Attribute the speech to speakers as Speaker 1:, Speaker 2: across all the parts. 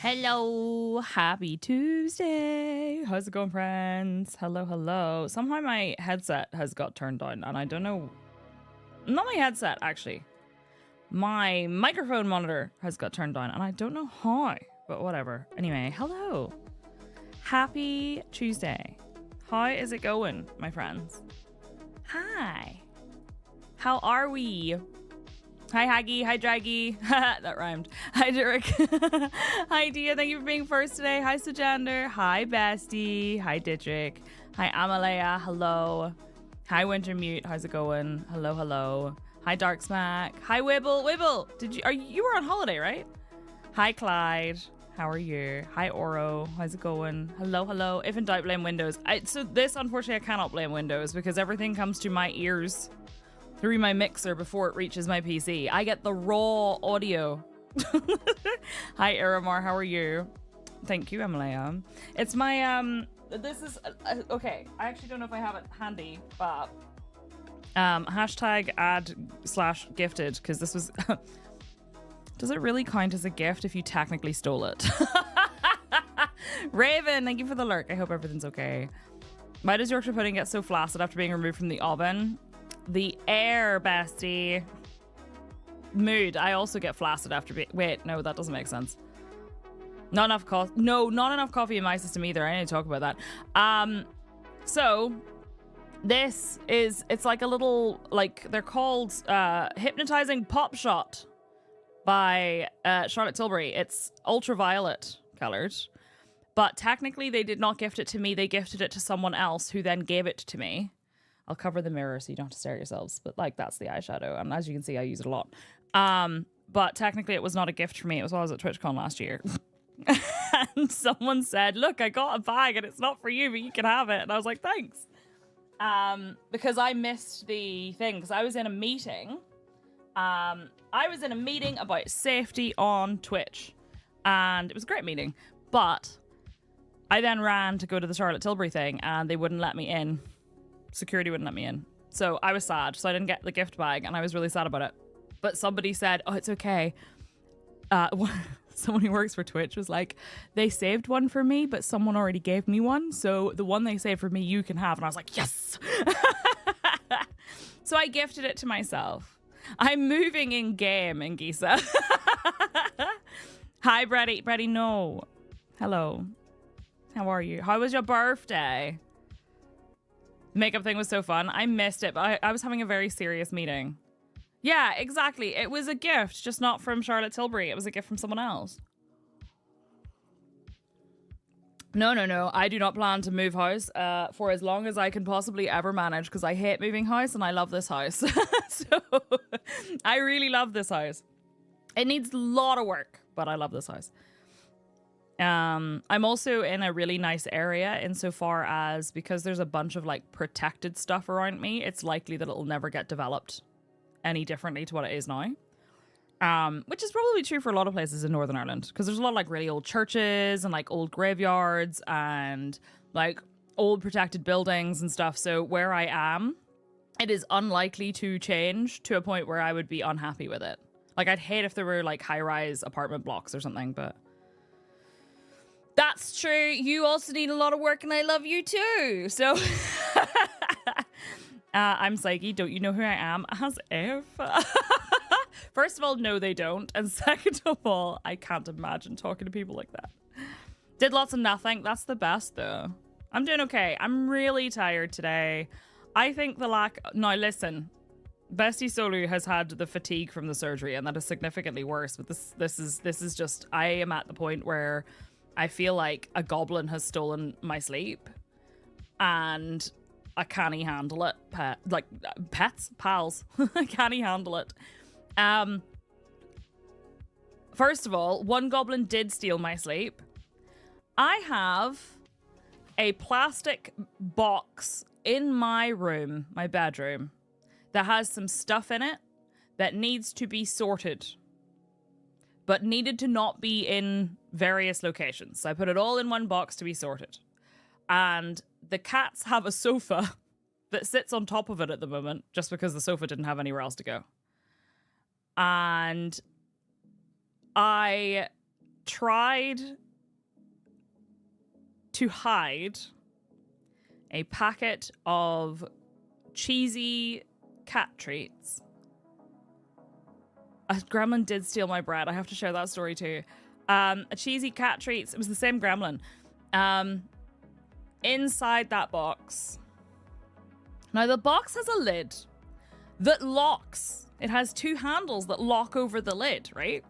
Speaker 1: Hello, happy Tuesday. How's it going, friends? Hello, hello. Somehow my headset has got turned down, and I don't know. Not my headset, actually. My microphone monitor has got turned down, and I don't know how, but whatever. Anyway, hello. Happy Tuesday. How is it going, my friends? Hi. How are we? Hi, Haggy. Hi, Draggy. That rhymed. Hi, Derek. Hi, Dia. Thank you for being first today. Hi, Sojander. Hi, Bestie. Hi, Dietrich. Hi, Amalea. Hello. Hi, Wintermute. How's it going? Hello, hello. Hi, Dark Smack. Hi, Wibble. Wibble. You were on holiday, right? Hi, Clyde. How are you? Hi, Oro. How's it going? Hello, hello. If in doubt, blame Windows. So this, unfortunately, I cannot blame Windows because everything comes to my ears through my mixer before it reaches my PC. I get the raw audio. Hi, Aramar. How are you? Thank you, Emily. It's my, this is, okay. I actually don't know if I have it handy, but hashtag ad/gifted, because this was, does it really count as a gift if you technically stole it? Raven, thank you for the lurk. I hope everything's okay. Why does Yorkshire pudding get so flaccid after being removed from the oven? The air, bestie. Mood. I also get flaccid after being... Wait, no, that doesn't make sense. Not enough coffee. No, not enough coffee in my system either. I need to talk about that. So this is... It's like a little... Like, they're called Hypnotizing Pop Shot by Charlotte Tilbury. It's ultraviolet colored. But technically, they did not gift it to me. They gifted it to someone else who then gave it to me. I'll cover the mirror so you don't have to stare at yourselves. But, like, that's the eyeshadow. And as you can see, I use it a lot. But technically, it was not a gift for me. It was while I was at TwitchCon last year. And someone said, look, I got a bag and it's not for you, but you can have it. And I was like, thanks. Because I missed the thing. Because I was in a meeting. I was in a meeting about safety on Twitch. And it was a great meeting. But I then ran to go to the Charlotte Tilbury thing. And they wouldn't let me in. Security wouldn't let me in. So I was sad. So I didn't get the gift bag and I was really sad about it. But somebody said, oh, it's okay. Someone who works for Twitch was like, they saved one for me, but someone already gave me one. So the one they saved for me, you can have. And I was like, yes. So I gifted it to myself. I'm moving in game in Giza. Hi, Brady. Brady, no. Hello. How are you? How was your birthday? Makeup thing was so fun. I missed it, but I was having a very serious meeting. Yeah, exactly. It was a gift, just not from Charlotte Tilbury. It was a gift from someone else. No. I do not plan to move house for as long as I can possibly ever manage because I hate moving house and I love this house. So I really love this house. It needs a lot of work, but I love this house. I'm also in a really nice area insofar as because there's a bunch of like protected stuff around me, it's likely that it'll never get developed any differently to what it is now. Which is probably true for a lot of places in Northern Ireland because there's a lot of like really old churches and like old graveyards and like old protected buildings and stuff. So where I am, it is unlikely to change to a point where I would be unhappy with it. Like I'd hate if there were like high-rise apartment blocks or something, but that's true. You also need a lot of work and I love you too. So I'm Psyche. Don't you know who I am? As if. First of all, no, they don't. And second of all, I can't imagine talking to people like that. Did lots of nothing. That's the best though. I'm doing okay. I'm really tired today. I think the lack... Now listen, Bestie Solu has had the fatigue from the surgery and that is significantly worse. But this is just... I am at the point where I feel like a goblin has stolen my sleep and I can't handle it. Pets, pals. I can't handle it. First of all, one goblin did steal my sleep. I have a plastic box in my room, my bedroom, that has some stuff in it that needs to be sorted, but needed to not be in various locations. So I put it all in one box to be sorted. And the cats have a sofa that sits on top of it at the moment, just because the sofa didn't have anywhere else to go. And I tried to hide a packet of cheesy cat treats. A gremlin did steal my bread. I have to share that story too. A cheesy cat treats. It was the same gremlin. Inside that box. Now the box has a lid that locks. It has 2 handles that lock over the lid, right?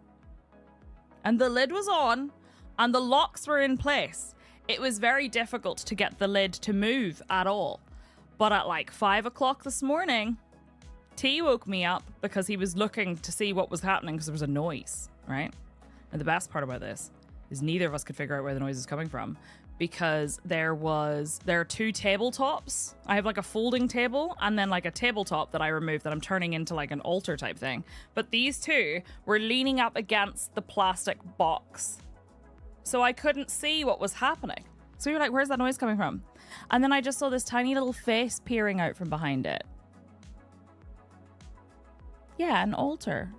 Speaker 1: And the lid was on and the locks were in place. It was very difficult to get the lid to move at all. But at like 5 o'clock this morning, T woke me up because he was looking to see what was happening because there was a noise, right? And the best part about this is neither of us could figure out where the noise is coming from because there are 2 tabletops. I have like a folding table and then like a tabletop that I removed that I'm turning into like an altar type thing. But these 2 were leaning up against the plastic box. So I couldn't see what was happening. So we were like, where's that noise coming from? And then I just saw this tiny little face peering out from behind it. Yeah, an altar.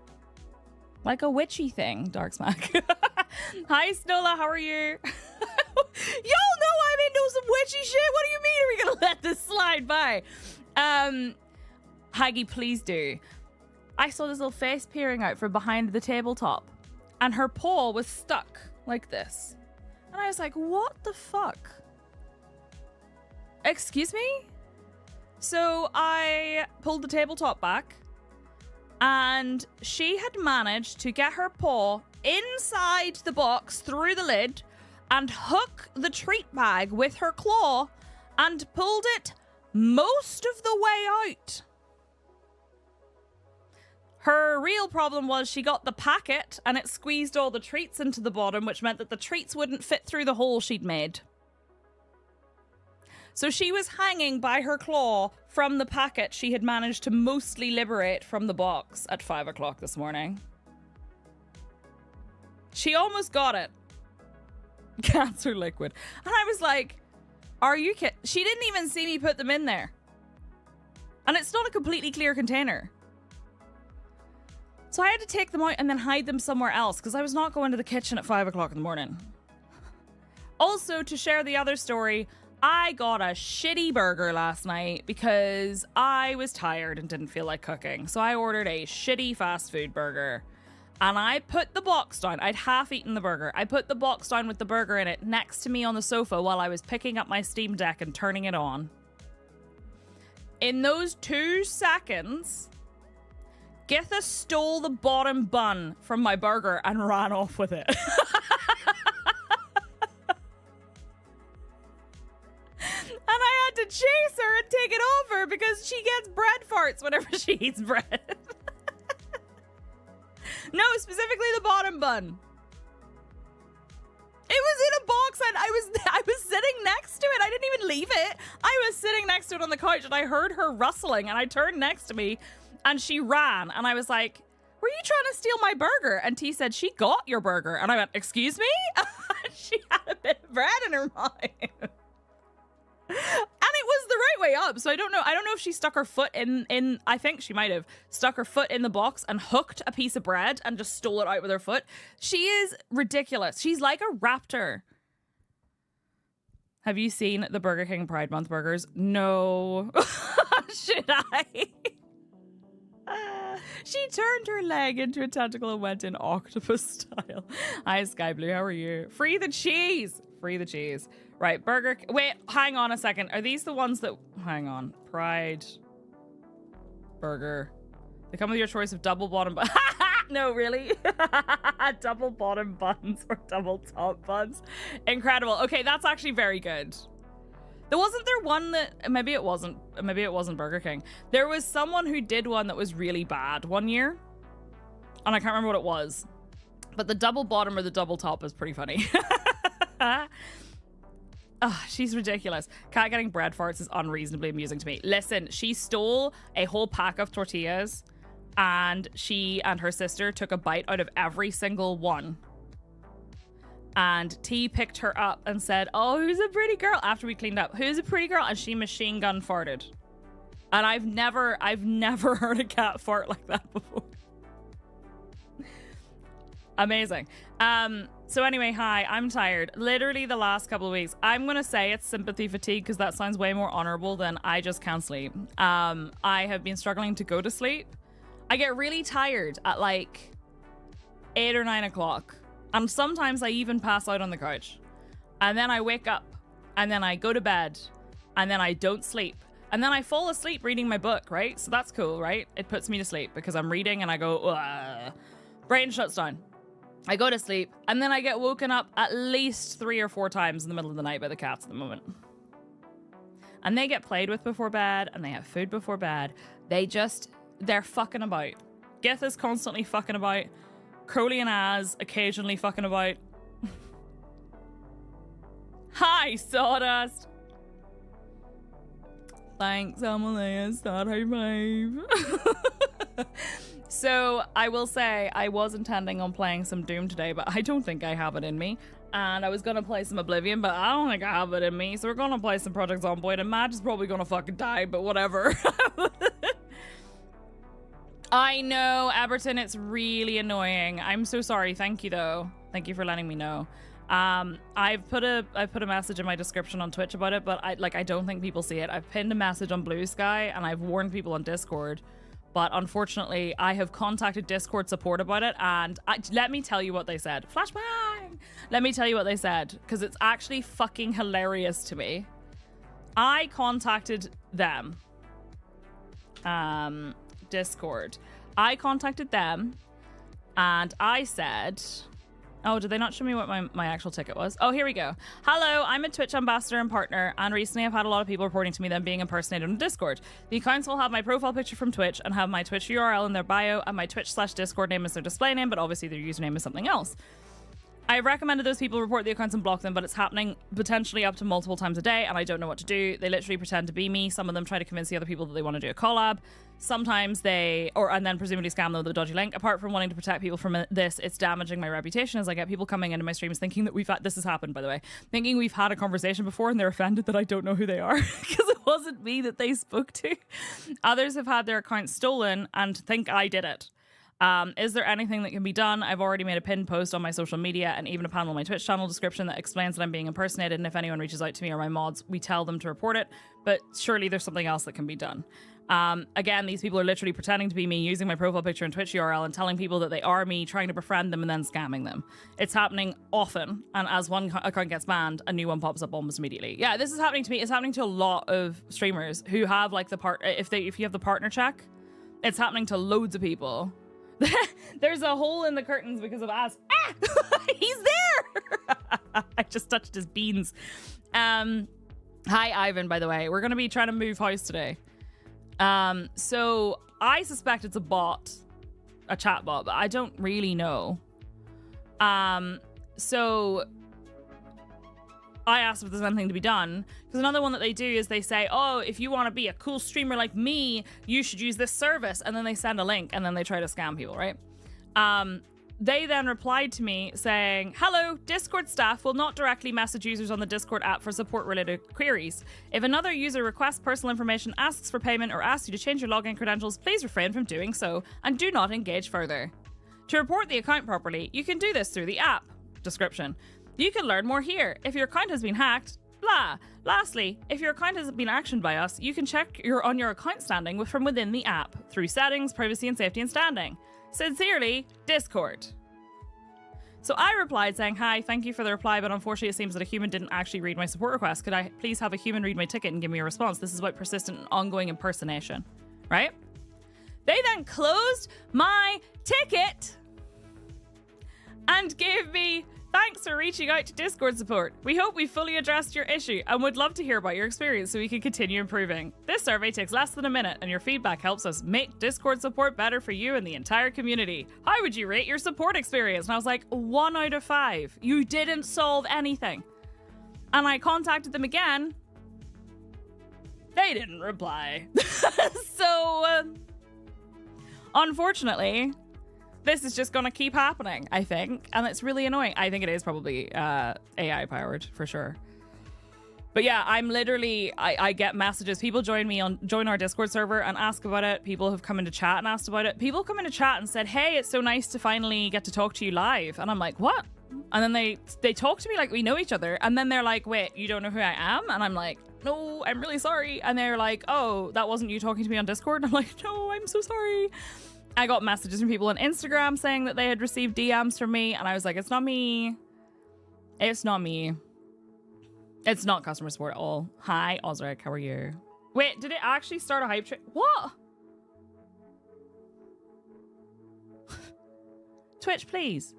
Speaker 1: Like a witchy thing, Dark Smack. Hi, Snola, how are you? Y'all know I'm into some witchy shit. What do you mean are we going to let this slide by? Haggy, please do. I saw this little face peering out from behind the tabletop. And her paw was stuck like this. And I was like, what the fuck? Excuse me? So I pulled the tabletop back. And she had managed to get her paw inside the box through the lid and hook the treat bag with her claw and pulled it most of the way out. Her real problem was she got the packet and it squeezed all the treats into the bottom, which meant that the treats wouldn't fit through the hole she'd made. So she was hanging by her claw from the packet she had managed to mostly liberate from the box at 5 o'clock this morning. She almost got it. Cats are liquid. And I was like, are you kidding? She didn't even see me put them in there. And it's not a completely clear container. So I had to take them out and then hide them somewhere else because I was not going to the kitchen at 5 o'clock in the morning. Also, to share the other story, I got a shitty burger last night because I was tired and didn't feel like cooking. So I ordered a shitty fast food burger. And I put the box down. I'd half eaten the burger. I put the box down with the burger in it next to me on the sofa while I was picking up my Steam Deck and turning it on. In those 2 seconds, Githa stole the bottom bun from my burger and ran off with it. And I had to chase her and take it off her because she gets bread farts whenever she eats bread. No, specifically the bottom bun. It was in a box and I was sitting next to it. I didn't even leave it. I was sitting next to it on the couch and I heard her rustling and I turned next to me and she ran and I was like, were you trying to steal my burger? And T said, she got your burger. And I went, excuse me? She had a bit of bread in her mouth. And it was the right way up, so I don't know if she stuck her foot in I think she might have stuck her foot in the box and hooked a piece of bread and just stole it out with her foot. She is ridiculous. She's like a raptor. Have you seen the Burger King Pride Month burgers? No. Should I? She turned her leg into a tentacle and went in octopus style. Hi, Sky Blue, how are you? Free the cheese. Free the cheese. Right, Burger... Wait, hang on a second. Are these the ones that... Hang on. Pride. Burger. They come with your choice of double bottom... No, really? Double bottom buns or double top buns. Incredible. Okay, that's actually very good. Wasn't there one that... Maybe it wasn't Burger King. There was someone who did one that was really bad one year. And I can't remember what it was. But the double bottom or the double top is pretty funny. Oh, she's ridiculous. Cat getting bread farts is unreasonably amusing to me. Listen, she stole a whole pack of tortillas and she and her sister took a bite out of every single one. And T picked her up and said, oh, who's a pretty girl? After we cleaned up, who's a pretty girl? And she machine gun farted. And I've never heard a cat fart like that before. Amazing. So anyway, hi, I'm tired. Literally the last couple of weeks. I'm going to say it's sympathy fatigue because that sounds way more honorable than I just can't sleep. I have been struggling to go to sleep. I get really tired at like 8 or 9 o'clock. And sometimes I even pass out on the couch. And then I wake up. And then I go to bed. And then I don't sleep. And then I fall asleep reading my book, right? So that's cool, right? It puts me to sleep because I'm reading and I go, ugh. Brain shuts down. I go to sleep, and then I get woken up at least 3 or 4 times in the middle of the night by the cats at the moment. And they get played with before bed, and they have food before bed. They're fucking about. Gith is constantly fucking about. Crowley and Az occasionally fucking about. Hi, Sawdust! Thanks, Amalea. Start high five. So I will say I was intending on playing some Doom today, but I don't think I have it in me. And I was going to play some Oblivion, but I don't think I have it in me. So we're going to play some Project Zomboid, and Madge is probably going to fucking die, but whatever. I know, Eberton, it's really annoying. I'm so sorry. Thank you, though. Thank you for letting me know. I've put a message in my description on Twitch about it, but I don't think people see it. I've pinned a message on Blue Sky, and I've warned people on Discord. But unfortunately, I have contacted Discord support about it, and let me tell you what they said. Flashbang! Let me tell you what they said, because it's actually fucking hilarious to me. I contacted them. Discord. I contacted them, and I said... Oh, did they not show me what my actual ticket was? Oh, here we go. Hello, I'm a Twitch ambassador and partner, and recently I've had a lot of people reporting to me them being impersonated on Discord. The accounts will have my profile picture from Twitch and have my Twitch URL in their bio, and my Twitch/Discord name is their display name, but obviously their username is something else. I recommended those people report the accounts and block them, but it's happening potentially up to multiple times a day, and I don't know what to do. They literally pretend to be me. Some of them try to convince the other people that they want to do a collab. Sometimes and then presumably scam them with a dodgy link. Apart from wanting to protect people from this, it's damaging my reputation as I get people coming into my streams thinking that this has happened, by the way, thinking we've had a conversation before, and they're offended that I don't know who they are because it wasn't me that they spoke to. Others have had their accounts stolen and think I did it. Is there anything that can be done? I've already made a pinned post on my social media and even a panel on my Twitch channel description that explains that I'm being impersonated, and if anyone reaches out to me or my mods, we tell them to report it, but surely there's something else that can be done. Again, these people are literally pretending to be me, using my profile picture and Twitch URL and telling people that they are me, trying to befriend them and then scamming them. It's happening often, and as one account gets banned, a new one pops up almost immediately. Yeah, this is happening to me. It's happening to a lot of streamers who have like if you have the partner check, it's happening to loads of people. There's a hole in the curtains because of Az. Ah! He's there! I just touched his beans. Hi, Ivan, by the way. We're going to be trying to move house today. So I suspect it's a chat bot, but I don't really know. So I asked if there's anything to be done, because another one that they do is they say, oh, if you want to be a cool streamer like me, you should use this service, and then they send a link, and then they try to scam people, right? They then replied to me saying, hello, Discord staff will not directly message users on the Discord app for support-related queries. If another user requests personal information, asks for payment, or asks you to change your login credentials, please refrain from doing so, and do not engage further. To report the account properly, you can do this through the app. Description. You can learn more here. If your account has been hacked, blah. Lastly, if your account has been actioned by us, you can check on your account standing from within the app through settings, privacy and safety and standing. Sincerely, Discord. So I replied saying, hi, thank you for the reply, but unfortunately it seems that a human didn't actually read my support request. Could I please have a human read my ticket and give me a response? This is about persistent and ongoing impersonation, right? They then closed my ticket and gave me, thanks for reaching out to Discord support. We hope we fully addressed your issue and would love to hear about your experience so we can continue improving. This survey takes less than a minute and your feedback helps us make Discord support better for you and the entire community. How would you rate your support experience? And I was like, 1 out of 5. You didn't solve anything. And I contacted them again. They didn't reply. So, unfortunately, this is just going to keep happening, I think. And it's really annoying. I think it is probably AI powered for sure. But yeah, I'm literally, I get messages. People join our Discord server and ask about it. People have come into chat and asked about it. People come into chat and said, hey, it's so nice to finally get to talk to you live. And I'm like, what? And then they talk to me like we know each other. And then they're like, wait, you don't know who I am? And I'm like, no, I'm really sorry. And they're like, oh, that wasn't you talking to me on Discord? And I'm like, no, I'm so sorry. I got messages from people on Instagram saying that they had received DMs from me. And I was like, it's not me. It's not me. It's not customer support at all. Hi, Osric, how are you? Wait, did it actually start a hype train? What? Twitch, please.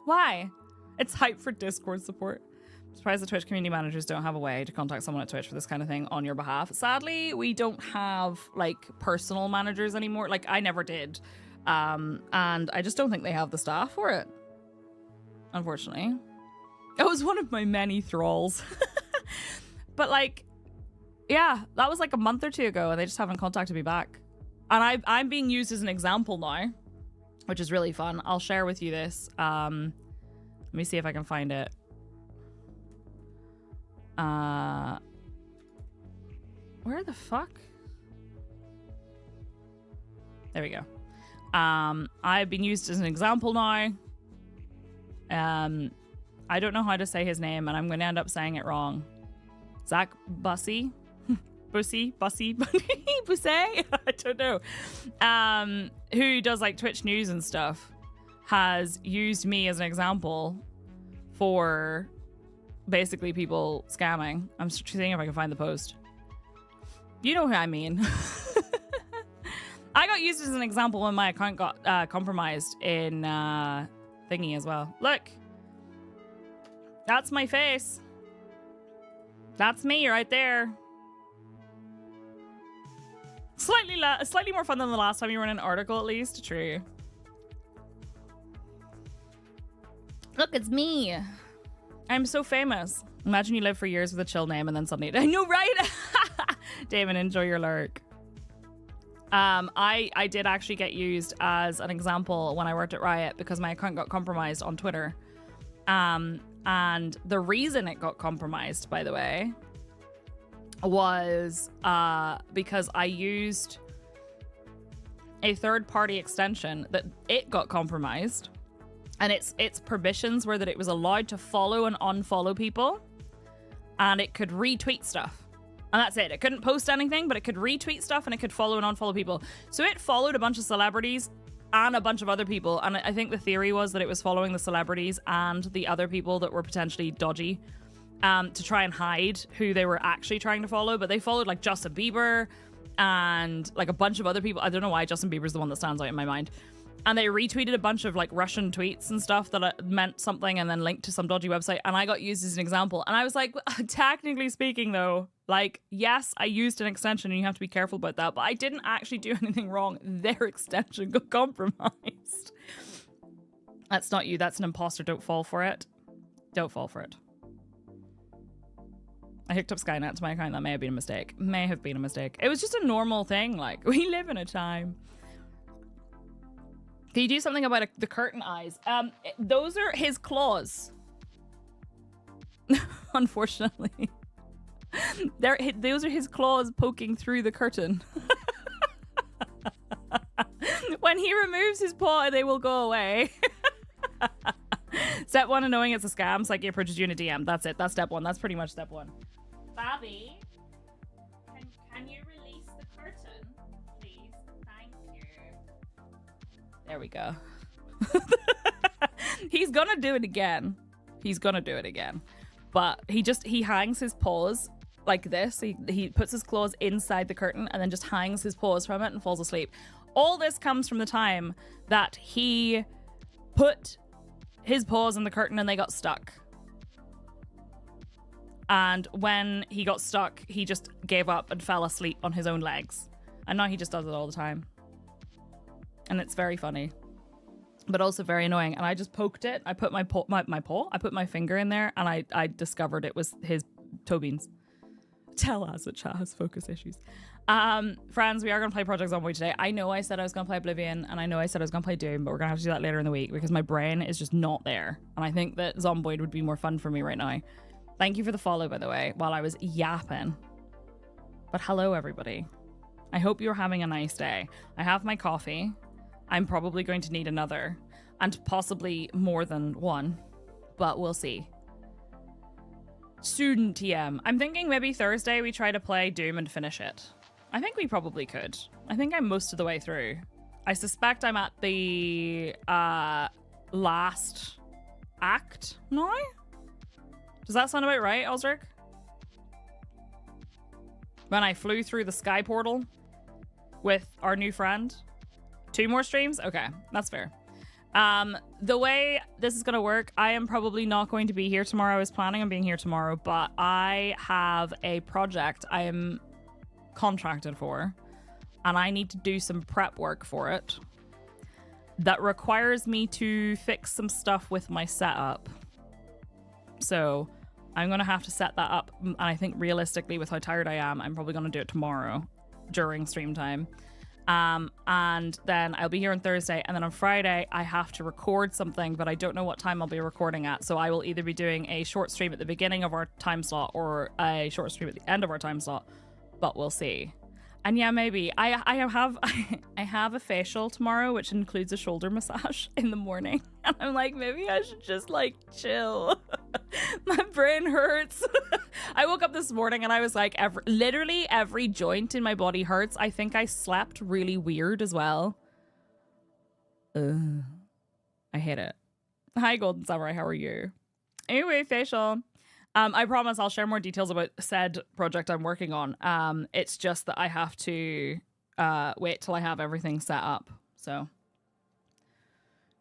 Speaker 1: Why? It's hype for Discord support. I'm surprised the Twitch community managers don't have a way to contact someone at Twitch for this kind of thing on your behalf. Sadly, we don't have like personal managers anymore. Like I never did. And I just don't think they have the staff for it. Unfortunately. It was one of my many thralls. But like, yeah, that was like a month or two ago and they just haven't contacted me back. And I'm being used as an example now, which is really fun. I'll share with you this. Let me see if I can find it. Where the fuck? There we go. I've been used as an example now. I don't know how to say his name and I'm going to end up saying it wrong. Zach Bussy? Bussy? Bussy? Bussy? I don't know. Who does like Twitch news and stuff has used me as an example for basically people scamming. I'm seeing if I can find the post. You know who I mean. I got used as an example when my account got compromised in thingy as well. Look. That's my face. That's me right there. Slightly more fun than the last time you were in an article, at least. True. Look, it's me. I'm so famous. Imagine you live for years with a chill name and then suddenly... I know, right? Damon, enjoy your lurk. I did actually get used as an example when I worked at Riot because my account got compromised on Twitter. And the reason it got compromised, by the way, was because I used a third-party extension that it got compromised. And its permissions were that it was allowed to follow and unfollow people. And it could retweet stuff. And that's it. It couldn't post anything, but it could retweet stuff and it could follow and unfollow people. So it followed a bunch of celebrities and a bunch of other people. And I think the theory was that it was following the celebrities and the other people that were potentially dodgy to try and hide who they were actually trying to follow. But they followed like Justin Bieber and like a bunch of other people. I don't know why Justin Bieber's the one that stands out in my mind. And they retweeted a bunch of like Russian tweets and stuff that meant something and then linked to some dodgy website. And I got used as an example. And I was like, technically speaking though, like, yes, I used an extension and you have to be careful about that. But I didn't actually do anything wrong. Their extension got compromised. That's not you. That's an imposter. Don't fall for it. Don't fall for it. I hooked up Skynet to my account. That may have been a mistake. May have been a mistake. It was just a normal thing. Like, we live in a time. Can you do something about the curtain eyes? Those are his claws. Unfortunately. Those are his claws poking through the curtain. When he removes his paw, they will go away. Step one of knowing it's a scam. Psyche approaches you in a DM. That's it. That's step one. That's pretty much step one. Bobby, can you release the curtain, please? Thank you. There we go. He's gonna do it again. He's gonna do it again. But he hangs his paws like this. He puts his claws inside the curtain and then just hangs his paws from it and falls asleep. All this comes from the time that he put his paws in the curtain and they got stuck. And when he got stuck, he just gave up and fell asleep on his own legs. And now he just does it all the time. And it's very funny, but also very annoying. And I just poked it. I put my paw, I put my finger in there and I discovered it was his toe beans. Tell us that chat has focus issues. Friends, we are going to play Project Zomboid today. I know I said I was going to play Oblivion and I know I said I was going to play Doom, but we're going to have to do that later in the week because my brain is just not there. And I think that Zomboid would be more fun for me right now. Thank you for the follow, by the way, while I was yapping. But hello, everybody. I hope you're having a nice day. I have my coffee. I'm probably going to need another and possibly more than one but we'll see. Student TM. I'm thinking maybe Thursday we try to play Doom and finish it. I think we probably could. I think I'm most of the way through. I suspect I'm at the last act now? Does that sound about right, Osric? When I flew through the sky portal with our new friend. 2 more streams? Okay, that's fair. The way this is going to work, I am probably not going to be here tomorrow. I was planning on being here tomorrow, but I have a project I am contracted for, and I need to do some prep work for it that requires me to fix some stuff with my setup. So I'm going to have to set that up, and I think realistically with how tired I am, I'm probably going to do it tomorrow during stream time. And then I'll be here on Thursday, and then on Friday I have to record something, but I don't know what time I'll be recording at. So I will either be doing a short stream at the beginning of our time slot or a short stream at the end of our time slot, but we'll see. And yeah, maybe I have a facial tomorrow, which includes a shoulder massage in the morning, and I'm like, maybe I should just like chill. My brain hurts. I woke up this morning and I was like, literally every joint in my body hurts. I think I slept really weird as well. Ugh. I hate it. Hi, Golden Samurai. How are you? Anyway, facial. I promise I'll share more details about said project I'm working on. It's just that I have to wait till I have everything set up. So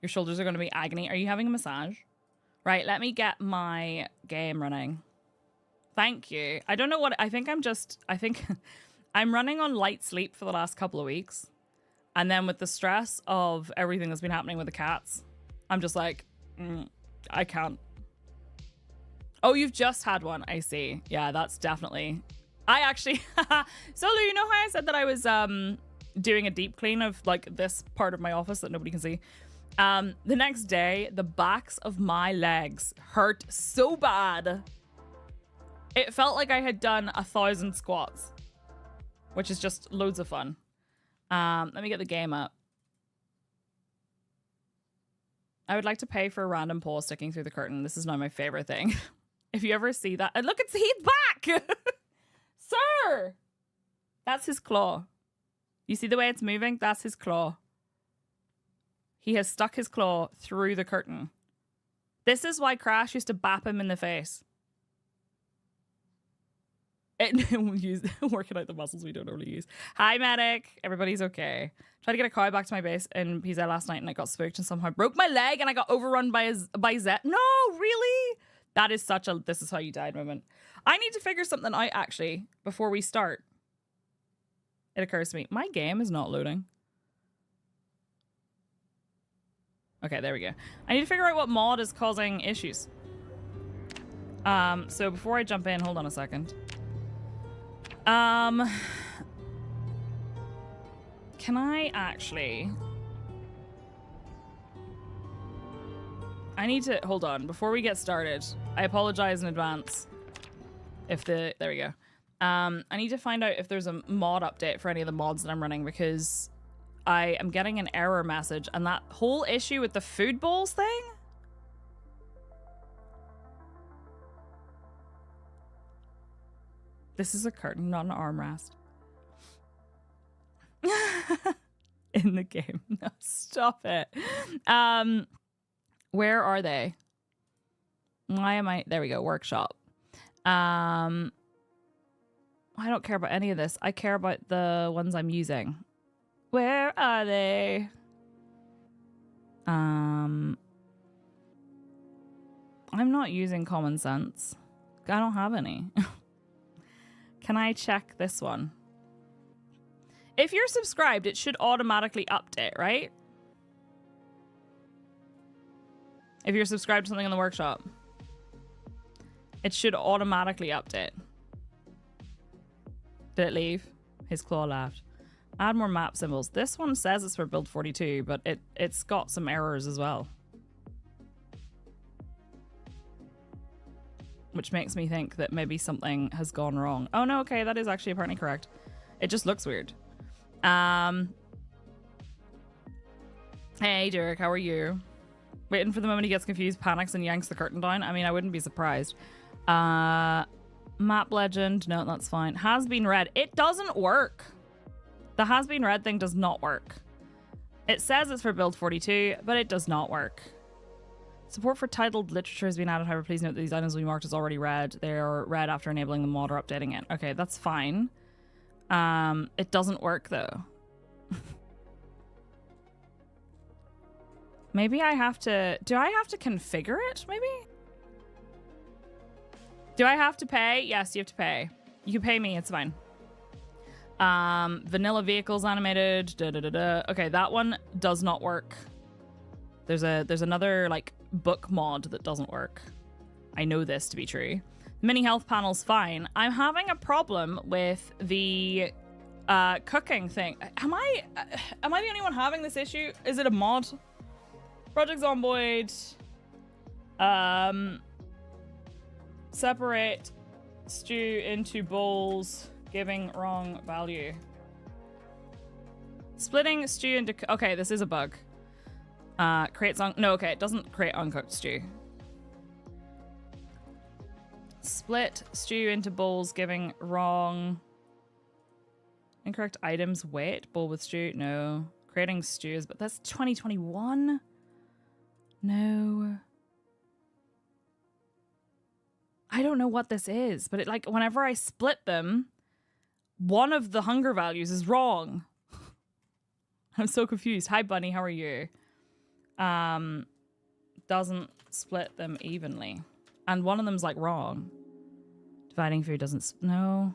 Speaker 1: your shoulders are going to be agony. Are you having a massage? Right, let me get my game running. Thank you. I don't know what... I think I'm running on light sleep for the last couple of weeks. And then with the stress of everything that's been happening with the cats, I'm just like, I can't. Oh, you've just had one. I see. Yeah, that's definitely... I actually... So, Lou, you know how I said that I was doing a deep clean of like this part of my office that nobody can see? The next day, the backs of my legs hurt so bad. It felt like I had done 1,000 squats, which is just loads of fun. Let me get the game up. I would like to pay for a random pole sticking through the curtain. This is not my favorite thing. If you ever see that, and look, it's he's back, sir. That's his claw. You see the way it's moving? That's his claw. He has stuck his claw through the curtain. This is why Crash used to bap him in the face. Working out the muscles we don't normally use. Hi, medic. Everybody's okay. Tried to get a cow back to my base in PZ last night, and I got spooked and somehow broke my leg, and I got overrun by Zet. No, really? That is such a this is how you died moment. I need to figure something out, actually, before we start. It occurs to me. My game is not loading. Okay, there we go. I need to figure out what mod is causing issues. So before I jump in, hold on a second. Can I actually... I need to... Hold on. Before we get started, I apologize in advance. There we go. I need to find out if there's a mod update for any of the mods that I'm running, because I am getting an error message, and that whole issue with the food bowls thing? This is a curtain, not an armrest. In the game. No, stop it. Where are they? Why am I... There we go, workshop. I don't care about any of this. I care about the ones I'm using. Where are they? I'm not using common sense. I don't have any. Can I check this one? If you're subscribed, it should automatically update, right? If you're subscribed to something in the workshop, it should automatically update. Did it leave? His claw laughed. Add more map symbols. This one says it's for build 42, but it's got some errors as well. Which makes me think that maybe something has gone wrong. Oh no, okay, that is actually apparently correct. It just looks weird. Hey Derek, how are you? Waiting for the moment he gets confused, panics, and yanks the curtain down. I mean, I wouldn't be surprised. Map legend. No, that's fine. Has been read. It doesn't work. The has been read thing does not work. It says it's for build 42, but it does not work. Support for titled literature has been added. However, please note that these items will be marked as already read. They are read after enabling the mod or updating it. Okay, that's fine. It doesn't work though. Maybe I have to... Do I have to configure it, maybe? Do I have to pay? Yes, you have to pay. You can pay me, it's fine. Vanilla vehicles animated. Okay, that one does not work. There's another, like, book mod that doesn't work. I know this to be true. Mini health panel's fine. I'm having a problem with the cooking thing. Am I the only one having this issue? Is it a mod? Project Zomboid. Separate stew into bowls, giving wrong value. Splitting stew into... Okay, this is a bug. Creates... No, okay, it doesn't create uncooked stew. Split stew into bowls, giving wrong... Incorrect items. Wait, bowl with stew. No. Creating stews, but that's 2021? No. I don't know what this is, but it, like, whenever I split them, one of the hunger values is wrong. I'm so confused. Hi, Bunny. How are you? Doesn't split them evenly. And one of them's, like, wrong. Dividing food doesn't... No.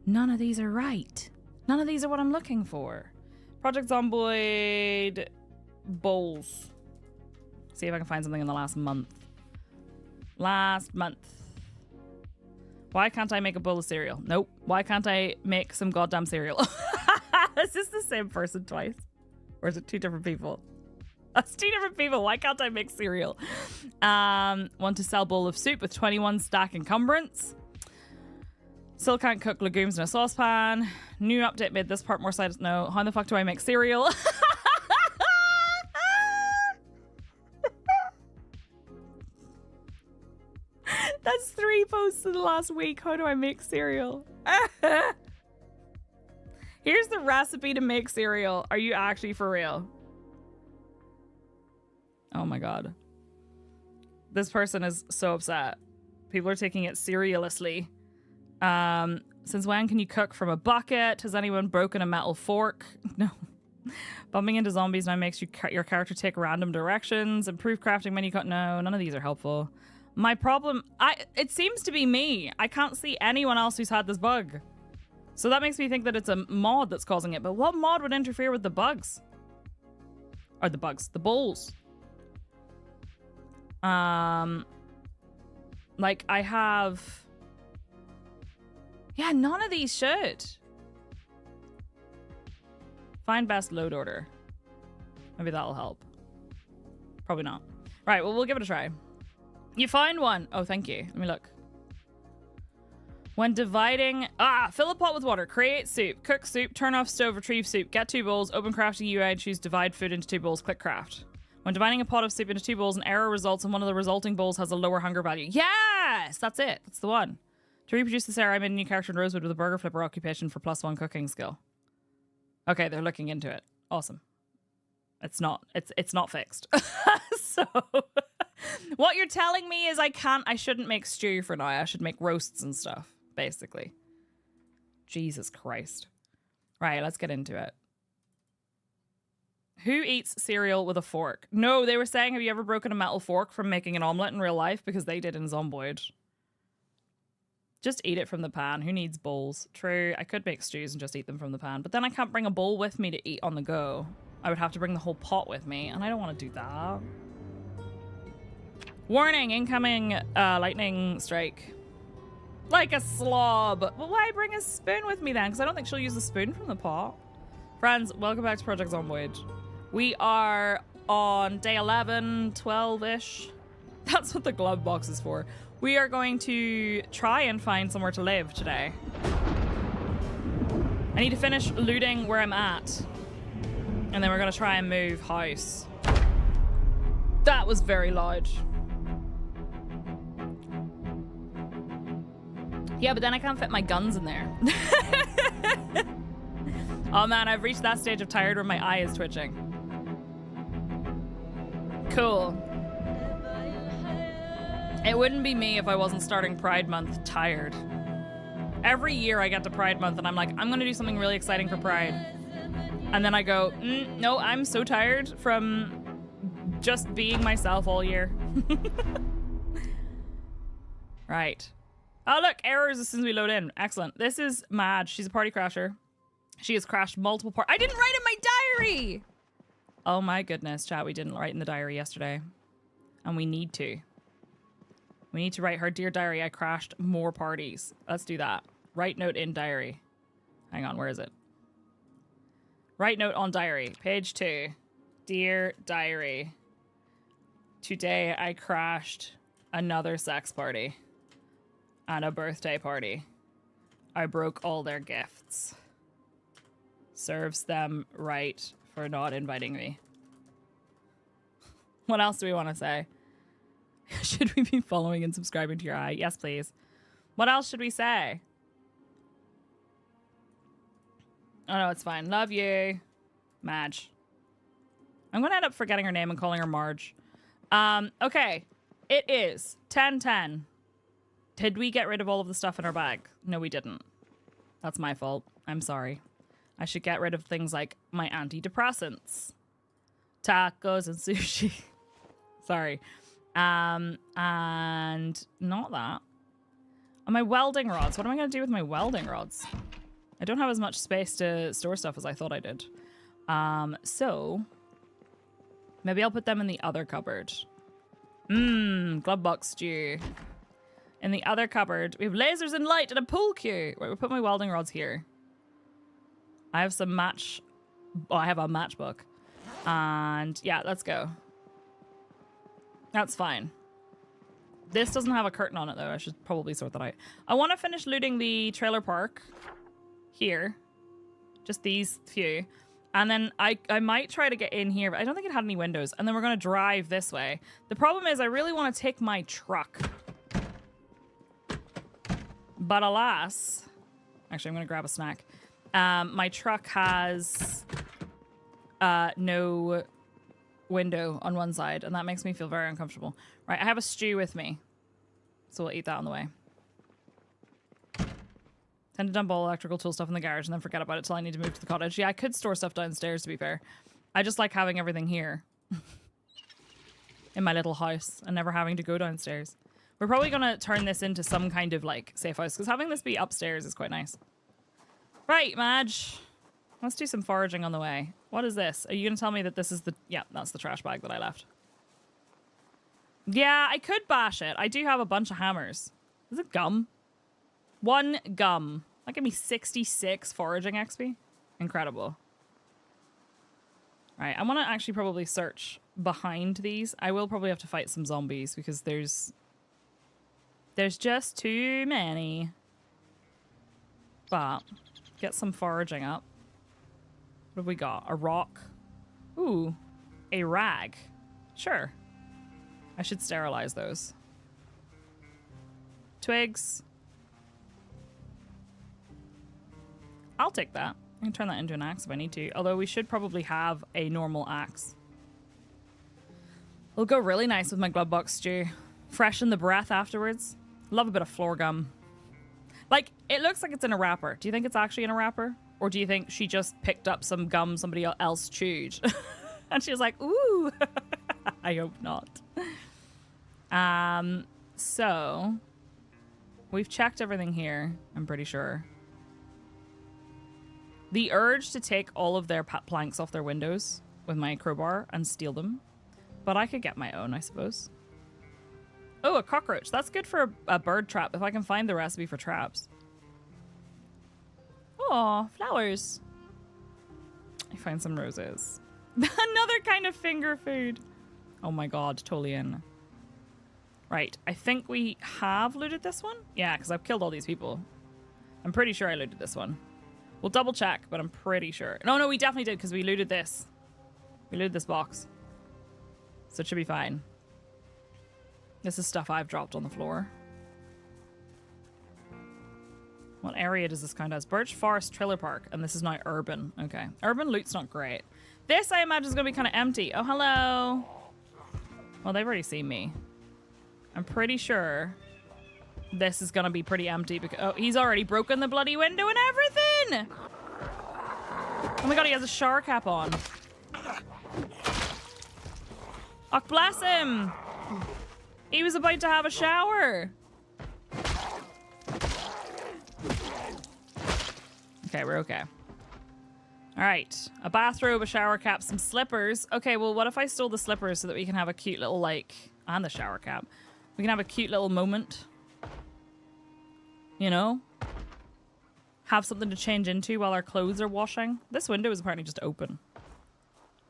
Speaker 1: None of these are right. None of these are what I'm looking for. Project Zomboid... Bowls. See if I can find something in the last month. Last month. Why can't I make a bowl of cereal? Nope. Why can't I make some goddamn cereal? Is this the same person twice? Or is it two different people? That's two different people. Why can't I make cereal? Want to sell bowl of soup with 21 stack encumbrance. Still can't cook legumes in a saucepan. New update made this part more side. No. How the fuck do I make cereal? That's 3 posts in the last week. How do I make cereal? Here's the recipe to make cereal. Are you actually for real? Oh my god. This person is so upset. People are taking it seriously. Since when can you cook from a bucket? Has anyone broken a metal fork? No. Bumping into zombies now makes your character take random directions. Improve crafting menu cut. No, none of these are helpful. My problem, it seems to be me. I can't see anyone else who's had this bug. So that makes me think that it's a mod that's causing it. But what mod would interfere with the bugs? Or the bugs, the bowls. Like I have... Yeah, none of these should. Find best load order. Maybe that'll help. Probably not. Right, well, we'll give it a try. You find one. Oh, thank you. Let me look. When dividing... fill a pot with water. Create soup. Cook soup. Turn off stove. Retrieve soup. Get 2 bowls. Open crafting UI and choose divide food into 2 bowls. Click craft. When dividing a pot of soup into 2 bowls, an error results and one of the resulting bowls has a lower hunger value. Yes! That's it. That's the one. To reproduce this error, I made a new character in Rosewood with a burger flipper occupation for +1 cooking skill. Okay, they're looking into it. Awesome. It's not fixed. So what you're telling me is I shouldn't make stew for now. I should make roasts and stuff, basically. Jesus Christ. Right, let's get into it. Who eats cereal with a fork? No, they were saying, have you ever broken a metal fork from making an omelet in real life? Because they did in Zomboid. Just eat it from the pan. Who needs bowls? True, I could make stews and just eat them from the pan, but then I can't bring a bowl with me to eat on the go. I would have to bring the whole pot with me, and I don't want to do that. Warning, incoming lightning strike. Like a slob. Well, why bring a spoon with me then? Because I don't think she'll use the spoon from the pot. Friends, welcome back to Project Zomboid. We are on day 11, 12-ish. That's what the glove box is for. We are going to try and find somewhere to live today. I need to finish looting where I'm at. And then we're going to try and move house. That was very loud. Yeah, but then I can't fit my guns in there. Oh man, I've reached that stage of tired where my eye is twitching. Cool. It wouldn't be me if I wasn't starting Pride Month tired. Every year I get to Pride Month and I'm like, I'm gonna do something really exciting for Pride. And then I go, no, I'm so tired from just being myself all year. Right. Oh, look, errors as soon as we load in. Excellent. This is Madge. She's a party crasher. She has crashed multiple I didn't write in my diary! Oh my goodness, chat. We didn't write in the diary yesterday. And we need to. We need to write her, dear diary, I crashed more parties. Let's do that. Write note in diary. Hang on, where is it? Write note on diary. Page 2. Dear diary. Today I crashed another sex party. And a birthday party. I broke all their gifts. Serves them right for not inviting me. What else do we want to say? Should we be following and subscribing to your eye? Yes, please. What else should we say? Oh, no, it's fine. Love you. Madge. I'm going to end up forgetting her name and calling her Marge. Okay. It is 10:10. Did we get rid of all of the stuff in our bag? No, we didn't. That's my fault. I'm sorry. I should get rid of things like my antidepressants. Tacos and sushi. Sorry. And not that. And my welding rods. What am I going to do with my welding rods? I don't have as much space to store stuff as I thought I did. So maybe I'll put them in the other cupboard. Glove box stew. In the other cupboard, we have lasers and light and a pool cue. Wait, we'll put my welding rods here. I have some match. Oh, I have a matchbook. And yeah, let's go. That's fine. This doesn't have a curtain on it, though. I should probably sort that out. I want to finish looting the trailer park here. Just these few. And then I might try to get in here, but I don't think it had any windows. And then we're going to drive this way. The problem is I really want to take my truck. But alas, actually, I'm going to grab a snack. My truck has no window on one side, and that makes me feel very uncomfortable. Right, I have a stew with me, so we'll eat that on the way. Tend to dump all electrical tool stuff in the garage and then forget about it till I need to move to the cottage. Yeah, I could store stuff downstairs, to be fair. I just like having everything here in my little house and never having to go downstairs. We're probably going to turn this into some kind of, like, safe house, because having this be upstairs is quite nice. Right, Madge. Let's do some foraging on the way. What is this? Are you going to tell me that this is the... Yeah, that's the trash bag that I left. Yeah, I could bash it. I do have a bunch of hammers. Is it gum? 1 gum. That gave me 66 foraging XP. Incredible. All right, I want to actually probably search behind these. I will probably have to fight some zombies because there's just too many. But get some foraging up. What have we got? A rock. Ooh, a rag. Sure. I should sterilize those. Twigs. I'll take that. I can turn that into an axe if I need to. Although we should probably have a normal axe. It'll go really nice with my glove box stew. Freshen the breath afterwards. Love a bit of floor gum. Like, it looks like it's in a wrapper. Do you think it's actually in a wrapper? Or do you think she just picked up some gum somebody else chewed? And she was like, ooh. I hope not. So we've checked everything here, I'm pretty sure. The urge to take all of their planks off their windows with my crowbar and steal them. But I could get my own, I suppose. Oh, a cockroach. That's good for a bird trap if I can find the recipe for traps. Oh, flowers. I find some roses. Another kind of finger food. Oh my god, totally in. Right, I think we have looted this one. Yeah, because I've killed all these people. I'm pretty sure I looted this one. We'll double check, but I'm pretty sure. No, we definitely did because we looted this. We looted this box. So it should be fine. This is stuff I've dropped on the floor. What area does this count as? Birch Forest Trailer Park. And this is now urban. Okay. Urban loot's not great. This, I imagine, is going to be kind of empty. Oh, hello. Well, they've already seen me. I'm pretty sure this is going to be pretty empty. Because, oh, he's already broken the bloody window and everything. Oh my god, he has a shower cap on. Oh, bless him. He was about to have a shower. Okay, we're okay. All right, a bathrobe, a shower cap, some slippers. Okay, well, what if I stole the slippers so that we can have a cute little, like, and the shower cap. We can have a cute little moment. You know? Have something to change into while our clothes are washing. This window is apparently just open.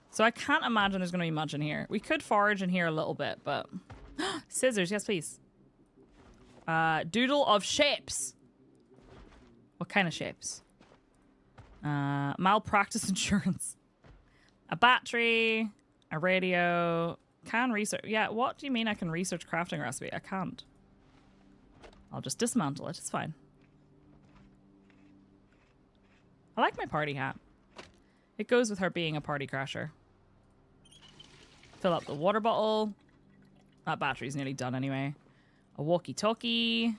Speaker 1: So I can't imagine there's going to be much in here. We could forage in here a little bit, but... Scissors, yes please. Doodle of shapes. What kind of shapes? Malpractice insurance. A battery. A radio. Can research. Yeah, what do you mean I can research crafting recipe? I can't. I'll just dismantle it. It's fine. I like my party hat. It goes with her being a party crasher. Fill up the water bottle. That battery's nearly done anyway. A walkie-talkie.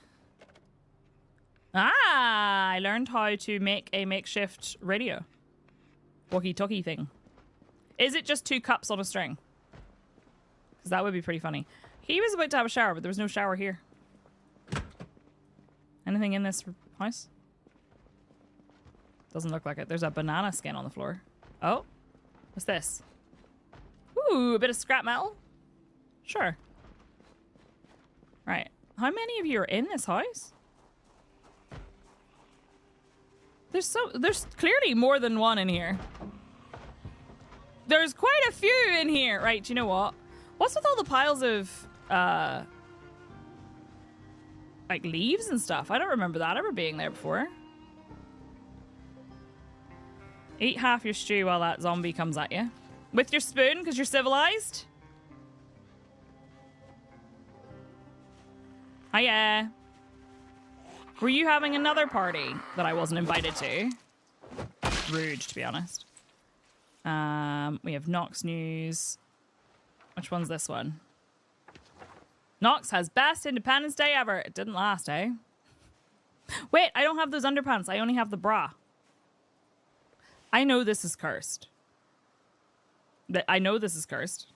Speaker 1: Ah, I learned how to make a makeshift radio. Walkie-talkie thing. Is it just 2 cups on a string? Because that would be pretty funny. He was about to have a shower, but there was no shower here. Anything in this house? Doesn't look like it. There's a banana skin on the floor. Oh, what's this? Ooh, a bit of scrap metal. Sure. Right. How many of you are in this house? There's clearly more than one in here. There's quite a few in here. Right, you know what? What's with all the piles of like leaves and stuff? I don't remember that ever being there before. Eat half your stew while that zombie comes at you. With your spoon, because you're civilized. Hiya. Were you having another party that I wasn't invited to? Rude, to be honest. We have Nox news. Which one's this one? Nox has best Independence Day ever. It didn't last, eh? Wait, I don't have those underpants. I only have the bra. I know this is cursed. I know this is cursed.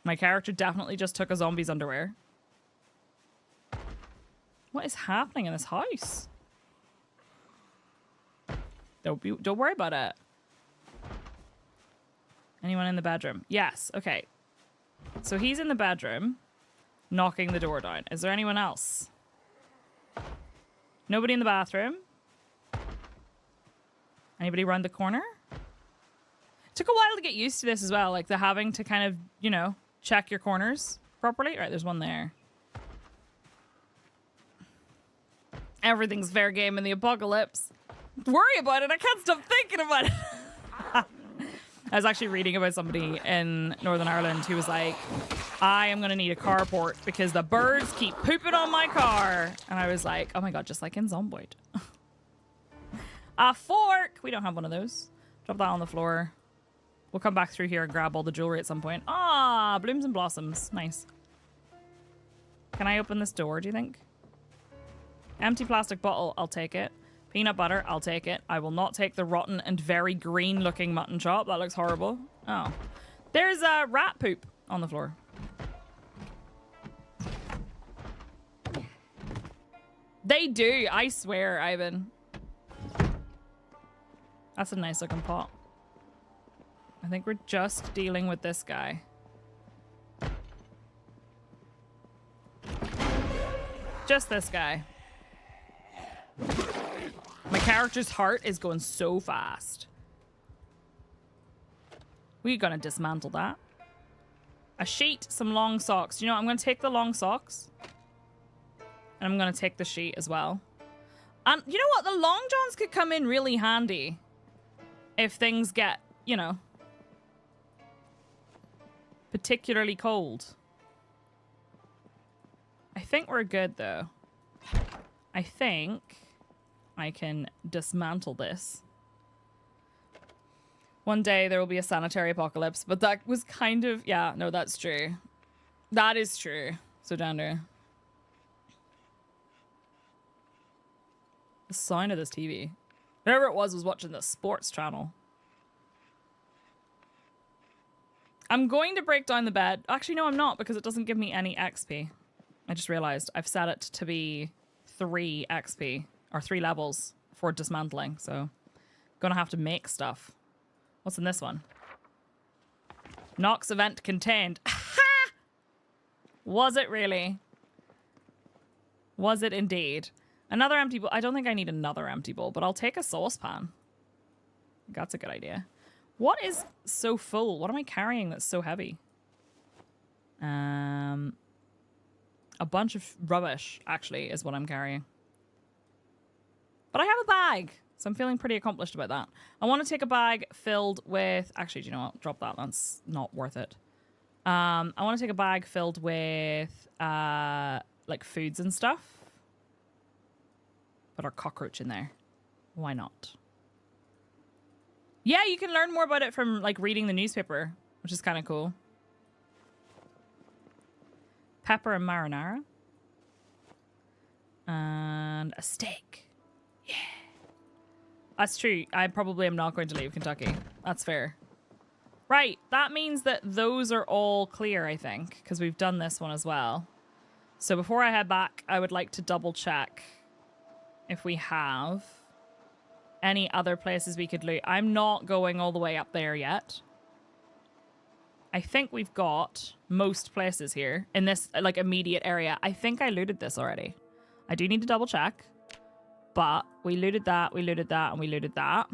Speaker 1: My character definitely just took a zombie's underwear. What is happening in this house? Don't worry about it. Anyone in the bedroom? Yes. Okay. So he's in the bedroom, knocking the door down. Is there anyone else? Nobody in the bathroom? Anybody around the corner? Took a while to get used to this as well, like the having to kind of, you know, check your corners properly. Right, there's one there. Everything's fair game in the apocalypse. Worry about it. I can't stop thinking about it. I was actually reading about somebody in Northern Ireland who was like, I am going to need a carport because the birds keep pooping on my car. And I was like, oh my God, just like in Zomboid. A fork. We don't have one of those. Drop that on the floor. We'll come back through here and grab all the jewelry at some point. Ah, blooms and blossoms. Nice. Can I open this door, do you think? Empty plastic bottle. I'll take it. Peanut butter. I'll take it. I will not take the rotten and very green looking mutton chop. That looks horrible. Oh. There's a rat poop on the floor. They do. I swear, Ivan. That's a nice looking pot. I think we're just dealing with this guy. Just this guy. My character's heart is going so fast. We're gonna dismantle that. A sheet, some long socks. You know what? I'm gonna take the long socks. And I'm gonna take the sheet as well. And you know what? The long johns could come in really handy. If things get, you know, particularly cold. I think we're good, though. I think I can dismantle this. One day there will be a sanitary apocalypse, but that was kind of... Yeah, no, that's true. That is true. So down there. The sound of this TV. Whoever it was watching the sports channel. I'm going to break down the bed. Actually, no, I'm not, because it doesn't give me any XP. I just realized I've set it to be 3 XP, or 3 levels for dismantling, so gonna have to make stuff. What's in this one? Nox event contained. Ha! Was it really? Was it indeed? Another empty bowl. I don't think I need another empty bowl, but I'll take a saucepan. That's a good idea. What is so full? What am I carrying that's so heavy? A bunch of rubbish, actually, is what I'm carrying. But I have a bag, so I'm feeling pretty accomplished about that. I want to take a bag filled with... Actually, do you know what? Drop that. That's not worth it. I want to take a bag filled with, like, foods and stuff. Put our cockroach in there. Why not? Yeah, you can learn more about it from, like, reading the newspaper, which is kind of cool. Pepper and marinara. And a steak. Yeah. That's true. I probably am not going to leave Kentucky. That's fair. Right. That means that those are all clear, I think, because we've done this one as well. So before I head back, I would like to double check if we have any other places we could loot. I'm not going all the way up there yet. I think we've got most places here in this, like, immediate area. I think I looted this already. I do need to double check. But we looted that, and we looted that.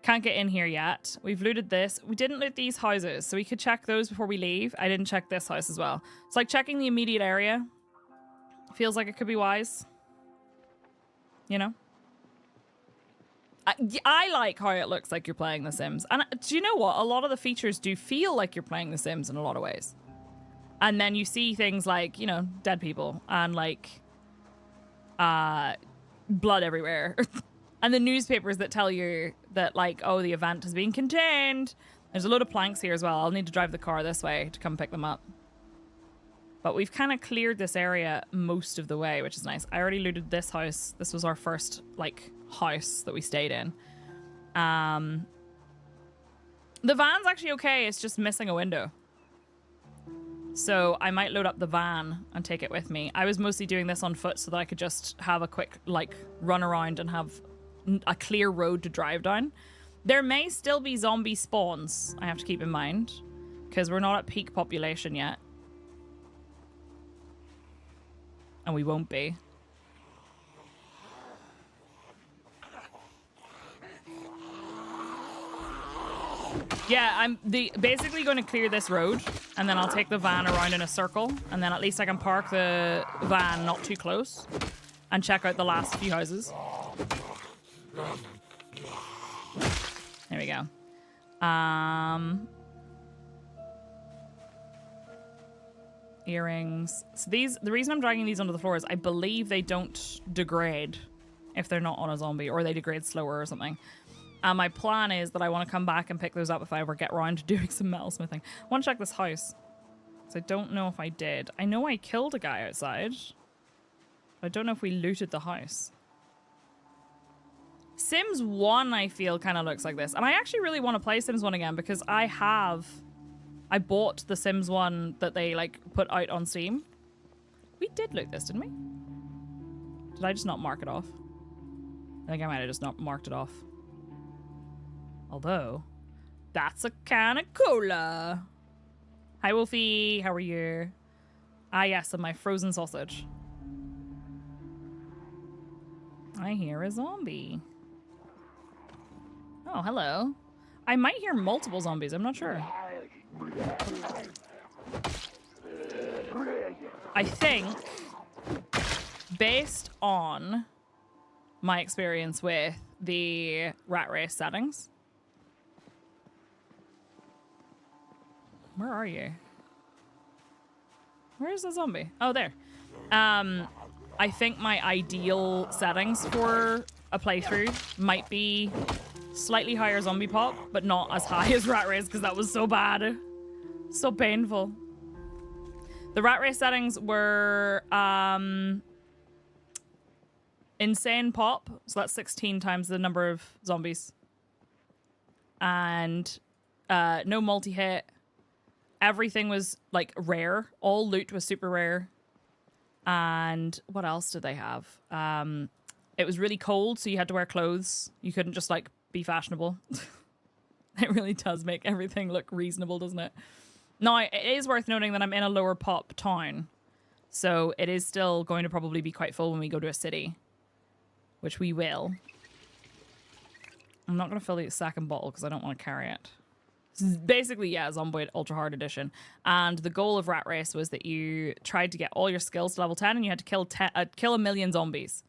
Speaker 1: Can't get in here yet. We've looted this. We didn't loot these houses, so we could check those before we leave. I didn't check this house as well. It's like checking the immediate area. Feels like it could be wise. You know? I like how it looks like you're playing The Sims. And do you know what? A lot of the features do feel like you're playing The Sims in a lot of ways. And then you see things like, you know, dead people and, like, blood everywhere. And the newspapers that tell you that, like, oh, the event has been contained. There's a load of planks here as well. I'll need to drive the car this way to come pick them up. But we've kind of cleared this area most of the way, which is nice. I already looted this house. This was our first, like, house that we stayed in. The van's actually okay. It's just missing a window. So I might load up the van and take it with me. I was mostly doing this on foot so that I could just have a quick, like, run around and have a clear road to drive down. There may still be zombie spawns, I have to keep in mind, because we're not at peak population yet. And we won't be. Yeah, I'm basically going to clear this road, and then I'll take the van around in a circle, and then at least I can park the van not too close and check out the last few houses. There we go. Earrings. So the reason I'm dragging these onto the floor is I believe they don't degrade if they're not on a zombie, or they degrade slower or something. And my plan is that I want to come back and pick those up if I ever get around to doing some metal smithing. I want to check this house. So I don't know if I did. I know I killed a guy outside. But I don't know if we looted the house. Sims 1, I feel, kind of looks like this. And I actually really want to play Sims 1 again because I bought the Sims 1 that they, like, put out on Steam. We did loot this, didn't we? Did I just not mark it off? I think I might have just not marked it off. Although, that's a can of cola. Hi, Wolfie. How are you? Ah, yes, and my frozen sausage. I hear a zombie. Oh, hello. I might hear multiple zombies. I'm not sure. I think, based on my experience with the rat race settings, Where are you? Where is the zombie? Oh, there. I think my ideal settings for a playthrough might be slightly higher zombie pop, but not as high as rat race because that was so bad. So painful. The rat race settings were insane pop, so that's 16 times the number of zombies. And no multi-hit. Everything was like rare. All loot was super rare. And what else did they have? It was really cold, so you had to wear clothes. You couldn't just like be fashionable. It really does make everything look reasonable, doesn't it? Now, it is worth noting that I'm in a lower pop town. So it is still going to probably be quite full when we go to a city. Which we will. I'm not going to fill the second bottle because I don't want to carry it. This is basically, yeah, Zomboid Ultra Hard Edition. And the goal of Rat Race was that you tried to get all your skills to level 10 and you had to kill a million zombies.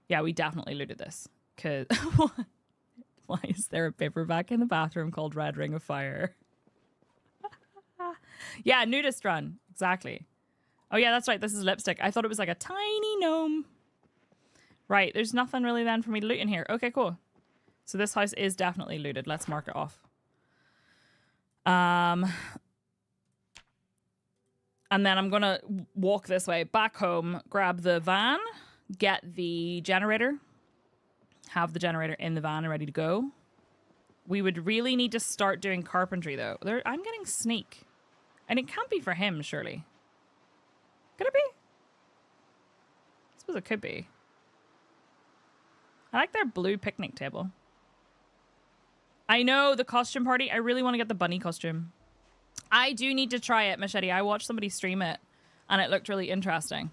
Speaker 1: Yeah, we definitely looted this. Because why is there a paperback in the bathroom called Red Ring of Fire? Yeah, nudist run. Exactly. Oh yeah, that's right. This is lipstick. I thought it was like a tiny gnome. Right, there's nothing really then for me to loot in here. Okay, cool. So this house is definitely looted. Let's mark it off. And then I'm gonna walk this way back home, grab the van, get the generator, have the generator in the van and ready to go. We would really need to start doing carpentry though. I'm getting sneak. And it can't be for him, surely. Could it be? I suppose it could be. I like their blue picnic table. I know, the costume party. I really want to get the bunny costume. I do need to try it, Machete. I watched somebody stream it, and it looked really interesting.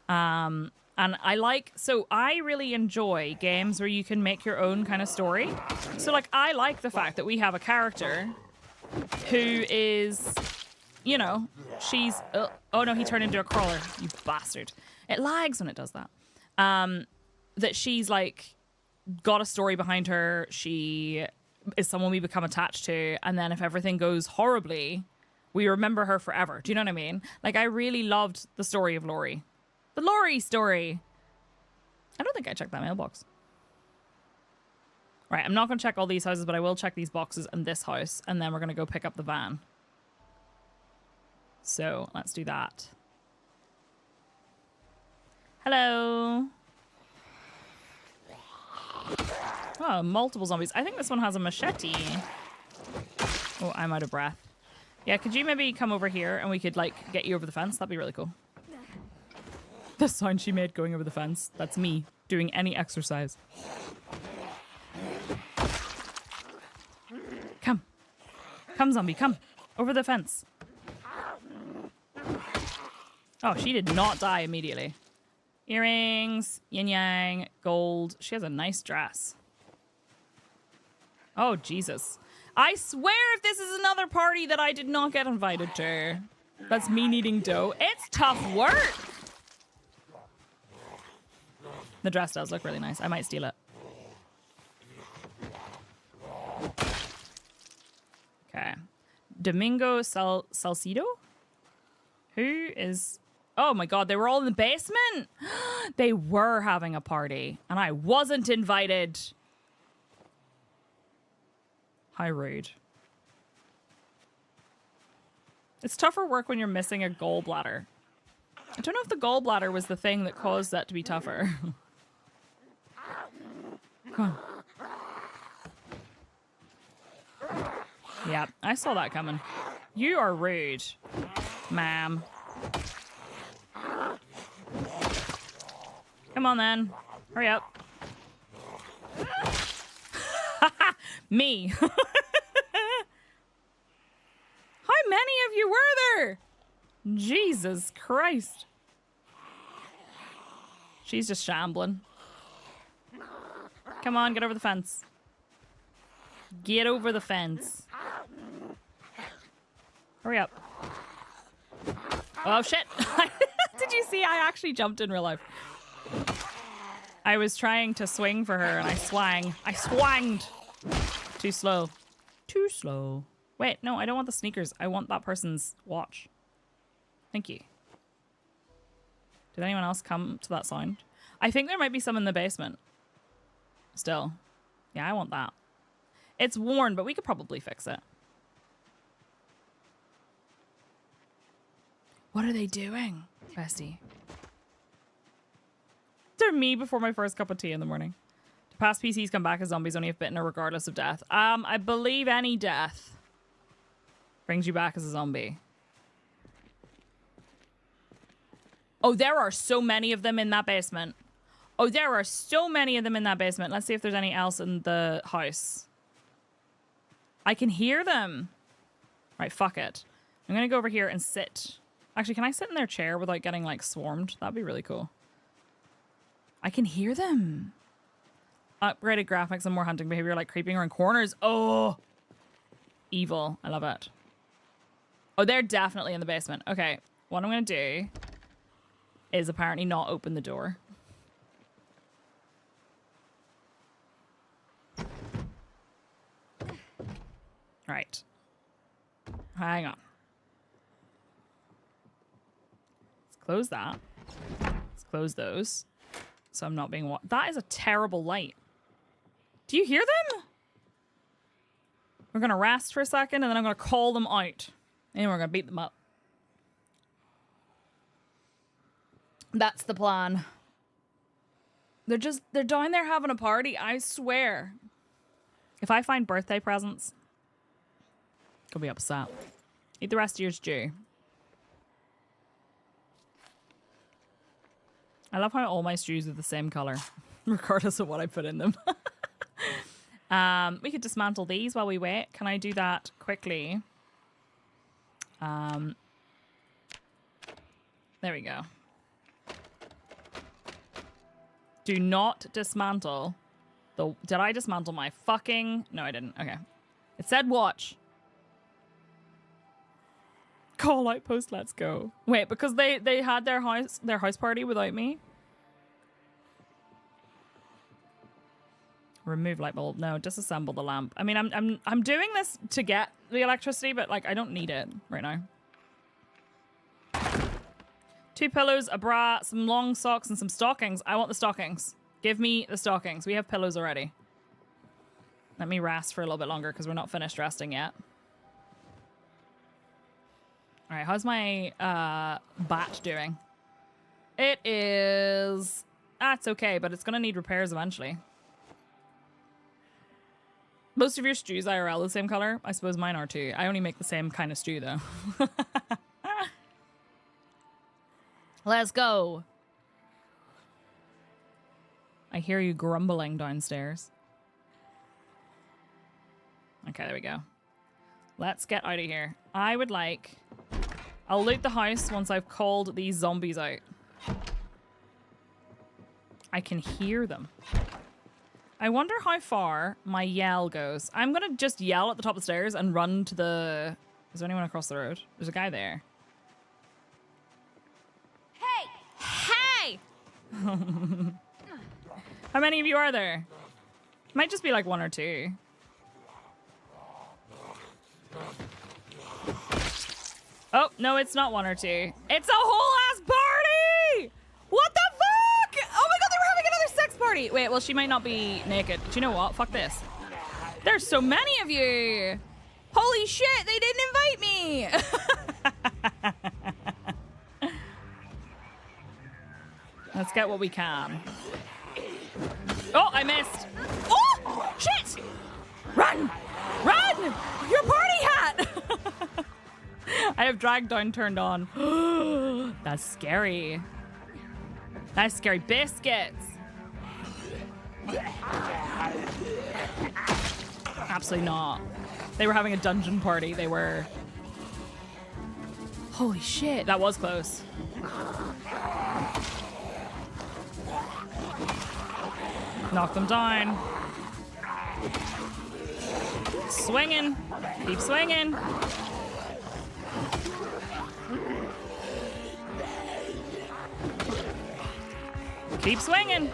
Speaker 1: And I really enjoy games where you can make your own kind of story. So, like, I like the fact that we have a character who is, you know, she's... oh, no, he turned into a crawler. You bastard. It lags when it does that. That she's, like, got a story behind her. She is someone we become attached to. And then if everything goes horribly, we remember her forever. Do you know what I mean? Like, I really loved the story of Laurie. The Laurie story. I don't think I checked that mailbox. Right, I'm not going to check all these houses, but I will check these boxes and this house. And then we're going to go pick up the van. So, let's do that. Hello. Oh, multiple zombies. I think this one has a machete. Oh, I'm out of breath. Yeah, could you maybe come over here and we could, like, get you over the fence? That'd be really cool. The sound she made going over the fence. That's me doing any exercise. Come. Come, zombie, come. Over the fence. Oh, she did not die immediately. Earrings, yin-yang, gold. She has a nice dress. Oh, Jesus. I swear if this is another party that I did not get invited to. That's me needing dough. It's tough work. The dress does look really nice. I might steal it. Okay. Domingo Salcido? Who is... Oh my god, they were all in the basement? They were having a party, and I wasn't invited. How rude. It's tougher work when you're missing a gallbladder. I don't know if the gallbladder was the thing that caused that to be tougher. Come on. Yeah, I saw that coming. You are rude, ma'am. Come on then. Hurry up. Me. How many of you were there? Jesus Christ. She's just shambling. Come on, get over the fence. Get over the fence. Hurry up. Oh, shit. Did you see? I actually jumped in real life. I was trying to swing for her and I swang. I swanged. Too slow. Too slow. Wait, no, I don't want the sneakers. I want that person's watch. Thank you. Did anyone else come to that sound? I think there might be some in the basement. Still. Yeah, I want that. It's worn, but we could probably fix it. What are they doing, bestie? They're me before my first cup of tea in the morning. To past PCs come back as zombies only if bitten or regardless of death. I believe any death brings you back as a zombie. Oh, there are so many of them in that basement. Oh, there are so many of them in that basement. Let's see if there's any else in the house. I can hear them. Right, fuck it. I'm gonna go over here and sit. Actually, can I sit in their chair without getting, like, swarmed? That'd be really cool. I can hear them. Upgraded graphics and more hunting behavior, like creeping around corners. Oh! Evil. I love it. Oh, they're definitely in the basement. Okay, what I'm gonna do is apparently not open the door. Right. Hang on. Let's close that. Let's close those. So I'm not being that is a terrible light. Do you hear them? We're going to rest for a second and then I'm going to call them out. And we're going to beat them up. That's the plan. They're down there having a party, I swear. If I find birthday presents, I'll be upset. Eat the rest of your stew. I love how all my stews are the same color, regardless of what I put in them. We could dismantle these while we wait. Can I do that quickly? There we go. Do not dismantle the... Did I dismantle my fucking... No, I didn't. Okay. It said watch. Call outpost, let's go. Wait, because they had their house party without me? Remove light bulb. No, disassemble the lamp. I mean, I'm doing this to get the electricity, but like I don't need it right now. 2 pillows, a bra, some long socks, and some stockings. I want the stockings. Give me the stockings. We have pillows already. Let me rest for a little bit longer because we're not finished resting yet. All right, how's my bat doing? It is... it's okay, but it's going to need repairs eventually. Most of your stews IRL the same color? I suppose mine are too. I only make the same kind of stew, though. Let's go. I hear you grumbling downstairs. Okay, there we go. Let's get out of here. I would like... I'll loot the house once I've called these zombies out. I can hear them. I wonder how far my yell goes. I'm going to just yell at the top of the stairs and run to the... Is there anyone across the road? There's a guy there. Hey! Hey! How many of you are there? Might just be like 1 or 2. Oh, no, it's not 1 or 2. It's a whole ass party! What the fuck? Oh my god, they were having another sex party. Wait, well, she might not be naked. Do you know what? Fuck this. There's so many of you. Holy shit, they didn't invite me. Let's get what we can. Oh, I missed. Oh, shit! Run! Run! Your party hat! I have drag down turned on. That's scary. That's scary biscuits. Absolutely not. They were having a dungeon party. They were... Holy shit. That was close. Knock them down. Swinging. Keep swinging. Keep swinging.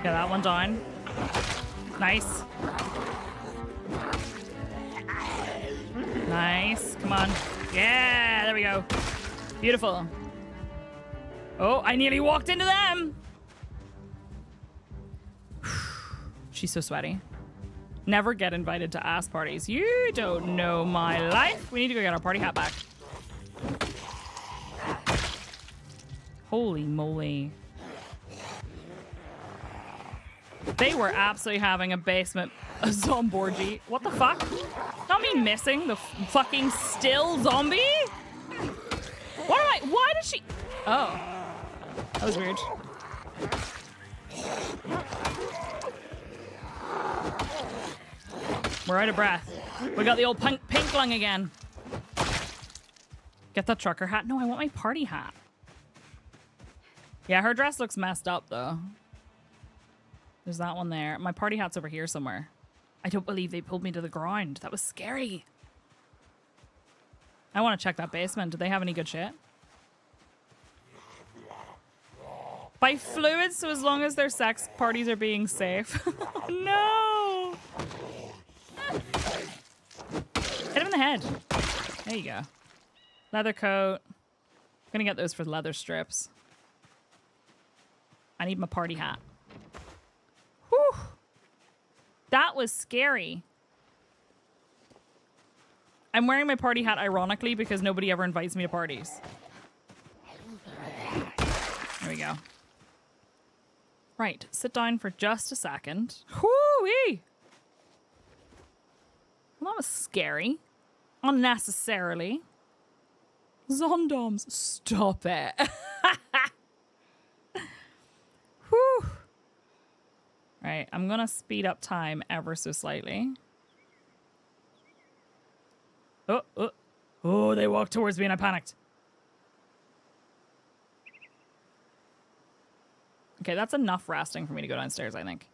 Speaker 1: Get that one down. Nice. Nice. Come on. Yeah, there we go. Beautiful. Oh, I nearly walked into them. She's so sweaty. Never get invited to ass parties. You don't know my life. We need to go get our party hat back. Holy moly. They were absolutely having a basement zomborgy. What the fuck? Not me missing the fucking still zombie? What am I? Why did she? Oh. That was weird. We're out of breath. We got the old pink lung again. Get that trucker hat. No, I want my party hat. Yeah, her dress looks messed up, though. There's that one there. My party hat's over here somewhere. I don't believe they pulled me to the ground. That was scary. I want to check that basement. Do they have any good shit? By fluids, so as long as their sex parties are being safe. No! Hit him in the head. There you go. Leather coat. I'm gonna get those for leather strips. I need my party hat. Whew. That was scary. I'm wearing my party hat ironically because nobody ever invites me to parties. There we go. Right, sit down for just a second. Whoo-wee! Well, that was scary. Unnecessarily. Zondoms, stop it. Whew. Right, I'm gonna speed up time ever so slightly. Oh, they walked towards me and I panicked. Okay, that's enough resting for me to go downstairs, I think.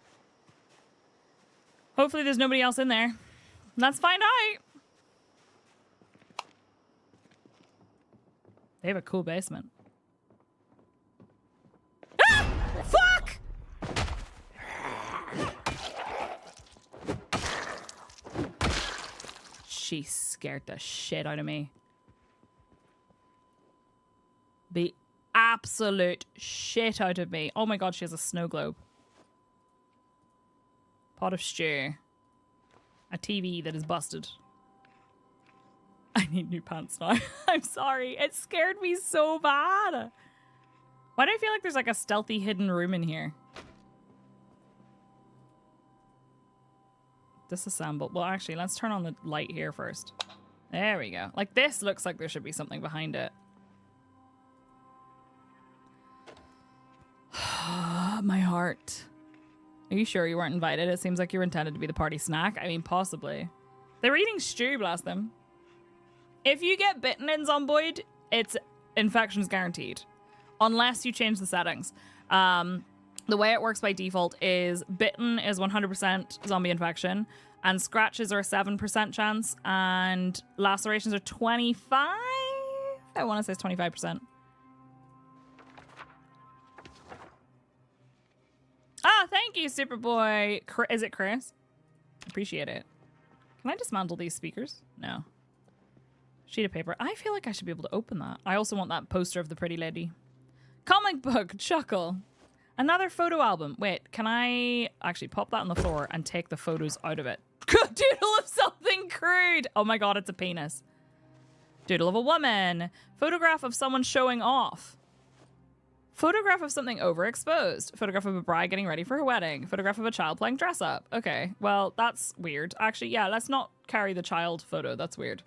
Speaker 1: Hopefully there's nobody else in there. Let's find out. They have a cool basement. Ah! Fuck! She scared the shit out of me. The absolute shit out of me. Oh my god, she has a snow globe. Pot of stew. A TV that is busted. I need new pants now. I'm sorry. It scared me so bad. Why do I feel like there's like a stealthy hidden room in here? Disassemble. Well, actually, let's turn on the light here first. There we go. Like, this looks like there should be something behind it. My heart. Are you sure you weren't invited? It seems like you were intended to be the party snack. I mean, possibly. They were eating stew, blast them. If you get bitten in Zomboid, it's infection's guaranteed. Unless you change the settings. The way it works by default is bitten is 100% zombie infection, and scratches are a 7% chance, and lacerations are 25? I want to say it's 25%. Ah, thank you, Superboy. Is it Chris? Appreciate it. Can I dismantle these speakers? No. Sheet of paper. I feel like I should be able to open that. I also want that poster of the pretty lady. Comic book. Chuckle. Another photo album. Wait, can I actually pop that on the floor and take the photos out of it? Doodle of something crude. Oh my god, it's a penis. Doodle of a woman. Photograph of someone showing off. Photograph of something overexposed. Photograph of a bride getting ready for her wedding. Photograph of a child playing dress up. Okay, well, that's weird. Actually, yeah, let's not carry the child photo. That's weird.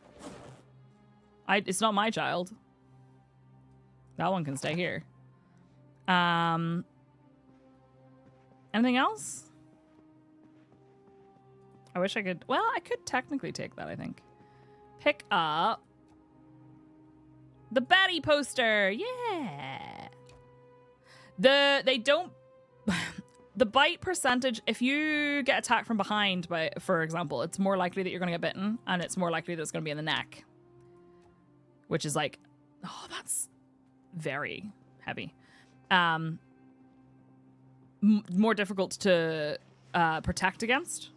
Speaker 1: It's not my child. That one can stay here. Anything else? I wish I could... Well, I could technically take that, I think. Pick up the Betty poster. Yeah. They don't... The bite percentage, if you get attacked from behind, for example, it's more likely that you're going to get bitten, and it's more likely that it's going to be in the neck. Which is like... Oh, that's very heavy. more difficult to protect against.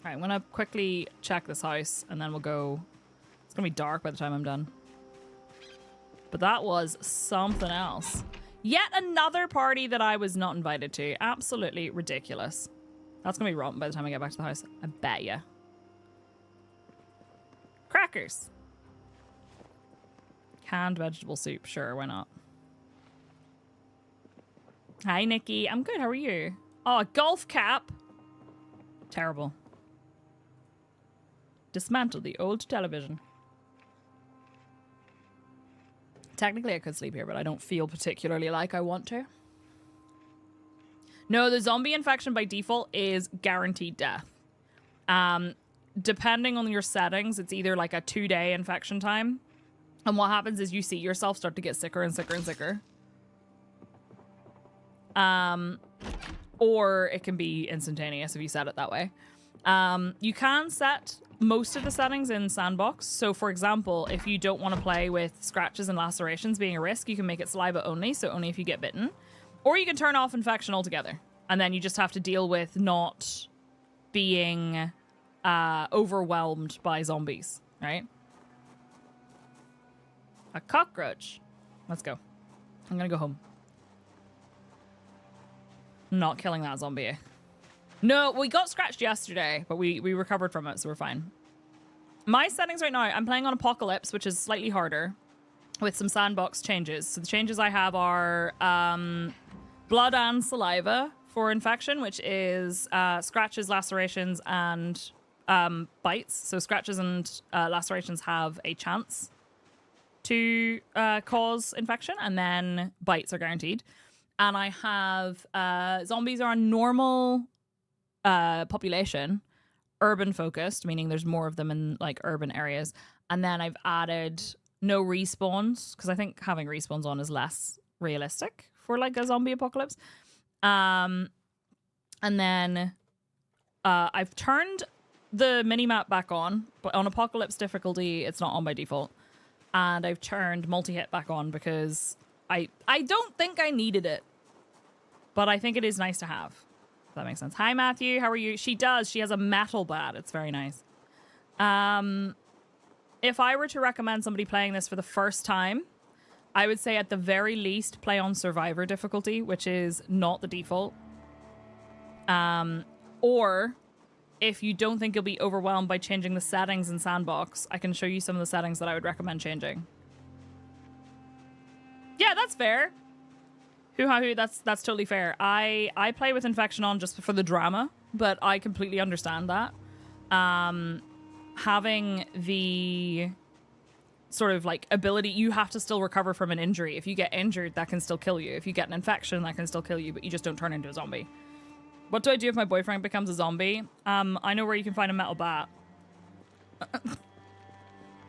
Speaker 1: All right, I'm gonna quickly check this house, and then we'll go. It's gonna be dark by the time I'm done. But that was something else. Yet another party that I was not invited to. Absolutely ridiculous. That's gonna be rotten by the time I get back to the house. I bet ya. Crackers. Canned vegetable soup. Sure, why not? Hi, Nikki. I'm good. How are you? Oh, a golf cap. Terrible. Dismantle the old television. Technically, I could sleep here, but I don't feel particularly like I want to. No, the zombie infection by default is guaranteed death. Depending on your settings, it's either like a 2-day infection time. And what happens is you see yourself start to get sicker and sicker and sicker. Or it can be instantaneous if you set it that way. You can set most of the settings in Sandbox. So, for example, if you don't want to play with scratches and lacerations being a risk, you can make it saliva only, so only if you get bitten. Or you can turn off infection altogether. And then you just have to deal with not being overwhelmed by zombies, right? A cockroach. Let's go. I'm gonna go home. Not killing that zombie. No, we got scratched yesterday, but we recovered from it, so we're fine. My settings right now, I'm playing on Apocalypse, which is slightly harder, with some sandbox changes. So the changes I have are blood and saliva for infection, which is scratches, lacerations, and bites. So scratches and lacerations have a chance to cause infection, and then bites are guaranteed. And I have zombies are a normal population, urban focused, meaning there's more of them in like urban areas. And then I've added no respawns, because I think having respawns on is less realistic for like a zombie apocalypse. And then I've turned the minimap back on, but on apocalypse difficulty, it's not on by default. And I've turned multi-hit back on because I don't think I needed it, but I think it is nice to have. If that makes sense. Hi, Matthew. How are you? She does. She has a metal bat. It's very nice. If I were to recommend somebody playing this for the first time, I would say at the very least play on Survivor difficulty, which is not the default. Or if you don't think you'll be overwhelmed by changing the settings in Sandbox, I can show you some of the settings that I would recommend changing. Yeah, that's fair. Hoo-ha-hoo, that's totally fair. I play with infection on just for the drama, but I completely understand that. Having the sort of like ability, you have to still recover from an injury. If you get injured, that can still kill you. If you get an infection, that can still kill you, but you just don't turn into a zombie. What do I do if my boyfriend becomes a zombie? I know where you can find a metal bat.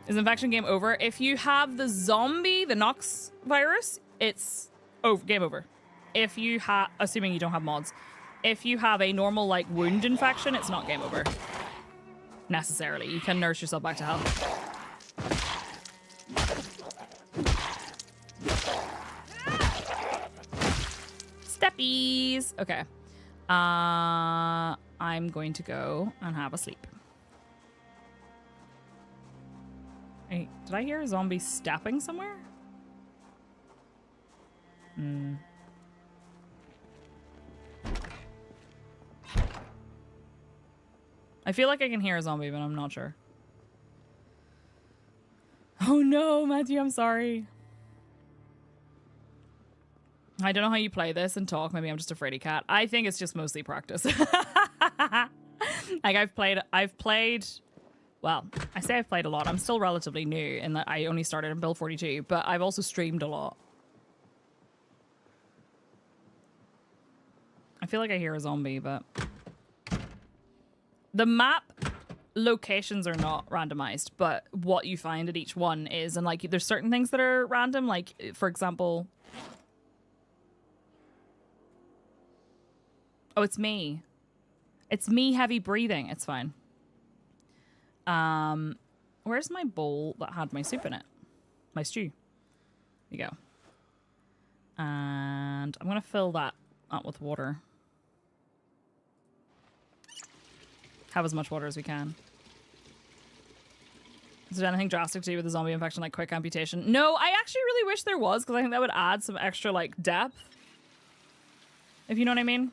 Speaker 1: Is infection game over? If you have the zombie, the Nox virus, it's over, game over. If you have, assuming you don't have mods, if you have a normal like wound infection, it's not game over. Necessarily. You can nurse yourself back to health. Steppies. Okay. I'm going to go and have a sleep. Hey, did I hear a zombie stepping somewhere? I feel like I can hear a zombie, but I'm not sure. Oh no, Matthew, I'm sorry. I don't know how you play this and talk. Maybe I'm just a fraidy cat. I think it's just mostly practice. Like I've played, well, I say I've played a lot. I'm still relatively new in that I only started in B42, but I've also streamed a lot. I feel like I hear a zombie, but the map locations are not randomized, but what you find at each one is, and like there's certain things that are random, like for example, oh, it's me. It's me heavy breathing. It's fine. Where's my bowl that had my soup in it? My stew. There you go. And I'm going to fill that Not with water. Have as much water as we can. Is there anything drastic to do with the zombie infection, like quick amputation? No, I actually really wish there was, because I think that would add some extra, like, depth. If you know what I mean.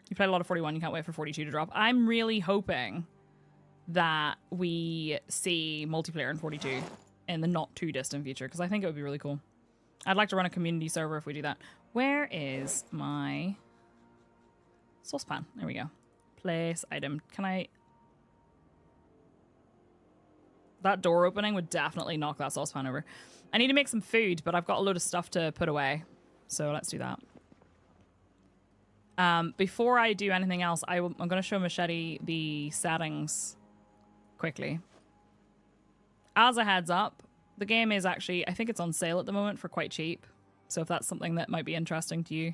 Speaker 1: You played a lot of 41, you can't wait for 42 to drop. I'm really hoping that we see multiplayer in 42 in the not too distant future, because I think it would be really cool. I'd like to run a community server if we do that. Where is my saucepan? There we go. Place item. Can I... That door opening would definitely knock that saucepan over. I need to make some food, but I've got a load of stuff to put away. So let's do that. Before I do anything else, I'm going to show Machete the settings quickly. As a heads up, the game is actually, I think it's on sale at the moment for quite cheap. So if that's something that might be interesting to you.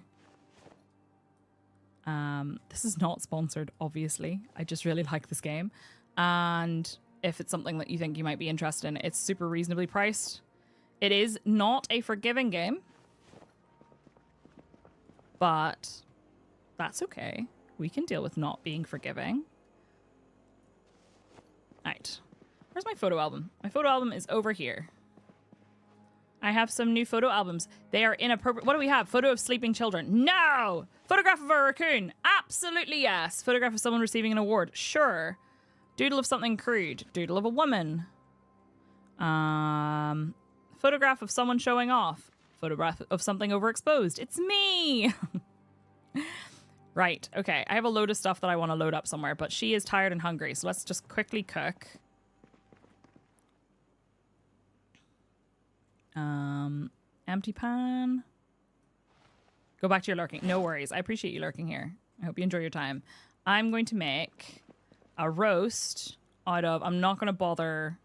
Speaker 1: This is not sponsored, obviously. I just really like this game. And if it's something that you think you might be interested in, it's super reasonably priced. It is not a forgiving game. But that's okay. We can deal with not being forgiving. Right. Where's my photo album? My photo album is over here. I have some new photo albums. They are inappropriate. What do we have? Photo of sleeping children. No! Photograph of a raccoon. Absolutely yes. Photograph of someone receiving an award. Sure. Doodle of something crude. Doodle of a woman. Photograph of someone showing off. Photograph of something overexposed. It's me! Right. Okay. I have a load of stuff that I want to load up somewhere, but she is tired and hungry, so let's just quickly cook. Empty pan. Go back to your lurking. No worries. I appreciate you lurking here. I hope you enjoy your time. I'm going to make a roast out of... I'm not going to bother...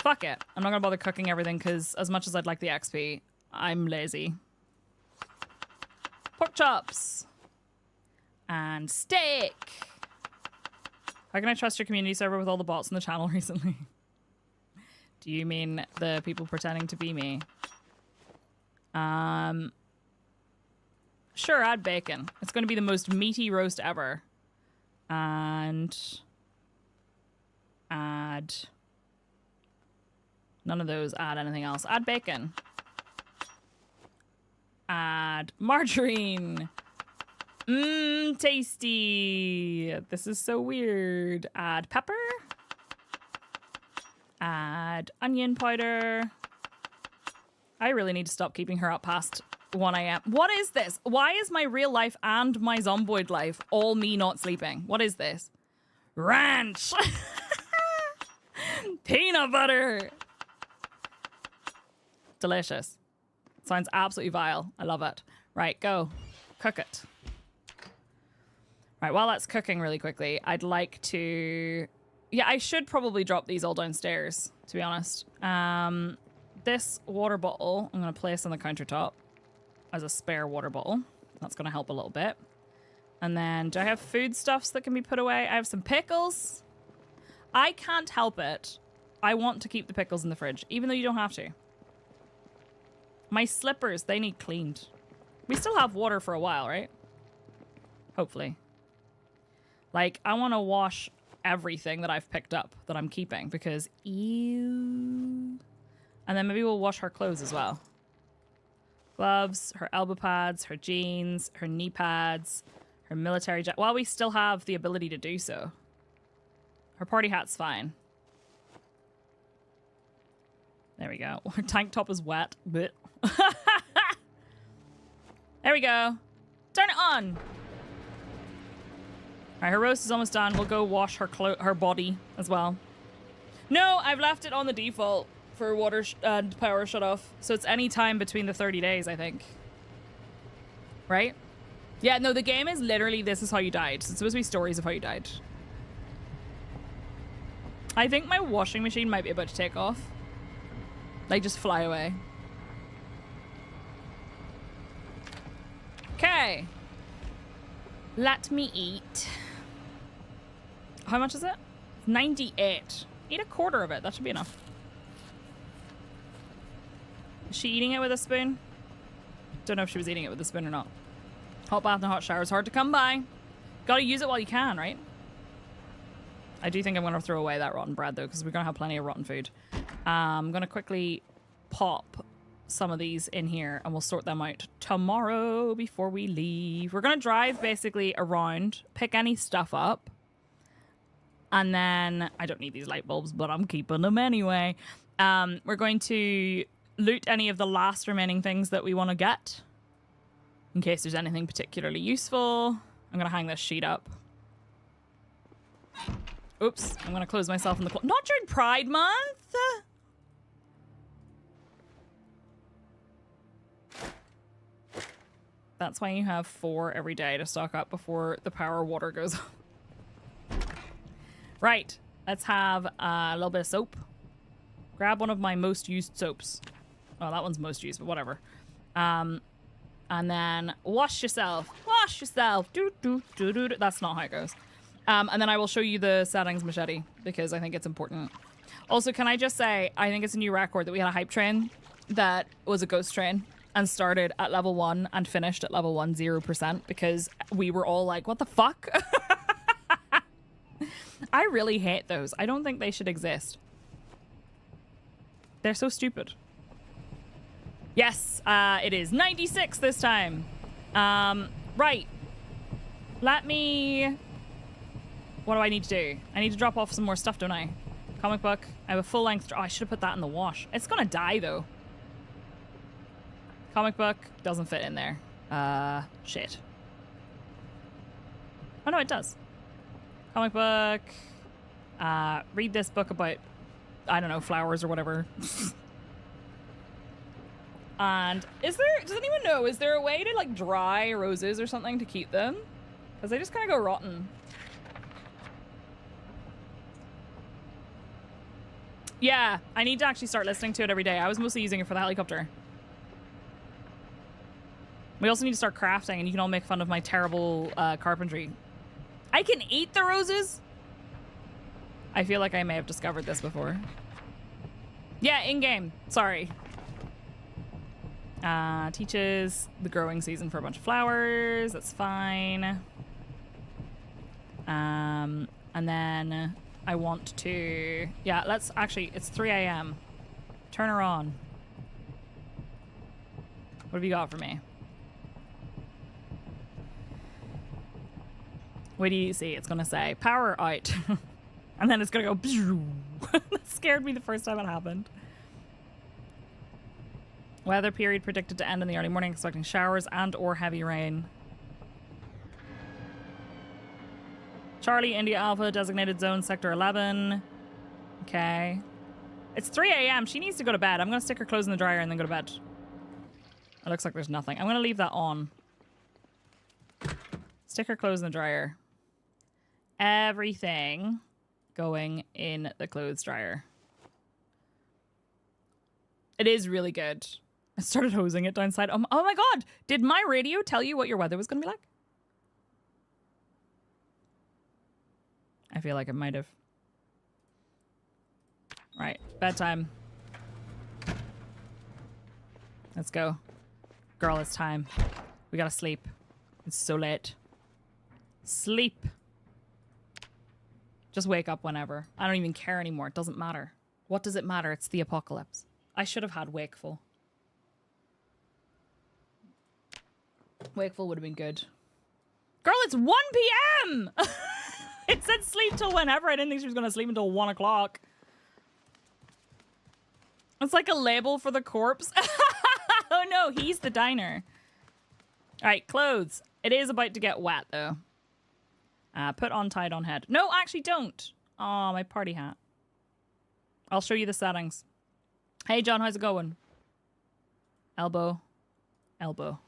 Speaker 1: Fuck it. I'm not going to bother cooking everything because as much as I'd like the XP, I'm lazy. Pork chops. And steak. How can I trust your community server with all the bots on the channel recently? Do you mean the people pretending to be me? Sure, add bacon. It's going to be the most meaty roast ever. And add... None of those. Add anything else. Add bacon. Add margarine. Mmm, tasty. This is so weird. Add pepper. Add onion powder. I really need to stop keeping her up past 1 a.m. What is this? Why is my real life and my Zomboid life all me not sleeping? What is this? Ranch. Peanut butter. Delicious. Sounds absolutely vile. I love it. Right, go. Cook it. Right, while that's cooking really quickly, I'd like to... Yeah, I should probably drop these all downstairs, to be honest. This water bottle, I'm going to place on the countertop as a spare water bottle. That's going to help a little bit. And then, do I have foodstuffs that can be put away? I have some pickles. I can't help it. I want to keep the pickles in the fridge, even though you don't have to. My slippers, they need cleaned. We still have water for a while, right? Hopefully. Like, I want to wash everything that I've picked up that I'm keeping because ew. And then maybe we'll wash her clothes as well. Gloves, her elbow pads, her jeans, her knee pads, her military jacket. While we still have the ability to do so. Her party hat's fine. There we go. Her tank top is wet. Blech. There we go. Turn it on. All right, her roast is almost done. We'll go wash her body as well. No, I've left it on the default for water and power shut off. So it's any time between the 30 days, I think. Right? Yeah, no, the game is literally this is how you died. So it's supposed to be stories of how you died. I think my washing machine might be about to take off. Like, just fly away. Okay. Let me eat. How much is it? 98. Eat a quarter of it. That should be enough. Is she eating it with a spoon? Don't know if she was eating it with a spoon or not. Hot bath and hot shower is hard to come by. Gotta use it while you can, right? I do think I'm going to throw away that rotten bread, though, because we're going to have plenty of rotten food. I'm going to quickly pop some of these in here, and we'll sort them out tomorrow before we leave. We're going to drive basically around, pick any stuff up, and then... I don't need these light bulbs, but I'm keeping them anyway. We're going to loot any of the last remaining things that we want to get, in case there's anything particularly useful. I'm going to hang this sheet up. Oops, I'm going to close myself in the... Not during Pride Month! That's why you have 4 every day to stock up before the power water goes off. Right, let's have a little bit of soap. Grab one of my most used soaps. Oh, that one's most used, but whatever. And then wash yourself. Wash yourself. Do, do, do, do, do. That's not how it goes. And then I will show you the settings machete because I think it's important. Also, can I just say, I think it's a new record that we had a hype train that was a ghost train and started at level 1 and finished at level 1 0% because we were all like, what the fuck? I really hate those. I don't think they should exist. They're so stupid. Yes, it is 96 this time. Right. Let me... What do I need to do? I need to drop off some more stuff, don't I? Comic book. I have a full length... Oh, I should have put that in the wash. It's gonna die, though. Comic book. Doesn't fit in there. Shit. Oh, no, it does. Comic book. Read this book about, I don't know, flowers or whatever. And is there... Does anyone know? Is there a way to, like, dry roses or something to keep them? Because they just kind of go rotten. Yeah, I need to actually start listening to it every day. I was mostly using it for the helicopter. We also need to start crafting, and you can all make fun of my terrible carpentry. I can eat the roses? I feel like I may have discovered this before. Yeah, in-game. Sorry. Teaches the growing season for a bunch of flowers. That's fine. And then... I want to... Yeah, let's... Actually, it's 3 a.m. Turn her on. What have you got for me? What do you see? It's going to say, power out. And then it's going to go... That scared me the first time it happened. Weather period predicted to end in the early morning, expecting showers and or heavy rain. Charlie, India Alpha, designated zone, sector 11. Okay. It's 3 a.m. She needs to go to bed. I'm going to stick her clothes in the dryer and then go to bed. It looks like there's nothing. I'm going to leave that on. Stick her clothes in the dryer. Everything going in the clothes dryer. It is really good. I started hosing it downside. Oh my god! Did my radio tell you what your weather was going to be like? I feel like it might have. Right, bedtime. Let's go. Girl, it's time. We gotta sleep. It's so late. Sleep. Just wake up whenever. I don't even care anymore. It doesn't matter. What does it matter? It's the apocalypse. I should have had Wakeful. Wakeful would have been good. Girl, it's 1 p.m. It said sleep till whenever. I didn't think she was going to sleep until 1 o'clock. It's like a label for the corpse. Oh no, he's the diner. All right, clothes. It is about to get wet though. Put on, tied on head. No, actually don't. Oh, my party hat. I'll show you the settings. Hey John, how's it going? Elbow. Elbow.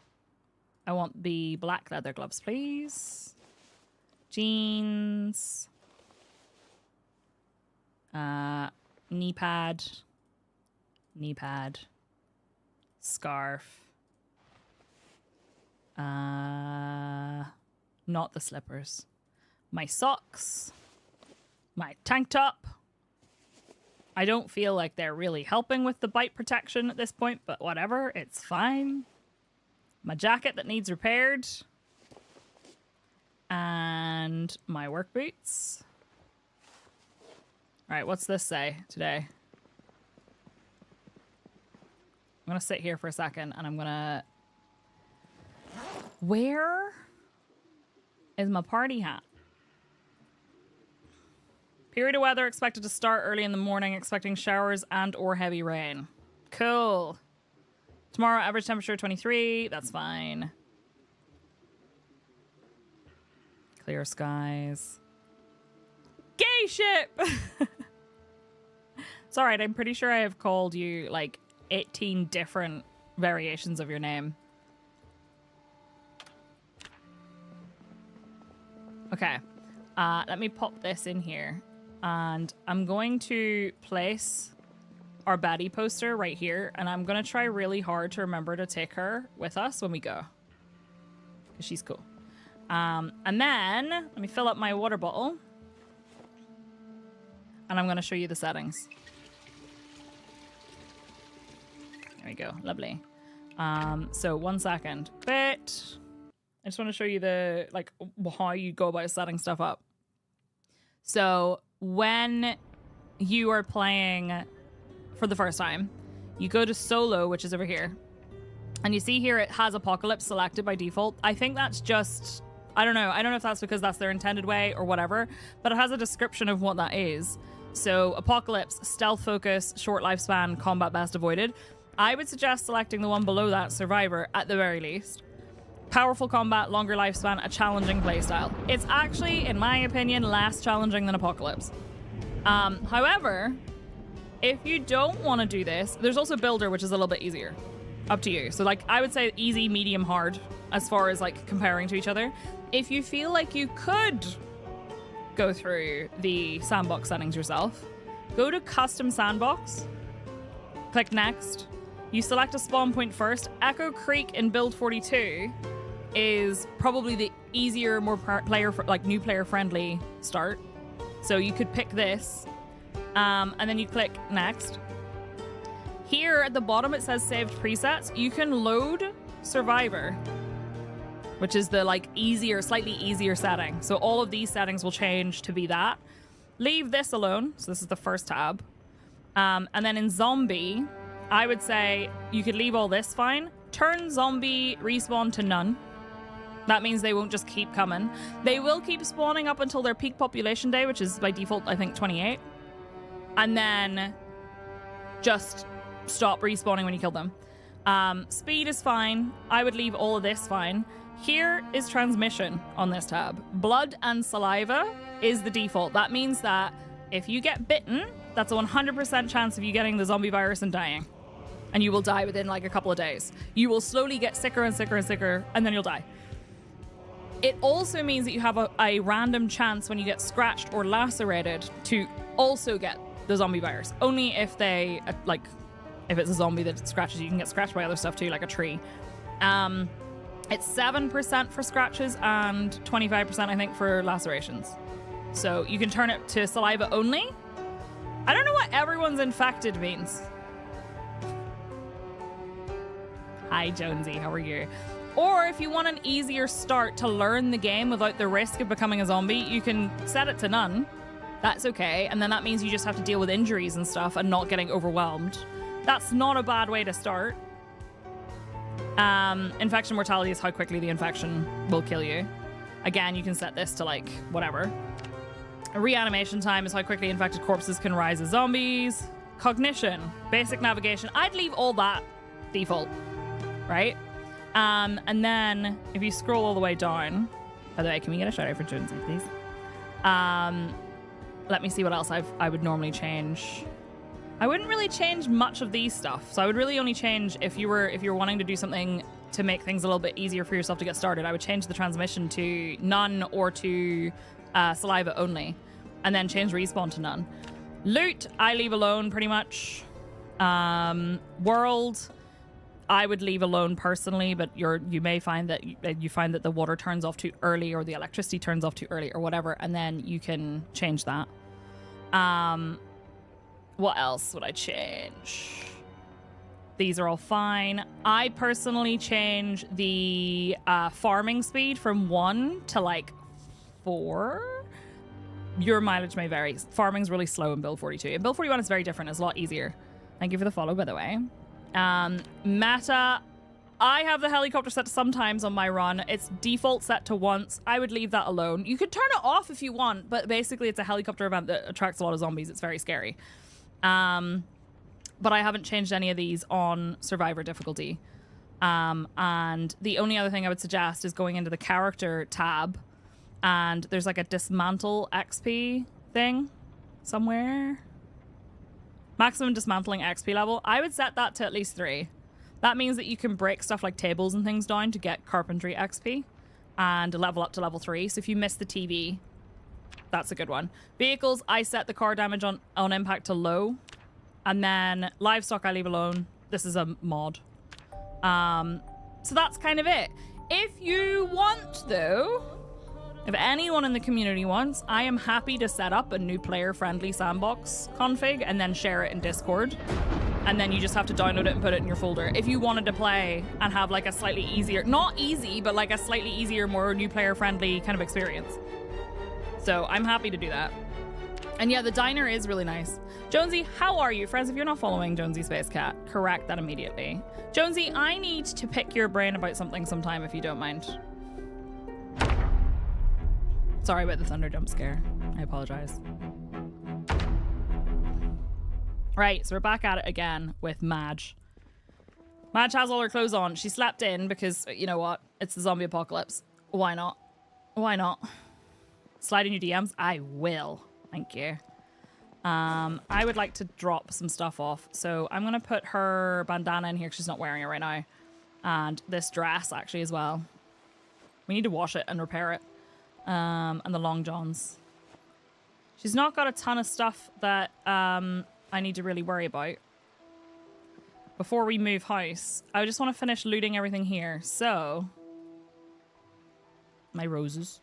Speaker 1: I want the black leather gloves, please. Jeans. Knee pad. Knee pad. Scarf. Not the slippers. My socks. My tank top. I don't feel like they're really helping with the bite protection at this point, but whatever, it's fine. My jacket that needs repaired. And my work boots. All right, what's this say today? I'm going to sit here for a second and I'm going to... Where is my party hat? Period of weather expected to start early in the morning, expecting showers and or heavy rain. Cool. Tomorrow, average temperature 23. That's fine. Clear skies. Gay ship! It's alright, I'm pretty sure I have called you like 18 different variations of your name. Okay. Let me pop this in here. And I'm going to place our baddie poster right here. And I'm going to try really hard to remember to take her with us when we go. Because she's cool. And then, let me fill up my water bottle. And I'm going to show you the settings. There we go. Lovely. So 1 second. But I just want to show you the, like, how you go about setting stuff up. So when you are playing for the first time, you go to solo, which is over here. And you see here it has Apocalypse selected by default. I think that's just, I don't know. I don't know if that's because that's their intended way or whatever, but it has a description of what that is. So Apocalypse, stealth focus, short lifespan, combat best avoided. I would suggest selecting the one below that, Survivor, at the very least. Powerful combat, longer lifespan, a challenging playstyle. It's actually, in my opinion, less challenging than Apocalypse. However, if you don't want to do this, there's also Builder, which is a little bit easier. Up to you. So, like, I would say easy, medium, hard, as far as, like, comparing to each other. If you feel like you could go through the sandbox settings yourself, go to Custom Sandbox, click Next. You select a spawn point first. Echo Creek in Build 42 is probably the easier, more new player friendly start. So you could pick this, and then you click Next. Here at the bottom it says saved presets. You can load Survivor, which is the like easier, slightly easier setting. So all of these settings will change to be that. Leave this alone. So this is the first tab. And then in Zombie, I would say you could leave all this fine. Turn zombie respawn to none. That means they won't just keep coming. They will keep spawning up until their peak population day, which is by default, I think, 28. And then just stop respawning when you kill them. Speed is fine. I would leave all of this fine. Here is transmission on this tab. Blood and saliva is the default. That means that if you get bitten, that's a 100% chance of you getting the zombie virus and dying. And you will die within like a couple of days. You will slowly get sicker and sicker and sicker, and then you'll die. It also means that you have a random chance when you get scratched or lacerated to also get the zombie virus. Only if they, if it's a zombie that scratches you, can get scratched by other stuff too, like a tree. It's 7% for scratches and 25%, I think, for lacerations. So you can turn it to saliva only. I don't know what everyone's infected means. Hi, Jonesy. How are you? Or if you want an easier start to learn the game without the risk of becoming a zombie, you can set it to none. That's okay. And then that means you just have to deal with injuries and stuff and not getting overwhelmed. That's not a bad way to start. Infection mortality is how quickly the infection will kill you. Again, you can set this to like whatever. Reanimation time is how quickly infected corpses can rise as zombies. Cognition, basic navigation. I'd leave all that default, right? And then if you scroll all the way down, by the way, can we get a shout out for Jonesy, please? Let me see what else I would normally change. I wouldn't really change much of these stuff. So I would really only change if you were wanting to do something to make things a little bit easier for yourself to get started. I would change the transmission to none or to saliva only, and then change respawn to none. Loot, I leave alone pretty much. World, I would leave alone personally, but you may find that you find that the water turns off too early or the electricity turns off too early or whatever, and then you can change that. What else would I change? These are all fine. I personally change the farming speed from 1 to like 4, your mileage may vary. Farming's really slow in build 42. In build 41, it's very different. It's a lot easier. Thank you for the follow, by the way. Meta, I have the helicopter set to sometimes on my run. It's default set to once. I would leave that alone. You could turn it off if you want, but basically it's a helicopter event that attracts a lot of zombies. It's very scary. But I haven't changed any of these on Survivor difficulty. And the only other thing I would suggest is going into the character tab, and there's like a dismantle XP thing somewhere. Maximum dismantling XP level. I would set that to at least 3. That means that you can break stuff like tables and things down to get carpentry XP and level up to level 3. So if you miss the TV, that's a good one. Vehicles, I set the car damage on impact to low. And then livestock I leave alone. This is a mod. So that's kind of it. If you want, though, if anyone in the community wants, I am happy to set up a new player-friendly sandbox config and then share it in Discord. And then you just have to download it and put it in your folder. If you wanted to play and have like a slightly easier, not easy, but like a slightly easier, more new player-friendly kind of experience. So I'm happy to do that. And yeah, the diner is really nice. Jonesy, how are you? Friends, if you're not following Jonesy Space Cat, correct that immediately. Jonesy, I need to pick your brain about something sometime if you don't mind. Sorry about the thunder jump scare. I apologize. Right, so we're back at it again with Madge. Madge has all her clothes on. She slept in because, you know what? It's the zombie apocalypse. Why not? Why not? Slide in your DMs? I will. Thank you. I would like to drop some stuff off. So I'm going to put her bandana in here because she's not wearing it right now. And this dress, actually, as well. We need to wash it and repair it. And the long johns. She's not got a ton of stuff that I need to really worry about. Before we move house, I just want to finish looting everything here. So, my roses.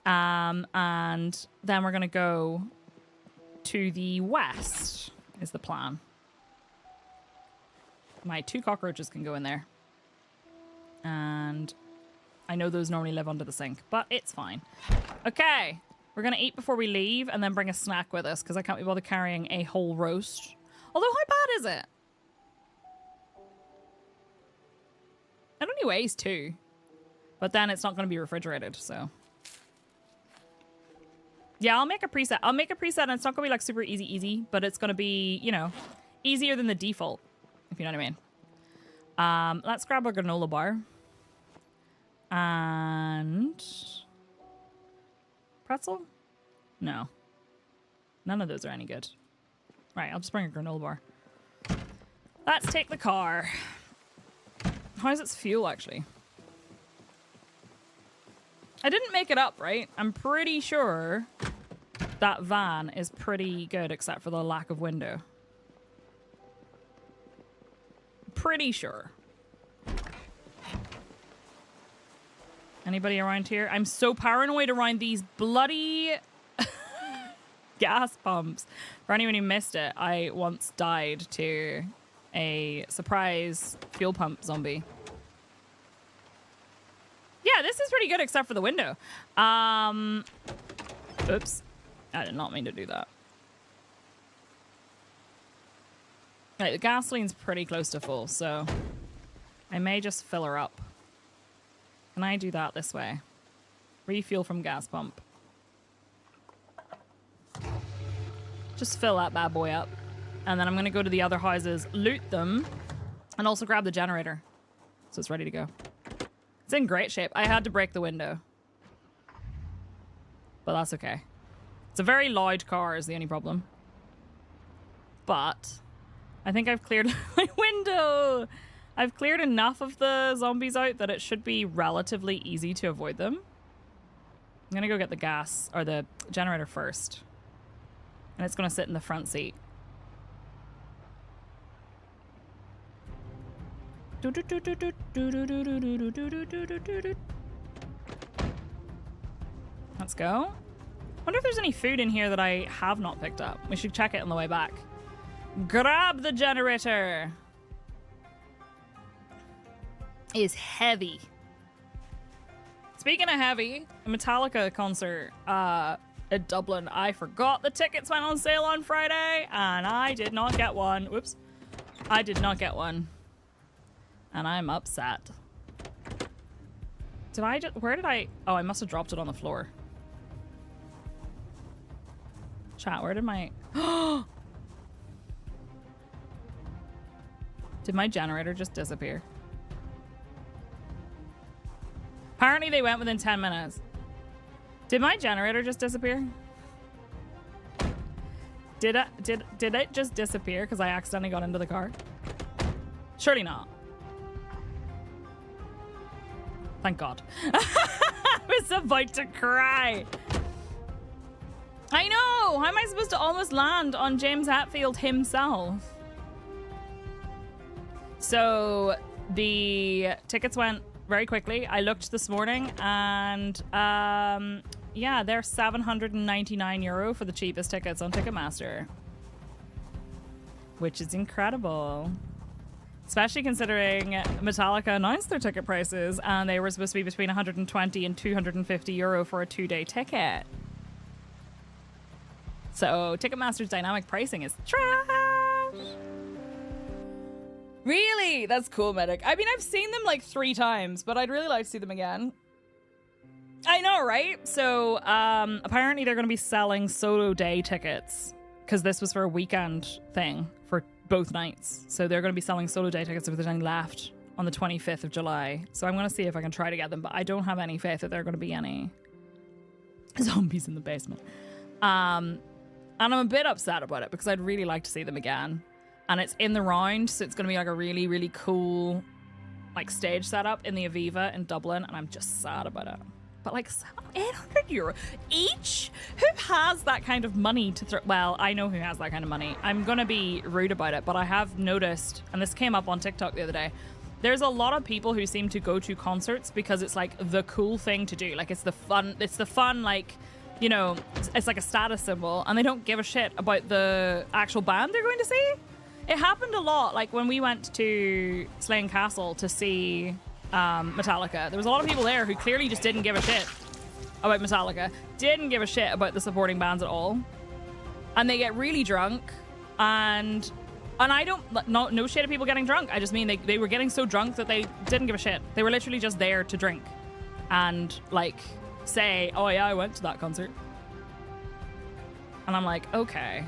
Speaker 1: And then we're going to go to the west, is the plan. My 2 cockroaches can go in there. And I know those normally live under the sink, but it's fine. Okay, we're going to eat before we leave and then bring a snack with us because I can't be bothered carrying a whole roast. Although, how bad is it? It only weighs 2. But then it's not going to be refrigerated, so... Yeah, I'll make a preset. I'll make a preset and it's not going to be like super easy, but it's going to be, you know, easier than the default, if you know what I mean. Let's grab a granola bar. And... pretzel? No. None of those are any good. Right, I'll just bring a granola bar. Let's take the car. How is its fuel, actually? I didn't make it up, right? I'm pretty sure that van is pretty good, except for the lack of window. Pretty sure. Anybody around here? I'm so paranoid around these bloody gas pumps. For anyone who missed it, I once died to a surprise fuel pump zombie. Yeah, this is pretty good except for the window. Oops. I did not mean to do that. Right, the gasoline's pretty close to full, so I may just fill her up. Can I do that this way? Refuel from gas pump. Just fill that bad boy up. And then I'm going to go to the other houses, loot them, and also grab the generator. So it's ready to go. It's in great shape. I had to break the window. But that's okay. It's a very loud car is the only problem. But I think I've cleared my window. I've cleared enough of the zombies out that it should be relatively easy to avoid them. I'm going to go get the gas or the generator first. And it's going to sit in the front seat. Let's go. Wonder if there's any food in here that I have not picked up. We should check it on the way back. Grab the generator. It is heavy. It's Speaking of heavy, a Metallica concert at Dublin. I forgot the tickets went on sale on Friday, and I did not get one. Whoops. I did not get one. And I'm upset. Did I just... Where did I... Oh, I must have dropped it on the floor. Chat, where did my... Did my generator just disappear? Apparently they went within 10 minutes. Did my generator just disappear? Did it just disappear because I accidentally got into the car? Surely not. Thank God. I was about to cry. I know! How am I supposed to almost land on James Hetfield himself? So the tickets went very quickly. I looked this morning and yeah, they're €799 for the cheapest tickets on Ticketmaster. Which is incredible. Especially considering Metallica announced their ticket prices and they were supposed to be between 120 and €250 for a 2-day ticket. So Ticketmaster's dynamic pricing is trash. Really? That's cool, Medic. I mean, I've seen them like 3 times, but I'd really like to see them again. I know, right? So apparently they're going to be selling solo day tickets because this was for a weekend thing for both nights. So they're going to be selling solo day tickets if there's any left on the 25th of July. So I'm going to see if I can try to get them, but I don't have any faith that there are going to be any zombies in the basement. And I'm a bit upset about it because I'd really like to see them again. And it's in the round, so it's going to be like a really, really cool like stage setup in the Aviva in Dublin, and I'm just sad about it. But like €800 each? Who has that kind of money to throw? Well, I know who has that kind of money. I'm going to be rude about it, but I have noticed, and this came up on TikTok the other day, there's a lot of people who seem to go to concerts because it's like the cool thing to do. Like it's the fun, like, you know, it's like a status symbol, and they don't give a shit about the actual band they're going to see. It happened a lot, like when we went to Slane Castle to see Metallica. There was a lot of people there who clearly just didn't give a shit about Metallica, didn't give a shit about the supporting bands at all, and they get really drunk, and I don't no shit of people getting drunk. I just mean they were getting so drunk that they didn't give a shit. They were literally just there to drink and like say, oh yeah, I went to that concert. And I'm like, okay.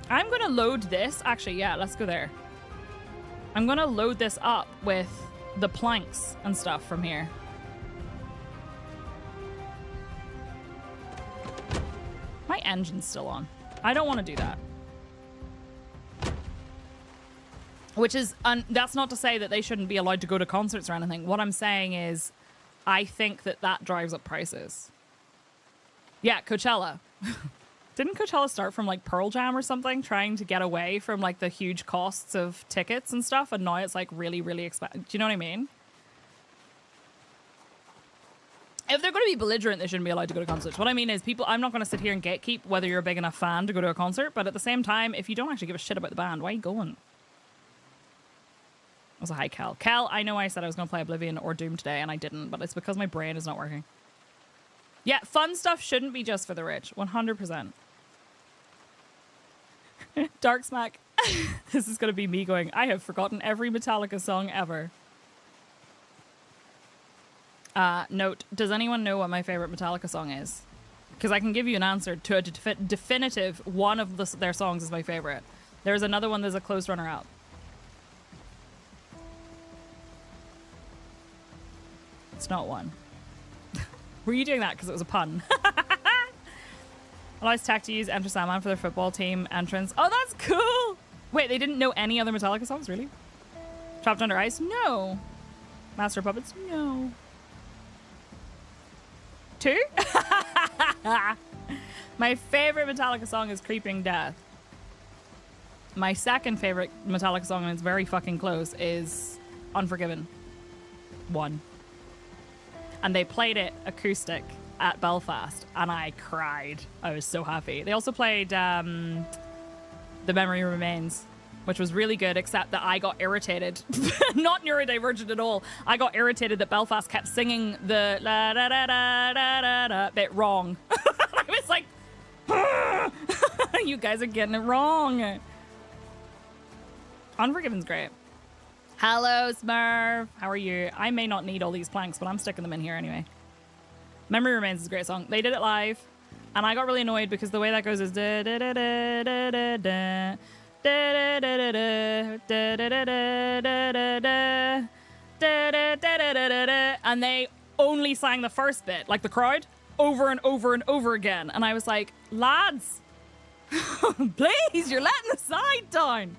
Speaker 1: I'm gonna load this. Actually, yeah, let's go there. I'm gonna load this up with the planks and stuff from here. My engine's still on. I don't want to do that. Which is, that's not to say that they shouldn't be allowed to go to concerts or anything. What I'm saying is, I think that drives up prices. Yeah, Coachella. Didn't Coachella start from like Pearl Jam or something, trying to get away from like the huge costs of tickets and stuff, and now it's like really, really expensive. Do you know what I mean? If they're going to be belligerent, they shouldn't be allowed to go to concerts. What I mean is, I'm not going to sit here and gatekeep whether you're a big enough fan to go to a concert, but at the same time, if you don't actually give a shit about the band, why are you going? That was a hi, Kel. Kel, I know I said I was going to play Oblivion or Doom today, and I didn't, but it's because my brain is not working. Yeah, fun stuff shouldn't be just for the rich. 100%. Dark Smack. This is going to be me going, I have forgotten every Metallica song ever. Note, does anyone know what my favorite Metallica song is? Because I can give you an answer to a definitive one of their songs is my favorite. There's another one that's a close runner-up. It's not one. Were you doing that because it was a pun? Allows Tech to use Enter Sandman for their football team entrance. Oh, that's cool! Wait, they didn't know any other Metallica songs, really? Trapped Under Ice? No. Master of Puppets? No. 2? My favorite Metallica song is Creeping Death. My second favorite Metallica song, and it's very fucking close, is Unforgiven 1. And they played it acoustic at Belfast, and I cried. I was so happy. They also played The Memory Remains which was really good, except that I got irritated. Not neurodivergent at all. I got irritated that Belfast kept singing the la da da da da da da bit wrong. I was like, you guys are getting it wrong. Unforgiven's great. Hello, Smurf. How are you? I may not need all these planks, but I'm sticking them in here anyway. Memory Remains is a great song. They did it live, and I got really annoyed because the way that goes is da da da da da da da da da da da da da, and they only sang the first bit, like the crowd, over and over and over again. And I was like, lads, please, you're letting the side down.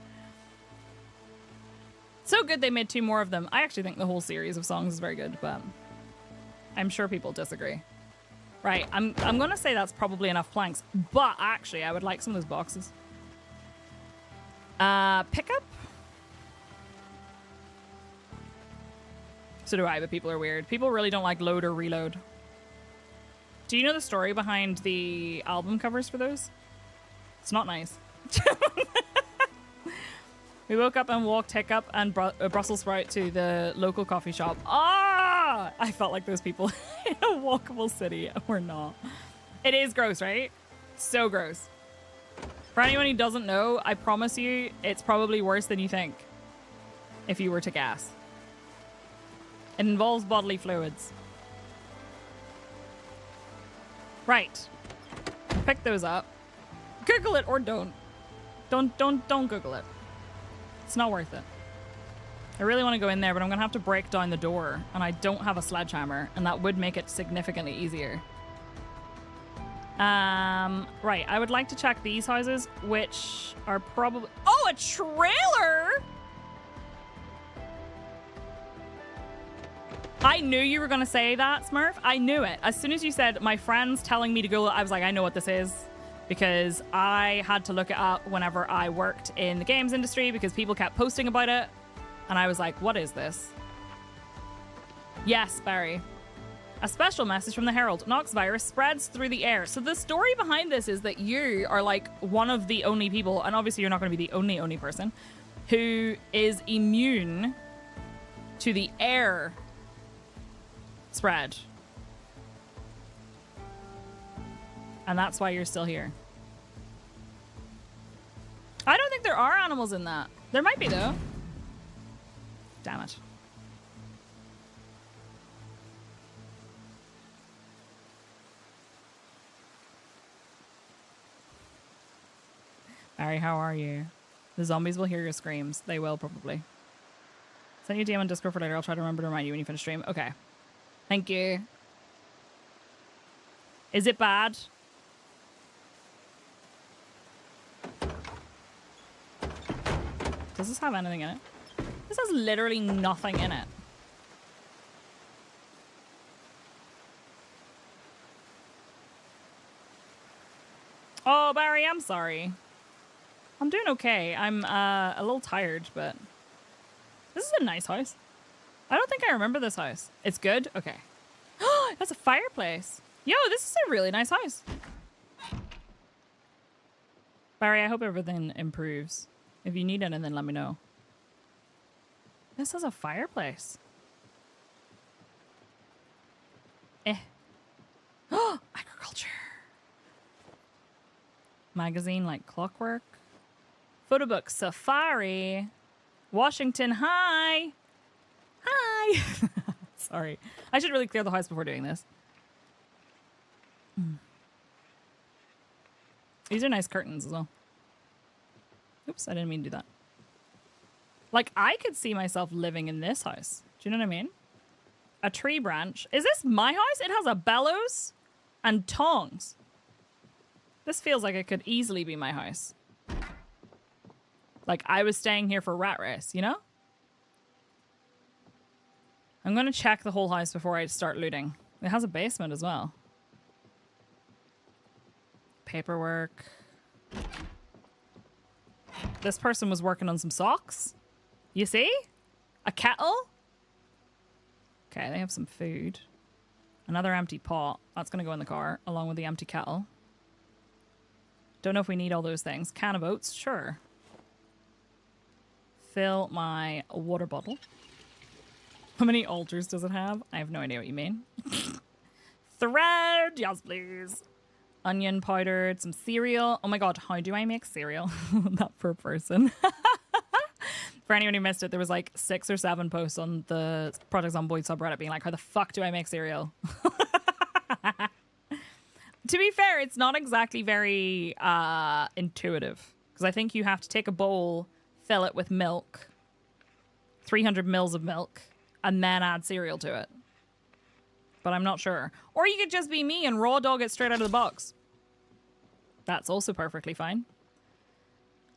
Speaker 1: So good they made 2 more of them. I actually think the whole series of songs is very good, but I'm sure people disagree. Right, I'm gonna say that's probably enough planks, but actually I would like some of those boxes. Pickup? So do I, but people are weird. People really don't like load or reload. Do you know the story behind the album covers for those? It's not nice. We woke up and walked Hiccup and Brussels sprout to the local coffee shop. Ah! I felt like those people in a walkable city. We're not. It is gross, right? So gross. For anyone who doesn't know, I promise you, it's probably worse than you think if you were to gas. It involves bodily fluids. Right. Pick those up. Google it or don't. Don't Google it. It's not worth it. I really want to go in there, but I'm going to have to break down the door, and I don't have a sledgehammer, and that would make it significantly easier. Right, I would like to check these houses, which are probably... Oh, a trailer! I knew you were going to say that, Smurf. I knew it. As soon as you said, my friend's telling me to go, I was like, I know what this is. Because I had to look it up whenever I worked in the games industry because people kept posting about it. And I was like, what is this? Yes, Barry. A special message from the Herald. Nox virus spreads through the air. So the story behind this is that you are like one of the only people, and obviously you're not going to be the only person, who is immune to the air spread. And that's why you're still here. I don't think there are animals in that. There might be, though. Damn it. Barry, how are you? The zombies will hear your screams. They will, probably. Send you a DM on Discord for later. I'll try to remember to remind you when you finish stream. Okay. Thank you. Is it bad? Does this have anything in it? This has literally nothing in it. Oh, Barry, I'm sorry. I'm doing okay. I'm a little tired, but this is a nice house. I don't think I remember this house. It's good? Okay. That's a fireplace. Yo, this is a really nice house. Barry, I hope everything improves. If you need anything, let me know. This is a fireplace. Oh, agriculture. Magazine like clockwork. Photo book Safari. Washington, hi. Hi. Sorry. I should really clear the house before doing this. These are nice curtains as well. Oops, I didn't mean to do that. Like, I could see myself living in this house. Do you know what I mean? A tree branch. Is this my house? It has a bellows and tongs. This feels like it could easily be my house. Like, I was staying here for rat race, you know? I'm going to check the whole house before I start looting. It has a basement as well. Paperwork. This person was working on some socks. You see? A kettle. Okay, they have some food. Another empty pot. That's going to go in the car, along with the empty kettle. Don't know if we need all those things. Can of oats? Sure. fill my water bottle. How many altars does it have? I have no idea what you mean. Thread, yes please. Onion powdered, some cereal. Oh my god, how do I make cereal? That per person. For anyone who missed it, there was like 6 or 7 posts on the Project Zomboid subreddit being like, how the fuck do I make cereal? To be fair, it's not exactly very intuitive. Because I think you have to take a bowl, fill it with milk, 300 mils of milk, and then add cereal to it. But I'm not sure. Or you could just be me and raw dog it straight out of the box. That's also perfectly fine.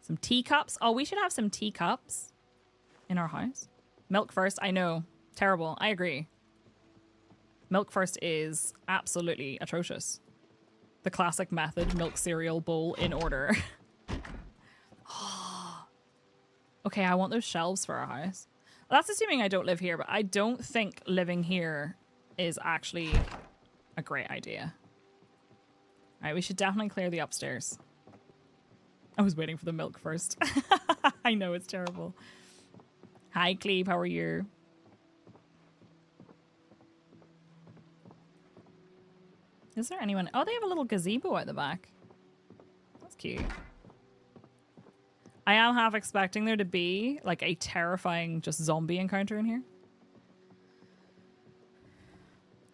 Speaker 1: Some teacups. Oh, we should have some teacups in our house. Milk first. I know. Terrible. I agree. Milk first is absolutely atrocious. The classic method, milk cereal bowl in order. Okay, I want those shelves for our house. That's assuming I don't live here, but I don't think living here is actually a great idea. All right, we should definitely clear the upstairs. I was waiting for the milk first. I know, it's terrible. Hi, Cleve, how are you? Is there anyone? Oh, they have a little gazebo at the back. That's cute. I am half expecting there to be like a terrifying just zombie encounter in here.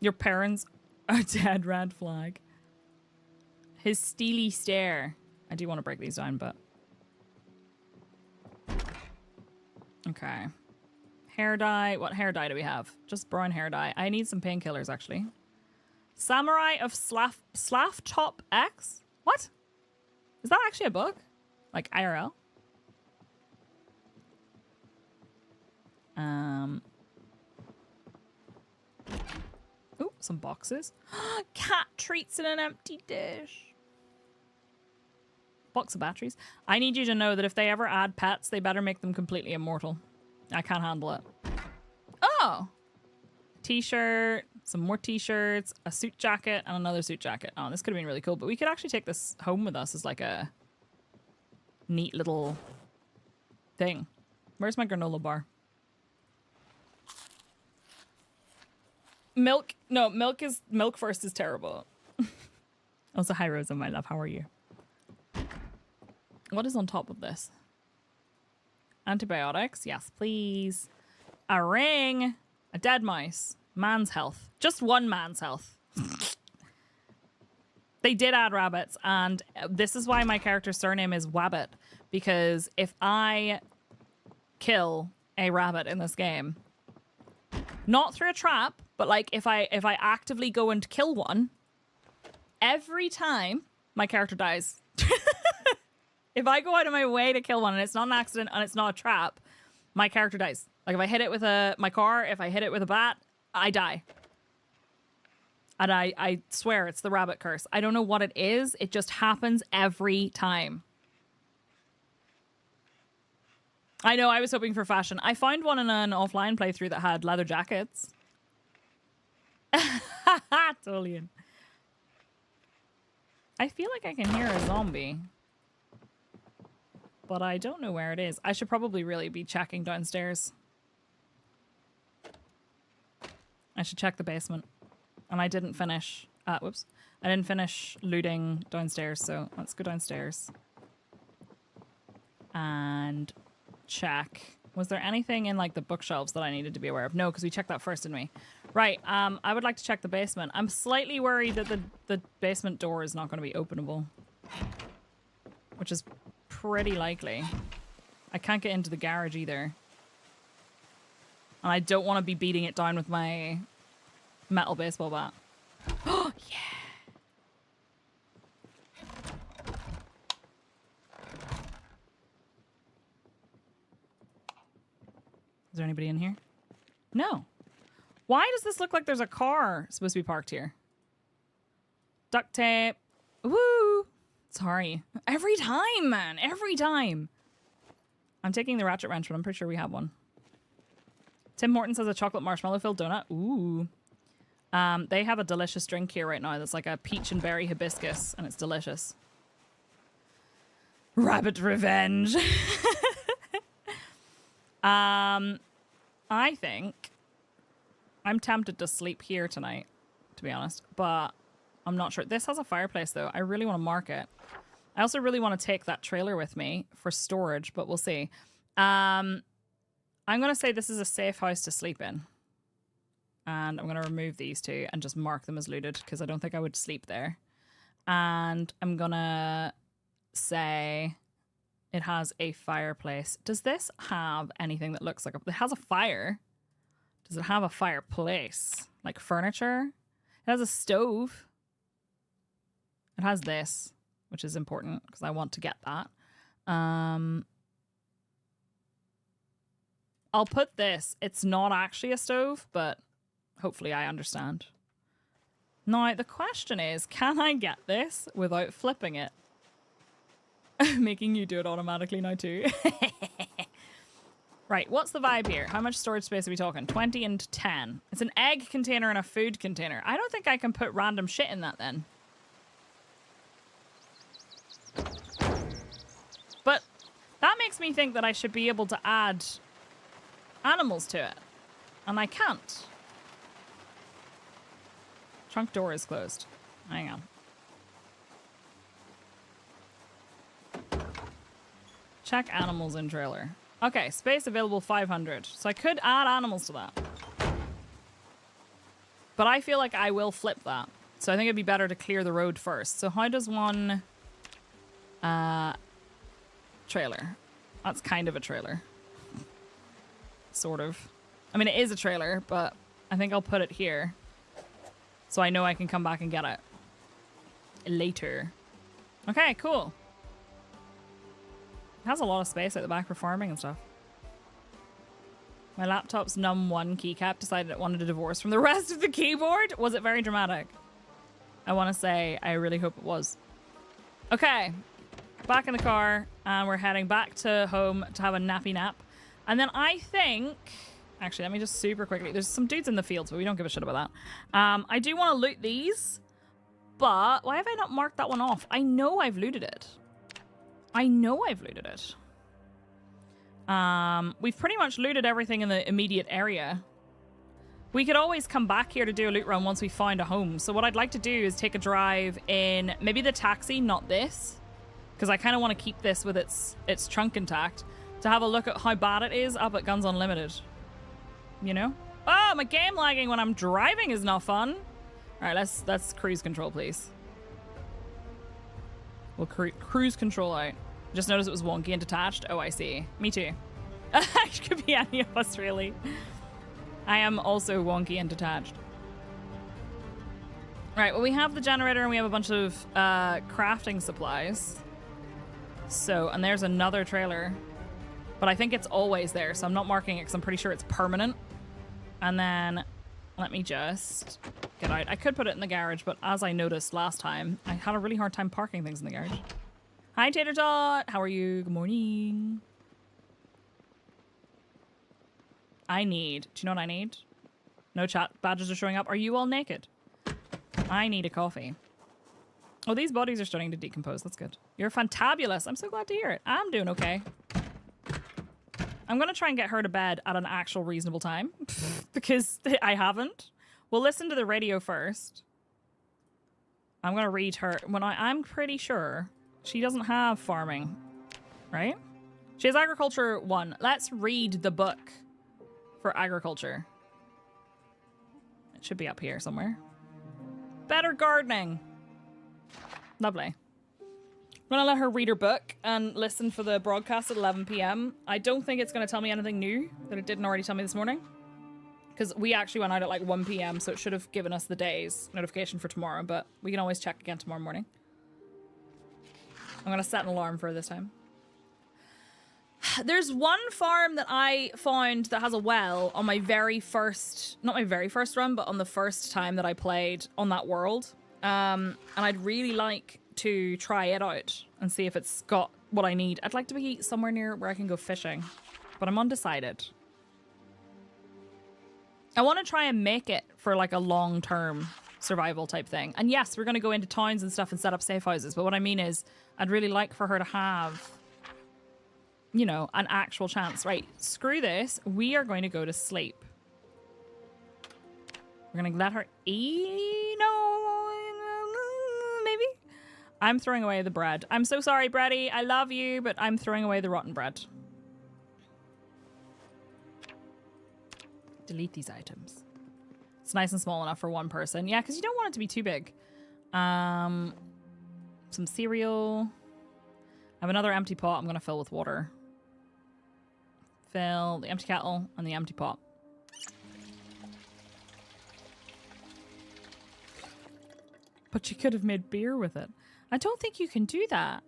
Speaker 1: Your parents are dead, red flag. His steely stare. I do want to break these down, but... Okay. Hair dye. What hair dye do we have? Just brown hair dye. I need some painkillers, actually. Samurai of Slav Top X? What? Is that actually a book? Like IRL? Ooh, some boxes. Cat treats in an empty dish. Box of batteries. I need you to know that if they ever add pets, they better make them completely immortal. I can't handle it. Oh! T-shirt, some more t-shirts, a suit jacket, and another suit jacket. Oh, this could have been really cool, but we could actually take this home with us as like a neat little thing. Where's my granola bar? Milk. No, milk first is terrible. Also, hi Rosa, my love. How are you? What is on top of this? Antibiotics. Yes, please. A ring. A dead mouse. Man's health. Just one man's health. They did add rabbits, and this is why my character's surname is Wabbit, because if I kill a rabbit in this game, not through a trap, but like if I actively go and kill one, every time my character dies. If I go out of my way to kill one and it's not an accident and it's not a trap, my character dies. Like if I hit it with my car, if I hit it with a bat, I die. And I swear it's the rabbit curse. I don't know what it is. It just happens every time. I know, I was hoping for fashion. I found one in an offline playthrough that had leather jackets. Tolian. I feel like I can hear a zombie. But I don't know where it is. I should probably really be checking downstairs. I should check the basement. And I didn't finish... whoops. I didn't finish looting downstairs, so let's go downstairs. And check. Was there anything in, like, the bookshelves that I needed to be aware of? No, because we checked that first, didn't we? Right, I would like to check the basement. I'm slightly worried that the basement door is not going to be openable. Which is pretty likely. I can't get into the garage either. And I don't want to be beating it down with my metal baseball bat. Oh, yeah! Is there anybody in here? No. Why does this look like there's a car supposed to be parked here? Duct tape. Woo! Sorry. Every time, man. Every time. I'm taking the ratchet wrench, but I'm pretty sure we have one. Tim Hortons has a chocolate marshmallow filled donut. Ooh. They have a delicious drink here right now that's like a peach and berry hibiscus, and it's delicious. Rabbit revenge. I think I'm tempted to sleep here tonight, to be honest, but I'm not sure. This has a fireplace, though. I really want to mark it. I also really want to take that trailer with me for storage, but we'll see. I'm going to say this is a safe house to sleep in. And I'm going to remove these two and just mark them as looted because I don't think I would sleep there. And I'm going to say it has a fireplace. Does this have anything that looks like it has a fire? Does it have a fireplace? Like furniture? It has a stove. It has this, which is important because I want to get that. I'll put this. It's not actually a stove, but hopefully I understand. Now, the question is, can I get this without flipping it? Making you do it automatically now too. Right, what's the vibe here? How much storage space are we talking? 20 and 10. It's an egg container and a food container. I don't think I can put random shit in that then. But that makes me think that I should be able to add animals to it. And I can't. Trunk door is closed. Hang on. Check animals in trailer. Okay, space available 500. So I could add animals to that. But I feel like I will flip that. So I think it'd be better to clear the road first. So how does one... trailer. That's kind of a trailer. Sort of. I mean, it is a trailer, but I think I'll put it here. So I know I can come back and get it. Later. Okay, cool. It has a lot of space at the back for farming and stuff. My laptop's num1 keycap decided it wanted a divorce from the rest of the keyboard. Was it very dramatic? I want to say I really hope it was. Okay. Back in the car. And we're heading back to home to have a nappy nap. And then I think... Actually, let me just super quickly... There's some dudes in the fields, but we don't give a shit about that. I do want to loot these. But why have I not marked that one off? I know I've looted it. I know I've looted it. We've pretty much looted everything in the immediate area. We could always come back here to do a loot run once we find a home. So what I'd like to do is take a drive in maybe the taxi, not this. Because I kind of want to keep this with its trunk intact. To have a look at how bad it is up at Guns Unlimited. You know? Oh, my game lagging when I'm driving is not fun. Alright, let's cruise control, please. We'll cruise control out. Just noticed it was wonky and detached. Oh, I see. Me too. It could be any of us, really. I am also wonky and detached. Right, well, we have the generator and we have a bunch of crafting supplies. So, and there's another trailer. But I think it's always there, so I'm not marking it because I'm pretty sure it's permanent. And then, let me just get out. I could put it in the garage, but as I noticed last time, I had a really hard time parking things in the garage. Hi, Tater Tot. How are you? Good morning. Do you know what I need? No chat badges are showing up. Are you all naked? I need a coffee. Oh, these bodies are starting to decompose. That's good. You're fantabulous. I'm so glad to hear it. I'm doing okay. I'm going to try and get her to bed at an actual reasonable time because I haven't. We'll listen to the radio first. I'm going to read her. I'm pretty sure she doesn't have farming, right? She has agriculture 1. Let's read the book for agriculture. It should be up here somewhere. Better gardening. Lovely. I'm going to let her read her book and listen for the broadcast at 11 p.m. I don't think it's going to tell me anything new that it didn't already tell me this morning. Because we actually went out at like 1 p.m. so it should have given us the day's notification for tomorrow. But we can always check again tomorrow morning. I'm going to set an alarm for this time. There's one farm that I found that has a well on my very first... Not my very first run, but on the first time that I played on that world. And I'd really like to try it out and see if it's got what I need. I'd like to be somewhere near where I can go fishing, but I'm undecided. I want to try and make it for like a long-term survival type thing. And yes, we're going to go into towns and stuff and set up safe houses, but what I mean is I'd really like for her to have you know, an actual chance. Right, screw this. We are going to go to sleep. We're going to let her eat. No, maybe. I'm throwing away the bread. I'm so sorry, Bready. I love you, but I'm throwing away the rotten bread. Delete these items. It's nice and small enough for one person. Yeah, because you don't want it to be too big. Some cereal. I have another empty pot I'm going to fill with water. Fill the empty kettle and the empty pot. But you could have made beer with it. I don't think you can do that.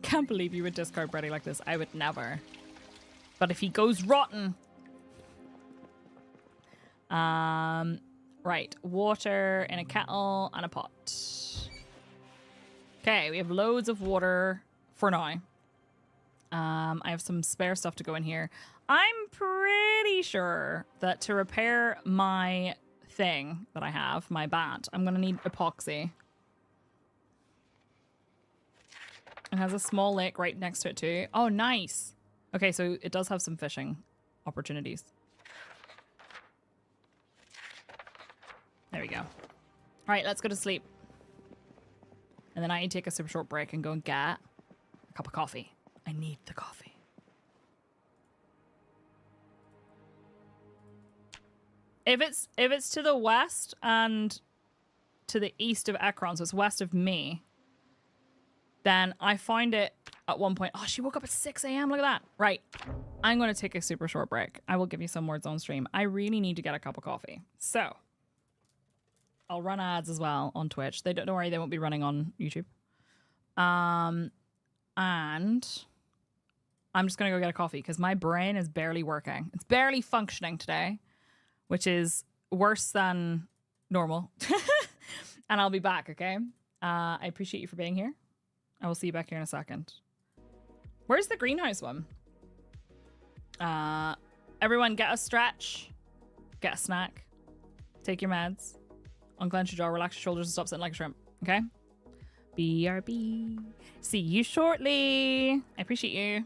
Speaker 1: Can't believe you would discard Bready like this. I would never. But if he goes rotten... right. Water in a kettle and a pot. Okay, we have loads of water for now. I have some spare stuff to go in here. I'm pretty sure that to repair my thing that I have, my bat, I'm going to need epoxy. It has a small lake right next to it too. Oh, nice. Okay, so it does have some fishing opportunities. There we go. All right, let's go to sleep. And then I need to take a super short break and go and get a cup of coffee. I need the coffee. If it's to the west and to the east of Ekron, so it's west of me, then I find it at one point. Oh, she woke up at 6 a.m. Look at that. Right. I'm going to take a super short break. I will give you some words on stream. I really need to get a cup of coffee. So I'll run ads as well on Twitch. Don't worry, they won't be running on YouTube. And I'm just going to go get a coffee because my brain is barely working. It's barely functioning today, which is worse than normal. And I'll be back, okay? I appreciate you for being here. I will see you back here in a second. Where's the greenhouse one? Everyone get a stretch. Get a snack. Take your meds. Unclench your jaw, relax your shoulders, and stop sitting like a shrimp. Okay? BRB. See you shortly. I appreciate you.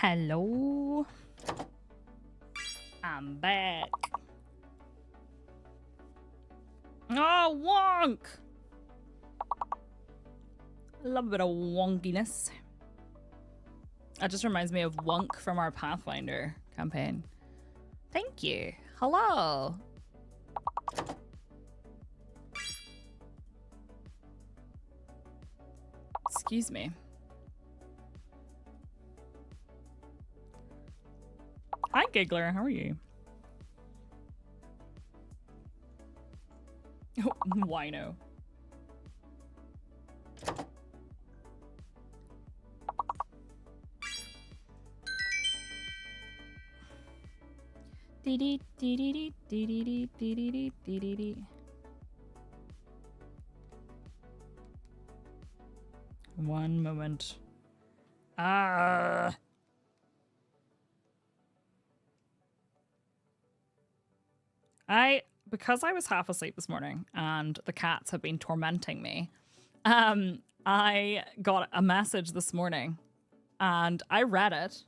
Speaker 1: Hello. I'm back. Oh, wonk! I love a bit of wonkiness. That just reminds me of Wonk from our Pathfinder campaign. Thank you. Hello. Excuse me. Hi, Giggler. How are you? Oh, wino. One moment. Because I was half asleep this morning and the cats have been tormenting me, I got a message this morning and I read it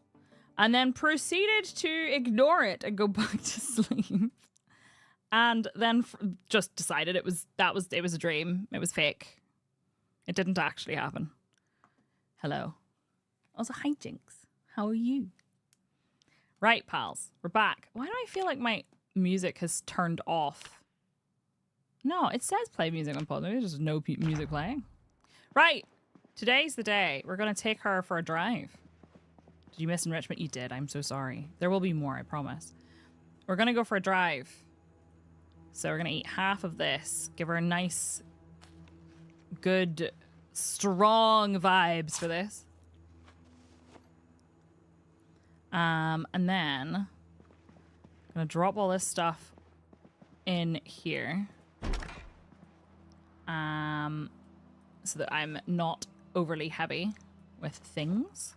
Speaker 1: and then proceeded to ignore it and go back to sleep. And then just decided it was a dream. It was fake. It didn't actually happen. Hello. Also, hi, Jinx. How are you? Right, pals. We're back. Why do I feel like my music has turned off? No, it says play music on pause. Maybe there's just no music playing. Right. Today's the day. We're going to take her for a drive. Did you miss enrichment? You did. I'm so sorry. There will be more, I promise. We're going to go for a drive. So we're going to eat half of this. Give her a nice, good, strong vibes for this. And then I'm going to drop all this stuff in here. So that I'm not overly heavy with things.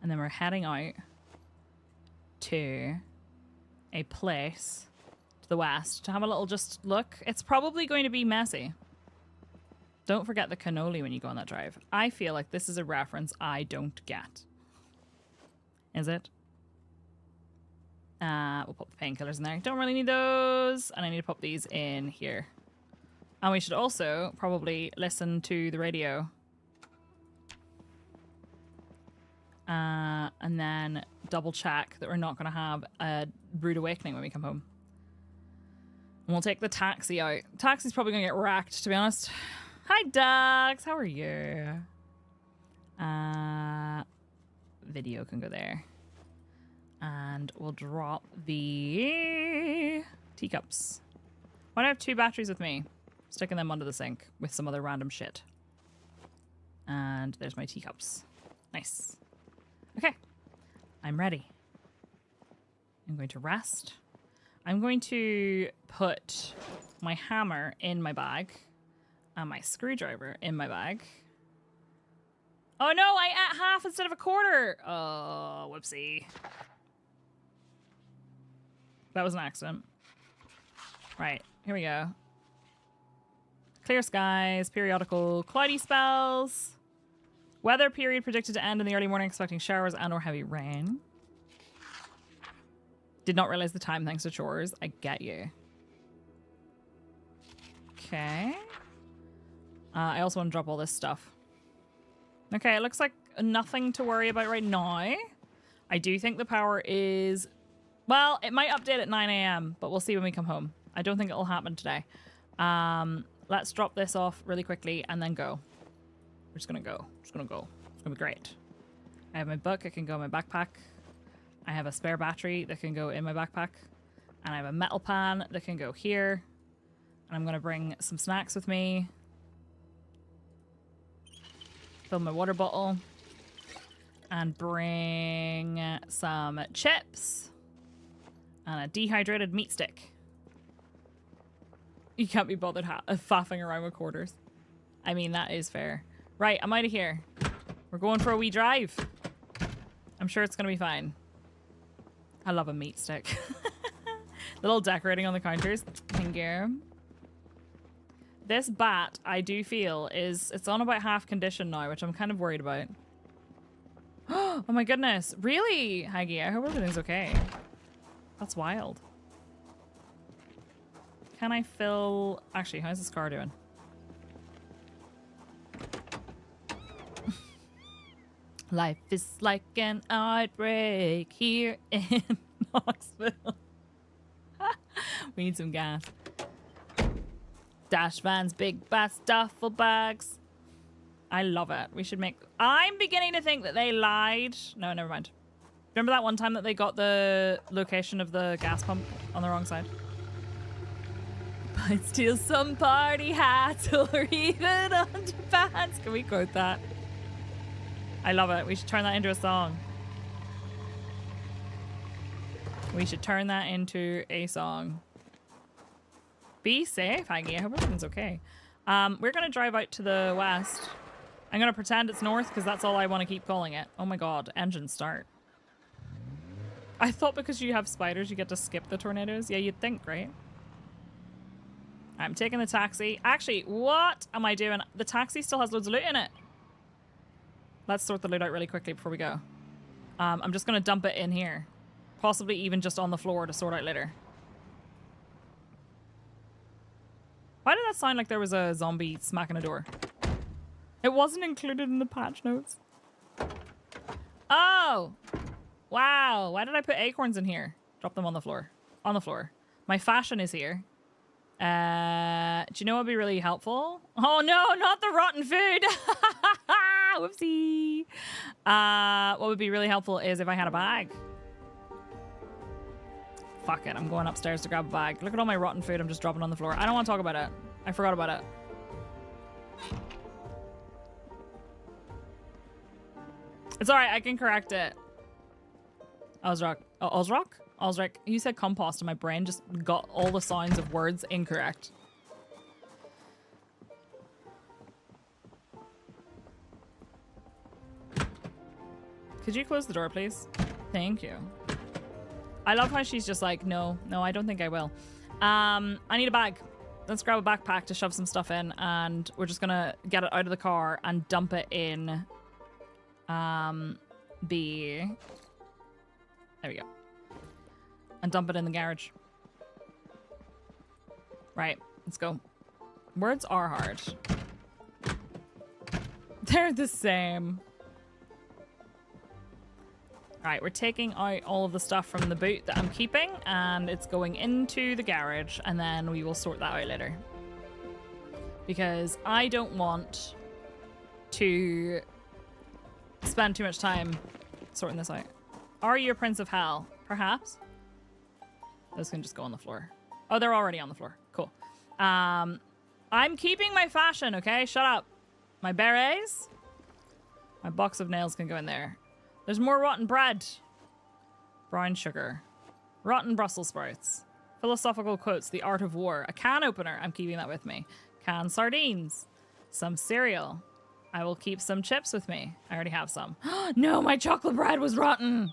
Speaker 1: And then we're heading out to a place to the west to have a little just look. It's probably going to be messy. Don't forget the cannoli when you go on that drive. I feel like this is a reference I don't get. Is it? We'll put the painkillers in there. Don't really need those. And I need to pop these in here. And we should also probably listen to the radio. And then double check that we're not going to have a rude awakening when we come home. And we'll take the taxi out. Taxi's probably going to get wrecked, to be honest. Hi, Dax. How are you? Video can go there. And we'll drop the teacups. Why do I have 2 batteries with me? Sticking them under the sink with some other random shit. And there's my teacups. Nice. Okay. I'm ready. I'm going to rest. I'm going to put my hammer in my bag and my screwdriver in my bag. Oh no, I ate half instead of a quarter. Oh, whoopsie. That was an accident. Right, here we go. Clear skies, periodical cloudy spells. Weather period predicted to end in the early morning, expecting showers and or heavy rain. Did not realize the time thanks to chores. I get you. Okay. I also want to drop all this stuff. Okay, it looks like nothing to worry about right now. I do think the power is... Well, it might update at 9 a.m., but we'll see when we come home. I don't think it'll happen today. Let's drop this off really quickly and then go. We're just going to go. Just going to go. It's going to be great. I have my book. It can go in my backpack. I have a spare battery that can go in my backpack. And I have a metal pan that can go here. And I'm going to bring some snacks with me. Fill my water bottle. And bring some chips. And a dehydrated meat stick. You can't be bothered faffing around with quarters. I mean, that is fair. Right, I'm out of here. We're going for a wee drive. I'm sure it's going to be fine. I love a meat stick. Little decorating on the counters. Thank you. This bat, I do feel, it's on about half condition now, which I'm kind of worried about. Oh my goodness. Really, Haggy? I hope everything's okay. That's wild. Can I fill... Actually, how's this car doing? Life is like an outbreak here in Knoxville. We need some gas. Dash vans, big bats, duffel bags. I love it. We should make... I'm beginning to think that they lied. No, never mind. Remember that one time that they got the location of the gas pump on the wrong side? Might steal some party hats or even underpants. Can we quote that? I love it. We should turn that into a song. We should turn that into a song. Be safe, Aggie. I hope everything's okay. We're going to drive out to the west. I'm going to pretend it's north because that's all I want to keep calling it. Oh my god. Engine start. I thought because you have spiders you get to skip the tornadoes. Yeah, you'd think, right? I'm taking the taxi. Actually, what am I doing? The taxi still has loads of loot in it. Let's sort the loot out really quickly before we go. I'm just going to dump it in here. Possibly even just on the floor to sort out later. Why did that sound like there was a zombie smacking a door? It wasn't included in the patch notes. Oh! Wow. Why did I put acorns in here? Drop them on the floor. On the floor. My fashion is here. Do you know what would be really helpful? Oh no, not the rotten food! Whoopsie! What would be really helpful is if I had a bag. Fuck it, I'm going upstairs to grab a bag. Look at all my rotten food I'm just dropping on the floor. I don't want to talk about it. I forgot about it. It's alright, I can correct it. Ozrock. Oh, Ozrock? Ozrock. You said compost and my brain just got all the sounds of words incorrect. Could you close the door, please? Thank you. I love how she's just like, no, I don't think I will. I need a bag. Let's grab a backpack to shove some stuff in, and we're just gonna get it out of the car and dump it in B. There we go. And dump it in the garage. Right, let's go. Words are hard. They're the same. Alright, we're taking out all of the stuff from the boot that I'm keeping, and it's going into the garage, and then we will sort that out later. Because I don't want to spend too much time sorting this out. Are you a Prince of Hell? Perhaps. Those can just go on the floor. Oh, they're already on the floor. Cool. I'm keeping my fashion, okay? Shut up. My berets. My box of nails can go in there. There's more rotten bread. Brown sugar. Rotten Brussels sprouts. Philosophical quotes. The art of war. A can opener. I'm keeping that with me. Canned sardines. Some cereal. I will keep some chips with me. I already have some. No, my chocolate bread was rotten.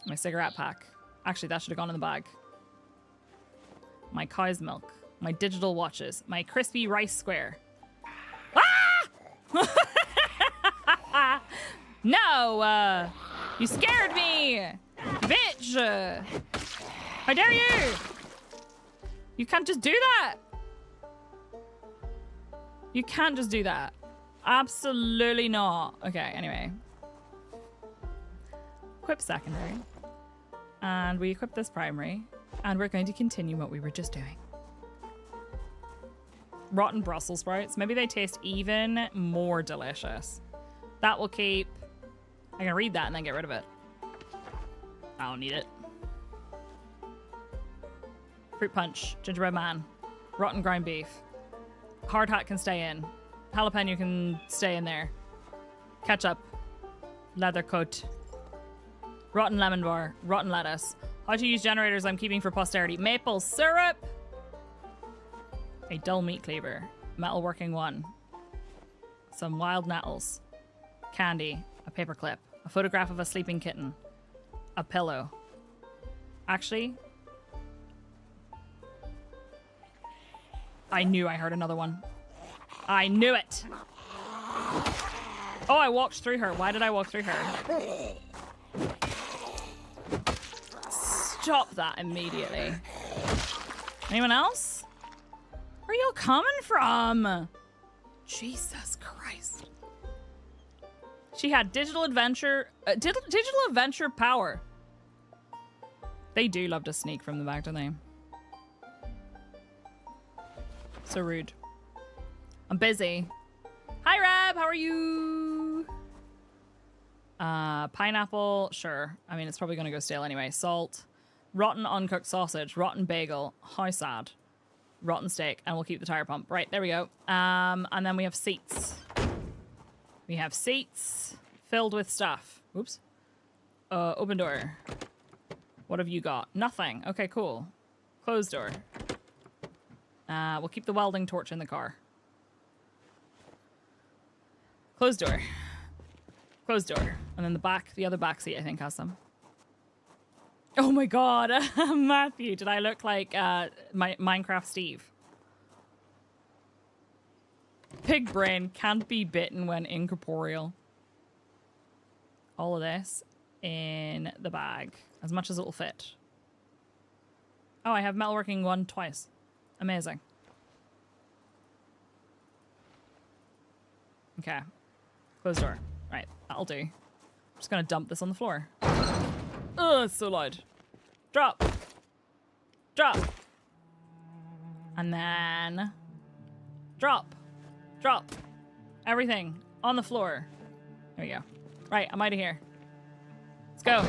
Speaker 1: My cigarette pack. Actually, that should have gone in the bag. My cow's milk. My digital watches. My crispy rice square. Ah! No! You scared me! Bitch! How dare you! You can't just do that! You can't just do that. Absolutely not. Okay, anyway. Equip secondary. And we equip this primary. And we're going to continue what we were just doing. Rotten Brussels sprouts. Maybe they taste even more delicious. That will keep... I can read that and then get rid of it. I don't need it. Fruit punch. Gingerbread man. Rotten ground beef. Hard hat can stay in. Jalapeno can stay in there. Ketchup. Leather coat. Rotten lemon bar. Rotten lettuce. How to use generators I'm keeping for posterity. Maple syrup. A dull meat cleaver. Metalworking one. Some wild nettles. Candy. A paperclip. A photograph of a sleeping kitten. A pillow. Actually, I knew I heard another one. I knew it. Oh, I walked through her. Why did I walk through her? Stop that immediately. Anyone else? Where are you coming from? Jesus Christ. She had digital adventure power. They do love to sneak from the back, don't they? So rude. I'm busy. Hi, Rab. How are you? Pineapple. Sure. I mean, it's probably going to go stale anyway. Salt. Rotten uncooked sausage. Rotten bagel. How sad. Rotten steak. And we'll keep the tire pump. Right. There we go. And then we have seats. We have seats filled with stuff. Oops. Open door. What have you got? Nothing. Okay, cool. Closed door. We'll keep the welding torch in the car. Closed door. Closed door. And then the other back seat, I think, has some. Oh my god, Matthew, did I look like my Minecraft Steve? Pig brain can't be bitten when incorporeal. All of this in the bag, as much as it will fit. Oh, I have metalworking 1 twice. Amazing. Okay. Closed door. Right, that'll do. I'm just gonna dump this on the floor. Oh, it's so loud. Drop. Drop. And then drop. Drop. Everything on the floor. There we go. Right, I'm out of here. Let's go.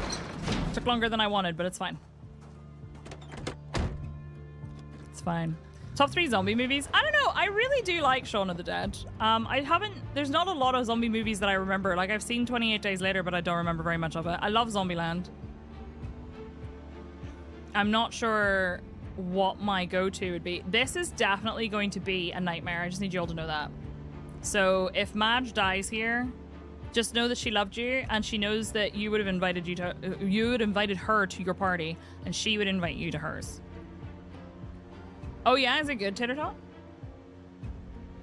Speaker 1: Took longer than I wanted, but it's fine. It's fine. Top 3 zombie movies? I don't know. I really do like Shaun of the Dead. There's not a lot of zombie movies that I remember. Like, I've seen 28 Days Later, but I don't remember very much of it. I love Zombieland. I'm not sure what my go-to would be. This is definitely going to be a nightmare. I just need you all to know that. So if Madge dies here, just know that she loved you, and she knows that you would have invited her to your party, and she would invite you to hers. Oh yeah, is it good, Tater Tot?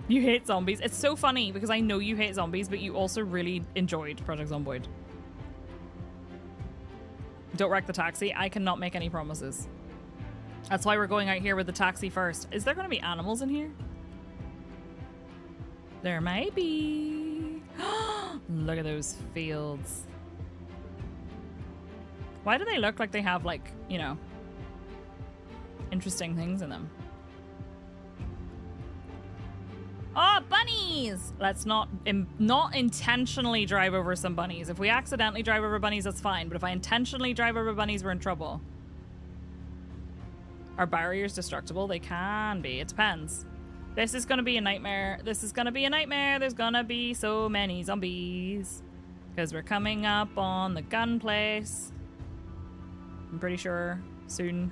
Speaker 1: You hate zombies. It's so funny because I know you hate zombies, but you also really enjoyed Project Zomboid. Don't wreck the taxi. I cannot make any promises. That's why we're going out here with the taxi first. Is there going to be animals in here? There may be. Look at those fields. Why do they look like they have, like, you know, interesting things in them? Oh, bunnies! Let's not intentionally drive over some bunnies. If we accidentally drive over bunnies, that's fine. But if I intentionally drive over bunnies, we're in trouble. Are barriers destructible? They can be. It depends. This is going to be a nightmare. This is going to be a nightmare. There's going to be so many zombies. Because we're coming up on the gun place. I'm pretty sure. Soon.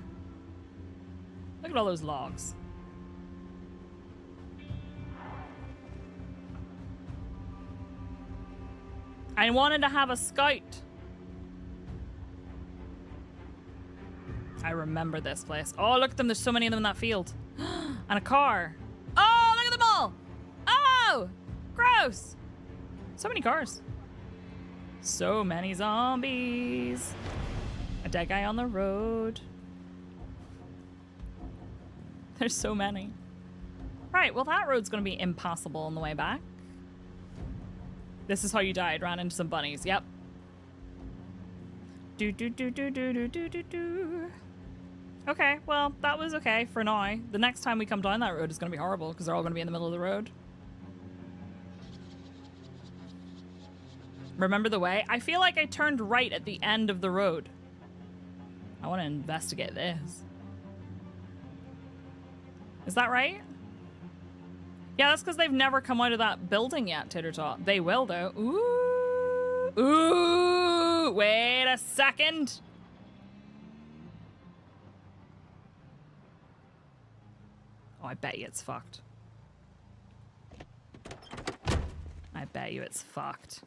Speaker 1: Look at all those logs. I wanted to have a scout. I remember this place. Oh, look at them. There's so many of them in that field. And a car. Oh, look at them all. Oh, gross. So many cars. So many zombies. A dead guy on the road. There's so many. Right, well, that road's going to be impossible on the way back. This is how you died. Ran into some bunnies. Yep. Do do do do do do do do do. Okay, well, that was okay for now. The next time we come down that road is going to be horrible because they're all going to be in the middle of the road. Remember the way? I feel like I turned right at the end of the road. I want to investigate this. Is that right? Yeah, that's because they've never come out of that building yet, Tater Tot. They will, though. Ooh. Ooh. Wait a second. Oh, I bet you it's fucked. I bet you it's fucked.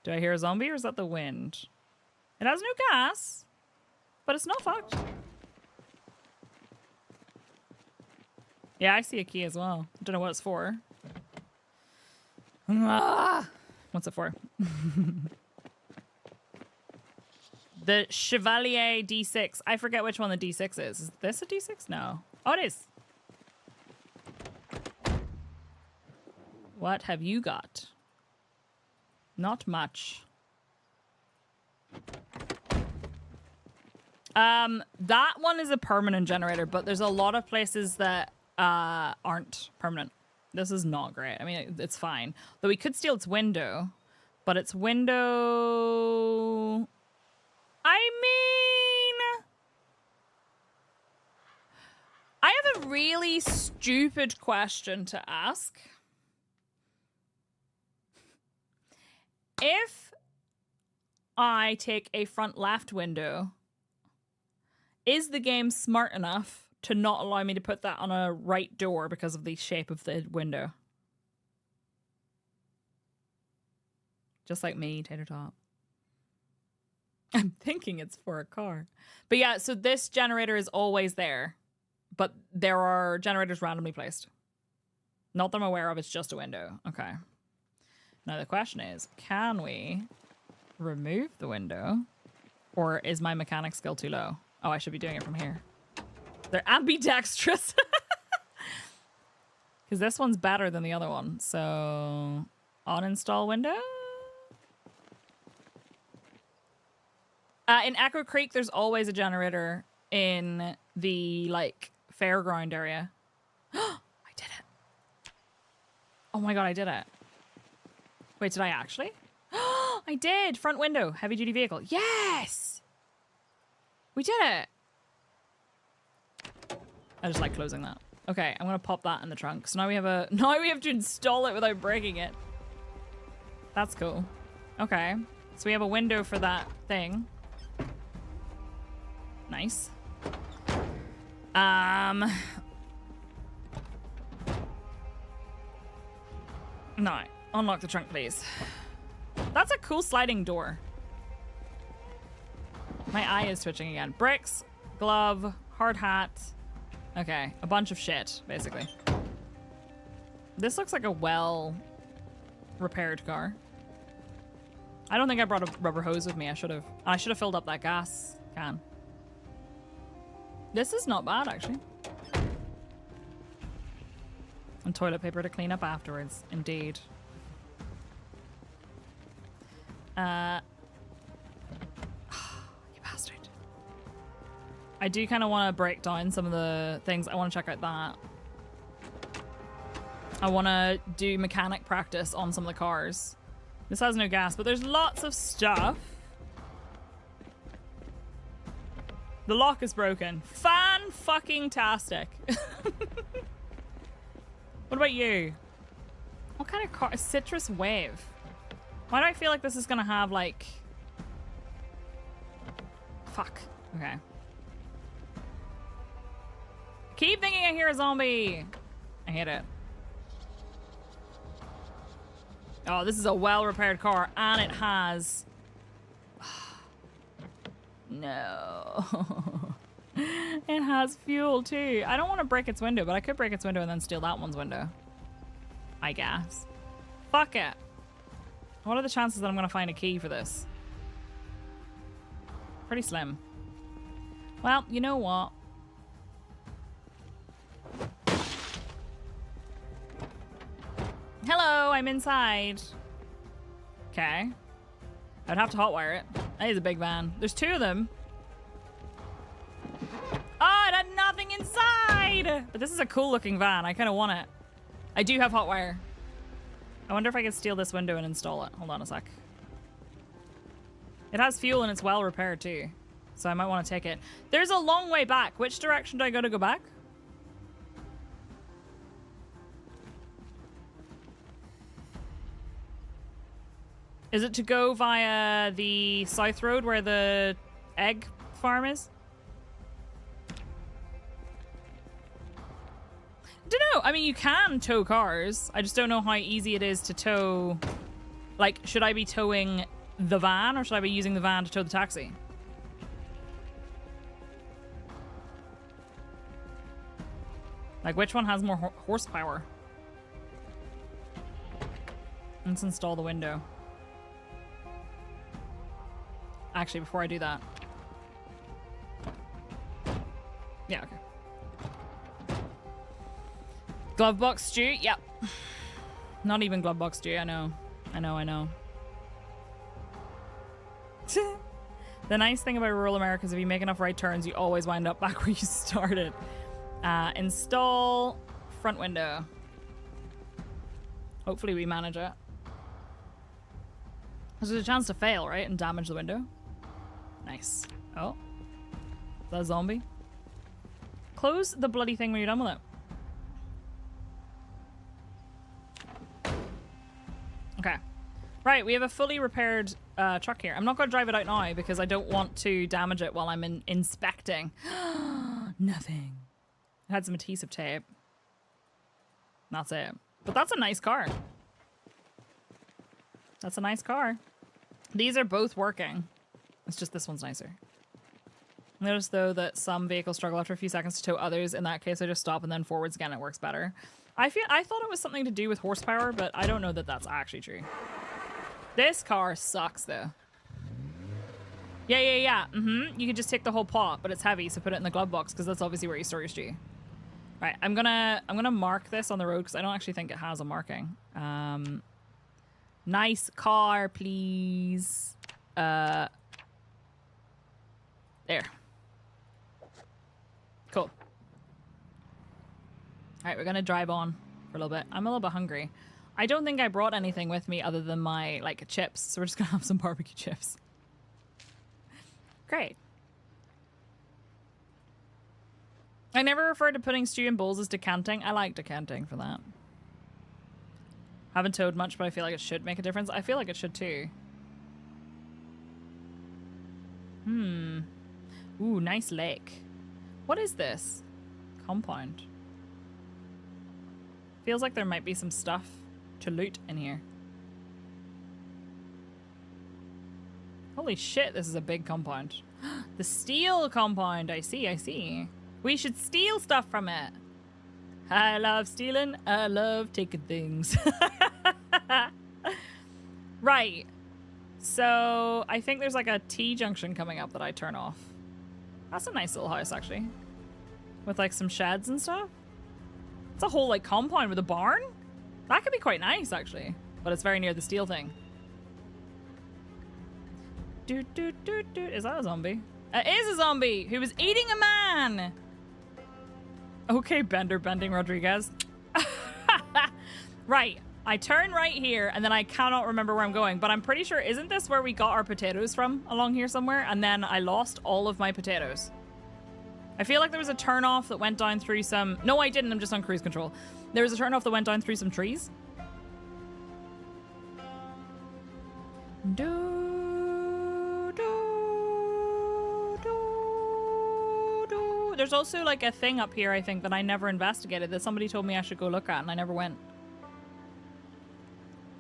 Speaker 1: Do I hear a zombie or is that the wind? It has no gas, but it's not fucked. Yeah, I see a key as well. I don't know what it's for. Ah! What's it for? The Chevalier D6. I forget which one the D6 is. Is this a D6? No. Oh, it is. What have you got? Not much. That one is a permanent generator, but there's a lot of places that aren't permanent. This is not great. I mean, it's fine. Though we could steal its window, but its window... I mean... I have a really stupid question to ask. If I take a front left window, is the game smart enough to not allow me to put that on a right door because of the shape of the window? Just like me, Tater Tot. I'm thinking it's for a car. But yeah, so this generator is always there, but there are generators randomly placed. Not that I'm aware of, it's just a window. Okay. Now the question is, can we remove the window? Or is my mechanic skill too low? Oh, I should be doing it from here. They're ambidextrous. Because this one's better than the other one. So, uninstall window. In Echo Creek, there's always a generator in the, like, fairground area. I did it. Oh my god, I did it. Wait, did I actually? I did! Front window, heavy duty vehicle. Yes! We did it! I just like closing that. Okay, I'm gonna pop that in the trunk. So now we have a... Now we have to install it without breaking it. That's cool. Okay. So we have a window for that thing. Nice. No. Unlock the trunk, please. That's a cool sliding door. My eye is twitching again. Bricks, glove, hard hat. Okay, a bunch of shit, basically. This looks like a well-repaired car. I don't think I brought a rubber hose with me. I should have. I should have filled up that gas can. This is not bad, actually. And toilet paper to clean up afterwards. Indeed. You bastard. I do kind of want to break down some of the things. I want to check out that. I want to do mechanic practice on some of the cars. This has no gas, but there's lots of stuff. The lock is broken. Fan-fucking-tastic. What about you? What kind of car? A citrus wave. Why do I feel like this is gonna have, like... Fuck. Okay. Keep thinking I hear a zombie. I hate it. Oh, this is a well-repaired car, and it has... No. It has fuel, too. I don't want to break its window, but I could break its window and then steal that one's window. I guess. Fuck it. What are the chances that I'm going to find a key for this? Pretty slim. Well, you know what? Hello, I'm inside. Okay. I'd have to hotwire it. That is a big van. There's two of them. Oh, it had nothing inside! But this is a cool looking van. I kind of want it. I do have hotwire. I wonder if I could steal this window and install it. Hold on a sec. It has fuel and it's well repaired too. So I might want to take it. There's a long way back. Which direction do I gotta go back? Is it to go via the south road where the egg farm is? I don't know. I mean, you can tow cars. I just don't know how easy it is to tow. Like, should I be towing the van or should I be using the van to tow the taxi? Like, which one has more horsepower? Let's install the window. Actually, before I do that. Yeah, okay. Glove box stew? Yep. Not even glove box stew, I know. I know. The nice thing about rural America is if you make enough right turns, you always wind up back where you started. Install front window. Hopefully we manage it. There's a chance to fail, right? And damage the window. Nice. Oh. Is that a zombie? Close the bloody thing when you're done with it. Okay. Right, we have a fully repaired truck here. I'm not going to drive it out now because I don't want to damage it while I'm inspecting. Nothing. It had some adhesive tape. That's it. But that's a nice car. That's a nice car. These are both working. It's just this one's nicer. Notice though that some vehicles struggle after a few seconds to tow others. In that case, I just stop and then forwards again. It works better. I thought it was something to do with horsepower, but I don't know that that's actually true. This car sucks though. Yeah. You could just take the whole pot, but it's heavy, so put it in the glove box because that's obviously where you store your stew. Right, I'm gonna mark this on the road because I don't actually think it has a marking. Nice car, please. There. Cool. All right, we're gonna drive on for a little bit. I'm a little bit hungry. I don't think I brought anything with me other than my, like, chips. So we're just gonna have some barbecue chips. Great. I never referred to putting stew in bowls as decanting. I like decanting for that. Haven't towed much, but I feel like it should make a difference. I feel like it should too. Ooh, nice lake. What is this? Compound. Feels like there might be some stuff to loot in here. Holy shit, this is a big compound. The steel compound. I see. We should steal stuff from it. I love stealing. I love taking things. Right. So I think there's like a T-junction coming up that I turn off. That's a nice little house, actually. With like some sheds and stuff. It's a whole like compound with a barn. That could be quite nice, actually. But it's very near the steel thing. Is that a zombie? It is a zombie who was eating a man. Okay, bending Rodriguez. Right. I turn right here and then I cannot remember where I'm going, but I'm pretty sure, isn't this where we got our potatoes from along here somewhere? And then I lost all of my potatoes. I feel like there was a turnoff that went down through some... No, I didn't. I'm just on cruise control. There was a turnoff that went down through some trees. There's also like a thing up here, I think, that I never investigated that somebody told me I should go look at and I never went.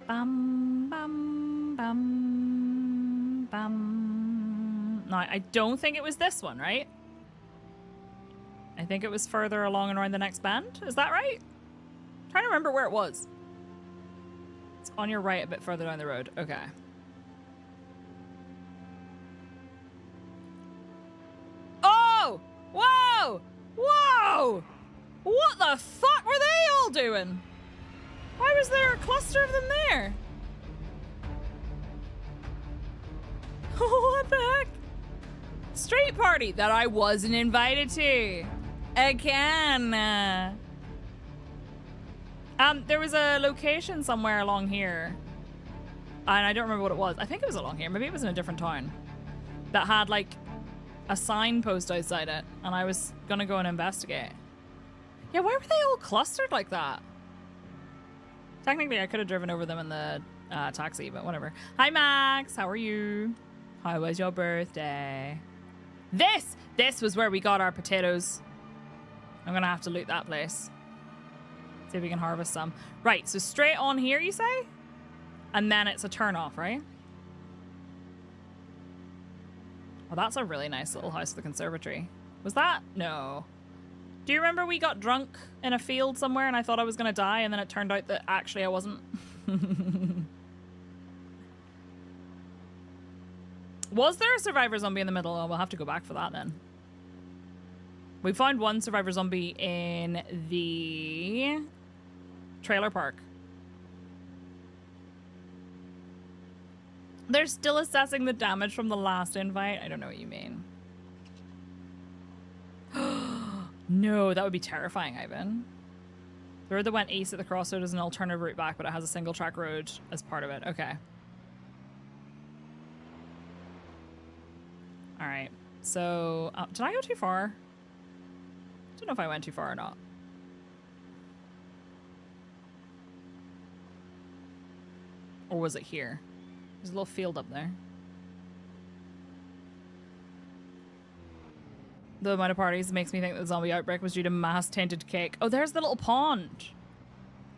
Speaker 1: Bum, bum, bum, bum. No, I don't think it was this one, right? I think it was further along and around the next bend. Is that right? I'm trying to remember where it was. It's on your right a bit further down the road. Okay. Oh! Whoa! Whoa! What the fuck were they all doing? Why was there a cluster of them there? What the heck? Street party that I wasn't invited to. Again. There was a location somewhere along here. And I don't remember what it was. I think it was along here. Maybe it was in a different town. That had like a signpost outside it. And I was gonna go and investigate. Yeah, why were they all clustered like that? Technically, I could have driven over them in the taxi, but whatever. Hi, Max. How are you? How was your birthday? This was where we got our potatoes. I'm gonna have to loot that place. See if we can harvest some. Right, so straight on here, you say? And then it's a turn off, right? Oh, that's a really nice little house with a conservatory. Was that? No. Do you remember we got drunk in a field somewhere and I thought I was gonna die and then it turned out that actually I wasn't? Was there a survivor zombie in the middle? Oh, we'll have to go back for that then. We found one survivor zombie in the trailer park. They're still assessing the damage from the last invite. I don't know what you mean. No, that would be terrifying, Ivan. The road that went east at the crossroad is an alternative route back, but it has a single track road as part of it. Okay. All right. So, did I go too far? I don't know if I went too far or not. Or was it here? There's a little field up there. The amount of parties makes me think that the zombie outbreak was due to mass tainted cake. Oh, there's the little pond.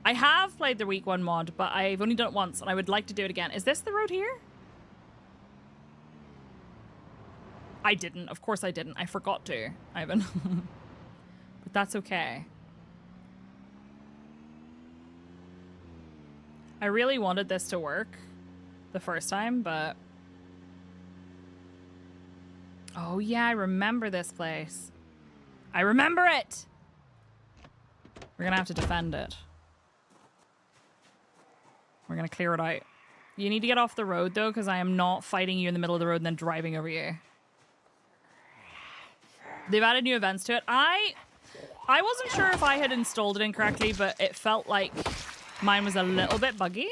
Speaker 1: I have played the week 1 mod, but I've only done it once, and I would like to do it again. Is this the road here? I didn't. Of course I didn't. I forgot to, Ivan. But that's okay. I really wanted this to work the first time, but... Oh yeah, I remember this place. I remember it! We're gonna have to defend it. We're gonna clear it out. You need to get off the road though, because I am not fighting you in the middle of the road and then driving over you. They've added new events to it. I wasn't sure if I had installed it incorrectly, but it felt like mine was a little bit buggy.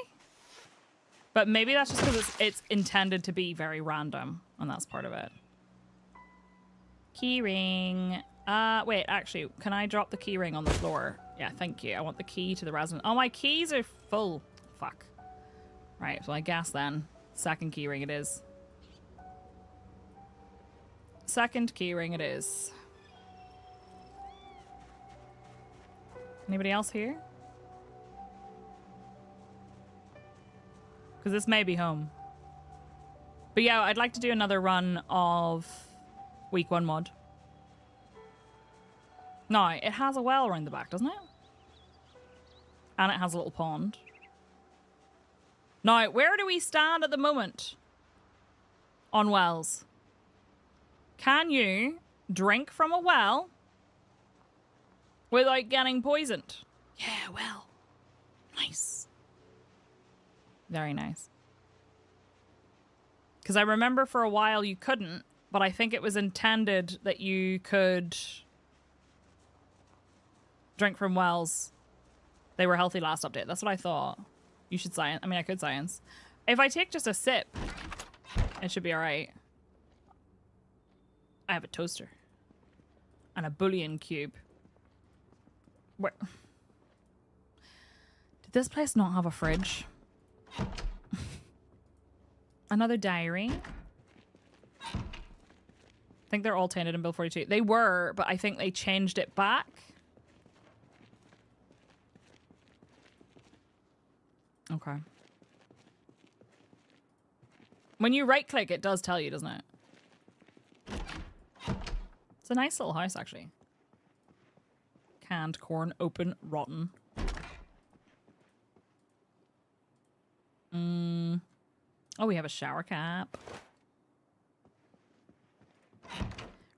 Speaker 1: But maybe that's just because it's intended to be very random, and that's part of it. Key ring. Wait, actually, can I drop the key ring on the floor? Yeah, thank you. I want the key to the resident. Oh, my keys are full. Fuck. Right, so I guess then. Second key ring it is. Second key ring it is. Anybody else here? Because this may be home. But yeah, I'd like to do another run of week 1 mod. No, it has a well around the back, doesn't it? And it has a little pond. Now, where do we stand at the moment on wells? Can you drink from a well without getting poisoned? Yeah, well. Nice. Very nice. Because I remember for a while you couldn't, but I think it was intended that you could drink from wells. They were healthy last update. That's what I thought. You should science. I mean, I could science. If I take just a sip, it should be all right. I have a toaster. And a bouillon cube. Where? Did this place not have a fridge? Another diary. I think they're all tainted in Build 42. They were, but I think they changed it back. Okay. When you right click, it does tell you, doesn't it? It's a nice little house, actually. Canned corn, open, rotten. Oh, we have a shower cap.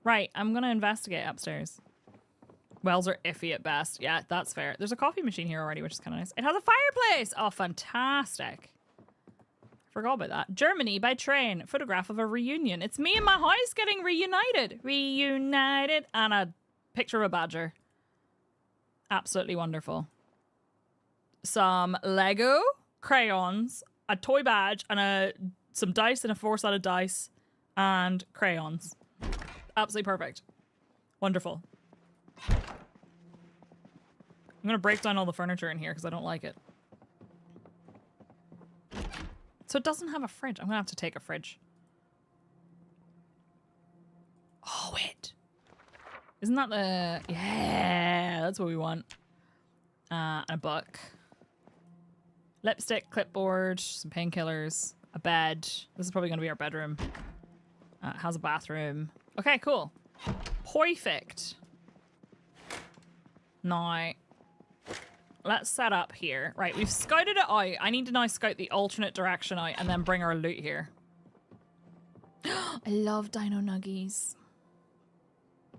Speaker 1: Right, I'm gonna investigate upstairs. Wells are iffy at best. Yeah, that's fair. There's a coffee machine here already, which is kind of nice. It has a fireplace! Oh, fantastic. Forgot about that. Germany by train. Photograph of a reunion. It's me and my house getting reunited. Reunited. And a picture of a badger. Absolutely wonderful. Some Lego, crayons, a toy badge, and some dice and a 4-sided dice, and crayons. Absolutely perfect. Wonderful. I'm going to break down all the furniture in here because I don't like it. So it doesn't have a fridge. I'm going to have to take a fridge. Oh, wait. Isn't that the... Yeah, that's what we want. And a book. Lipstick, clipboard, some painkillers, a bed. This is probably going to be our bedroom. It has a bathroom. Okay, cool. Perfect. Now, let's set up here. Right, we've scouted it out. I need to now scout the alternate direction out and then bring our loot here. I love dino nuggies.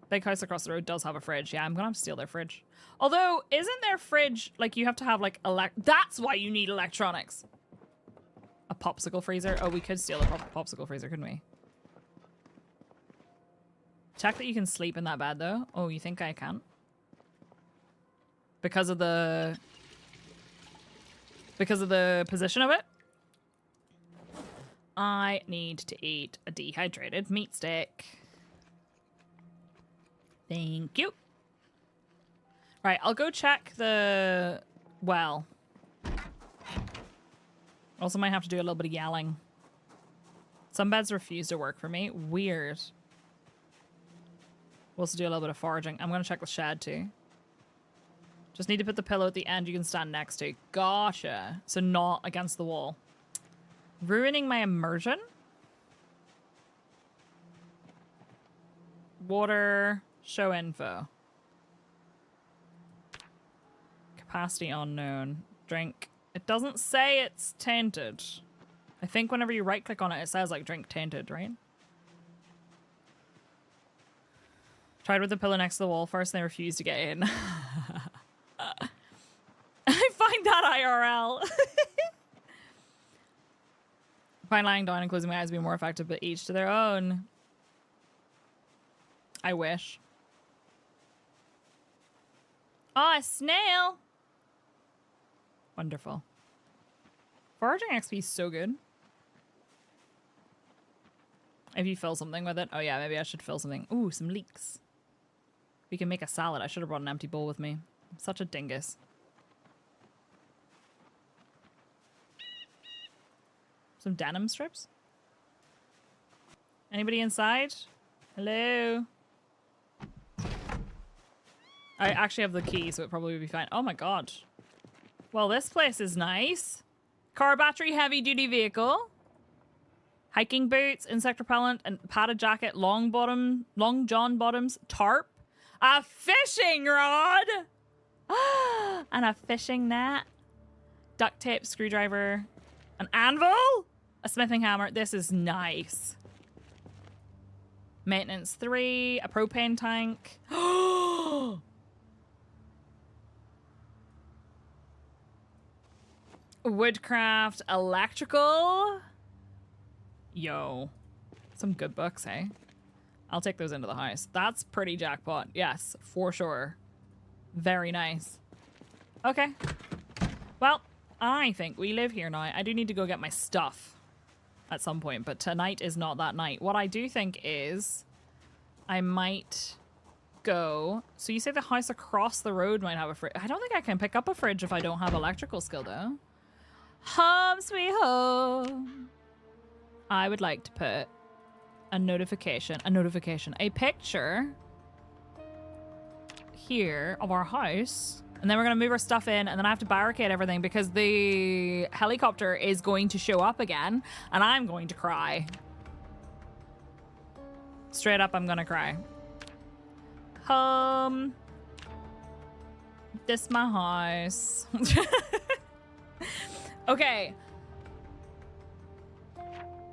Speaker 1: Big house across the road does have a fridge. Yeah, I'm gonna have to steal their fridge. Although, isn't their fridge, like, you have to have, like, that's why you need electronics. A popsicle freezer? Oh, we could steal a popsicle freezer, couldn't we? Check that you can sleep in that bed, though. Oh, you think I can? Because of the position of it? I need to eat a dehydrated meat stick. Thank you. Right, I'll go check the well. Also might have to do a little bit of yelling. Some beds refuse to work for me. Weird. We'll also do a little bit of foraging. I'm going to check the shed too. Just need to put the pillow at the end you can stand next to. Gotcha. So not against the wall. Ruining my immersion? Water. Show info. Capacity unknown. Drink. It doesn't say it's tainted. I think whenever you right click on it, it says like drink tainted, right? Tried with the pillow next to the wall first and they refused to get in. I find that IRL. Find lying down and closing my eyes to be more effective, but each to their own. I wish. Oh, a snail. Wonderful. Foraging XP is so good. If you fill something with it. Oh yeah, maybe I should fill something. Ooh, some leeks. We can make a salad. I should have brought an empty bowl with me. I'm such a dingus. Some denim strips. Anybody inside? Hello? I actually have the key, so it probably would be fine. Oh my god. Well, this place is nice. Car battery heavy duty vehicle. Hiking boots, insect repellent, and padded jacket, long john bottoms, tarp. A fishing rod! And a fishing net. Duct tape, screwdriver, an anvil, a smithing hammer. This is nice. Maintenance 3, a propane tank. Woodcraft, electrical. Yo. Some good books, hey? I'll take those into the house. That's pretty jackpot. Yes, for sure. Very nice. Okay. Well, I think we live here now. I do need to go get my stuff at some point, but tonight is not that night. What I do think is I might go... So you say the house across the road might have a fridge. I don't think I can pick up a fridge if I don't have electrical skill, though. Home sweet home. I would like to put a picture here of our house. And then we're going to move our stuff in, and then I have to barricade everything because the helicopter is going to show up again, and I'm going to cry. Straight up, I'm going to cry. This my house. Okay.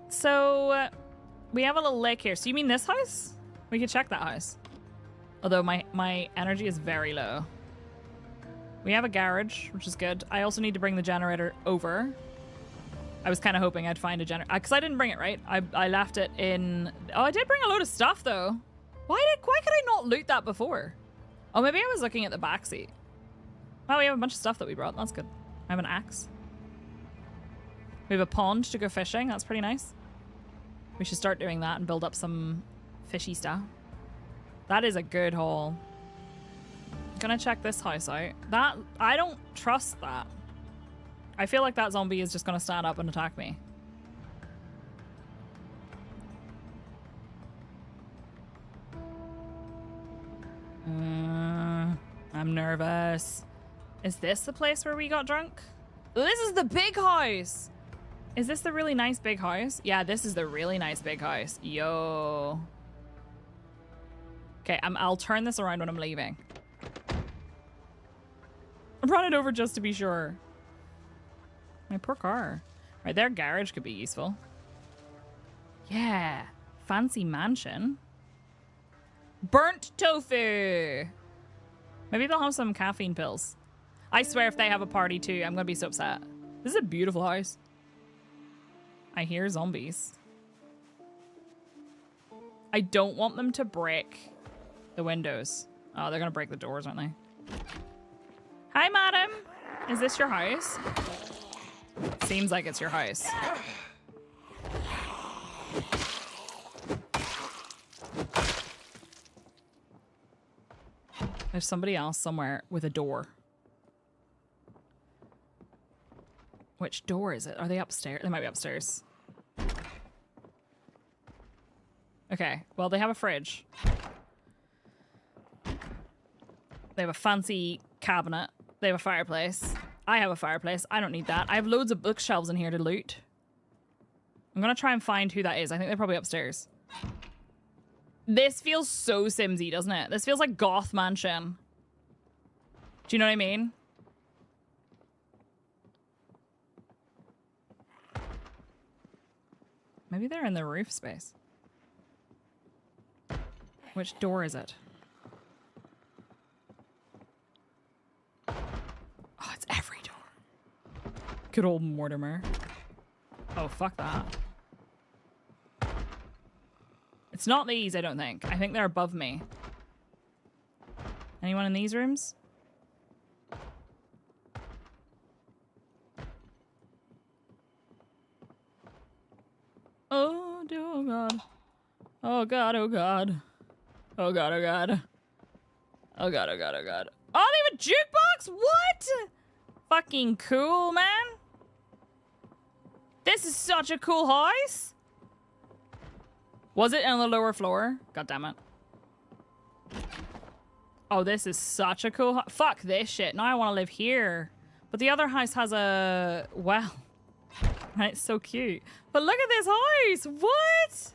Speaker 1: So, we have a little lake here. So you mean this house? We could check that house. Although my energy is very low. We have a garage, which is good. I also need to bring the generator over. I was kind of hoping I'd find a generator. Because I didn't bring it, right? I left it in... Oh, I did bring a load of stuff, though. Why could I not loot that before? Oh, maybe I was looking at the backseat. Well, we have a bunch of stuff that we brought. That's good. I have an axe. We have a pond to go fishing. That's pretty nice. We should start doing that and build up some fishy stuff. That is a good haul. Gonna check this house out. That, I don't trust that. I feel like that zombie is just gonna stand up and attack me. I'm nervous. Is this the place where we got drunk? This is the big house. Is this the really nice big house? Yeah, this is the really nice big house. Yo. Okay, I'll turn this around when I'm leaving. Run it over just to be sure. My poor car. Right, their garage could be useful. Yeah. Fancy mansion. Burnt tofu. Maybe they'll have some caffeine pills. I swear if they have a party too, I'm gonna be so upset. This is a beautiful house. I hear zombies. I don't want them to break the windows. Oh, they're gonna break the doors, aren't they? Hi, madam. Is this your house? Seems like it's your house. There's somebody else somewhere with a door. Which door is it? Are they upstairs? They might be upstairs. Okay, well, they have a fridge. They have a fancy cabinet. They have a fireplace. I have a fireplace. I don't need that. I have loads of bookshelves in here to loot. I'm gonna try and find who that is. I think they're probably upstairs. This feels so Simsy, doesn't it? This feels like Goth Mansion. Do you know what I mean? Maybe they're in the roof space. Which door is it? Oh, it's every door. Good old Mortimer. Oh, fuck that. It's not these, I don't think. I think they're above me. Anyone in these rooms? Oh, oh god. Oh god, oh god. Oh god, oh god. Oh god, oh god, oh god. Oh, they have a jukebox? What? Fucking cool, man. This is such a cool house. Was it on the lower floor? God damn it. Oh, this is such a cool house. Fuck this shit. Now I want to live here. But the other house has a well. It's so cute. But look at this house. What?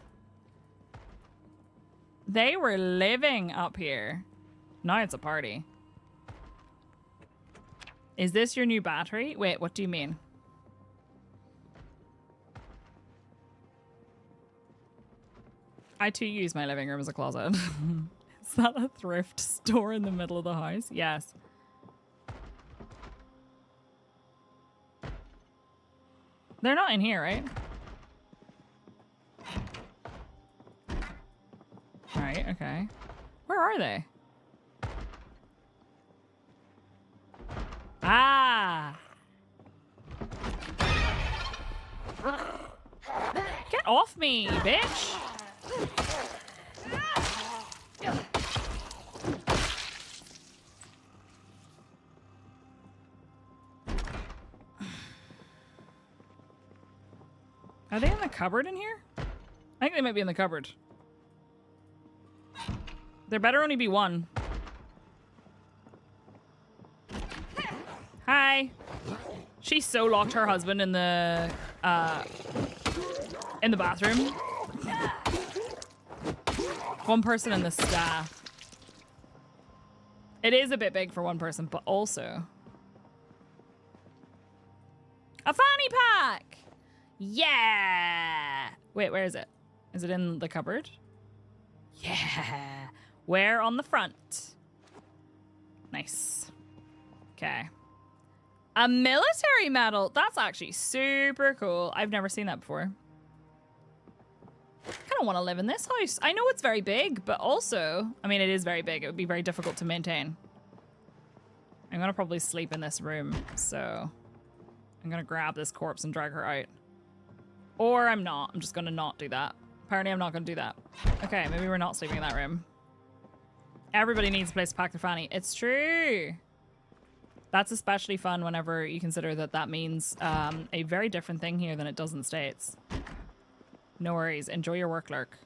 Speaker 1: They were living up here. Now it's a party. Is this your new battery? Wait, what do you mean? I too use my living room as a closet. Is that a thrift store in the middle of the house? Yes. They're not in here, right? Right, okay. Where are they? Ah! Get off me, bitch! Are they in the cupboard in here? I think they might be in the cupboard. There better only be one. Hi. She so locked her husband in the bathroom. One person in the staff. It is a bit big for one person, but also a fanny pack. Yeah. Wait, where is it? Is it in the cupboard? Yeah. Where on the front? Nice. Okay. A military medal. That's actually super cool. I've never seen that before. I kind of want to live in this house. I know it's very big, but also, I mean, it is very big. It would be very difficult to maintain. I'm going to probably sleep in this room. So I'm going to grab this corpse and drag her out. Or I'm not. I'm just going to not do that. Apparently I'm not going to do that. Okay, maybe we're not sleeping in that room. Everybody needs a place to pack their fanny. It's true. That's especially fun whenever you consider that that means a very different thing here than it does in the States. No worries. Enjoy your work, Lurk.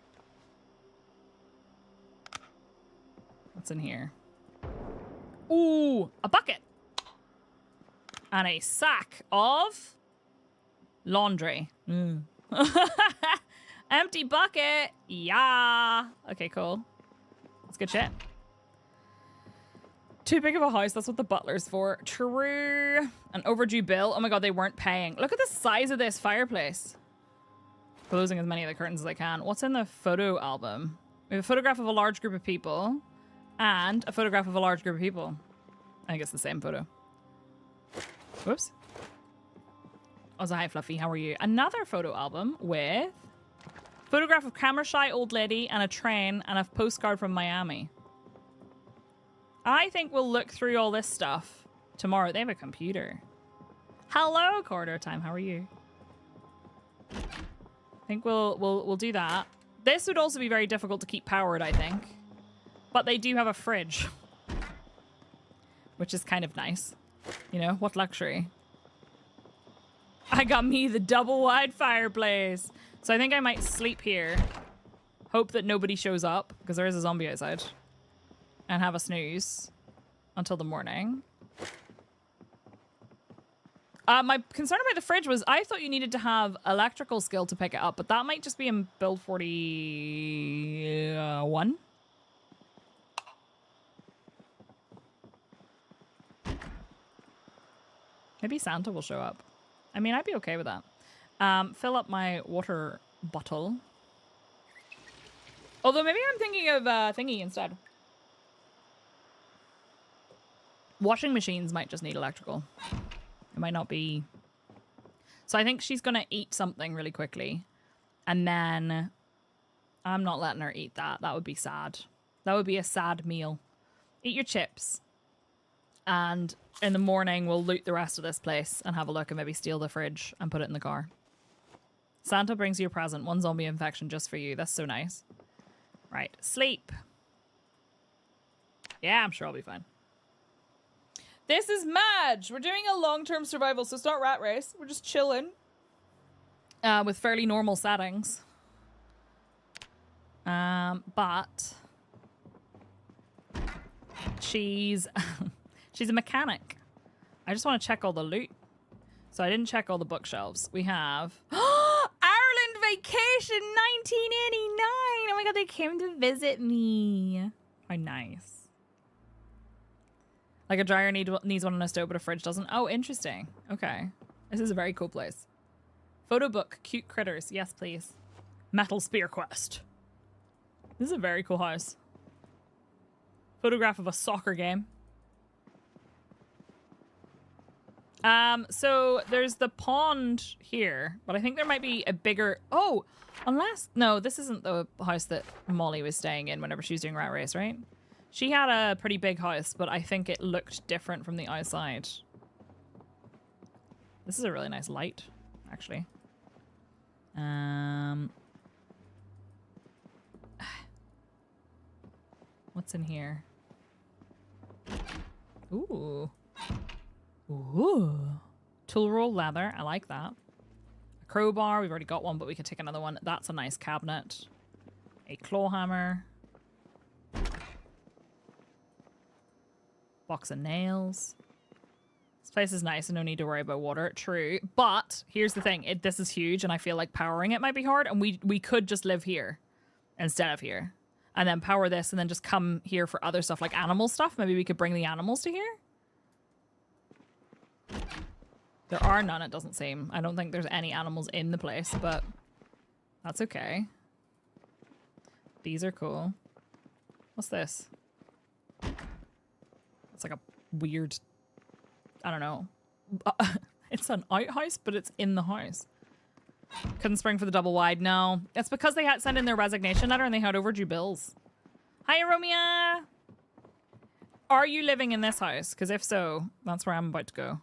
Speaker 1: What's in here? Ooh, a bucket. And a sack of laundry. Empty bucket. Yeah. Okay, cool. That's good shit. Too big of a house. That's what the butler's for. True. An overdue bill. Oh my god, they weren't paying. Look at the size of this fireplace. Closing as many of the curtains as I can. What's in the photo album? We have a photograph of a large group of people and a photograph of a large group of people. I think it's the same photo. Whoops. Oh, so hi, Fluffy. How are you? Another photo album with photograph of camera shy old lady and a train and a postcard from Miami. I think we'll look through all this stuff tomorrow. They have a computer. Hello, Corridor Time. How are you? I think we'll do that. This would also be very difficult to keep powered, I think. But they do have a fridge. Which is kind of nice. You know, what luxury. I got me the double wide fireplace. So I think I might sleep here. Hope that nobody shows up, because there is a zombie outside. And have a snooze until the morning. My concern about the fridge was I thought you needed to have electrical skill to pick it up, but that might just be in build 41. Maybe Santa will show up. I mean, I'd be okay with that. Fill up my water bottle. Although maybe I'm thinking of thingy instead. Washing machines might just need electrical. It might not be. So I think she's going to eat something really quickly. And then I'm not letting her eat that. That would be sad. That would be a sad meal. Eat your chips. And in the morning, we'll loot the rest of this place and have a look and maybe steal the fridge and put it in the car. Santa brings you a present. 1 zombie infection just for you. That's so nice. Right. Sleep. Yeah, I'm sure I'll be fine. This is Madge. We're doing a long-term survival, so it's not rat race. We're just chilling. With fairly normal settings. But she's she's a mechanic. I just want to check all the loot. So I didn't check all the bookshelves. We have Ireland Vacation 1989. Oh my god, they came to visit me. How nice. Like a dryer needs one on a stove, but a fridge doesn't. Oh, interesting. Okay. This is a very cool place. Photo book. Cute critters. Yes, please. Metal Spear Quest. This is a very cool house. Photograph of a soccer game. So there's the pond here, but I think there might be a bigger... Oh, unless... No, this isn't the house that Molly was staying in whenever she was doing Rat Race, right? She had a pretty big house, but I think it looked different from the outside. This is a really nice light, actually. What's in here? Ooh. Ooh. Tool roll leather. I like that. A crowbar. We've already got one, but we could take another one. That's a nice cabinet. A claw hammer. Box of nails. This place is nice and no need to worry about water. True. But here's the thing. This is huge and I feel like powering it might be hard. And we could just live here instead of here. And then power this and then just come here for other stuff like animal stuff. Maybe we could bring the animals to here. There are none, it doesn't seem. I don't think there's any animals in the place, but that's okay. These are cool. What's this? It's like a weird, I don't know. It's an outhouse, but it's in the house. Couldn't spring for the double wide. No, it's because they had sent in their resignation letter and they had overdue bills. Hi, Romeo. Are you living in this house? Because if so, that's where I'm about to go.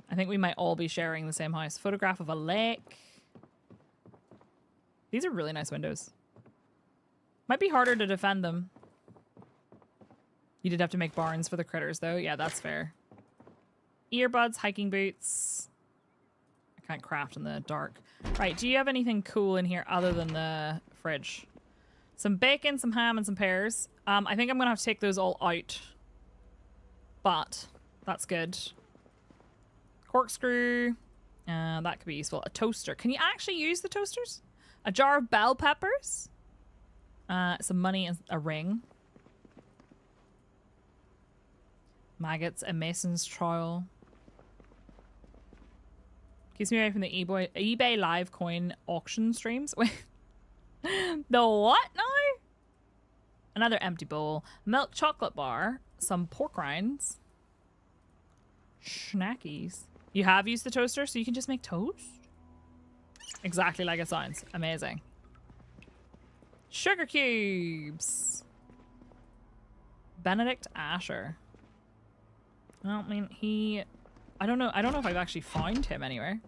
Speaker 1: I think we might all be sharing the same house. Photograph of a lake. These are really nice windows. Might be harder to defend them. You did have to make barns for the critters, though. Yeah, that's fair. Earbuds, hiking boots. I can't craft in the dark. Right, do you have anything cool in here other than the fridge? Some bacon, some ham, and some pears. I think I'm going to have to take those all out. But that's good. Corkscrew. That could be useful. A toaster. Can you actually use the toasters? A jar of bell peppers. Some money and a ring. Maggots, a mason's trowel. Keeps me away from the eBay live coin auction streams. Wait. The what now? Another empty bowl. Milk chocolate bar. Some pork rinds. Schnackies. You have used the toaster, so you can just make toast? Exactly like it sounds. Amazing. Sugar cubes. Benedict Asher. Well, I mean, I don't know if I've actually found him anywhere.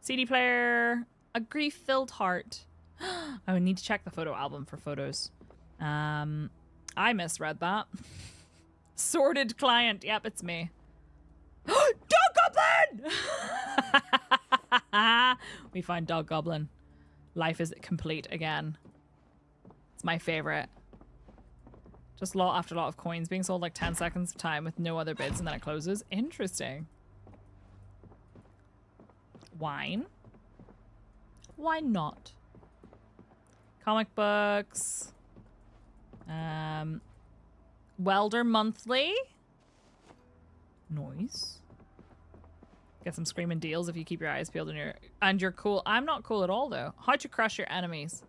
Speaker 1: CD player. A grief-filled heart. I would need to check the photo album for photos. I misread that. Sorted client. Yep, it's me. Dog Goblin! We find Dog Goblin. Life is complete again. It's my favorite. Just lot after lot of coins being sold like 10 seconds of time with no other bids and then it closes. Interesting. Wine? Why not? Comic books. Welder Monthly. Noise. Get some screaming deals if you keep your eyes peeled and you're cool. I'm not cool at all though. How to crush your enemies.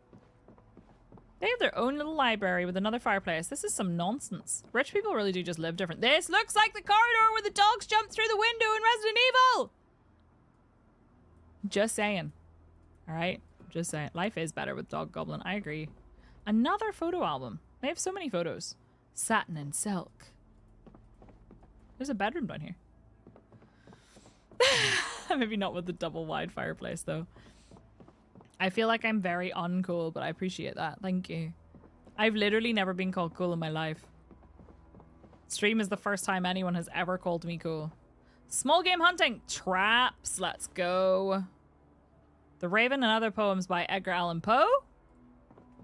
Speaker 1: They have their own little library with another fireplace. This is some nonsense. Rich people really do just live different. This looks like the corridor where the dogs jumped through the window in Resident Evil. Just saying. All right. Just saying. Life is better with Dog Goblin. I agree. Another photo album. They have so many photos. Satin and silk. There's a bedroom down here. Maybe not with the double wide fireplace though. I feel like I'm very uncool, but I appreciate that. Thank you. I've literally never been called cool in my life. Stream is the first time anyone has ever called me cool. Small game hunting. Traps. Let's go. The Raven and Other Poems by Edgar Allan Poe.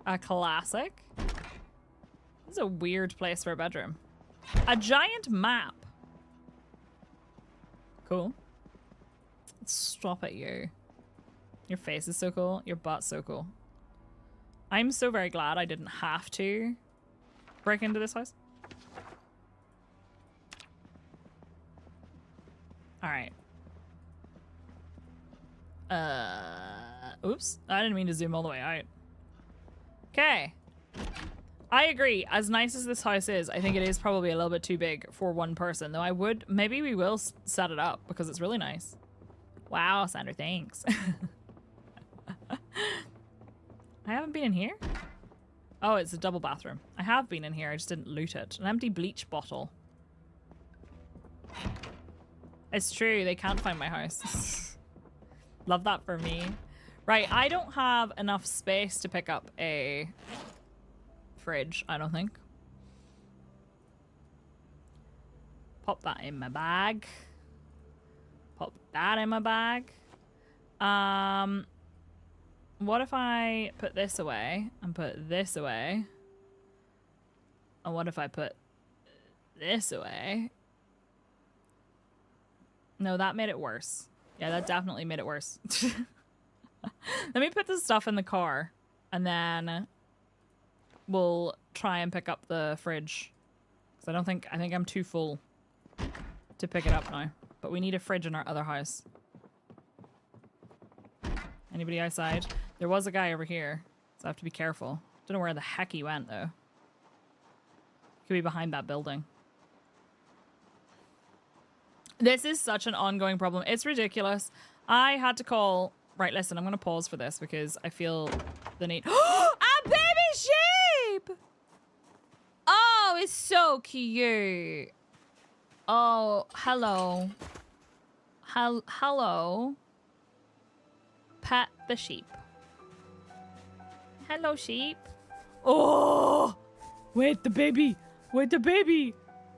Speaker 1: A classic. This is a weird place for a bedroom. A giant map. Cool. Let's stop at you. Your face is so cool. Your butt's so cool. I'm so very glad I didn't have to break into this house. All right. Oops. I didn't mean to zoom all the way out. Okay. I agree. As nice as this house is, I think it is probably a little bit too big for one person. Though maybe we will set it up because it's really nice. Wow, Sandra, thanks. I haven't been in here. Oh, it's a double bathroom. I have been in here. I just didn't loot it. An empty bleach bottle. It's true. They can't find my house. Love that for me. Right. I don't have enough space to pick up a fridge, I don't think. Pop that in my bag. Pop that in my bag. What if I put this away and put this away? And what if I put this away? No, that made it worse. Yeah, that definitely made it worse. Let me put this stuff in the car and then we'll try and pick up the fridge. Because I think I'm too full to pick it up now. But we need a fridge in our other house. Anybody outside? There was a guy over here, so I have to be careful. Don't know where the heck he went, though. Could be behind that building. This is such an ongoing problem. It's ridiculous. I had to call... Right, listen, I'm going to pause for this because I feel the need... A baby sheep! Oh, it's so cute. Oh, hello. Hello. Pet the sheep. Hello, sheep. Oh! Wait, the baby. Wait, the baby.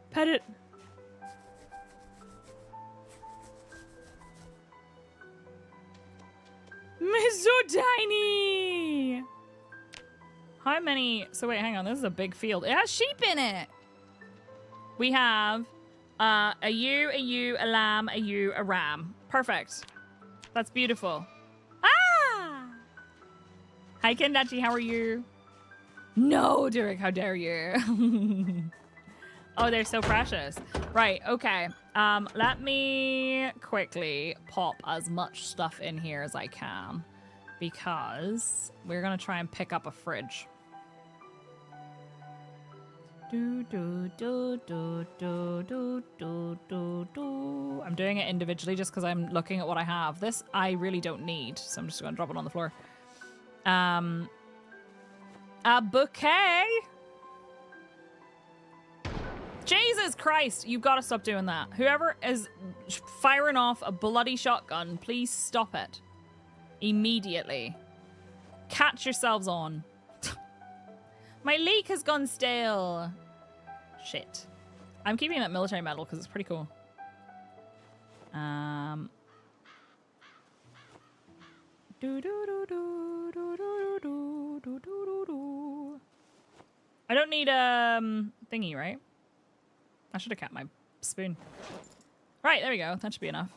Speaker 1: Pet it. It's so tiny. How many? So wait, hang on. This is a big field. It has sheep in it. We have a ewe, a lamb, a ewe, a ram. Perfect. That's beautiful. Ah! Hi, Kendachi. How are you? No, Derek. How dare you? Oh, they're so precious. Right, okay. Let me quickly pop as much stuff in here as I can because we're gonna try and pick up a fridge. I'm doing it individually just because I'm looking at what I have. This I really don't need, so I'm just gonna drop it on the floor. A bouquet? Jesus Christ, you've got to stop doing that. Whoever is firing off a bloody shotgun, please stop it. Immediately. Catch yourselves on. My leek has gone stale. Shit. I'm keeping that military medal because it's pretty cool. I don't need a thingy, right? I should have kept my spoon. Right, there we go. That should be enough.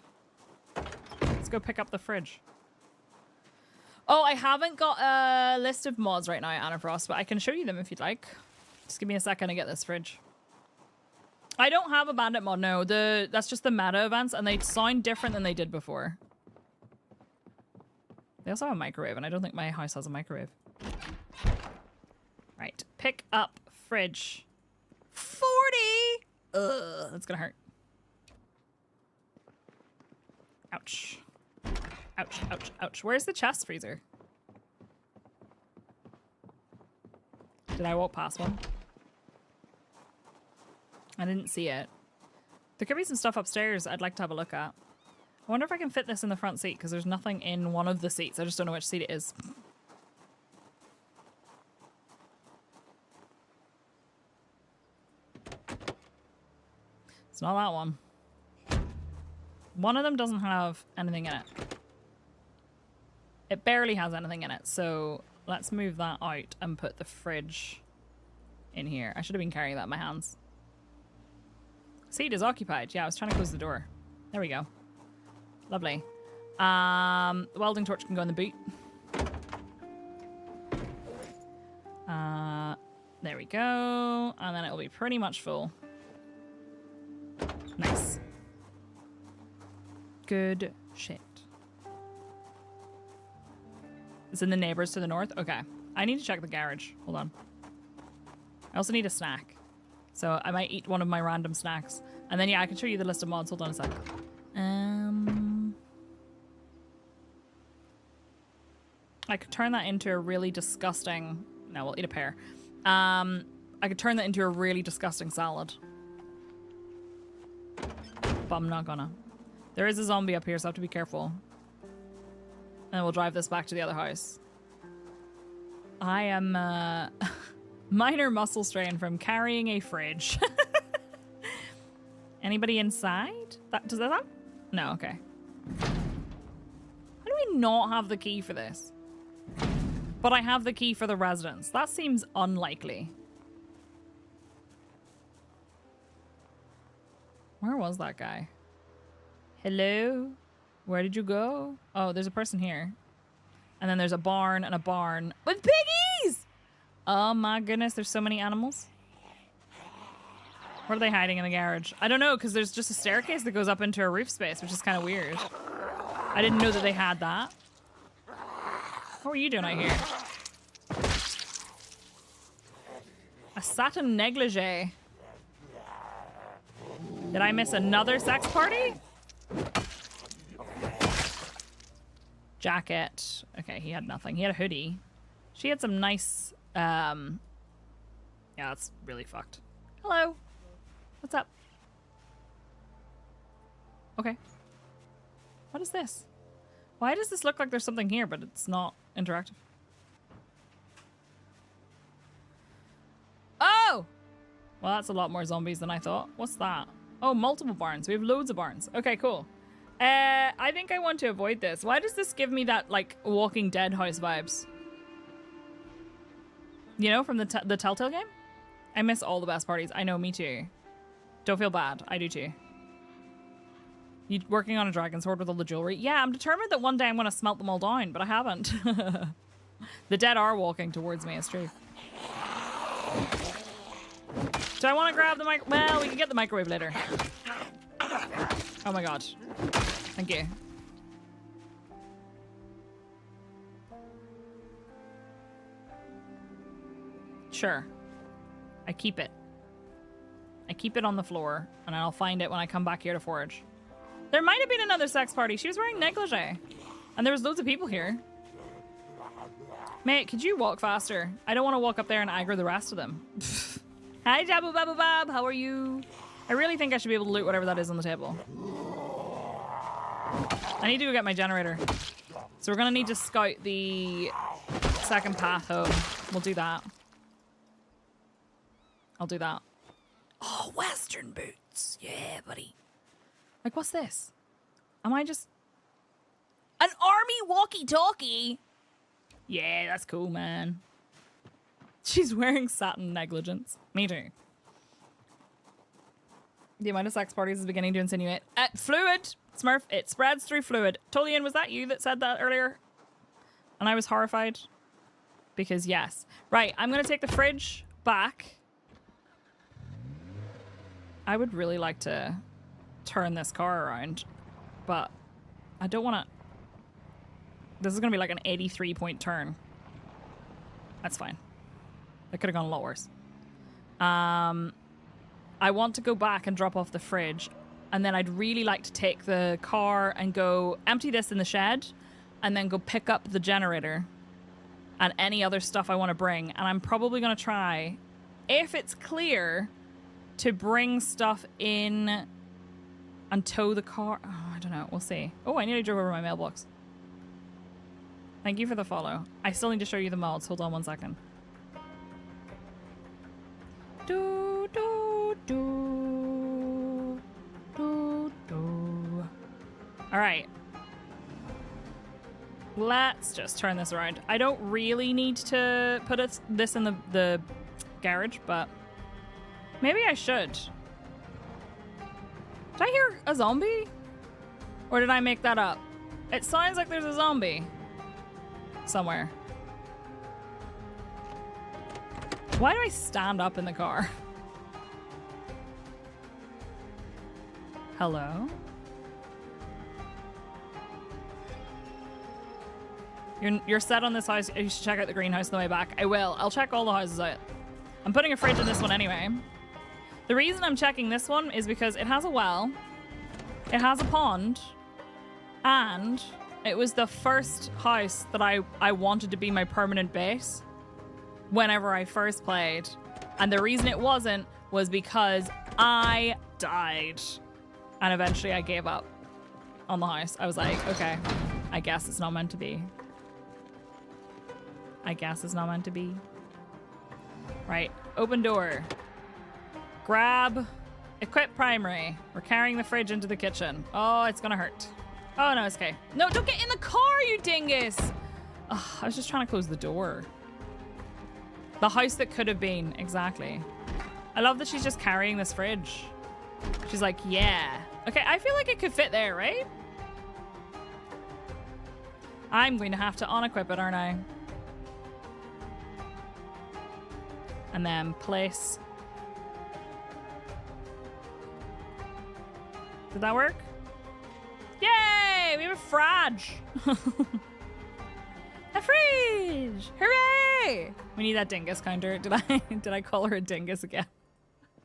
Speaker 1: Let's go pick up the fridge. Oh, I haven't got a list of mods right now, Anna Frost, but I can show you them if you'd like. Just give me a second to get this fridge. I don't have a bandit mod, no. That's just the meta events, and they sound different than they did before. They also have a microwave, and I don't think my house has a microwave. Right, pick up fridge. 40! Ugh, that's gonna hurt. Ouch. Ouch, ouch, ouch. Where's the chest freezer? Did I walk past one? I didn't see it. There could be some stuff upstairs I'd like to have a look at. I wonder if I can fit this in the front seat because there's nothing in one of the seats. I just don't know which seat it is. It's not that one. One of them doesn't have anything in it. It barely has anything in it, so let's move that out and put the fridge in here. I should have been carrying that in my hands. Seat is occupied. Yeah, I was trying to close the door. There we go. Lovely. The welding torch can go in the boot. There we go. And then it will be pretty much full. Nice. Good shit. It's in the neighbors to the north? Okay. I need to check the garage. Hold on. I also need a snack. So I might eat one of my random snacks. And then, yeah, I can show you the list of mods. Hold on a sec. I could turn that into a really disgusting... No, we'll eat a pear. I could turn that into a really disgusting salad. But I'm not gonna. There is a zombie up here, so I have to be careful. And we'll drive this back to the other house. I am minor muscle strain from carrying a fridge. Anybody inside? Does that sound? No, okay. How do we not have the key for this? But I have the key for the residence. That seems unlikely. Where was that guy? Hello? Where did you go? Oh, there's a person here. And then there's a barn and a barn with piggies! Oh my goodness, there's so many animals. What are they hiding in the garage? I don't know, because there's just a staircase that goes up into a roof space, which is kind of weird. I didn't know that they had that. What were you doing out here? A satin negligee. Did I miss another sex party? Jacket. Okay, he had nothing. He had a hoodie. She had some nice... Yeah, that's really fucked. Hello. What's up? Okay. What is this? Why does this look like there's something here, but it's not interactive? Oh! Well, that's a lot more zombies than I thought. What's that? Oh, multiple barns. We have loads of barns. Okay, cool. I think I want to avoid this. Why does this give me that, like, Walking Dead house vibes? You know, from the Telltale game? I miss all the best parties. I know, me too. Don't feel bad. I do too. You working on a dragon sword with all the jewelry? Yeah, I'm determined that one day I'm going to smelt them all down, but I haven't. The dead are walking towards me, it's true. Do I want to grab the mic? Well, we can get the microwave later. Oh my god. Thank you. Sure. I keep it. I keep it on the floor, and I'll find it when I come back here to forage. There might have been another sex party. She was wearing negligee. And there was loads of people here. Mate, could you walk faster? I don't want to walk up there and aggro the rest of them. Hi, Jabu Babu Bab. How are you? I really think I should be able to loot whatever that is on the table. I need to go get my generator. So we're going to need to scout the second path home. We'll do that. I'll do that. Oh, Western boots. Yeah, buddy. Like, what's this? Am I just... An army walkie-talkie? Yeah, that's cool, man. She's wearing satin negligence. Me too. The amount of sex parties is beginning to insinuate. Fluid! Smurf, it spreads through fluid. Tolian, was that you that said that earlier? And I was horrified. Because yes. Right, I'm going to take the fridge back. I would really like to turn this car around, but I don't want to. This is going to be like an 83-point turn. That's fine. That could have gone a lot worse. I want to go back and drop off the fridge, and then I'd really like to take the car and go empty this in the shed, and then go pick up the generator and any other stuff I want to bring. And I'm probably going to try, if it's clear, to bring stuff in and tow the car. Oh, I don't know. We'll see. Oh, I nearly drove over my mailbox. Thank you for the follow. I still need to show you the mods. Hold on 1 second. Do, do, do. Do, do. All right. Let's just turn this around. I don't really need to put this in the garage, but maybe I should. Did I hear a zombie? Or did I make that up? It sounds like there's a zombie somewhere. Why do I stand up in the car? Hello? You're set on this house. You should check out the greenhouse on the way back. I will. I'll check all the houses out. I'm putting a fridge in this one anyway. The reason I'm checking this one is because it has a well, it has a pond, and it was the first house that I wanted to be my permanent base whenever I first played. And the reason it wasn't was because I died. And eventually I gave up on the house. I was like, okay, I guess it's not meant to be. I guess it's not meant to be. Right, open door. Grab, equip primary. We're carrying the fridge into the kitchen. Oh, it's gonna hurt. Oh no, it's okay. No, don't get in the car, you dingus. Oh, I was just trying to close the door. The house that could have been, exactly. I love that she's just carrying this fridge. She's like, yeah. Okay, I feel like it could fit there, right? I'm going to have to unequip it, aren't I? And then place. Did that work? Yay! We have a fridge. A fridge! Hooray! We need that dingus counter. Did I call her a dingus again?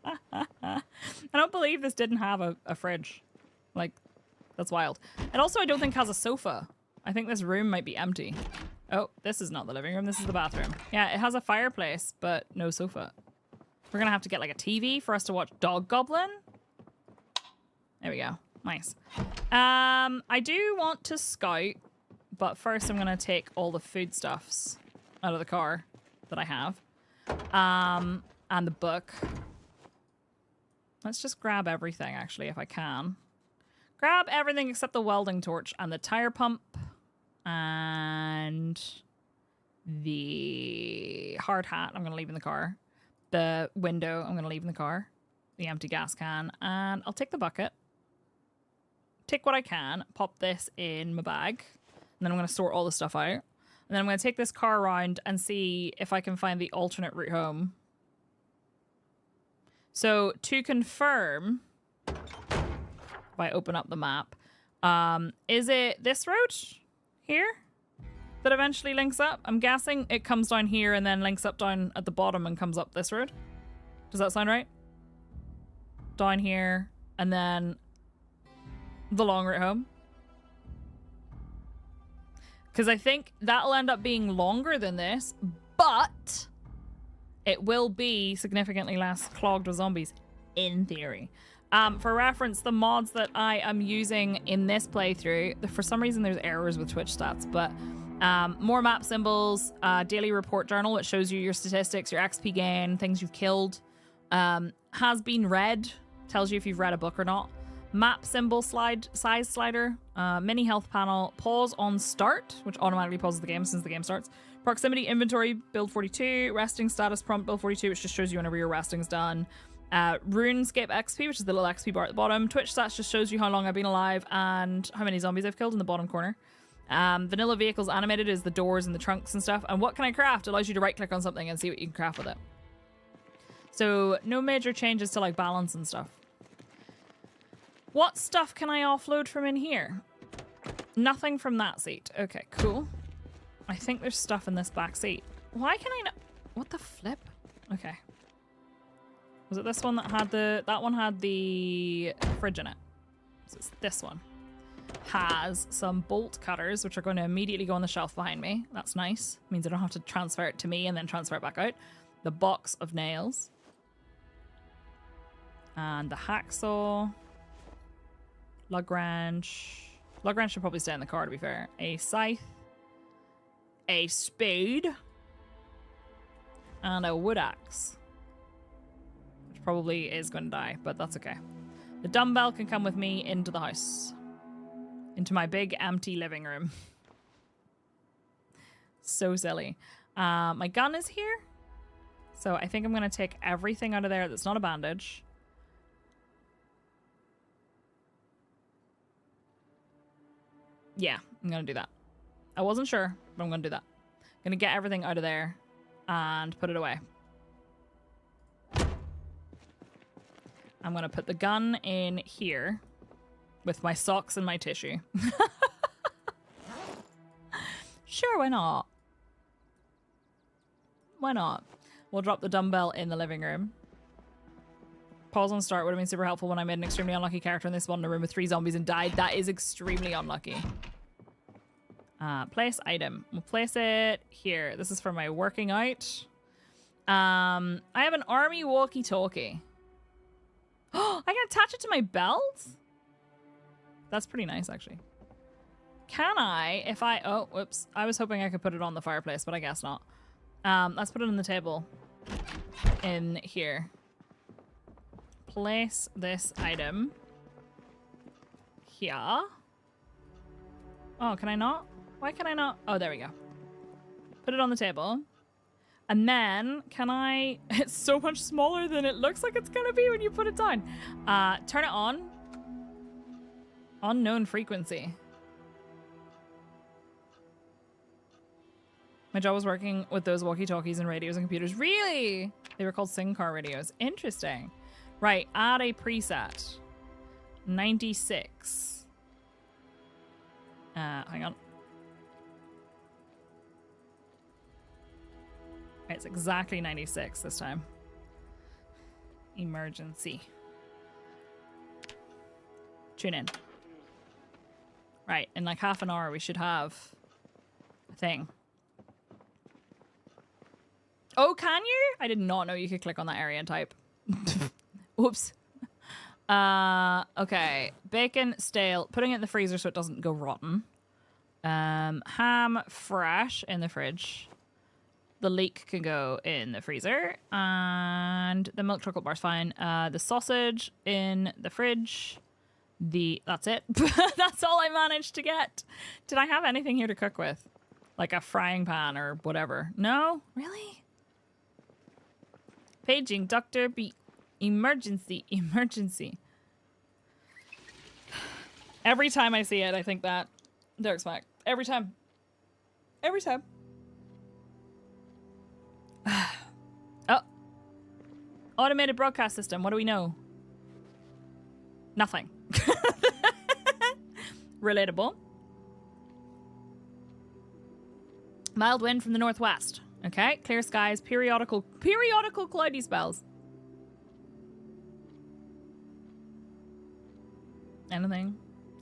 Speaker 1: I don't believe this didn't have a fridge. Like, that's wild. And also I don't think it has a sofa. I think this room might be empty. Oh, this is not the living room. This is the bathroom. Yeah, it has a fireplace, but no sofa. We're gonna have to get like a TV for us to watch Dog Goblin. There we go. Nice. I do want to scout, but first I'm gonna take all the foodstuffs out of the car that I have. And the book. Let's just grab everything, actually, if I can. Grab everything except the welding torch and the tire pump and the hard hat I'm going to leave in the car. The window I'm going to leave in the car. The empty gas can. And I'll take the bucket. Take what I can. Pop this in my bag. And then I'm going to sort all the stuff out. And then I'm going to take this car around and see if I can find the alternate route home. So to confirm, if I open up the map, is it this road here that eventually links up? I'm guessing it comes down here and then links up down at the bottom and comes up this road. Does that sound right? Down here and then the long route home. Because I think that'll end up being longer than this, but it will be significantly less clogged with zombies, in theory. For reference, the mods that I am using in this playthrough, for some reason there's errors with Twitch stats, but more map symbols, daily report journal, which shows you your statistics, your XP gain, things you've killed, has been read, tells you if you've read a book or not. Map symbol size slider, mini health panel, pause on start, which automatically pauses the game since the game starts. Proximity inventory, build 42, resting status prompt, build 42, which just shows you whenever your resting's done. RuneScape XP, which is the little XP bar at the bottom. Twitch stats just shows you how long I've been alive and how many zombies I've killed in the bottom corner. Vanilla vehicles animated is the doors and the trunks and stuff. And what can I craft? Allows you to right click on something and see what you can craft with it. So no major changes to like balance and stuff. What stuff can I offload from in here? Nothing from that seat. Okay, cool. I think there's stuff in this back seat. Why can I not? What the flip? Okay. Was it this one that had the... That one had the fridge in it. So it's this one. Has some bolt cutters, which are going to immediately go on the shelf behind me. That's nice. Means I don't have to transfer it to me and then transfer it back out. The box of nails. And the hacksaw. Lagrange. Lagrange should probably stay in the car, to be fair. A scythe. A spade. And a wood axe. Which probably is going to die, but that's okay. The dumbbell can come with me into the house. Into my big empty living room. So silly. My gun is here. So I think I'm going to take everything out of there that's not a bandage. Yeah, I'm going to do that. I wasn't sure, but I'm going to do that. I'm going to get everything out of there and put it away. I'm going to put the gun in here with my socks and my tissue. Sure, why not? Why not? We'll drop the dumbbell in the living room. Pause on start would have been super helpful when I made an extremely unlucky character and they spawned in a room with 3 zombies and died. That is extremely unlucky. Place item. We'll place it here. This is for my working out. I have an army walkie-talkie. I can attach it to my belt? That's pretty nice, actually. Can I, if I... Oh, whoops. I was hoping I could put it on the fireplace, but I guess not. Let's put it on the table. In here. Place this item. Here. Oh, can I not? Why can I not? Oh, there we go. Put it on the table. And then, can I... It's so much smaller than it looks like it's going to be when you put it down. Turn it on. Unknown frequency. My job was working with those walkie-talkies and radios and computers. Really? They were called SIM-car radios. Interesting. Right, add a preset. 96. Hang on. It's exactly 96 this time. Emergency. Tune in. Right, in like half an hour we should have a thing. Oh, can you? I did not know you could click on that area and type. Whoops. Okay. Bacon, stale. Putting it in the freezer so it doesn't go rotten. Ham, fresh in the fridge. The leek can go in the freezer. And the milk chocolate bar's fine. The sausage in the fridge. That's it. That's all I managed to get. Did I have anything here to cook with? Like a frying pan or whatever? No? Really? Paging Dr. B. Emergency. Emergency. Every time I see it, I think that. Derek Smack. Every time. Every time. Oh. Automated broadcast system. What do we know? Nothing. Relatable. Mild wind from the northwest. Okay. Clear skies. Periodical cloudy spells. Anything?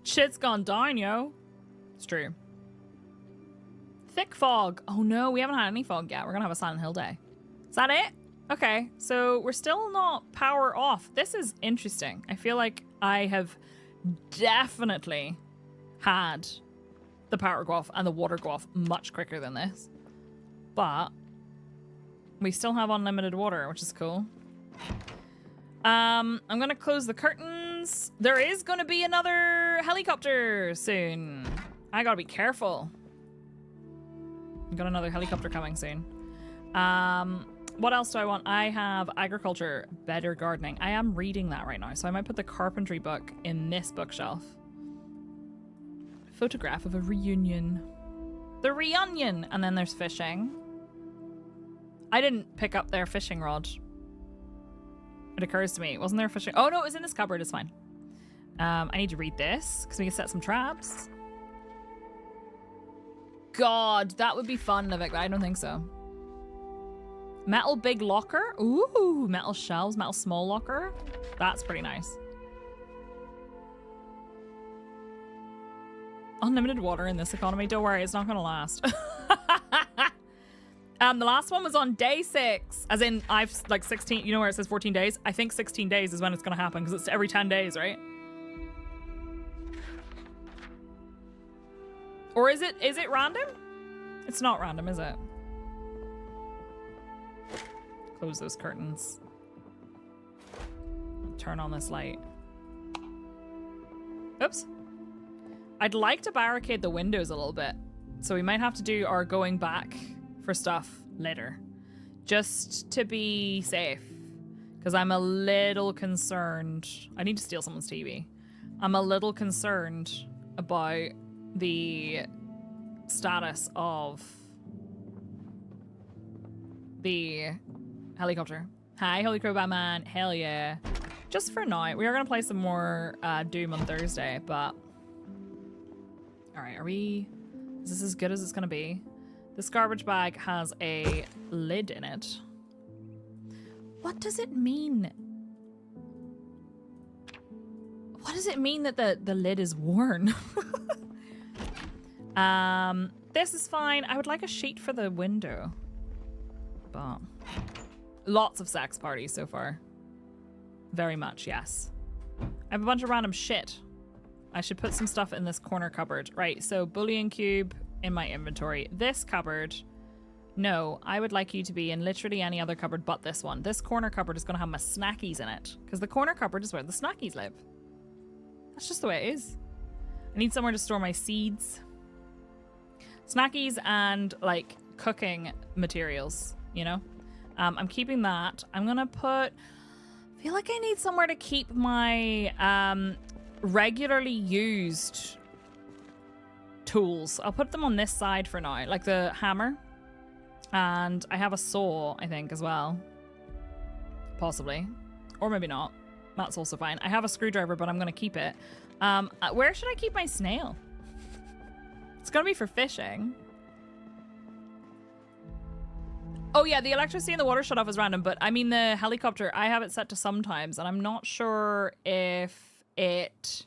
Speaker 1: Shit's gone down, yo. It's true. Thick fog. Oh no, we haven't had any fog yet. We're gonna have a Silent Hill day. Is that it? Okay, so we're still not power off. This is interesting. I feel like I have definitely had the power go off and the water go off much quicker than this. But we still have unlimited water, which is cool. I'm gonna close the curtains. There is gonna be another helicopter soon. I gotta be careful. Got another helicopter coming soon. What else do I want? I have agriculture, better gardening. I am reading that right now, so I might put the carpentry book in this bookshelf. Photograph of a reunion. The reunion! And then there's fishing. I didn't pick up their fishing rod. It occurs to me. Wasn't there a fishing? Oh no, it was in this cupboard. It's fine. I need to read this because we can set some traps. God, that would be fun, Nivik, but I don't think so. Metal big locker. Ooh, metal shelves, metal small locker. That's pretty nice. Unlimited water in this economy. Don't worry, it's not going to last. The last one was on day 6. As in, I've like 16, you know where it says 14 days? I think 16 days is when it's going to happen because it's every 10 days, right? Or is it random? It's not random, is it? Close those curtains. Turn on this light. Oops. I'd like to barricade the windows a little bit. So we might have to do our going back for stuff later. Just to be safe. Because I'm a little concerned. I need to steal someone's TV. I'm a little concerned about the status of the helicopter. Hi, Holy Crow Batman. Hell yeah. Just for now. We are going to play some more Doom on Thursday, but... Alright, is this as good as it's going to be? This garbage bag has a lid in it. What does it mean? What does it mean that the lid is worn? This is fine. I would like a sheet for the window. But lots of sex parties so far. Very much, yes. I have a bunch of random shit. I should put some stuff in this corner cupboard. Right, so bullion cube in my inventory. This cupboard, no, I would like you to be in literally any other cupboard but this one. This corner cupboard is going to have my snackies in it because the corner cupboard is where the snackies live. That's just the way it is. I need somewhere to store my seeds. Snackies and like cooking materials, you know? I'm keeping that. I'm gonna put, I feel like I need somewhere to keep my regularly used tools. I'll put them on this side for now, like the hammer. And I have a saw, I think, as well. Possibly. Or maybe not. That's also fine. I have a screwdriver, but I'm gonna keep it. Where should I keep my snail? It's gonna be for fishing. Oh yeah, the electricity and the water shut off is random, but I mean the helicopter, I have it set to sometimes, and I'm not sure if it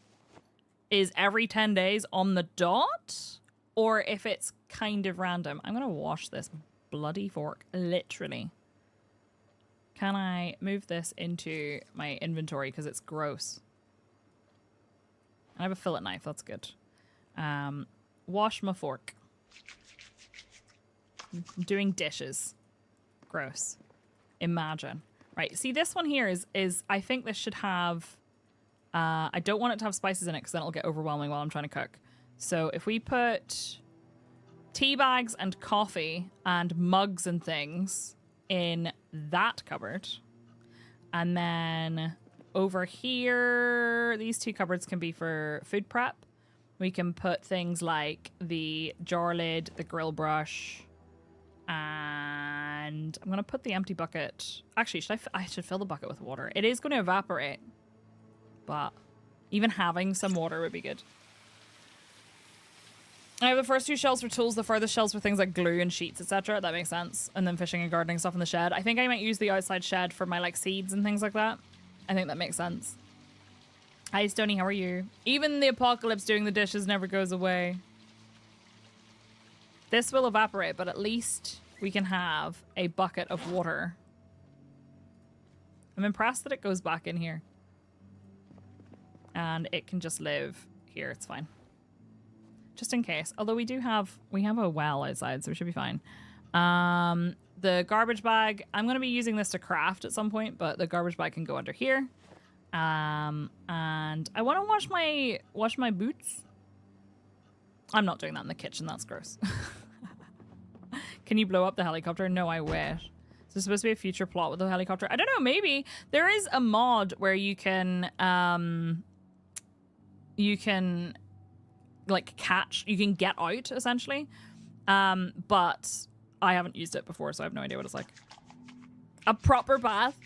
Speaker 1: is every 10 days on the dot, or if it's kind of random. I'm gonna wash this bloody fork, literally. Can I move this into my inventory, because it's gross. I have a fillet knife, that's good. Wash my fork. I'm doing dishes. Gross. Imagine. Right, see this one here is I think this should have, I don't want it to have spices in it because then it'll get overwhelming while I'm trying to cook. So if we put tea bags and coffee and mugs and things in that cupboard, and then over here, these two cupboards can be for food prep. We can put things like the jar lid, the grill brush, and And I'm going to put the empty bucket. Actually, I should fill the bucket with water. It is going to evaporate. But even having some water would be good. I have the first 2 shelves for tools, the furthest shelves for things like glue and sheets, etc. That makes sense. And then fishing and gardening stuff in the shed. I think I might use the outside shed for my like seeds and things like that. I think that makes sense. Hi, Stoney, how are you? Even the apocalypse doing the dishes never goes away. This will evaporate, but at least we can have a bucket of water. I'm impressed that it goes back in here. And it can just live here. It's fine. Just in case. Although we have a well outside, so we should be fine. The garbage bag, I'm going to be using this to craft at some point, but the garbage bag can go under here. And I want to wash my boots. I'm not doing that in the kitchen. That's gross. Can you blow up the helicopter? No, I wish. Is there supposed to be a future plot with the helicopter? I don't know. Maybe there is a mod where you can like you can get out essentially. But I haven't used it before, so I have no idea what it's like. A proper bath.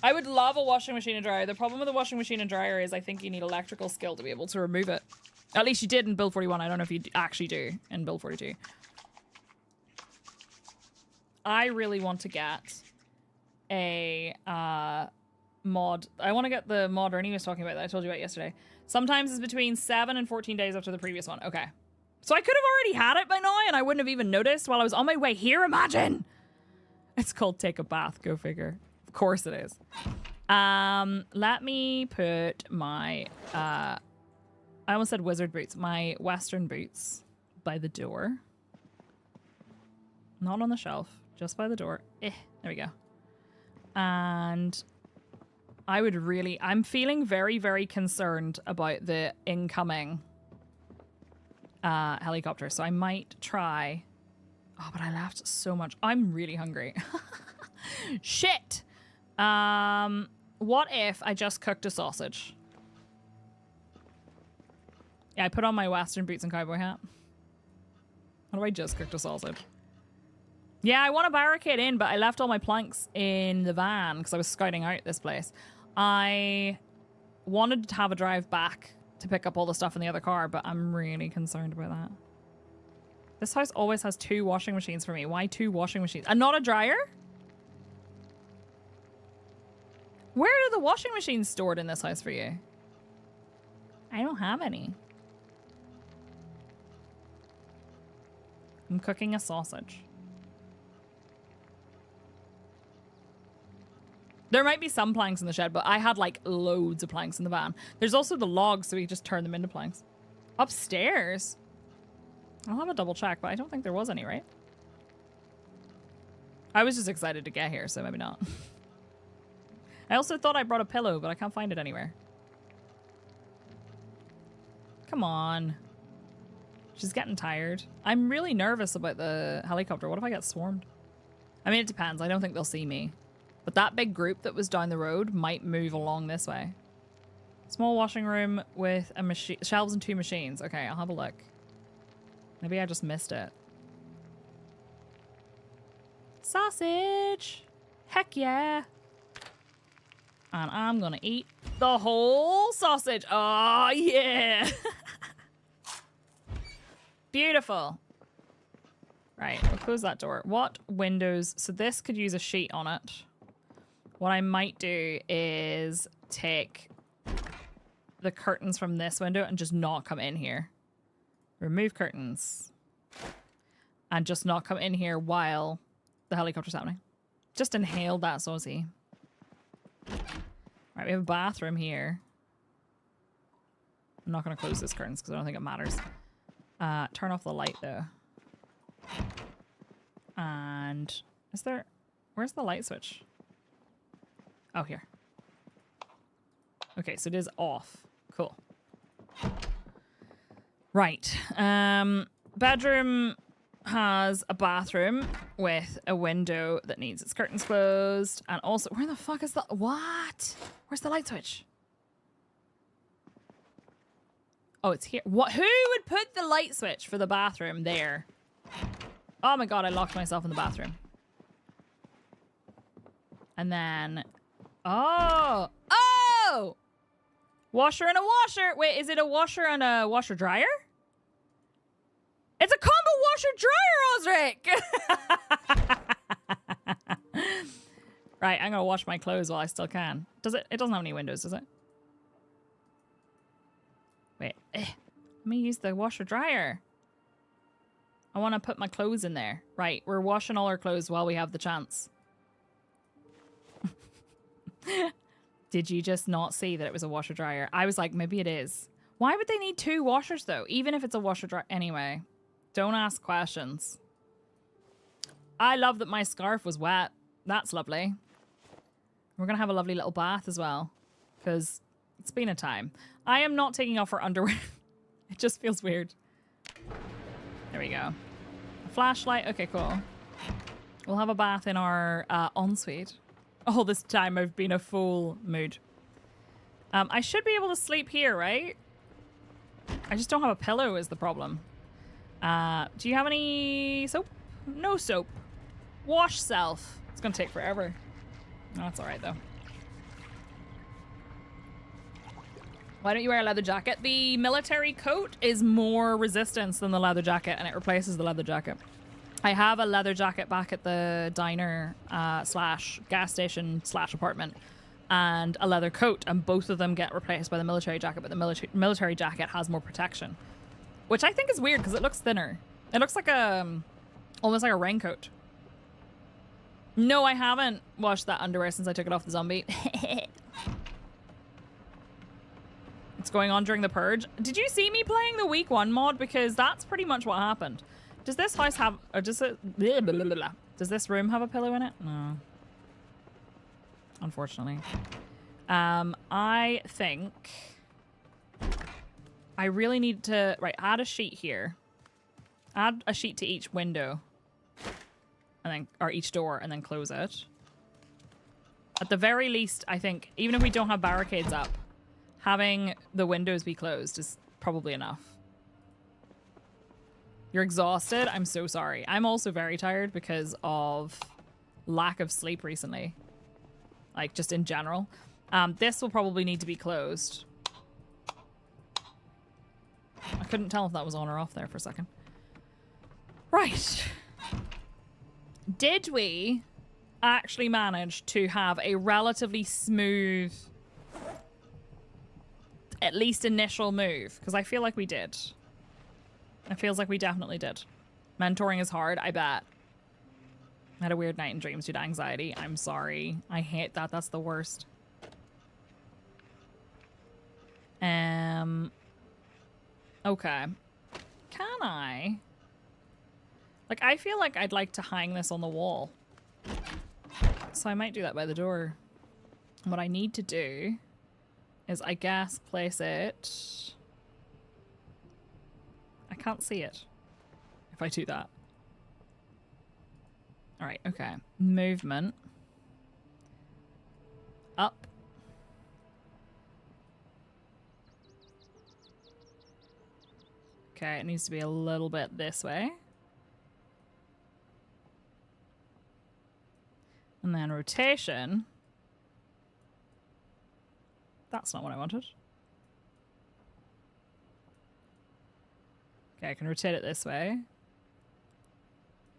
Speaker 1: I would love a washing machine and dryer. The problem with the washing machine and dryer is I think you need electrical skill to be able to remove it. At least you did in build 41. I don't know if you actually do in build 42. I really want to get a mod. I want to get the mod Ernie was talking about that I told you about yesterday. Sometimes it's between 7 and 14 days after the previous one. Okay. So I could have already had it by now and I wouldn't have even noticed while I was on my way here. Imagine. It's called take a bath. Go figure. Of course it is. Let me put my, I almost said wizard boots. My western boots by the door. Not on the shelf. Just by the door. There we go. And I'm feeling very, very concerned about the incoming helicopter. So I might try. Oh, but I left so much. I'm really hungry. Shit. What if I just cooked a sausage? Yeah, I put on my western boots and cowboy hat. How do I just cooked a sausage? Yeah, I want to barricade in, but I left all my planks in the van because I was scouting out this place. I wanted to have a drive back to pick up all the stuff in the other car, but I'm really concerned about that. This house always has 2 washing machines for me. Why 2 washing machines? And not a dryer? Where are the washing machines stored in this house for you? I don't have any. I'm cooking a sausage. There might be some planks in the shed, but I had like loads of planks in the van. There's also the logs, so we just turn them into planks. Upstairs? I'll have a double check, but I don't think there was any, right? I was just excited to get here, so maybe not. I also thought I brought a pillow, but I can't find it anywhere. Come on. She's getting tired. I'm really nervous about the helicopter. What if I get swarmed? I mean, it depends. I don't think they'll see me. But that big group that was down the road might move along this way. Small washing room with a machine, shelves and 2 machines. Okay, I'll have a look. Maybe I just missed it. Sausage! Heck yeah! And I'm gonna eat the whole sausage. Oh, yeah! Beautiful. Right, we'll close that door. What windows? So this could use a sheet on it. What I might do is take the curtains from this window and just not come in here. Remove curtains. And just not come in here while the helicopter's happening. Just inhale that saucy. Right, we have a bathroom here. I'm not going to close those curtains because I don't think it matters. Turn off the light though. And is there... Where's the light switch? Oh, here. Okay, so it is off. Cool. Right. Bedroom has a bathroom with a window that needs its curtains closed. And also, where the fuck is the... What? Where's the light switch? Oh, it's here. What? Who would put the light switch for the bathroom there? Oh my god, I locked myself in the bathroom. And then, oh! Washer and a washer. Wait, is it a washer and a washer dryer? It's a combo washer dryer, Osric! Right, I'm gonna wash my clothes while I still can. Does it? It doesn't have any windows, does it? Wait, let me use the washer dryer. I want to put my clothes in there. Right, we're washing all our clothes while we have the chance. Did you just not see that it was a washer dryer? I was like, maybe it is. Why would they need 2 washers though? Even if it's a washer dryer. Anyway, don't ask questions. I love that my scarf was wet. That's lovely. We're going to have a lovely little bath as well. Because it's been a time. I am not taking off our underwear. It just feels weird. There we go. A flashlight. Okay, cool. We'll have a bath in our ensuite. All this time I've been a full mood. I should be able to sleep here, right? I just don't have a pillow is the problem. Do you have any soap? No soap. Wash self. It's gonna take forever. No, that's alright though. Why don't you wear a leather jacket? The military coat is more resistance than the leather jacket and it replaces the leather jacket. I have a leather jacket back at the diner slash gas station slash apartment and a leather coat, and both of them get replaced by the military jacket, but the military jacket has more protection, which I think is weird because it looks thinner. It looks like almost like a raincoat. No, I haven't washed that underwear since I took it off the zombie. It's going on during the purge. Did you see me playing the week 1 mod? Because that's pretty much what happened. Does this house have, or does it, blah, blah, blah, blah. Does this room have a pillow in it? No. Unfortunately. I think I really need to, right, add a sheet here. Add a sheet to each window. And then, or each door, and then close it. At the very least, I think, even if we don't have barricades up, having the windows be closed is probably enough. You're exhausted? I'm so sorry. I'm also very tired because of lack of sleep recently. Like, just in general. This will probably need to be closed. I couldn't tell if that was on or off there for a second. Right. Did we actually manage to have a relatively smooth, at least initial move? Because I feel like we did. It feels like we definitely did. Mentoring is hard, I bet. I had a weird night in dreams due to anxiety. I'm sorry. I hate that. That's the worst. Okay. Can I? Like, I feel like I'd like to hang this on the wall. So I might do that by the door. What I need to do is, I guess, place it... I can't see it if I do that. All right, okay. Movement. Up. Okay, it needs to be a little bit this way. And then rotation. That's not what I wanted. Okay, I can rotate it this way.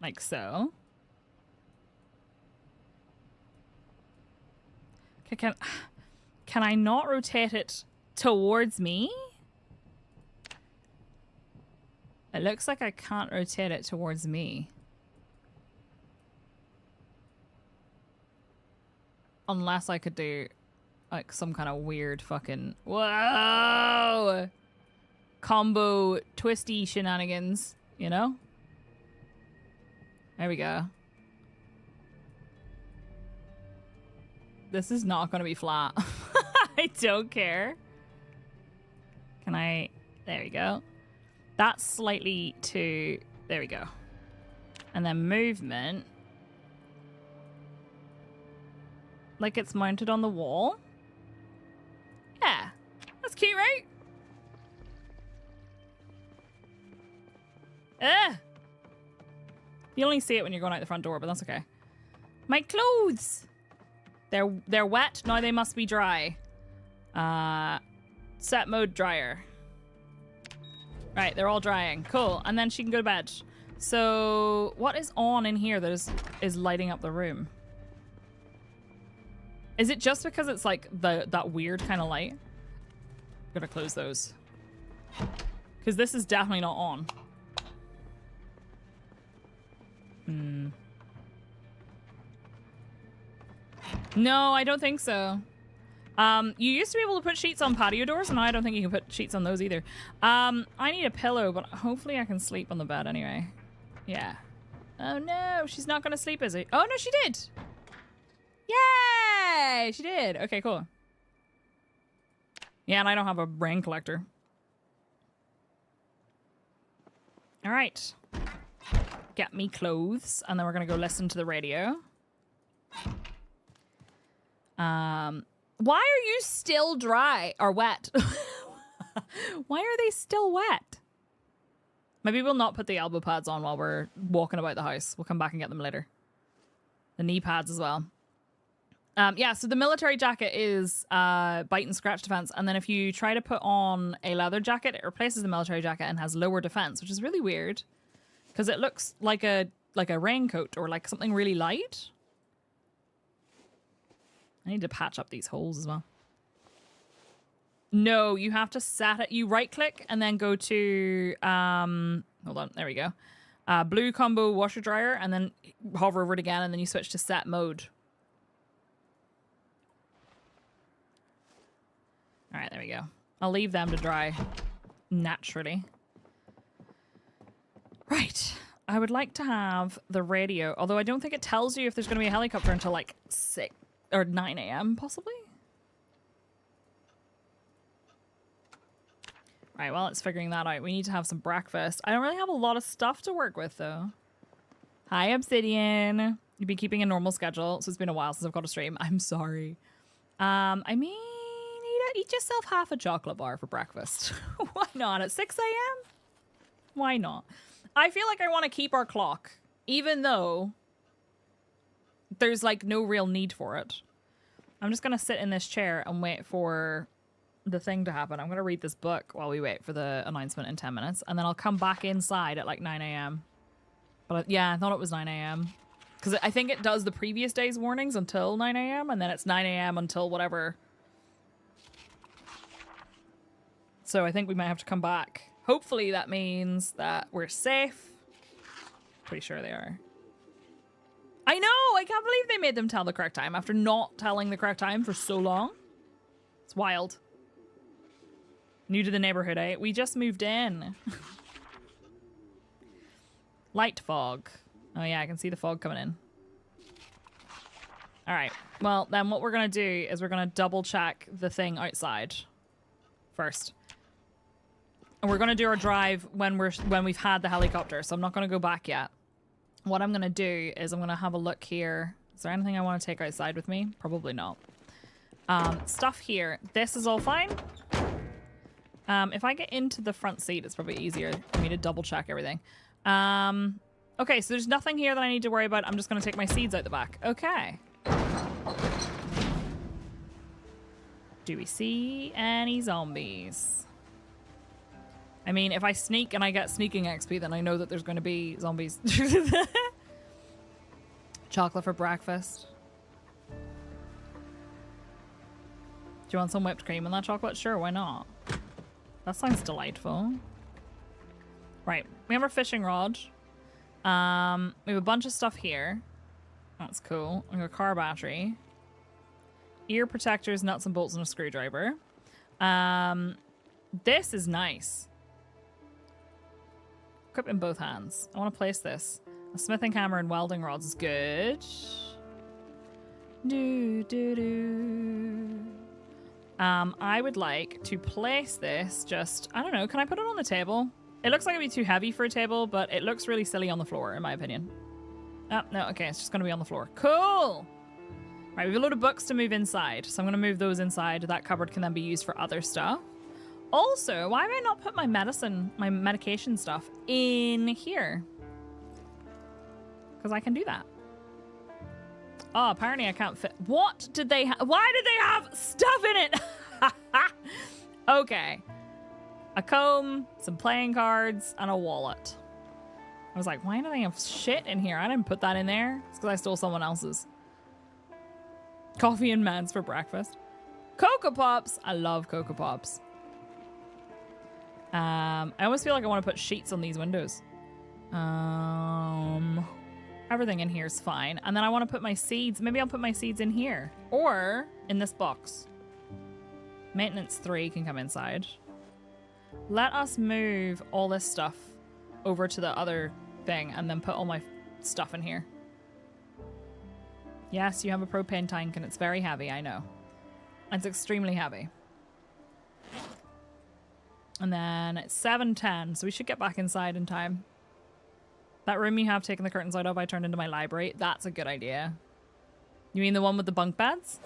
Speaker 1: Like so. Okay, can I not rotate it towards me? It looks like I can't rotate it towards me. Unless I could do like some kind of weird fucking... Whoa! Combo twisty shenanigans, you know? There we go. This is not going to be flat. I don't care. Can I... There we go. That's slightly to... There we go. And then movement. Like it's mounted on the wall. Yeah. That's cute, right? You only see it when you're going out the front door, but that's okay. My clothes! They're wet. Now they must be dry. Set mode dryer. Right, they're all drying. Cool. And then she can go to bed. So what is on in here that is lighting up the room? Is it just because it's like that weird kind of light? I'm gonna close those. Because this is definitely not on. No, I don't think so. You used to be able to put sheets on patio doors, and I don't think you can put sheets on those either. I need a pillow, but hopefully I can sleep on the bed anyway. Yeah. Oh no, she's not gonna sleep, is it? Oh no, she did! Yay! She did. Okay, cool. Yeah, and I don't have a rain collector. All right. Get me clothes, and then we're gonna go listen to the radio. Why are you still dry or wet? Why are they still wet? Maybe we'll not put the elbow pads on while we're walking about the house. We'll come back and get them later. The knee pads as well. Yeah, so the military jacket is bite and scratch defense, and then if you try to put on a leather jacket, it replaces the military jacket and has lower defense, which is really weird because it looks like a raincoat or like something really light. I need to patch up these holes as well. No, you have to set it. You right click and then go to, hold on, there we go. Blue combo washer dryer, and then hover over it again, and then you switch to set mode. All right, there we go. I'll leave them to dry naturally. Right. I would like to have the radio, although I don't think it tells you if there's going to be a helicopter until like 6 or 9 a.m. possibly. Right, well, it's figuring that out. We need to have some breakfast. I don't really have a lot of stuff to work with, though. Hi, Obsidian. You've been keeping a normal schedule, so it's been a while since I've got a stream. I'm sorry. I mean, eat yourself half a chocolate bar for breakfast. Why not? At 6 a.m.? Why not? I feel like I want to keep our clock, even though there's, like, no real need for it. I'm just going to sit in this chair and wait for the thing to happen. I'm going to read this book while we wait for the announcement in 10 minutes, and then I'll come back inside at, like, 9 a.m. But, yeah, I thought it was 9 a.m. Because I think it does the previous day's warnings until 9 a.m., and then it's 9 a.m. until whatever. So I think we might have to come back. Hopefully that means that we're safe. Pretty sure they are. I know! I can't believe they made them tell the correct time after not telling the correct time for so long. It's wild. New to the neighborhood, eh? We just moved in. Light fog. Oh yeah, I can see the fog coming in. Alright. Well, then what we're going to do is we're going to double check the thing outside first. And we're going to do our drive when we've had the helicopter, so I'm not going to go back yet. What I'm going to do is I'm going to have a look here. Is there anything I want to take outside with me? Probably not. Stuff here. This is all fine. If I get into the front seat, it's probably easier for me to double check everything. Okay, so there's nothing here that I need to worry about. I'm just going to take my seeds out the back. Okay. Do we see any zombies? I mean, if I sneak and I get sneaking XP, then I know that there's going to be zombies. Chocolate for breakfast. Do you want some whipped cream in that chocolate? Sure, why not? That sounds delightful. Right, we have our fishing rod. We have a bunch of stuff here. That's cool. We have a car battery. Ear protectors, nuts and bolts, and a screwdriver. This is nice. Equip in both hands. I want to place this. A smithing hammer and welding rods is good. I would like to place this just, I don't know, can I put it on the table? It looks like it'd be too heavy for a table, but it looks really silly on the floor, in my opinion. Oh, no, okay, it's just going to be on the floor. Cool! Right, we have a load of books to move inside, so I'm going to move those inside. That cupboard can then be used for other stuff. Also, why have I not put my medication stuff in here? Because I can do that. Oh, apparently I can't fit. What did they have? Why did they have stuff in it? Okay. A comb, some playing cards, and a wallet. I was like, why do they have shit in here? I didn't put that in there. It's because I stole someone else's. Coffee and Mans for breakfast. Cocoa Pops. I love Cocoa Pops. I almost feel like I want to put sheets on these windows. Everything in here is fine. And then I want to put my seeds. Maybe I'll put my seeds in here. Or in this box. Maintenance 3 can come inside. Let us move all this stuff over to the other thing and then put all my stuff in here. Yes, you have a propane tank and it's very heavy, I know. It's extremely heavy. And then it's 7:10, so we should get back inside in time. That room you have taken the curtains out of, I turned into my library. That's a good idea. You mean the one with the bunk beds?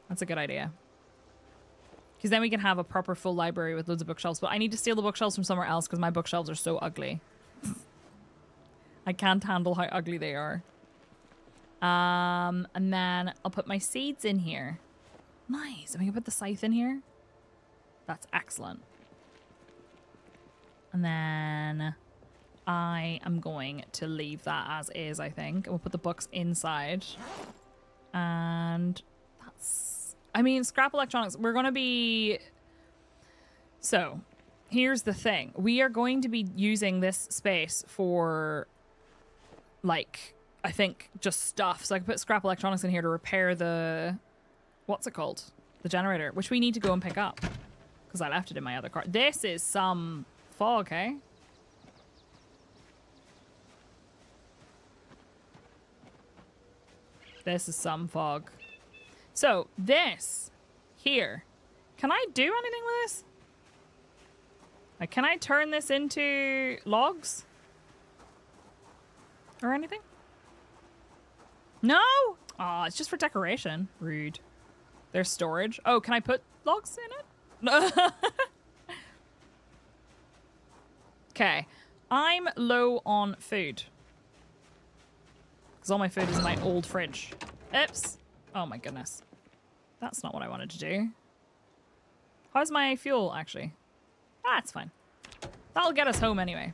Speaker 1: That's a good idea. Because then we can have a proper full library with loads of bookshelves. But I need to steal the bookshelves from somewhere else because my bookshelves are so ugly. I can't handle how ugly they are. And then I'll put my seeds in here. Nice. And we can put the scythe in here. That's excellent. And then I am going to leave that as is, I think. And we'll put the books inside. And that's... I mean, scrap electronics. We're going to be... So, here's the thing. We are going to be using this space for, like, I think just stuff. So I can put scrap electronics in here to repair the... What's it called? The generator, which we need to go and pick up. Because I left it in my other car. This is some fog, eh? This is some fog. So, this here. Can I do anything with this? Like, can I turn this into logs? Or anything? No! Oh, it's just for decoration. Rude. There's storage. Oh, can I put logs in it? Okay. I'm low on food. Because all my food is in my old fridge. Oops. Oh my goodness. That's not what I wanted to do. How's my fuel, actually? Ah, it's fine. That'll get us home anyway.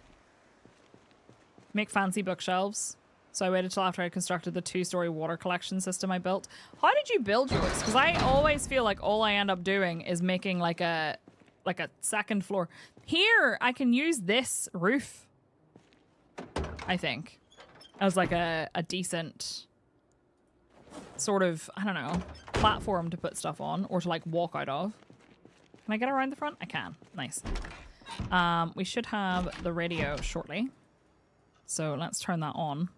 Speaker 1: Make fancy bookshelves. So I waited till after I constructed the 2-story water collection system I built. How did you build yours? Because I always feel like all I end up doing is making like a second floor. Here, I can use this roof, I think, as like a decent sort of, I don't know, platform to put stuff on or to like walk out of. Can I get around the front? I can. Nice. We should have the radio shortly. So let's turn that on.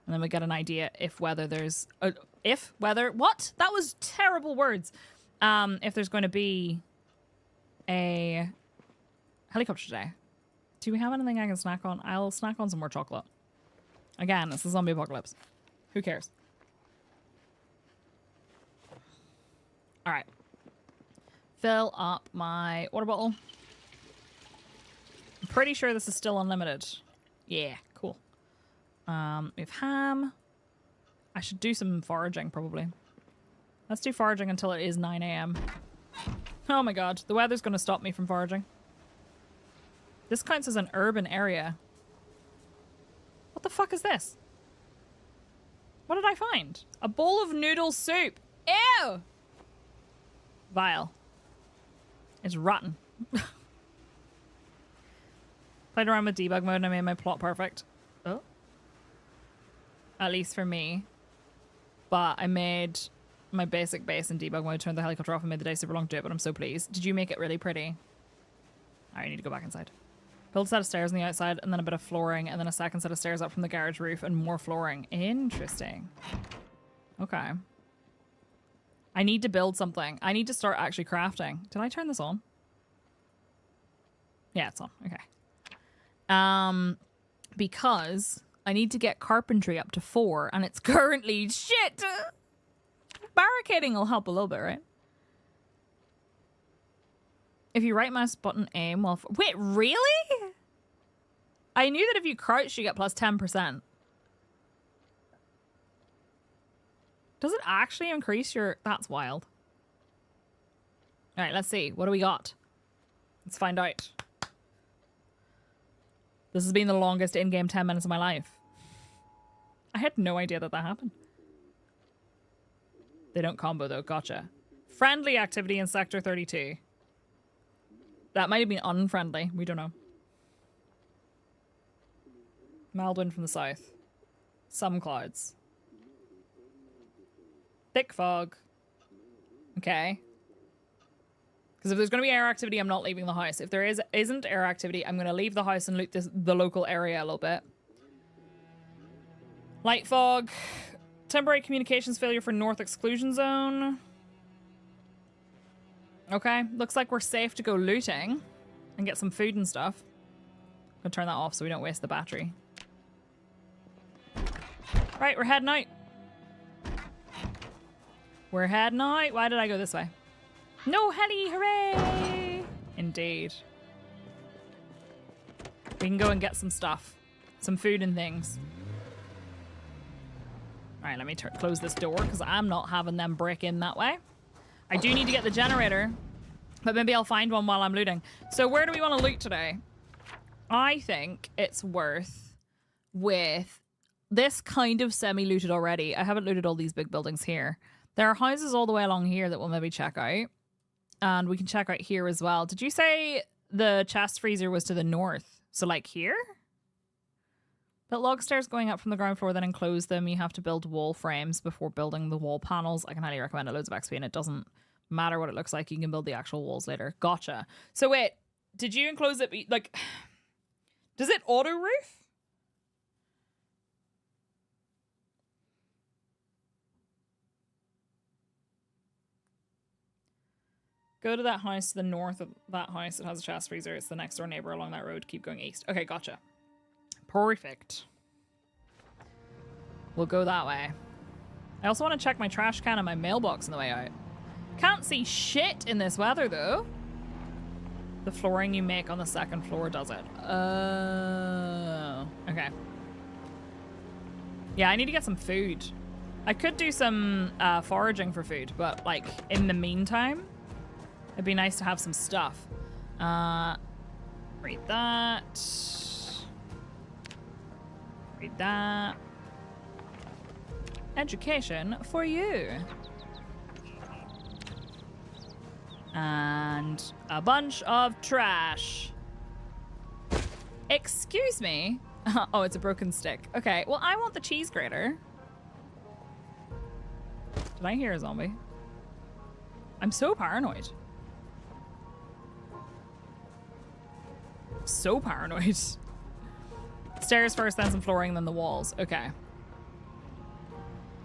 Speaker 1: And then we get an idea if whether there's... what? That was terrible words. If there's going to be a helicopter today. Do we have anything I can snack on? I'll snack on some more chocolate. Again, it's the zombie apocalypse. Who cares? All right. Fill up my water bottle. I'm pretty sure this is still unlimited. Yeah, cool. We have ham. I should do some foraging, probably. Let's do foraging until it is 9 a.m. Oh my god, the weather's going to stop me from foraging. This counts as an urban area. What the fuck is this? What did I find? A bowl of noodle soup. Ew! Vile. It's rotten. Played around with debug mode and I made my plot perfect. Oh. At least for me. But I made my basic base in debug mode, turned the helicopter off and made the day super long to do it, but I'm so pleased. Did you make it really pretty? I need to go back inside. Build a set of stairs on the outside and then a bit of flooring and then a second set of stairs up from the garage roof and more flooring. Interesting. Okay. I need to build something. I need to start actually crafting. Did I turn this on? Yeah, it's on. Okay. Because I need to get carpentry up to 4 and it's currently shit. Barricading will help a little bit, right? If you right mouse button aim while... Wait, really? I knew that if you crouch, you get plus 10%. Does it actually increase your... That's wild. All right, let's see. What do we got? Let's find out. This has been the longest in-game 10 minutes of my life. I had no idea that happened. They don't combo though. Gotcha. Friendly activity in Sector 32. That might have been unfriendly. We don't know. Mild wind from the south. Some clouds. Thick fog. Okay. Because if there's going to be air activity, I'm not leaving the house. If there isn't air activity, I'm going to leave the house and loot the local area a little bit. Light fog. Temporary communications failure for North Exclusion Zone. Okay. Looks like we're safe to go looting and get some food and stuff. I'm going to turn that off so we don't waste the battery. Right, we're heading out. We're heading out. Why did I go this way? No heli, hooray! Indeed. We can go and get some stuff. Some food and things. Alright, let me close this door because I'm not having them break in that way. I do need to get the generator, but maybe I'll find one while I'm looting. So where do we want to loot today? I think it's worth with this kind of semi-looted already. I haven't looted all these big buildings here. There are houses all the way along here that we'll maybe check out. And we can check out here as well. Did you say the chest freezer was to the north? So like here? Built log stairs going up from the ground floor, then enclose them. You have to build wall frames before building the wall panels. I can highly recommend it. Loads of XP, and it doesn't matter what it looks like. You can build the actual walls later. Gotcha. So wait, did you enclose it? Like, does it auto roof? Go to that house to the north of that house. It has a chest freezer. It's the next door neighbor along that road. Keep going east. Okay, gotcha. Perfect. We'll go that way. I also want to check my trash can and my mailbox on the way out. Can't see shit in this weather, though. The flooring you make on the second floor does it. Oh. Okay. Yeah, I need to get some food. I could do some foraging for food, but, like, in the meantime... It'd be nice to have some stuff. Read that. Read that. Education for you. And a bunch of trash. Excuse me. Oh, it's a broken stick. Okay, well, I want the cheese grater. Did I hear a zombie? I'm so paranoid. So paranoid. Stairs first, then some flooring, then the walls. Okay.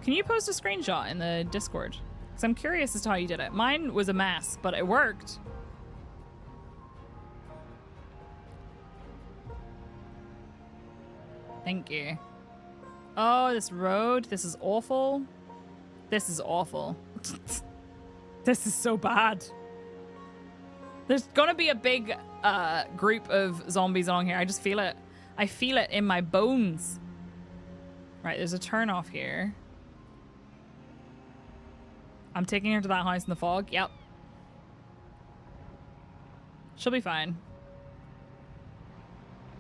Speaker 1: Can you post a screenshot in the Discord? Because I'm curious as to how you did it. Mine was a mess, but it worked. Thank you. Oh, this road. This is awful. This is awful. This is so bad. There's gonna be a big group of zombies along here. I just feel it. I feel it in my bones. Right, there's a turn off here. I'm taking her to that house in the fog. Yep. She'll be fine.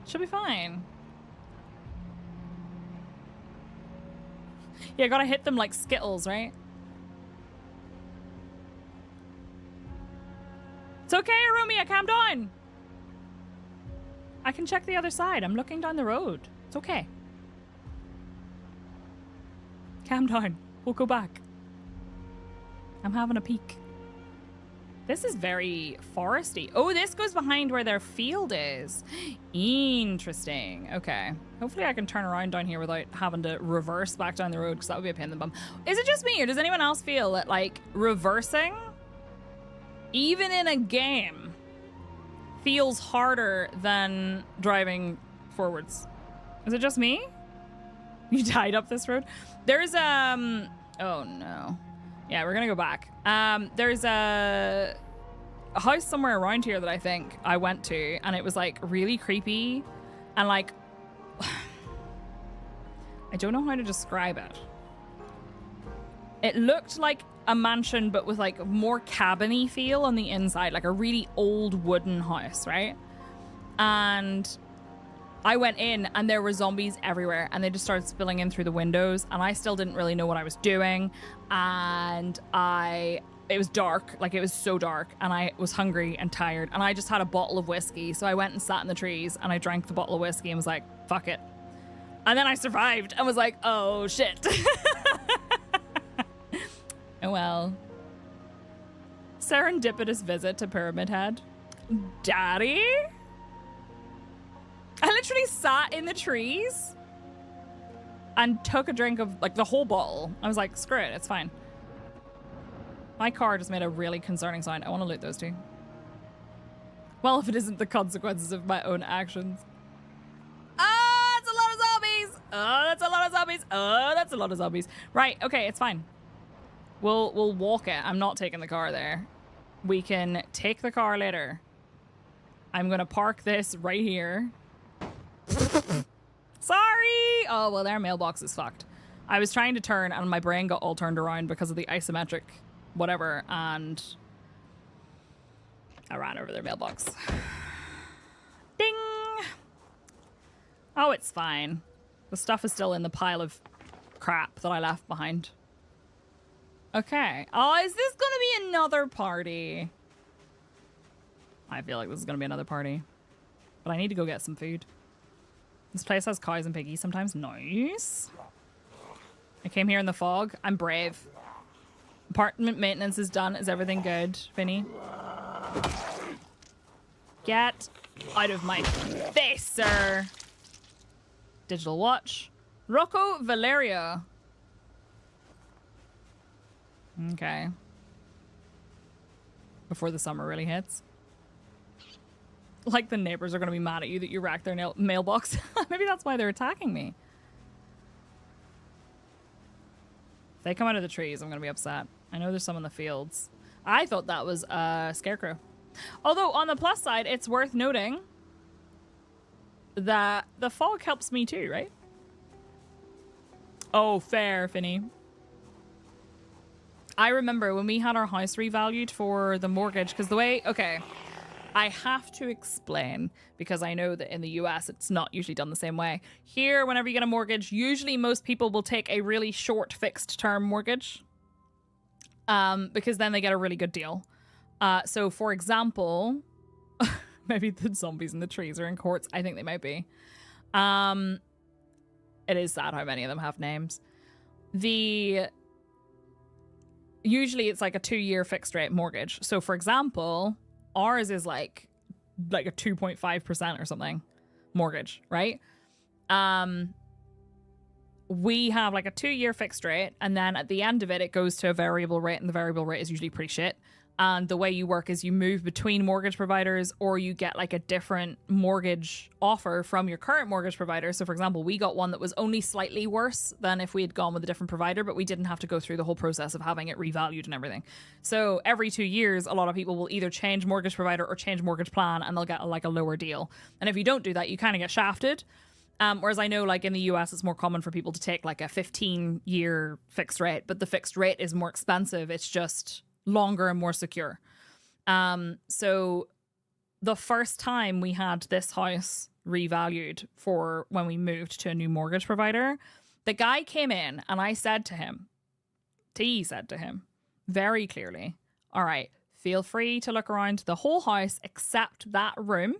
Speaker 1: She'll be fine. Yeah, gotta hit them like Skittles, right? It's okay, Arumia, calm down. I can check the other side. I'm looking down the road. It's okay. Calm down. We'll go back. I'm having a peek. This is very foresty. Oh, this goes behind where their field is. Interesting. Okay. Hopefully I can turn around down here without having to reverse back down the road, because that would be a pain in the bum. Is it just me, or does anyone else feel that, like, reversing, even in a game, feels harder than driving forwards? Is it just me? You died up this road? There's, oh no. Yeah, we're gonna go back. There's a house somewhere around here that I think I went to, and it was like really creepy and like, I don't know how to describe it. It looked like a mansion, but with like more cabin-y feel on the inside, like a really old wooden house, right? And I went in and there were zombies everywhere and they just started spilling in through the windows and I still didn't really know what I was doing. And it was dark, like it was so dark, and I was hungry and tired and I just had a bottle of whiskey. So I went and sat in the trees and I drank the bottle of whiskey and was like, fuck it. And then I survived and was like, oh shit. Oh well. Serendipitous visit to Pyramid Head. Daddy? I literally sat in the trees and took a drink of like the whole bottle. I was like, screw it, it's fine. My car just made a really concerning sound. I want to loot those two. Well, if it isn't the consequences of my own actions. Oh, that's a lot of zombies. Oh, that's a lot of zombies. Oh, that's a lot of zombies. Right, okay, it's fine. We'll walk it. I'm not taking the car there. We can take the car later. I'm gonna park this right here. Sorry! Oh, well, their mailbox is fucked. I was trying to turn and my brain got all turned around because of the isometric whatever, and I ran over their mailbox. Ding! Oh, it's fine. The stuff is still in the pile of crap that I left behind. Okay. Oh, is this gonna be another party? I feel like this is gonna be another party. But I need to go get some food. This place has cows and piggies sometimes. Nice. I came here in the fog. I'm brave. Apartment maintenance is done. Is everything good, Vinny? Get out of my face, sir. Digital watch. Rocco Valeria. Okay. Before the summer really hits. Like the neighbors are going to be mad at you that you racked their mailbox. Maybe that's why they're attacking me. If they come out of the trees, I'm going to be upset. I know there's some in the fields. I thought that was a scarecrow. Although, on the plus side, it's worth noting that the fog helps me too, right? Oh, fair, Finny. I remember when we had our house revalued for the mortgage, because the way... Okay, I have to explain, because I know that in the US it's not usually done the same way. Here, whenever you get a mortgage, usually most people will take a really short fixed term mortgage, because then they get a really good deal. So, for example, maybe the zombies in the trees are in courts. I think they might be. It is sad how many of them have names. Usually it's like a 2-year fixed rate mortgage. So, for example, ours is like a 2.5% or something mortgage, right? We have like a 2-year fixed rate, and then at the end of it, it goes to a variable rate, and the variable rate is usually pretty shit. And the way you work is you move between mortgage providers, or you get like a different mortgage offer from your current mortgage provider. So for example, we got one that was only slightly worse than if we had gone with a different provider, but we didn't have to go through the whole process of having it revalued and everything. So every 2 years, a lot of people will either change mortgage provider or change mortgage plan, and they'll get like a lower deal. And if you don't do that, you kind of get shafted. Whereas I know like in the US, it's more common for people to take like a 15-year fixed rate, but the fixed rate is more expensive. It's just longer and more secure. So the first time we had this house revalued for when we moved to a new mortgage provider, the guy came in and I said to him, T said to him very clearly, all right, feel free to look around the whole house except that room,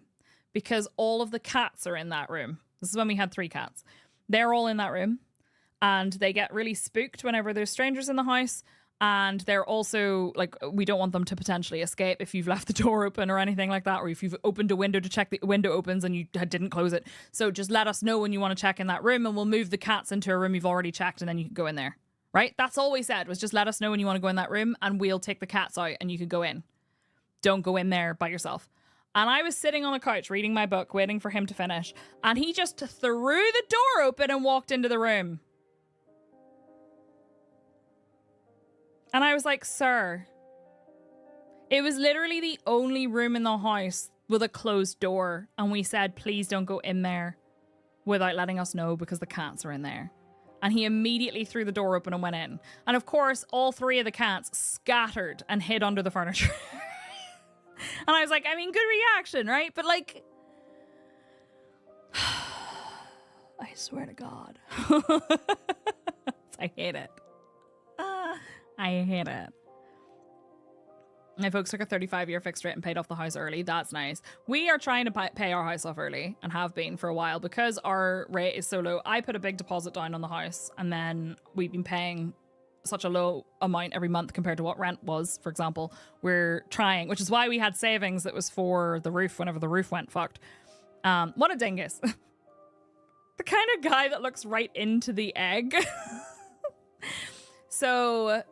Speaker 1: because all of the cats are in that room. This is when we had 3 cats. They're all in that room and they get really spooked whenever there's strangers in the house. And they're also, like, we don't want them to potentially escape if you've left the door open or anything like that, or if you've opened a window to check the window opens and you didn't close it. So just let us know when you want to check in that room and we'll move the cats into a room you've already checked and then you can go in there. Right? That's all we said, was just let us know when you want to go in that room and we'll take the cats out and you can go in. Don't go in there by yourself. And I was sitting on the couch reading my book, waiting for him to finish. And he just threw the door open and walked into the room. And I was like, sir, it was literally the only room in the house with a closed door. And we said, please don't go in there without letting us know because the cats are in there. And he immediately threw the door open and went in. And of course, all 3 of the cats scattered and hid under the furniture. And I was like, I mean, good reaction, right? But like, I swear to God. I hate it. I hate it. My folks took a 35-year fixed rate and paid off the house early. That's nice. We are trying to pay our house off early and have been for a while because our rate is so low. I put a big deposit down on the house and then we've been paying such a low amount every month compared to what rent was, for example. We're trying, which is why we had savings that was for the roof whenever the roof went fucked. What a dingus. The kind of guy that looks right into the egg. So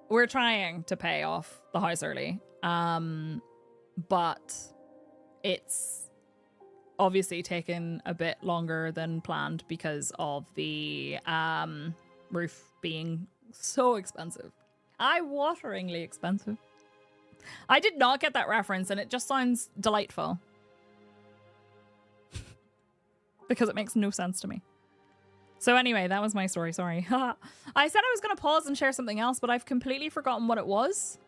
Speaker 1: we're trying to pay off the house early. But it's obviously taken a bit longer than planned because of the roof being so expensive. Eye-wateringly expensive. I did not get that reference and it just sounds delightful. Because it makes no sense to me. So anyway, that was my story. Sorry. I said I was going to pause and share something else, but I've completely forgotten what it was.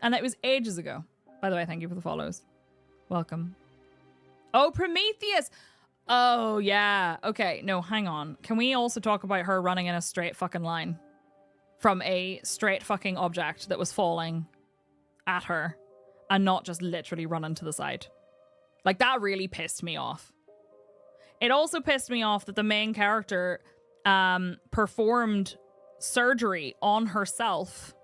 Speaker 1: And it was ages ago. By the way, thank you for the follows. Welcome. Oh, Prometheus. Oh, yeah. Okay. No, hang on. Can we also talk about her running in a straight fucking line from a straight fucking object that was falling at her and not just literally running to the side? Like, that really pissed me off. It also pissed me off that the main character performed surgery on herself.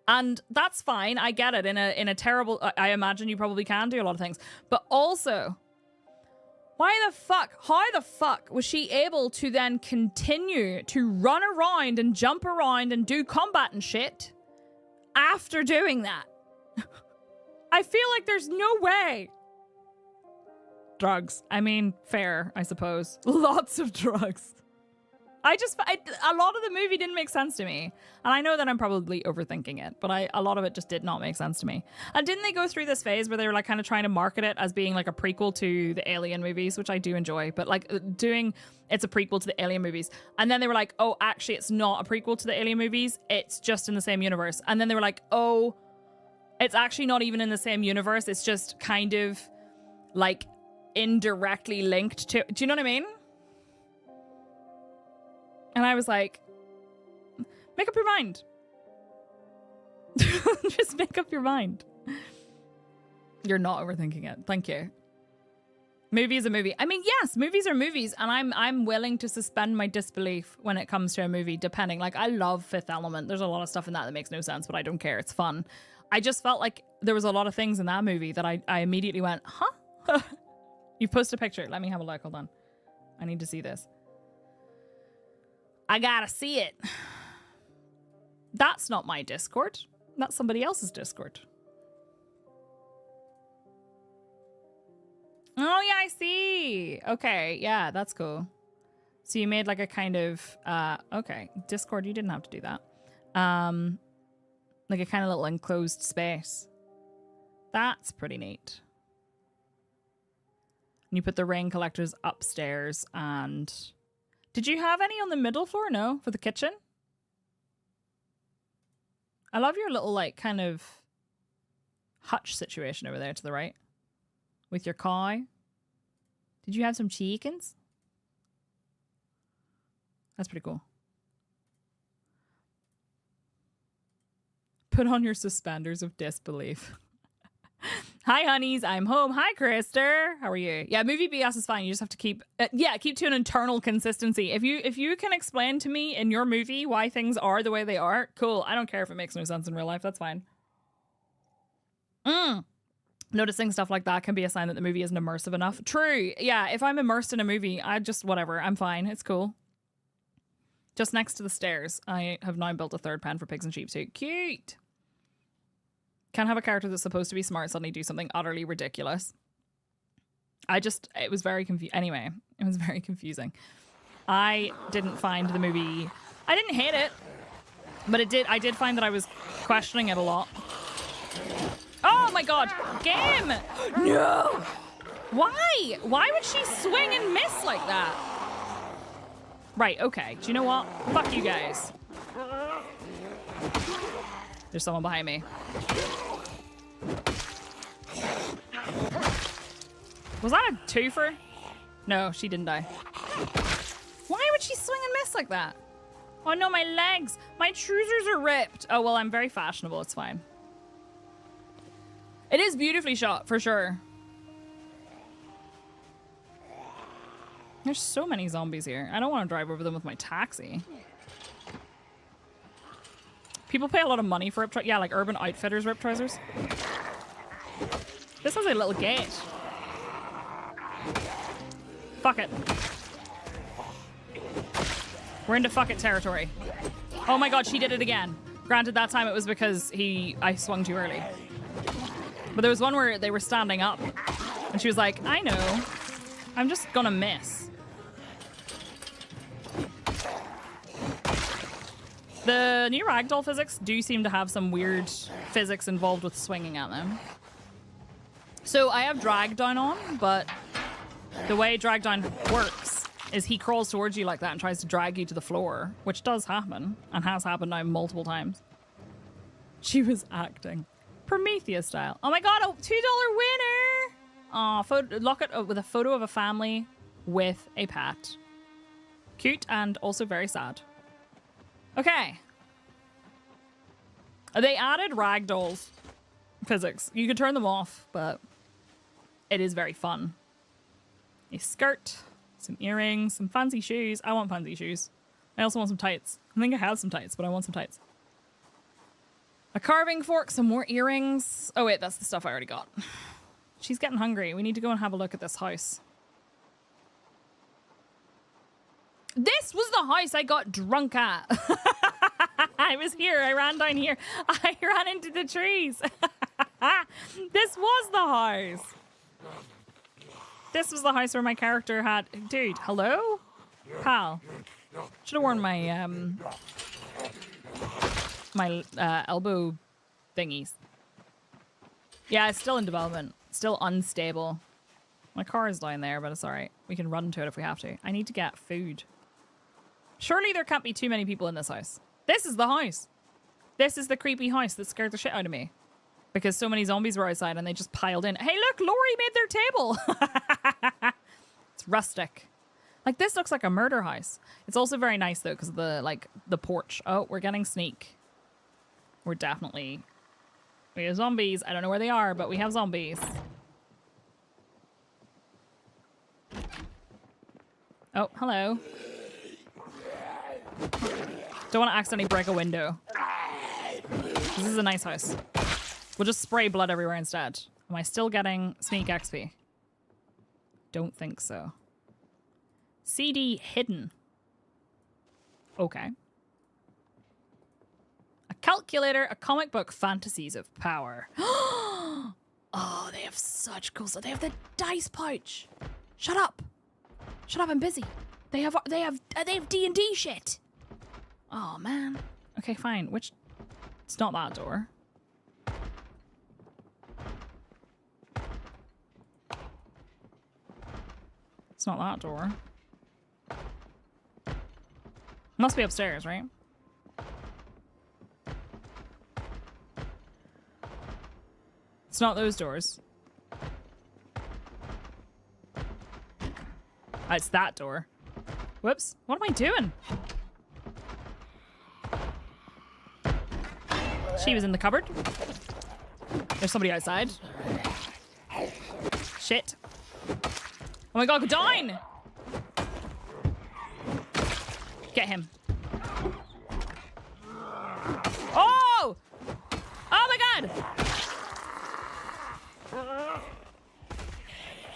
Speaker 1: And that's fine. I get it. In a terrible... I imagine you probably can do a lot of things. But also, how the fuck was she able to then continue to run around and jump around and do combat and shit after doing that? I feel like there's no way. Drugs. I mean, fair, I suppose. Lots of drugs. A lot of the movie didn't make sense to me. And I know that I'm probably overthinking it, but a lot of it just did not make sense to me. And didn't they go through this phase where they were like kind of trying to market it as being like a prequel to the Alien movies, which I do enjoy, but like it's a prequel to the Alien movies. And then they were like, oh, actually, it's not a prequel to the Alien movies. It's just in the same universe. And then they were like, oh, it's actually not even in the same universe. It's just kind of like indirectly linked to... Do you know what I mean? And I was like, make up your mind. Just make up your mind. You're not overthinking it. Thank you. Movie is a movie. I mean, yes, movies are movies, and I'm willing to suspend my disbelief when it comes to a movie, depending. Like, I love Fifth Element. There's a lot of stuff in that makes no sense, but I don't care. It's fun. I just felt like there was a lot of things in that movie that I immediately went, huh? You post a picture. Let me have a look. Hold on. I need to see this. I gotta see it. That's not my Discord. That's somebody else's Discord. Oh, yeah, I see. Okay, yeah, that's cool. So you made like a kind of... okay, Discord, you didn't have to do that. Like a kind of little enclosed space. That's pretty neat. And you put the rain collectors upstairs and... Did you have any on the middle floor? No, for the kitchen? I love your little, like, kind of hutch situation over there to the right. With your cow. Did you have some chickens? That's pretty cool. Put on your suspenders of disbelief. Hi, honeys. I'm home. Hi, Krister. How are you? Yeah, movie BS is fine. You just have to keep to an internal consistency. If you can explain to me in your movie why things are the way they are, cool. I don't care if it makes no sense in real life. That's fine. Noticing stuff like that can be a sign that the movie isn't immersive enough. True. Yeah, if I'm immersed in a movie, I just, whatever. I'm fine. It's cool. Just next to the stairs, I have now built a third pen for pigs and sheep too. Cute. Can't have a character that's supposed to be smart suddenly do something utterly ridiculous. It was very confusing. Anyway, it was very confusing. I didn't find the movie... I didn't hate it, but I did find that I was questioning it a lot. Oh my god! Game! No! Why? Why would she swing and miss like that? Right, okay. Do you know what? Fuck you guys. There's someone behind me. Was that a twofer? No, she didn't die. Why would she swing and miss like that? Oh no, my legs! My trousers are ripped! Oh well, I'm very fashionable, it's fine. It is beautifully shot, for sure. There's so many zombies here. I don't want to drive over them with my taxi. People pay a lot of money for rip trousers. Yeah, like Urban Outfitters rip trousers. This has a little gate. Fuck it. We're into fuck it territory. Oh my god, she did it again. Granted, that time it was because I swung too early. But there was one where they were standing up. And she was like, I know. I'm just gonna miss. The new ragdoll physics do seem to have some weird physics involved with swinging at them. So I have drag down on, but the way drag down works is he crawls towards you like that and tries to drag you to the floor, which does happen and has happened now multiple times. She was acting. Prometheus style. Oh my god, a $2 winner! Aw, lock it with a photo of a family with a pet. Cute and also very sad. Okay. They added ragdolls physics. You could turn them off, but it is very fun. A skirt, some earrings, some fancy shoes. I want fancy shoes. I also want some tights. I think I have some tights, but I want some tights. A carving fork, some more earrings. Oh wait, that's the stuff I already got. She's getting hungry. We need to go and have a look at this house. This was the house I got drunk at. I was here. I ran down here. I ran into the trees. This was the house. This was the house where my character had... Dude, hello? Pal. Should have worn my, elbow thingies. Yeah, it's still in development. Still unstable. My car is down there, but it's alright. We can run to it if we have to. I need to get food. Surely there can't be too many people in this house. This is the house. This is the creepy house that scared the shit out of me. Because so many zombies were outside and they just piled in. Hey, look, Lori made their table. It's rustic. Like, this looks like a murder house. It's also very nice, though, because of the porch. Oh, we're getting sneak. We're definitely... We have zombies. I don't know where they are, but we have zombies. Oh, hello. Don't want to accidentally break a window. This is a nice house. We'll just spray blood everywhere instead. Am I still getting sneak XP? Don't think so. CD hidden. Okay. A calculator, a comic book, fantasies of power. Oh, they have such cool stuff. They have the dice pouch. Shut up. Shut up, I'm busy. They have D&D shit. Oh man. Okay, fine. Which... It's not that door. It's not that door. Must be upstairs, right? It's not those doors. It's that door. Whoops. What am I doing? She was in the cupboard. There's somebody outside. Shit. Oh my god, go down! Get him. Oh! Oh my god!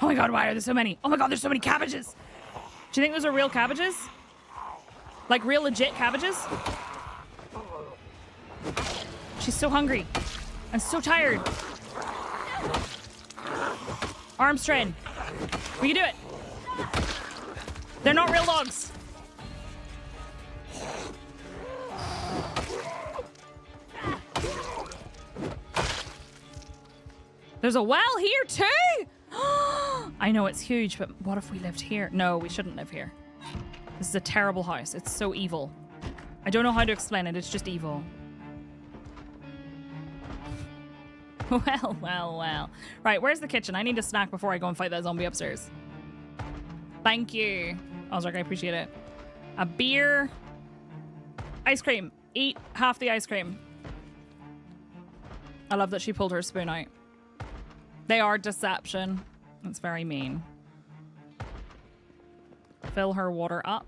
Speaker 1: Oh my god, why are there so many? Oh my god, there's so many cabbages! Do you think those are real cabbages? Like real legit cabbages? She's so hungry. I'm so tired. Arm strain. We can do it. They're not real dogs. There's a well here too? I know it's huge, but what if we lived here? No, we shouldn't live here. This is a terrible house. It's so evil. I don't know how to explain it. It's just evil. Well, well, well. Right, where's the kitchen? I need a snack before I go and fight that zombie upstairs. Thank you. Ozark, I appreciate it. A beer. Ice cream. Eat half the ice cream. I love that she pulled her spoon out. They are deception. That's very mean. Fill her water up.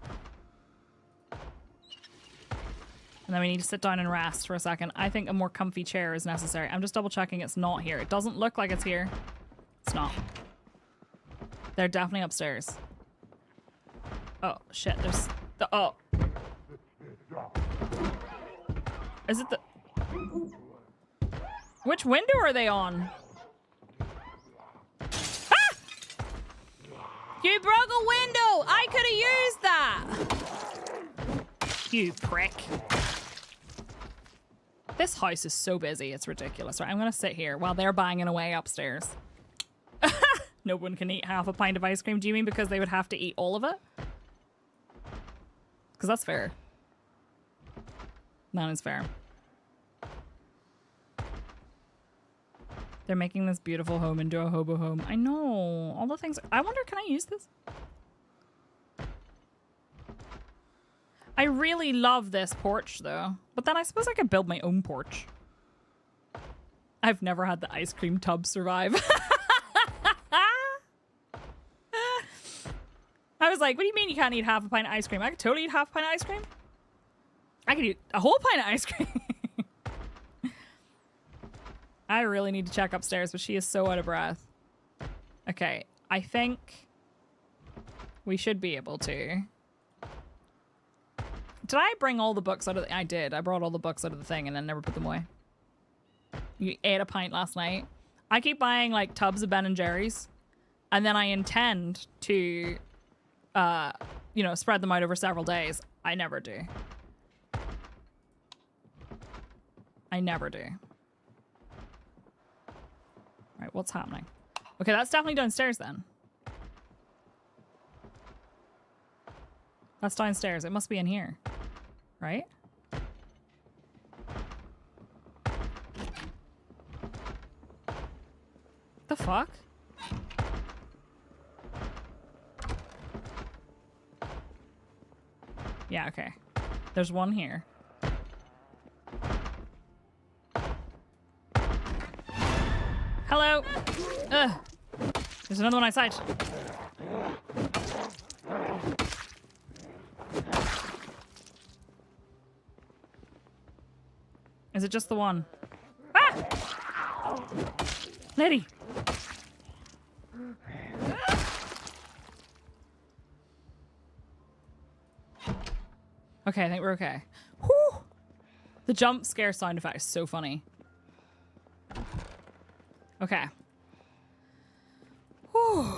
Speaker 1: And then we need to sit down and rest for a second. I think a more comfy chair is necessary. I'm just double checking it's not here. It doesn't look like it's here. It's not. They're definitely upstairs. Oh, shit. There's the... Oh. Is it the... Which window are they on? Ah! You broke a window! I could have used that! You prick. This house is so busy, it's ridiculous. Right, I'm gonna sit here while they're banging away upstairs. No one can eat half a pint of ice cream. Do you mean because they would have to eat all of it? Because that's fair. That is fair. They're making this beautiful home into a hobo home. I know. All the things. I wonder, can I use this? I really love this porch, though. But then I suppose I could build my own porch. I've never had the ice cream tub survive. I was like, what do you mean you can't eat half a pint of ice cream? I could totally eat half a pint of ice cream. I could eat a whole pint of ice cream. I really need to check upstairs, but she is so out of breath. Okay, I think we should be able to. Did I bring all the books out of the... I did. I brought all the books out of the thing and then never put them away. You ate a pint last night. I keep buying like tubs of Ben & Jerry's and then I intend to, you know, spread them out over several days. I never do. I never do. Right, what's happening? Okay, that's definitely downstairs then. That's downstairs. It must be in here. Right? The fuck? Yeah, okay. There's one here. Hello! Ugh. There's another one outside. Is it just the one? Ah! Lady! Okay, I think we're okay. Whew! The jump scare sound effect is so funny. Okay. Whew.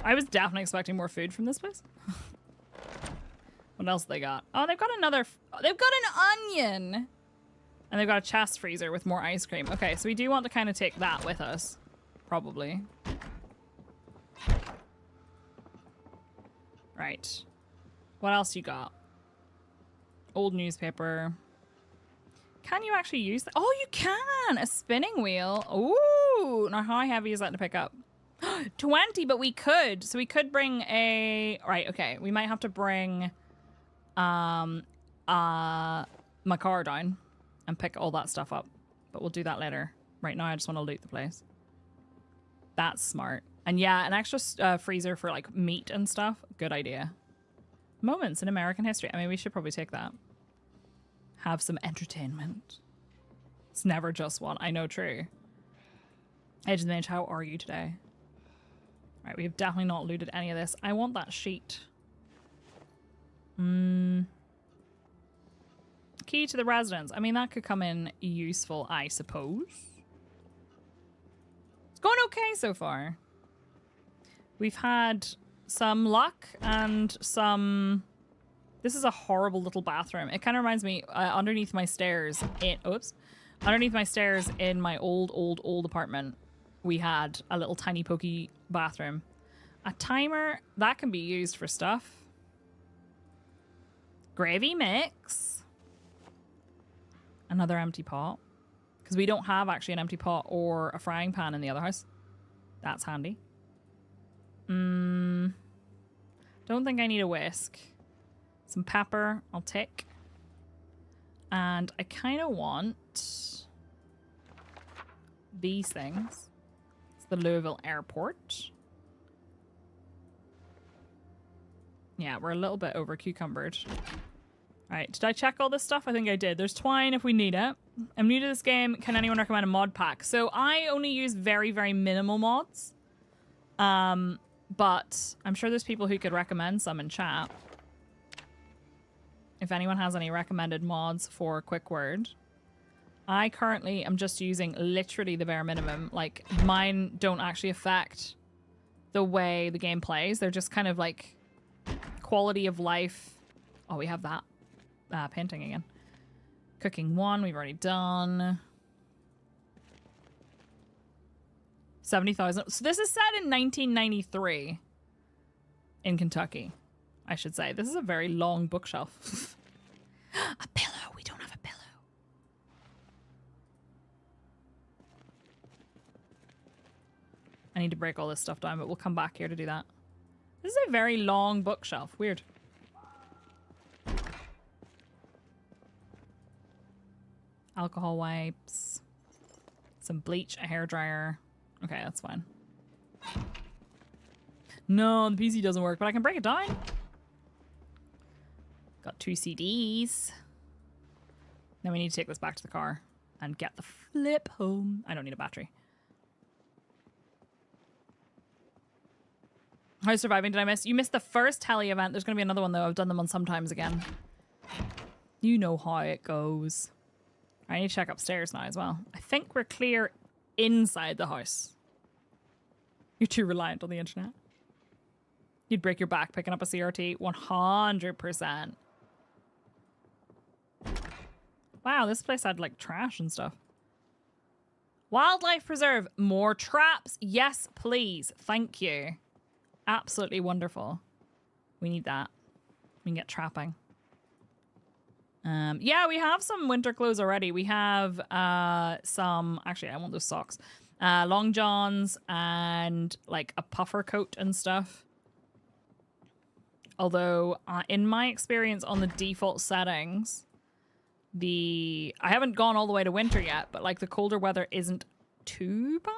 Speaker 1: I was definitely expecting more food from this place. What else they got? Oh, they've got another... They've got an onion! And they've got a chest freezer with more ice cream. Okay, so we do want to kind of take that with us. Probably. Right. What else you got? Old newspaper. Can you actually use that? Oh, you can! A spinning wheel. Ooh! Now, how heavy is that to pick up? 20, but we could. So we could bring a... Right, okay. We might have to bring... my car down and pick all that stuff up, but we'll do that later. Right now I just want to loot the place. That's smart. And yeah, an extra freezer for like meat and stuff. Good idea. Moments in American history. I mean, we should probably take that. Have some entertainment. It's never just one. I know, true. Edge of the Mage, how are you today? Right, we've definitely not looted any of this. I want that sheet. Key to the residence. I mean, that could come in useful, I suppose. It's going okay so far. We've had some luck and some... This is a horrible little bathroom. It kind of reminds me, underneath my stairs in... Oops. Underneath my stairs in my old apartment, we had a little tiny pokey bathroom. A timer, that can be used for stuff. Gravy mix. Another empty pot. Because we don't have actually an empty pot or a frying pan in the other house. That's handy. Don't think I need a whisk. Some pepper, I'll take. And I kind of want these things. It's the Louisville Airport. Yeah, we're a little bit over cucumbered. All right, did I check all this stuff? I think I did. There's twine if we need it. I'm new to this game. Can anyone recommend a mod pack? So I only use very, very minimal mods. But I'm sure there's people who could recommend some in chat. If anyone has any recommended mods for Quick Word. I currently am just using literally the bare minimum. Like, mine don't actually affect the way the game plays. They're just kind of like quality of life. Oh, we have that. Painting again. Cooking 1, we've already done. 70,000. So this is set in 1993 in Kentucky, I should say. This is a very long bookshelf. A pillow. We don't have a pillow. I need to break all this stuff down, but we'll come back here to do that. This is a very long bookshelf. Weird. Alcohol wipes. Some bleach, a hairdryer. Okay, that's fine. No, the PC doesn't work, but I can break it down. Got 2 CDs. Then we need to take this back to the car and get the flip home. I don't need a battery. How's surviving? Did I miss? You missed the first heli event. There's going to be another one, though. I've done them on sometimes again. You know how it goes. I need to check upstairs now as well. I think we're clear inside the house. You're too reliant on the internet. You'd break your back picking up a CRT. 100%. Wow, this place had like trash and stuff. Wildlife preserve. More traps. Yes, please. Thank you. Absolutely wonderful. We need that. We can get trapping. Yeah, we have some winter clothes already. We have some... Actually, I want those socks. Long johns and like a puffer coat and stuff. Although, in my experience on the default settings, I haven't gone all the way to winter yet, but like the colder weather isn't too bad.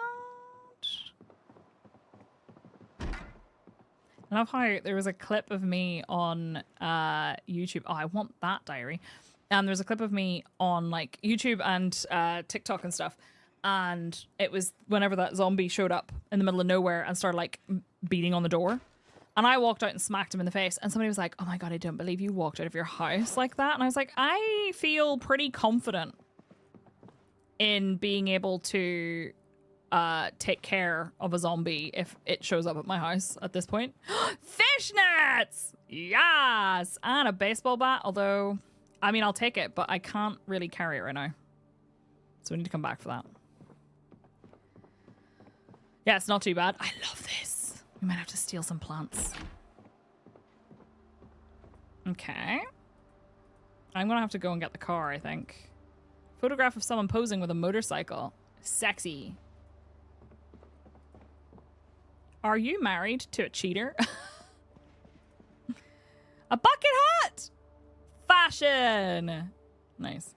Speaker 1: I love how there was a clip of me on YouTube. Oh, I want that diary. And there's a clip of me on like YouTube and TikTok and stuff. And it was whenever that zombie showed up in the middle of nowhere and started like beating on the door. And I walked out and smacked him in the face. And somebody was like, oh my God, I don't believe you walked out of your house like that. And I was like, I feel pretty confident in being able to take care of a zombie if it shows up at my house at this point. Fishnets! Yes! And a baseball bat, although, I mean, I'll take it, but I can't really carry it right now. So we need to come back for that. Yeah, it's not too bad. I love this. We might have to steal some plants. Okay. I'm gonna have to go and get the car, I think. Photograph of someone posing with a motorcycle. Sexy. Are you married to a cheater? A bucket hat! Fashion! Nice.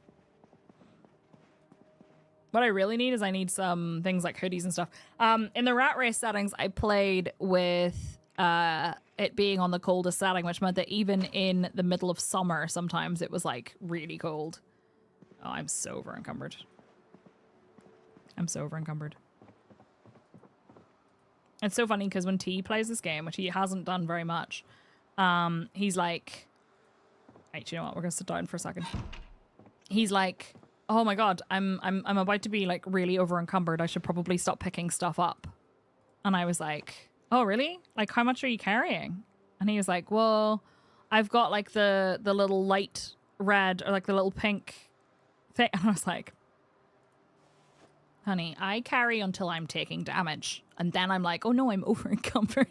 Speaker 1: What I really need is I need some things like hoodies and stuff. In the rat race settings, I played with it being on the coldest setting, which meant that even in the middle of summer, sometimes it was like really cold. Oh, I'm so over encumbered. I'm so over encumbered. It's so funny because when T plays this game, which he hasn't done very much, he's like, hey, you know what? We're gonna sit down for a second. He's like, oh my God, I'm about to be like really over encumbered. I should probably stop picking stuff up. And I was like, oh really? Like how much are you carrying? And he was like, well, I've got like the little light red or like the little pink thing. And I was like, honey, I carry until I'm taking damage. And then I'm like, oh no, I'm over encumbered.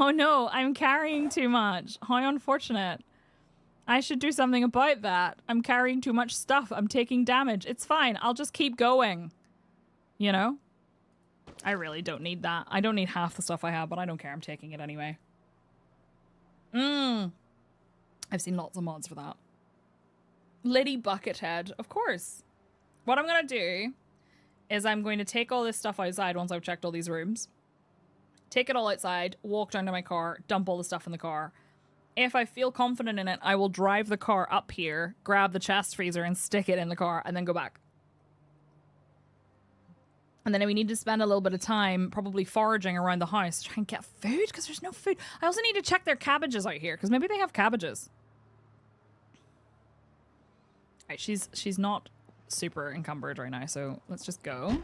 Speaker 1: Oh no, I'm carrying too much. How unfortunate. I should do something about that. I'm carrying too much stuff. I'm taking damage. It's fine. I'll just keep going. You know? I really don't need that. I don't need half the stuff I have, but I don't care. I'm taking it anyway. I've seen lots of mods for that. Liddy Buckethead. Of course. What I'm going to do is I'm going to take all this stuff outside once I've checked all these rooms. Take it all outside, walk down to my car, dump all the stuff in the car. If I feel confident in it, I will drive the car up here, grab the chest freezer and stick it in the car, and then go back. And then we need to spend a little bit of time probably foraging around the house to try and get food, because there's no food. I also need to check their cabbages out here, because maybe they have cabbages. All right, she's not super encumbered right now, so let's just go.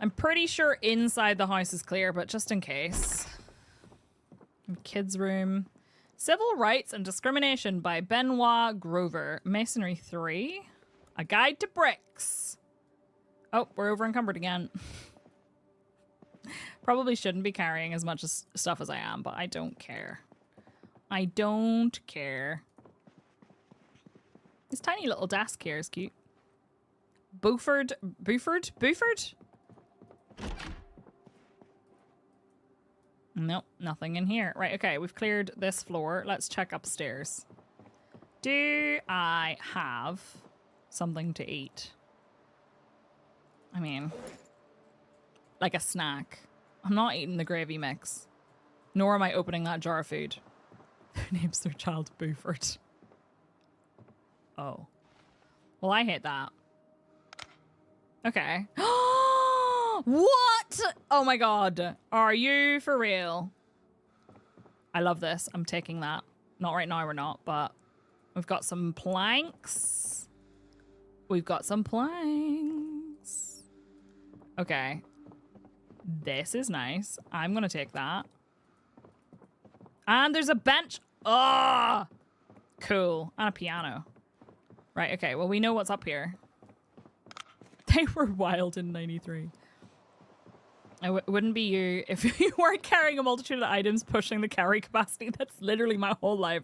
Speaker 1: I'm pretty sure inside the house is clear, but just in case. Kids' room. Civil Rights and Discrimination by Benoit Grover. Masonry 3. A Guide to Bricks. Oh, we're over encumbered again. Probably shouldn't be carrying as much stuff as I am, but I don't care. I don't care. This tiny little desk here is cute. Buford? Nope, nothing in here. Right, okay, we've cleared this floor. Let's check upstairs. Do I have something to eat? I mean, like a snack. I'm not eating the gravy mix. Nor am I opening that jar of food. Who names their child Buford? Oh. Well, I hate that. Okay. What? Oh my god. Are you for real? I love this. I'm taking that. Not right now, we're not, but we've got some planks. We've got some planks. Okay. This is nice. I'm gonna take that. And there's a bench. Oh, cool. And a piano. Right, okay. Well, we know what's up here. They were wild in 93. It wouldn't be you if you weren't carrying a multitude of items pushing the carry capacity. That's literally my whole life.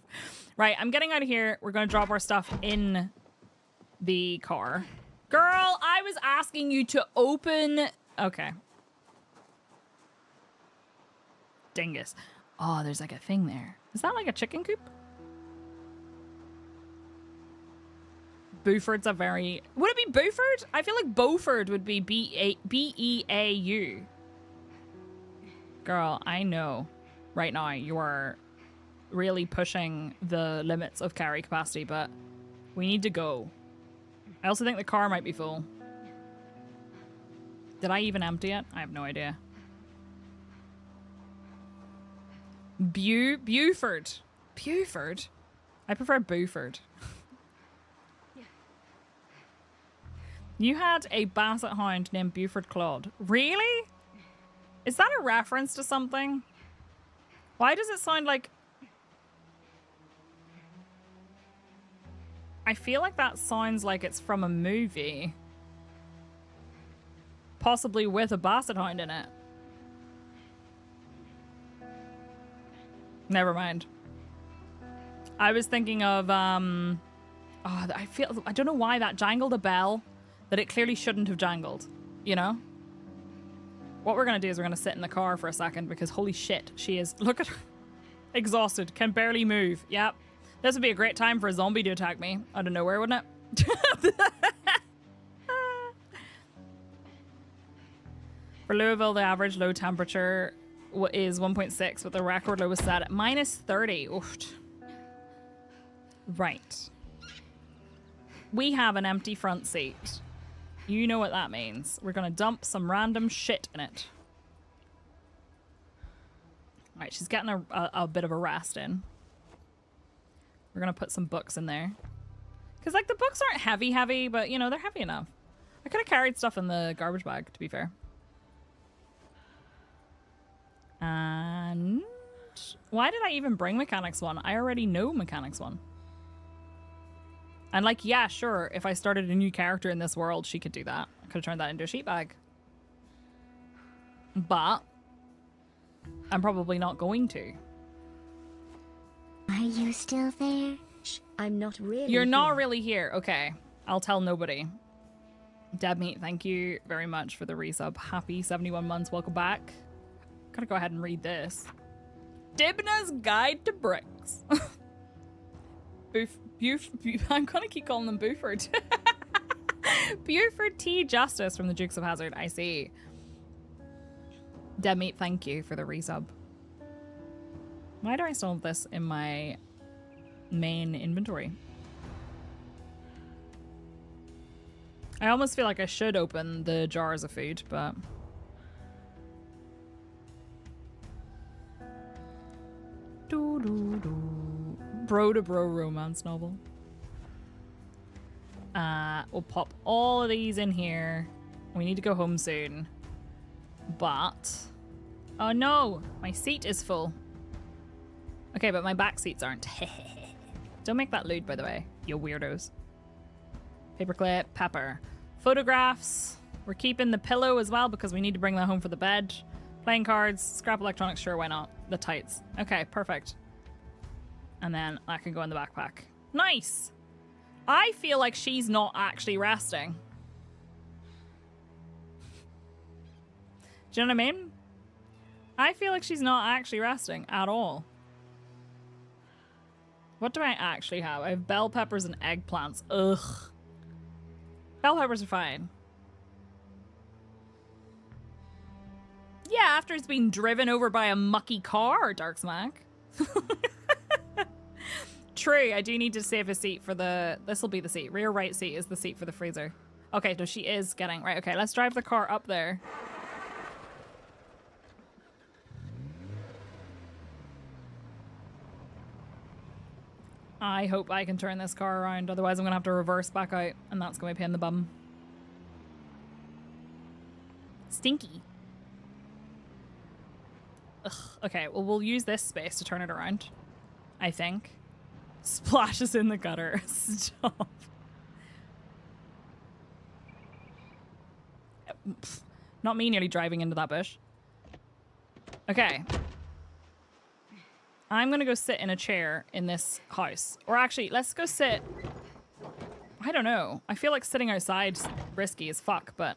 Speaker 1: Right, I'm getting out of here. We're going to drop our stuff in the car. Girl, I was asking you to open... Okay. Dingus. Oh, there's like a thing there. Is that like a chicken coop? Buford's a very... Would it be Buford? I feel like Beaufort would be B-E-A-U. Girl, I know right now you are really pushing the limits of carry capacity, but we need to go. I also think the car might be full. Did I even empty it? I have no idea. Buford. Buford? I prefer Buford. You had a basset hound named Buford Claude. Really? Is that a reference to something? Why does it sound like... I feel like that sounds like it's from a movie. Possibly with a basset hound in it. Never mind. I was thinking of, I don't know why that jangled a bell that it clearly shouldn't have jangled, you know? What we're going to do is we're going to sit in the car for a second because holy shit, she is, look at her, exhausted, can barely move. Yep. This would be a great time for a zombie to attack me out of nowhere, wouldn't it? For Louisville, the average low temperature is 1.6, but the record low was set at -30. Oof. Right. We have an empty front seat. You know what that means. We're going to dump some random shit in it. All right, she's getting a bit of a rest in. We're going to put some books in there. Because, like, the books aren't heavy, but, you know, they're heavy enough. I could have carried stuff in the garbage bag, to be fair. And why did I even bring Mechanics 1? I already know Mechanics 1. And like, yeah, sure, if I started a new character in this world, she could do that. I could have turned that into a sheet bag. But I'm probably not going to.
Speaker 2: Are you still there?
Speaker 3: I'm not really.
Speaker 1: You're not
Speaker 3: here.
Speaker 1: really here. Okay. I'll tell nobody. Debmeat, thank you very much for the resub. Happy 71 months. Welcome back. Gotta go ahead and read this. Dibna's Guide to Bricks. I'm gonna keep calling them Buford. Buford T. Justice from the Dukes of Hazzard. I see. Debmeat, thank you for the resub. Why do I still have this in my main inventory? I almost feel like I should open the jars of food, but... Bro to bro romance novel. We'll pop all of these in here. We need to go home soon. But... Oh no! My seat is full. Okay, but my back seats aren't. Don't make that lewd, by the way, you weirdos. Paperclip, pepper. Photographs. We're keeping the pillow as well because we need to bring that home for the bed. Playing cards, scrap electronics, sure, why not? The tights. Okay, perfect. And then that can go in the backpack. Nice! I feel like she's not actually resting. Do you know what I mean? I feel like she's not actually resting at all. What do I actually have? I have bell peppers and eggplants. Ugh. Bell peppers are fine. Yeah, after it's been driven over by a mucky car, Dark Smack. True, I do need to save a seat for the... This will be the seat. Rear right seat is the seat for the freezer. Okay, so she is getting... Right, okay, let's drive the car up there. I hope I can turn this car around, otherwise I'm going to have to reverse back out, and that's going to be a pain in the bum. Stinky. Ugh, okay, well, we'll use this space to turn it around, I think. Splashes in the gutter. Stop. Pfft, not me nearly driving into that bush. Okay. I'm gonna go sit in a chair in this house. Or actually, let's go sit... I don't know. I feel like sitting outside's risky as fuck, but...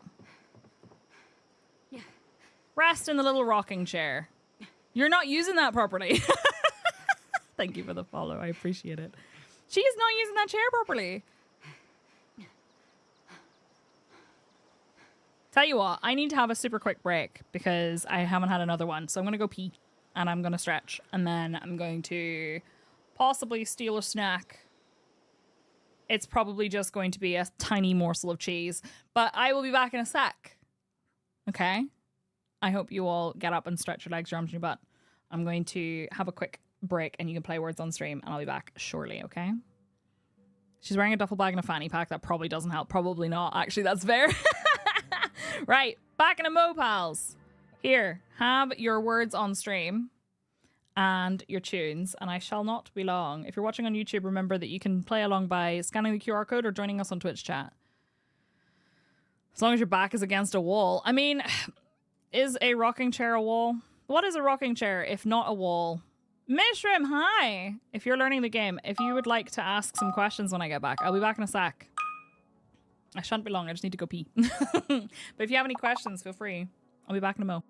Speaker 1: Rest in the little rocking chair. You're not using that properly. Thank you for the follow. I appreciate it. She is not using that chair properly. Tell you what, I need to have a super quick break because I haven't had another one. So I'm gonna go pee. And I'm going to stretch. And then I'm going to possibly steal a snack. It's probably just going to be a tiny morsel of cheese. But I will be back in a sec. Okay? I hope you all get up and stretch your legs, your arms, and your butt. I'm going to have a quick break and you can play words on stream. And I'll be back shortly, okay? She's wearing a duffel bag and a fanny pack. That probably doesn't help. Probably not. Actually, that's fair. Right. Back in a mo, pals. Here, have your words on stream and your tunes, and I shall not be long. If you're watching on YouTube, remember that you can play along by scanning the QR code or joining us on Twitch chat. As long as your back is against a wall. I mean, is a rocking chair a wall? What is a rocking chair if not a wall? Mishrim, hi! If you're learning the game, if you would like to ask some questions when I get back, I'll be back in a sec. I shan't be long, I just need to go pee. But if you have any questions, feel free. I'll be back in a mo.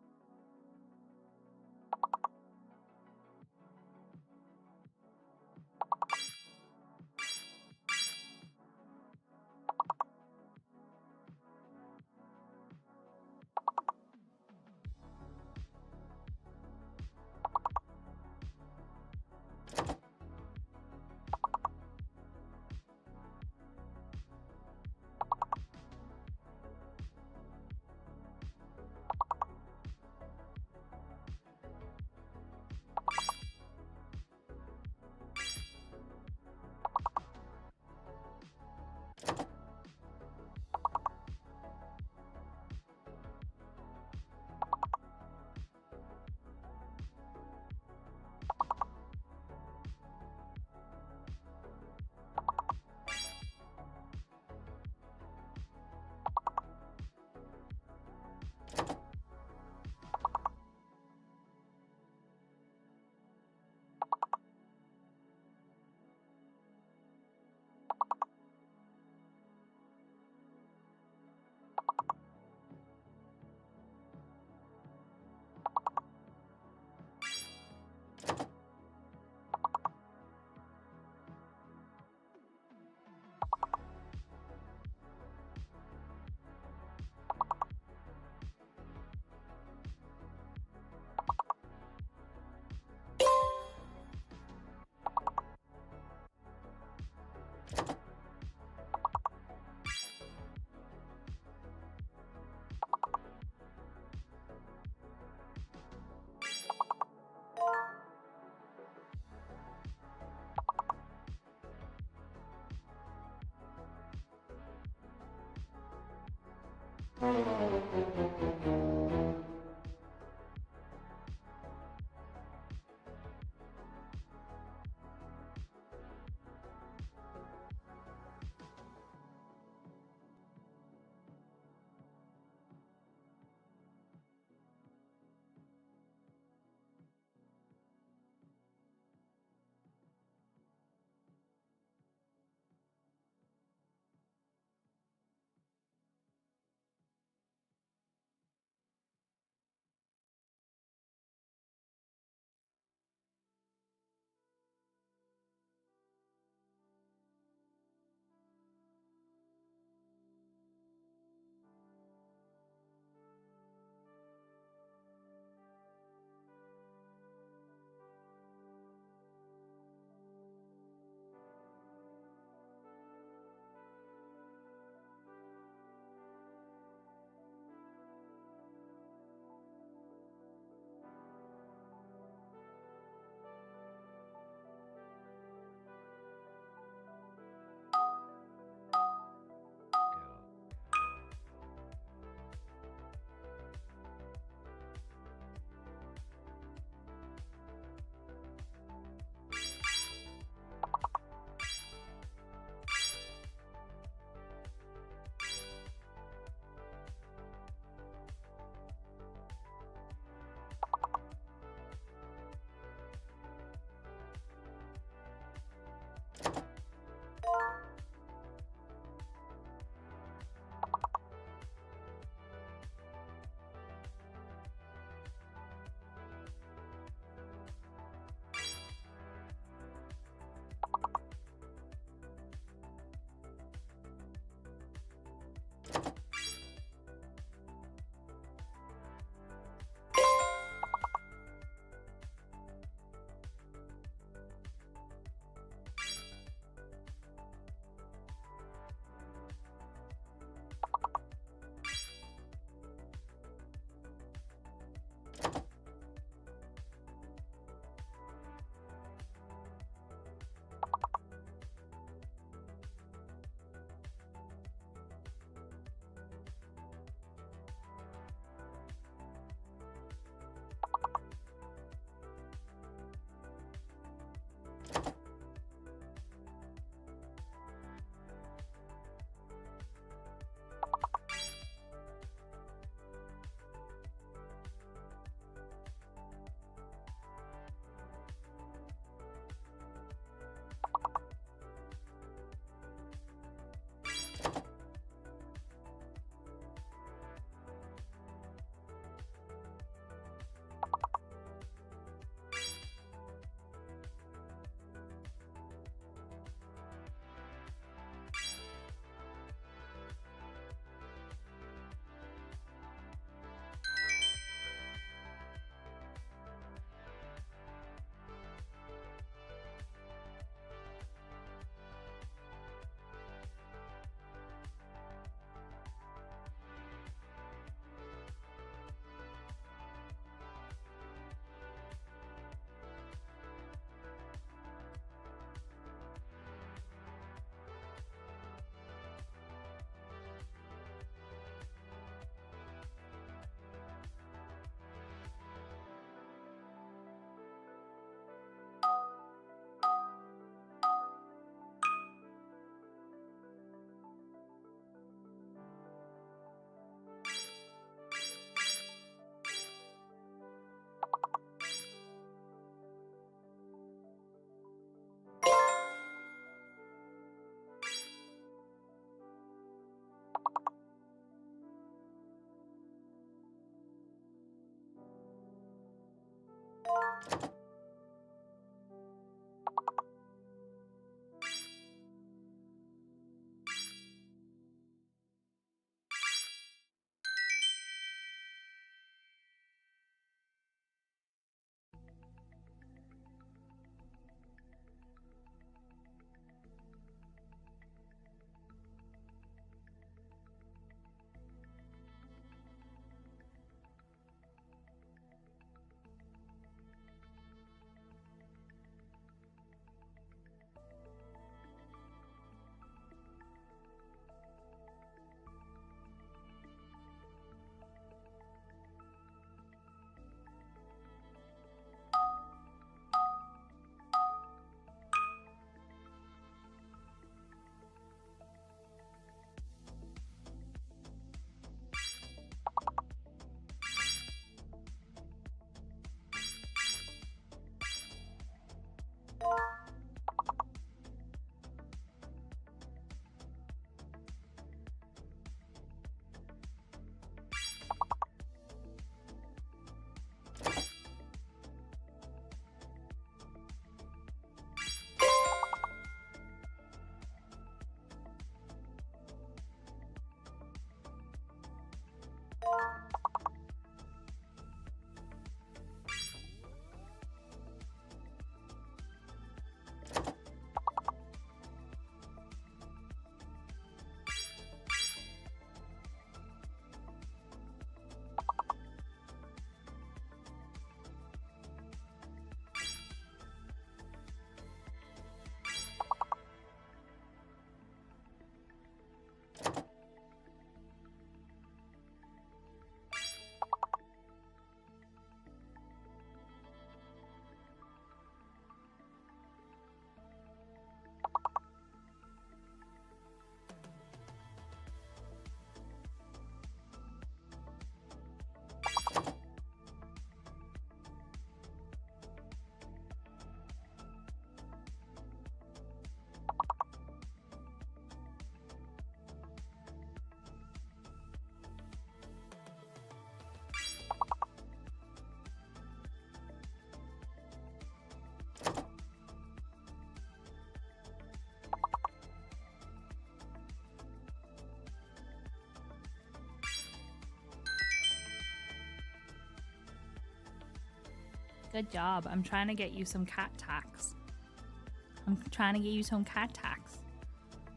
Speaker 1: Good job. I'm trying to get you some cat tax.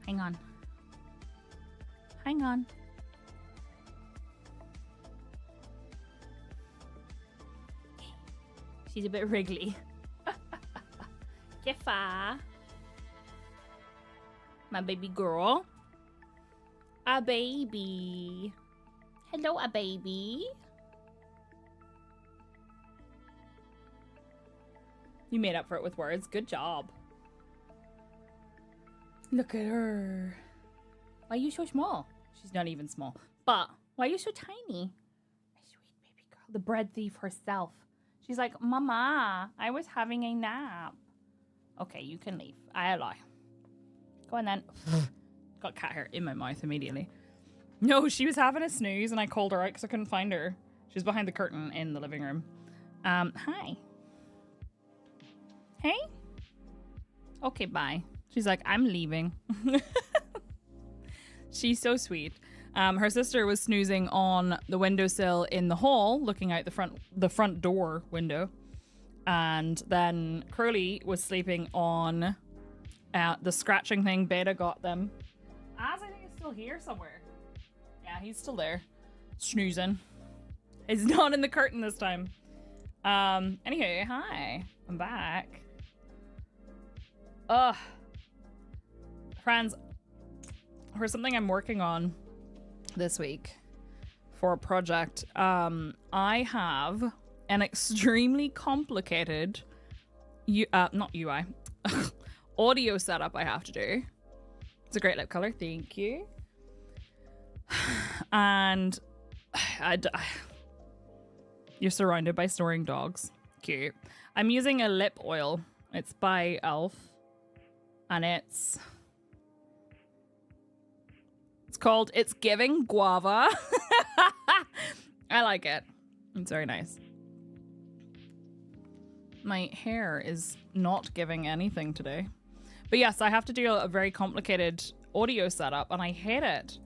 Speaker 1: Hang on. She's a bit wriggly. Kiffa. My baby girl. A baby. Hello, a baby. You made up for it with words. Good job. Look at her. Why are you so small? She's not even small. But why are you so tiny? My sweet baby girl. The bread thief herself. She's like, Mama, I was having a nap. Okay, you can leave. I allow. Go on then. Got cat hair in my mouth immediately. No, she was having a snooze and I called her out because I couldn't find her. She was behind the curtain in the living room. Hi. Hey? Okay, bye. She's like, I'm leaving. She's so sweet. Her sister was snoozing on the windowsill in the hall, looking out the front door window. And then Curly was sleeping on the scratching thing Beta got them. Az, I think, is still here somewhere. Yeah, he's still there. Snoozing. He's not in the curtain this time. Anywho, hi. I'm back. Ugh. Friends, for something I'm working on this week for a project, I have an extremely complicated not UI audio setup I have to do. It's a great lip color, thank you. And you're surrounded by snoring dogs. Cute. I'm using a lip oil. It's by Elf, and it's called It's Giving Guava. I like it. It's very nice. My hair is not giving anything today. But yes, I have to do a very complicated audio setup, and I hate it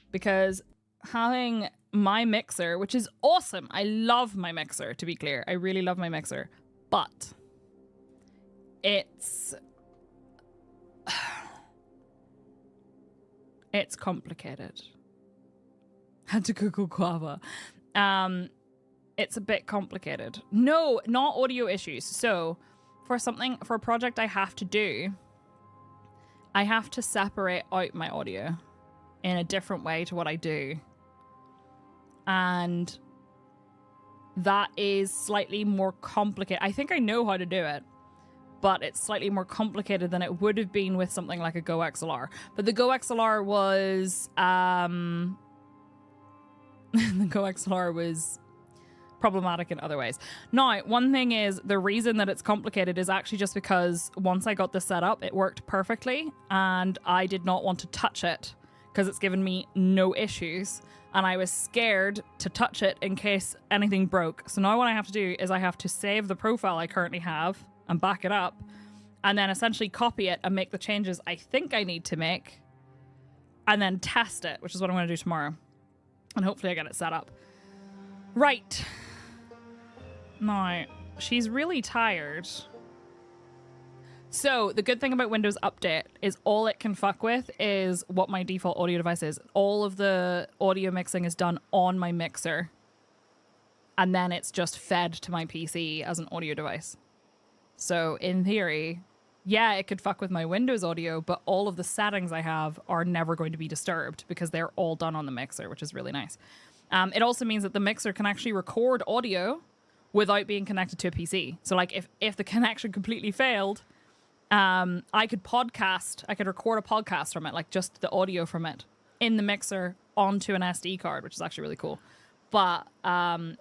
Speaker 1: because having my mixer, which is awesome. I love my mixer, to be clear. I really love my mixer. But it's complicated. Had to Google guava. It's a bit complicated. No, not audio issues. So for a project I have to do, I have to separate out my audio in a different way to what I do. And that is slightly more complicated. I think I know how to do it, but it's slightly more complicated than it would have been with something like a Go XLR. But the Go XLR was the Go XLR was problematic in other ways. Now, one thing is, the reason that it's complicated is actually just because once I got this set up, it worked perfectly, and I did not want to touch it because it's given me no issues, and I was scared to touch it in case anything broke. So now what I have to do is I have to save the profile I currently have and back it up, and then essentially copy it and make the changes I think I need to make, and then test it, which is what I'm going to do tomorrow. And hopefully I get it set up. Right. Now, she's really tired. So the good thing about Windows Update is all it can fuck with is what my default audio device is. All of the audio mixing is done on my mixer, and then it's just fed to my PC as an audio device. So in theory, yeah, it could fuck with my Windows audio, but all of the settings I have are never going to be disturbed because they're all done on the mixer, which is really nice. It also means that the mixer can actually record audio without being connected to a PC. So like if the connection completely failed, I could record a podcast from it, like just the audio from it in the mixer onto an SD card, which is actually really cool. But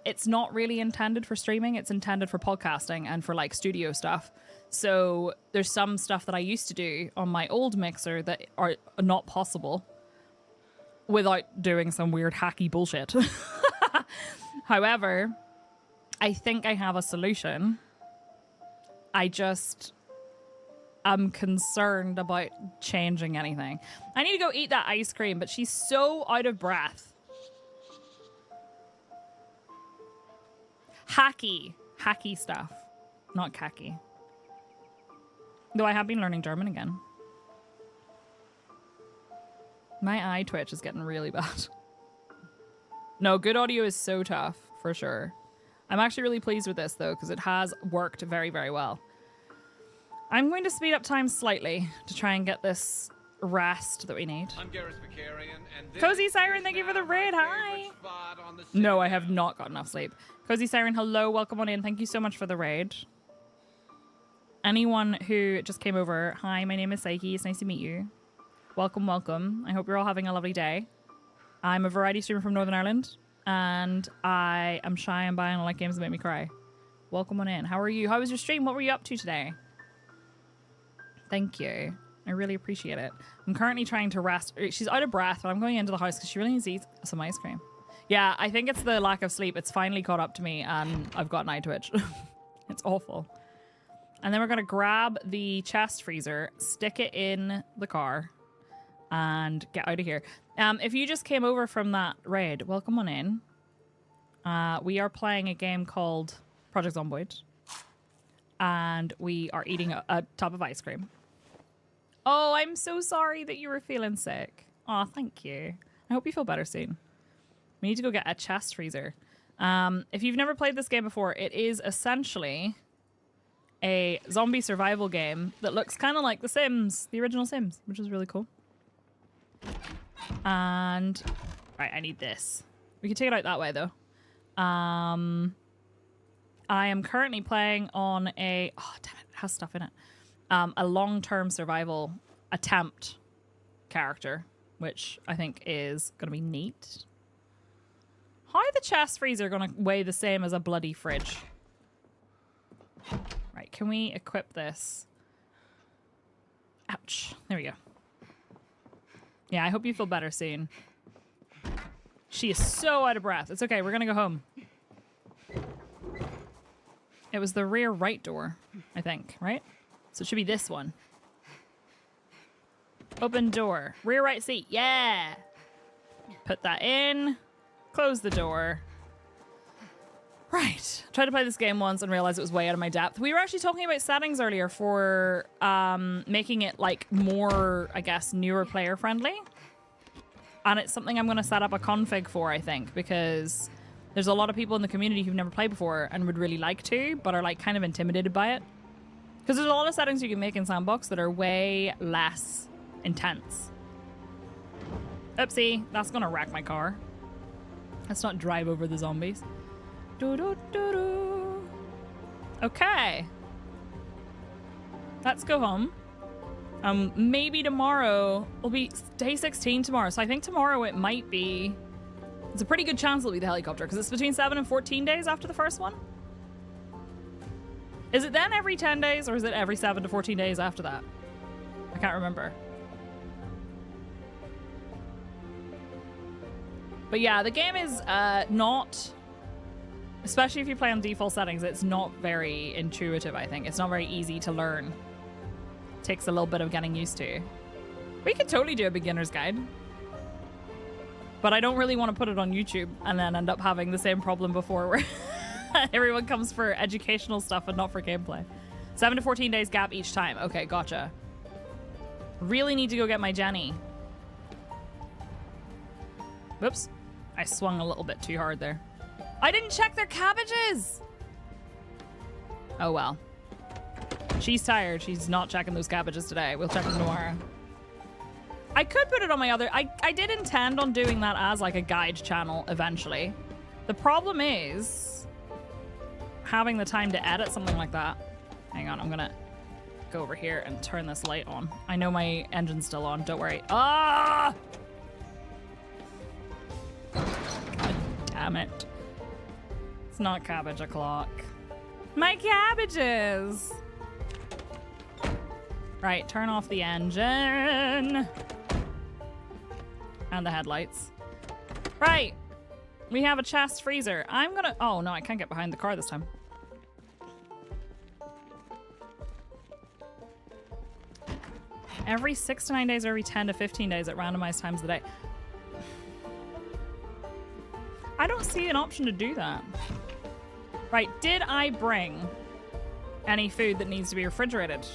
Speaker 1: it's not really intended for streaming. It's intended for podcasting and for like studio stuff. So there's some stuff that I used to do on my old mixer that are not possible without doing some weird hacky bullshit. However, I think I have a solution. I just am concerned about changing anything. I need to go eat that ice cream, but she's so out of breath. Hacky hacky stuff, not khaki. Though I have been learning German again. My eye twitch is getting really bad. No, good audio is so tough, for sure. I'm actually really pleased with this, though, because it has worked very, very well. I'm going to speed up time slightly to try and get this rest that we need. I'm and Cozy Siren, thank you for the raid. Hi. No, I have not got enough sleep. Cozy Siren, hello, welcome on in. Thank you so much for the raid. Anyone who just came over, hi, my name is Saiki. It's nice to meet you. Welcome, welcome. I hope you're all having a lovely day. I'm a variety streamer from Northern Ireland, and I am shy and bi and I like games that make me cry. Welcome on in. How are you? How was your stream? What were you up to today? Thank you. I really appreciate it. I'm currently trying to rest. She's out of breath, but I'm going into the house because she really needs to eat some ice cream. Yeah, I think it's the lack of sleep. It's finally caught up to me, and I've got an eye twitch. It's awful. And then we're going to grab the chest freezer, stick it in the car, and get out of here. If you just came over from that raid, welcome on in. We are playing a game called Project Zomboid, and we are eating a tub of ice cream. Oh, I'm so sorry that you were feeling sick. Oh, thank you. I hope you feel better soon. We need to go get a chest freezer. If you've never played this game before, it is essentially a zombie survival game that looks kind of like The Sims, the original Sims, which is really cool. And right, I need this. We can take it out that way though. I am currently playing on a damn it has stuff in it. A long-term survival attempt character, which I think is gonna be neat. How are the chest freezer gonna weigh the same as a bloody fridge? Right, can we equip this? Ouch. There we go. Yeah, I hope you feel better soon. She is so out of breath. It's okay, we're gonna go home. It was the rear right door, I think, right? So it should be this one. Open door. Rear right seat. Yeah! Put that in. Close the door. Right. Tried to play this game once and realized it was way out of my depth. We were actually talking about settings earlier for making it like more, I guess, newer player friendly. And it's something I'm going to set up a config for, I think, because there's a lot of people in the community who've never played before and would really like to, but are like kind of intimidated by it. Because there's a lot of settings you can make in Sandbox that are way less intense. Oopsie, that's going to wreck my car. Let's not drive over the zombies. Okay. Let's go home. Maybe tomorrow will be day 16 tomorrow. So I think tomorrow it might be... It's a pretty good chance it'll be the helicopter because it's between 7 and 14 days after the first one. Is it then every 10 days or is it every 7 to 14 days after that? I can't remember. But yeah, the game is not... Especially if you play on default settings, it's not very intuitive, I think. It's not very easy to learn. It takes a little bit of getting used to. We could totally do a beginner's guide. But I don't really want to put it on YouTube and then end up having the same problem before where everyone comes for educational stuff and not for gameplay. 7 to 14 days gap each time. Okay, gotcha. Really need to go get my Jenny. Whoops. I swung a little bit too hard there. I didn't check their cabbages! Oh well. She's tired. She's not checking those cabbages today. We'll check them tomorrow. I could put it on my other... I did intend on doing that as like a guide channel eventually. The problem is having the time to edit something like that. Hang on, I'm gonna go over here and turn this light on. I know my engine's still on. Don't worry. Ah! God damn it. It's not cabbage o'clock. My cabbages! Right, turn off the engine. And the headlights. Right. We have a chest freezer. I'm gonna... Oh, no, I can't get behind the car this time. Every 6 to 9 days or every 10 to 15 days at randomized times of the day. I don't see an option to do that. Right, did I bring any food that needs to be refrigerated?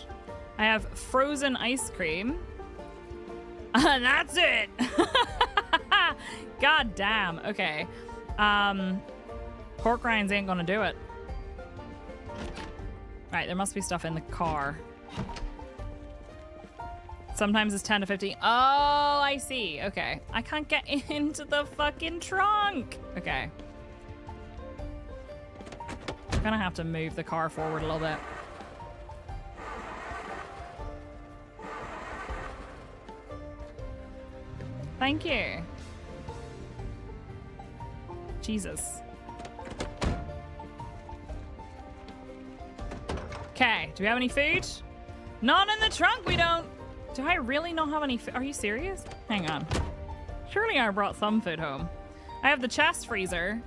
Speaker 1: I have frozen ice cream. And that's it. God damn. Okay. Pork rinds ain't gonna do it. Right, there must be stuff in the car. Sometimes it's 10 to 15. Oh, I see. Okay. I can't get into the fucking trunk. Okay. I'm gonna have to move the car forward a little bit. Thank you. Jesus. Okay, do we have any food? Not in the trunk, we don't. Do I really not have any food? Are you serious? Hang on. Surely I brought some food home. I have the chest freezer.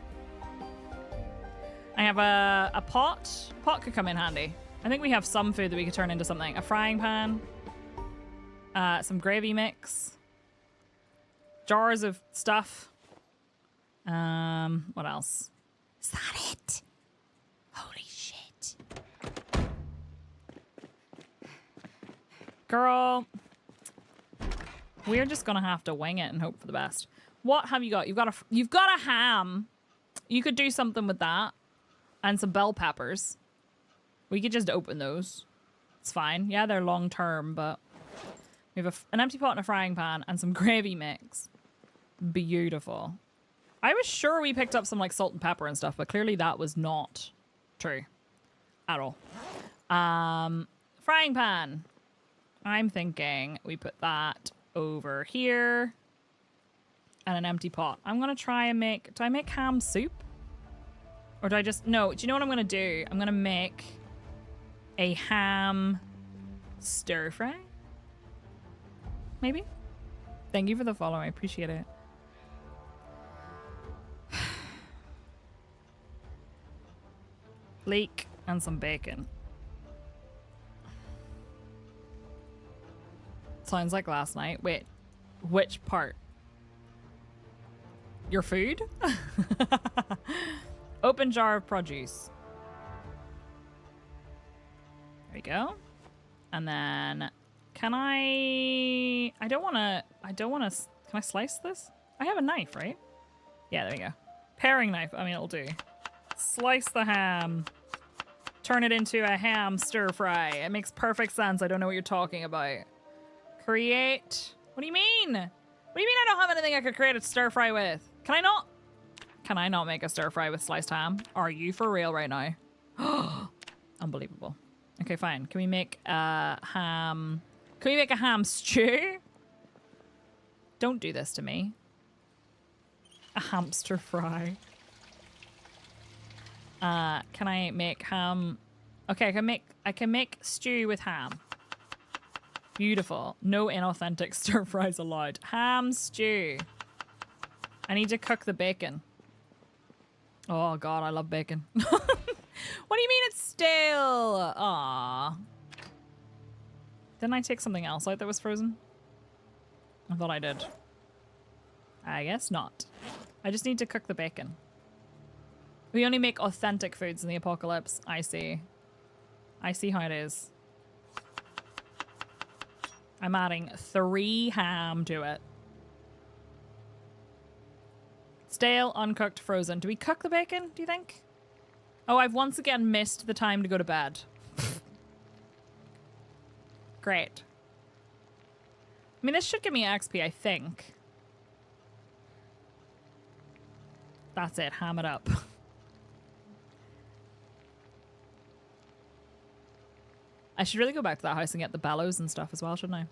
Speaker 1: I have a pot. Pot could come in handy. I think we have some food that we could turn into something. A frying pan. Some gravy mix. Jars of stuff. What else? Is that it? Holy shit. Girl. We're just gonna have to wing it and hope for the best. What have you got? You've got a ham. You could do something with that. And some bell peppers. We could just open those. It's fine. Yeah, they're long term, but we have an empty pot and a frying pan and some gravy mix. Beautiful. I was sure we picked up some like salt and pepper and stuff, but clearly that was not true at all. Frying pan. I'm thinking we put that over here and an empty pot. I'm gonna try and do I make ham soup? Or do I just, no, do you know what I'm gonna do? I'm gonna make a ham stir fry? Maybe? Thank you for the follow, I appreciate it. Leek and some bacon. Sounds like last night. Wait, which part? Your food? Open jar of produce. There we go. And then can I don't want to, can I slice this? I have a knife, right? Yeah, there we go. Paring knife. I mean, it'll do. Slice the ham. Turn it into a ham stir fry. It makes perfect sense. I don't know what you're talking about. Create. What do you mean? What do you mean I don't have anything I could create a stir fry with? Can I not? Can I not make a stir fry with sliced ham? Are you for real right now? Unbelievable. Okay, fine. Can we make a ham? Can we make a ham stew? Don't do this to me. A hamster fry. Can I make ham? Okay, I can make stew with ham. Beautiful. No inauthentic stir fries allowed. Ham stew. I need to cook the bacon. Oh god, I love bacon. What do you mean it's stale? Aww. Didn't I take something else out that was frozen? I thought I did. I guess not. I just need to cook the bacon. We only make authentic foods in the apocalypse. I see. I see how it is. I'm adding 3 ham to it. Stale, uncooked, frozen. Do we cook the bacon, do you think? Oh, I've once again missed the time to go to bed. Great. I mean, this should give me XP, I think. That's it, ham it up. I should really go back to that house and get the bellows and stuff as well, shouldn't I?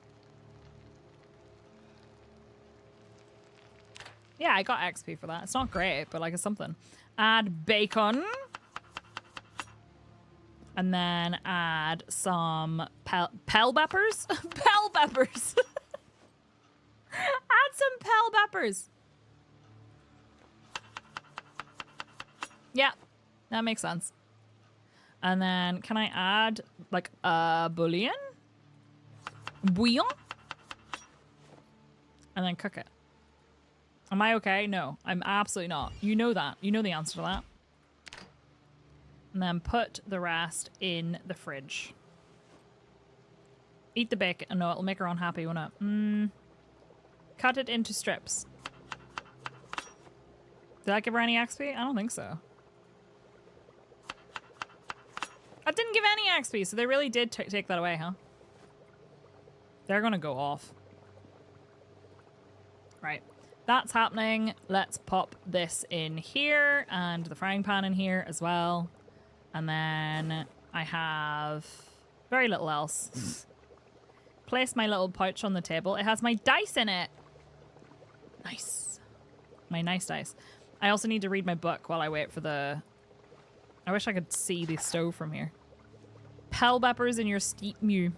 Speaker 1: Yeah, I got XP for that. It's not great, but like it's something. Add bacon. And then add some bell peppers. Bell peppers. Add some bell peppers. Yeah, that makes sense. And then can I add like a bouillon? Bouillon? And then cook it. Am I okay? No, I'm absolutely not. You know that. You know the answer to that. And then put the rest in the fridge. Eat the bacon. No, it'll make her unhappy, won't it? Cut it into strips. Did I give her any XP? I don't think so. I didn't give any XP, so they really did take that away, huh? They're gonna go off. Right. That's happening. Let's pop this in here and the frying pan in here as well. And then I have very little else. Place my little pouch on the table. It has my dice in it. Nice. My nice dice. I also need to read my book while I wait for the... I wish I could see the stove from here. Bell peppers in your steep mew.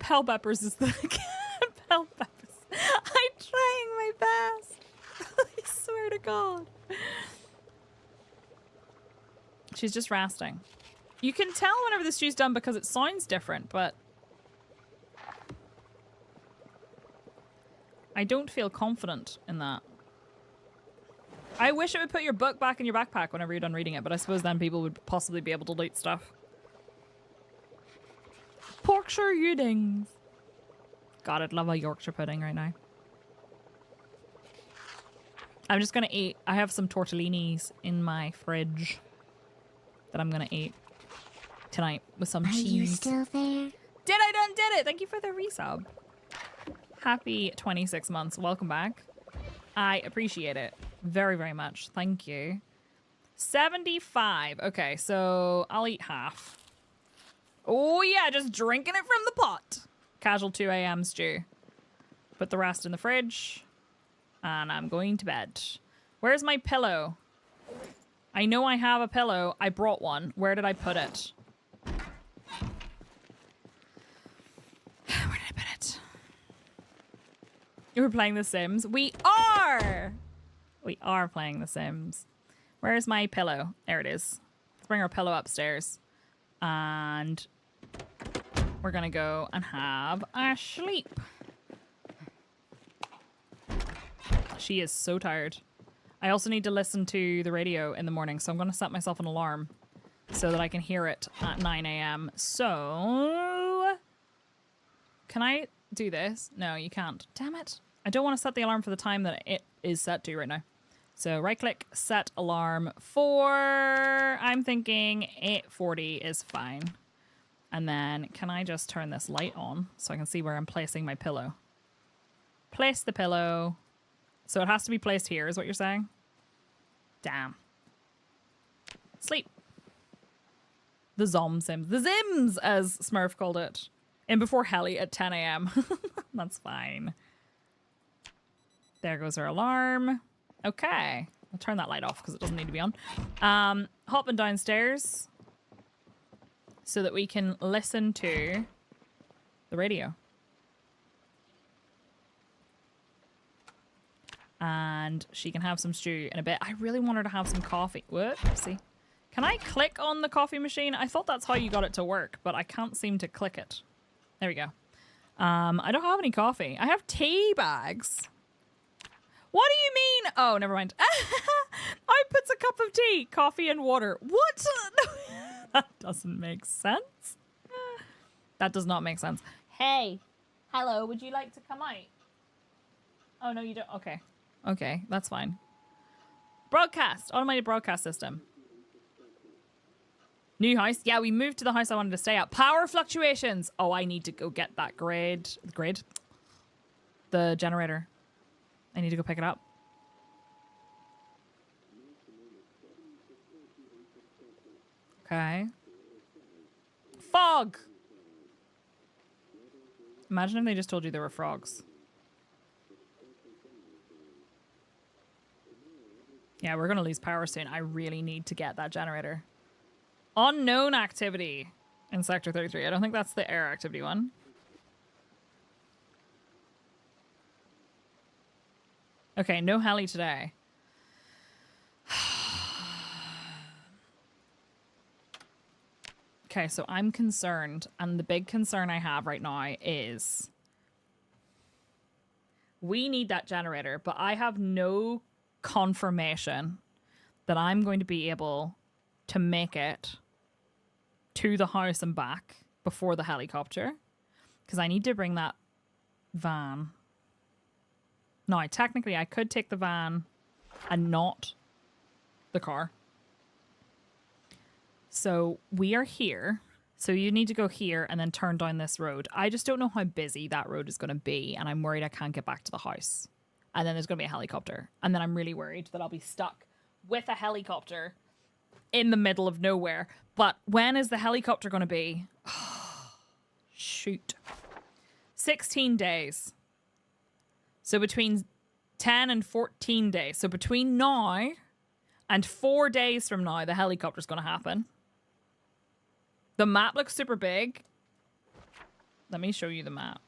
Speaker 1: Bell peppers is the... Bell peppers. I'm trying my best. I swear to God. She's just resting. You can tell whenever the stew's done because it sounds different, but... I don't feel confident in that. I wish it would put your book back in your backpack whenever you're done reading it, but I suppose then people would possibly be able to loot stuff. Yorkshire Udings. God, I'd love a Yorkshire pudding right now. I'm just gonna eat. I have some tortellinis in my fridge that I'm gonna eat tonight with some cheese.
Speaker 2: Are you still there?
Speaker 1: Did it! Thank you for the resub. Happy 26 months. Welcome back. I appreciate it very, very much. Thank you. 75. Okay, so I'll eat half. Oh yeah, just drinking it from the pot. Casual 2 a.m. stew. Put the rest in the fridge. And I'm going to bed. Where's my pillow? I know I have a pillow. I brought one. Where did I put it? Where did I put it? We're playing The Sims. We are! We are playing The Sims. Where's my pillow? There it is. Let's bring our pillow upstairs. And we're gonna go and have a sleep. She is so tired. I also need to listen to the radio in the morning, so I'm gonna set myself an alarm so that I can hear it at 9 a.m. So, can I do this? No, you can't. Damn it. I don't want to set the alarm for the time that it is set to right now. So right click, set alarm for, I'm thinking 8:40 is fine. And then can I just turn this light on so I can see where I'm placing my pillow? Place the pillow. So it has to be placed here, is what you're saying? Damn. Sleep. The Sims. The Zims, as Smurf called it. In before Helly at 10 a.m. That's fine. There goes our alarm. Okay. I'll turn that light off because it doesn't need to be on. Hopping downstairs so that we can listen to the radio. And she can have some stew in a bit. I really want her to have some coffee. Whoopsie. Can I click on the coffee machine? I thought that's how you got it to work, but I can't seem to click it. There we go. I don't have any coffee. I have tea bags. What do you mean? Oh, never mind. I put a cup of tea, coffee, and water. What? That doesn't make sense. That does not make sense. Hey. Hello. Would you like to come out? Oh, no, you don't. Okay. Okay, that's fine. Broadcast. Automated broadcast system. New house. Yeah, we moved to the house I wanted to stay at. Power fluctuations. Oh, I need to go get that grid. The generator. I need to go pick it up. Okay. Fog. Imagine if they just told you there were frogs. Yeah, we're going to lose power soon. I really need to get that generator. Unknown activity in Sector 33. I don't think that's the air activity one. Okay, no heli today. Okay, so I'm concerned, and the big concern I have right now is we need that generator, but I have no confirmation that I'm going to be able to make it to the house and back before the helicopter. Because I need to bring that van. Now, technically, I could take the van and not the car. So we are here. So you need to go here and then turn down this road. I just don't know how busy that road is going to be. And I'm worried I can't get back to the house. And then there's going to be a helicopter. And then I'm really worried that I'll be stuck with a helicopter in the middle of nowhere. But when is the helicopter going to be? Shoot. 16 days. So between 10 and 14 days. So between now and 4 days from now, the helicopter's going to happen. The map looks super big. Let me show you the map.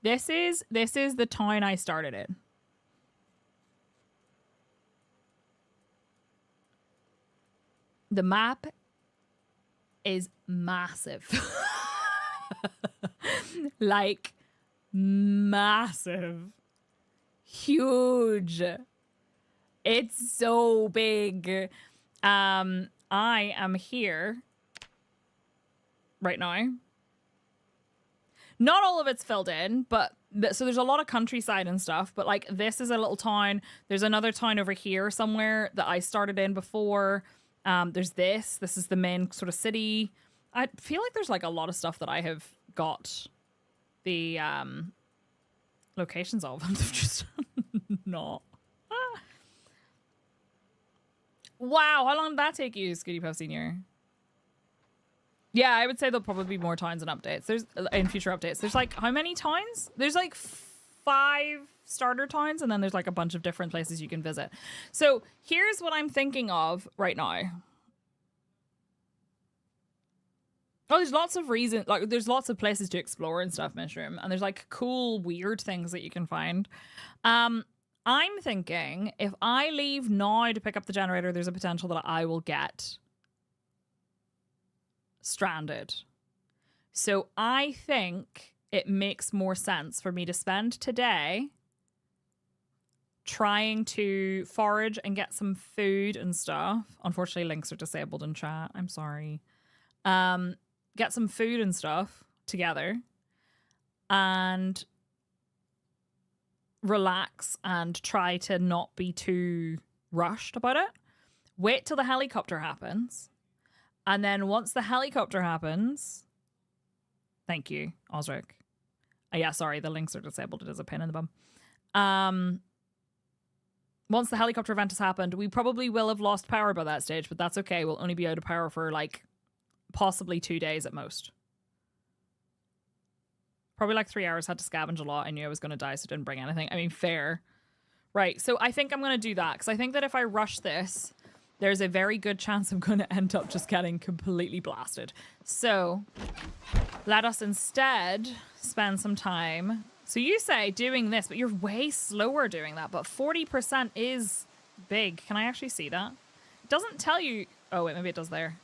Speaker 1: This is the town I started in. The map is massive. Like, massive. Huge. It's so big. I am here right now. Not all of it's filled in, but so there's a lot of countryside and stuff, but like this is a little town. There's another town over here somewhere that I started in before. There's this is the main sort of city. I feel like there's like a lot of stuff that I have got the locations of. I'm just not. Wow, how long did that take you, Scooty Puff Senior? Yeah, I would say there'll probably be more towns and updates. There's in future updates. There's like how many towns? There's like 5 starter towns, and then there's like a bunch of different places you can visit. So here's what I'm thinking of right now. Oh, there's lots of reasons. Like, there's lots of places to explore and stuff, Mushroom, and there's like cool, weird things that you can find. I'm thinking if I leave now to pick up the generator, there's a potential that I will get stranded. So I think it makes more sense for me to spend today trying to forage and get some food and stuff. Unfortunately, links are disabled in chat. I'm sorry. Get some food and stuff together and relax and try to not be too rushed about it. Wait till the helicopter happens. And then once the helicopter happens, thank you, Osric. Yeah, sorry, the links are disabled. It is a pain in the bum. Once the helicopter event has happened, we probably will have lost power by that stage, but that's okay. We'll only be out of power for like possibly 2 days at most. Probably like 3 hours, had to scavenge a lot. I knew I was going to die, so didn't bring anything. I mean, fair. Right, so I think I'm going to do that, because I think that if I rush this, there's a very good chance I'm going to end up just getting completely blasted. So let us instead spend some time. So you say doing this, but you're way slower doing that, but 40% is big. Can I actually see that? It doesn't tell you. Oh, wait, maybe it does there.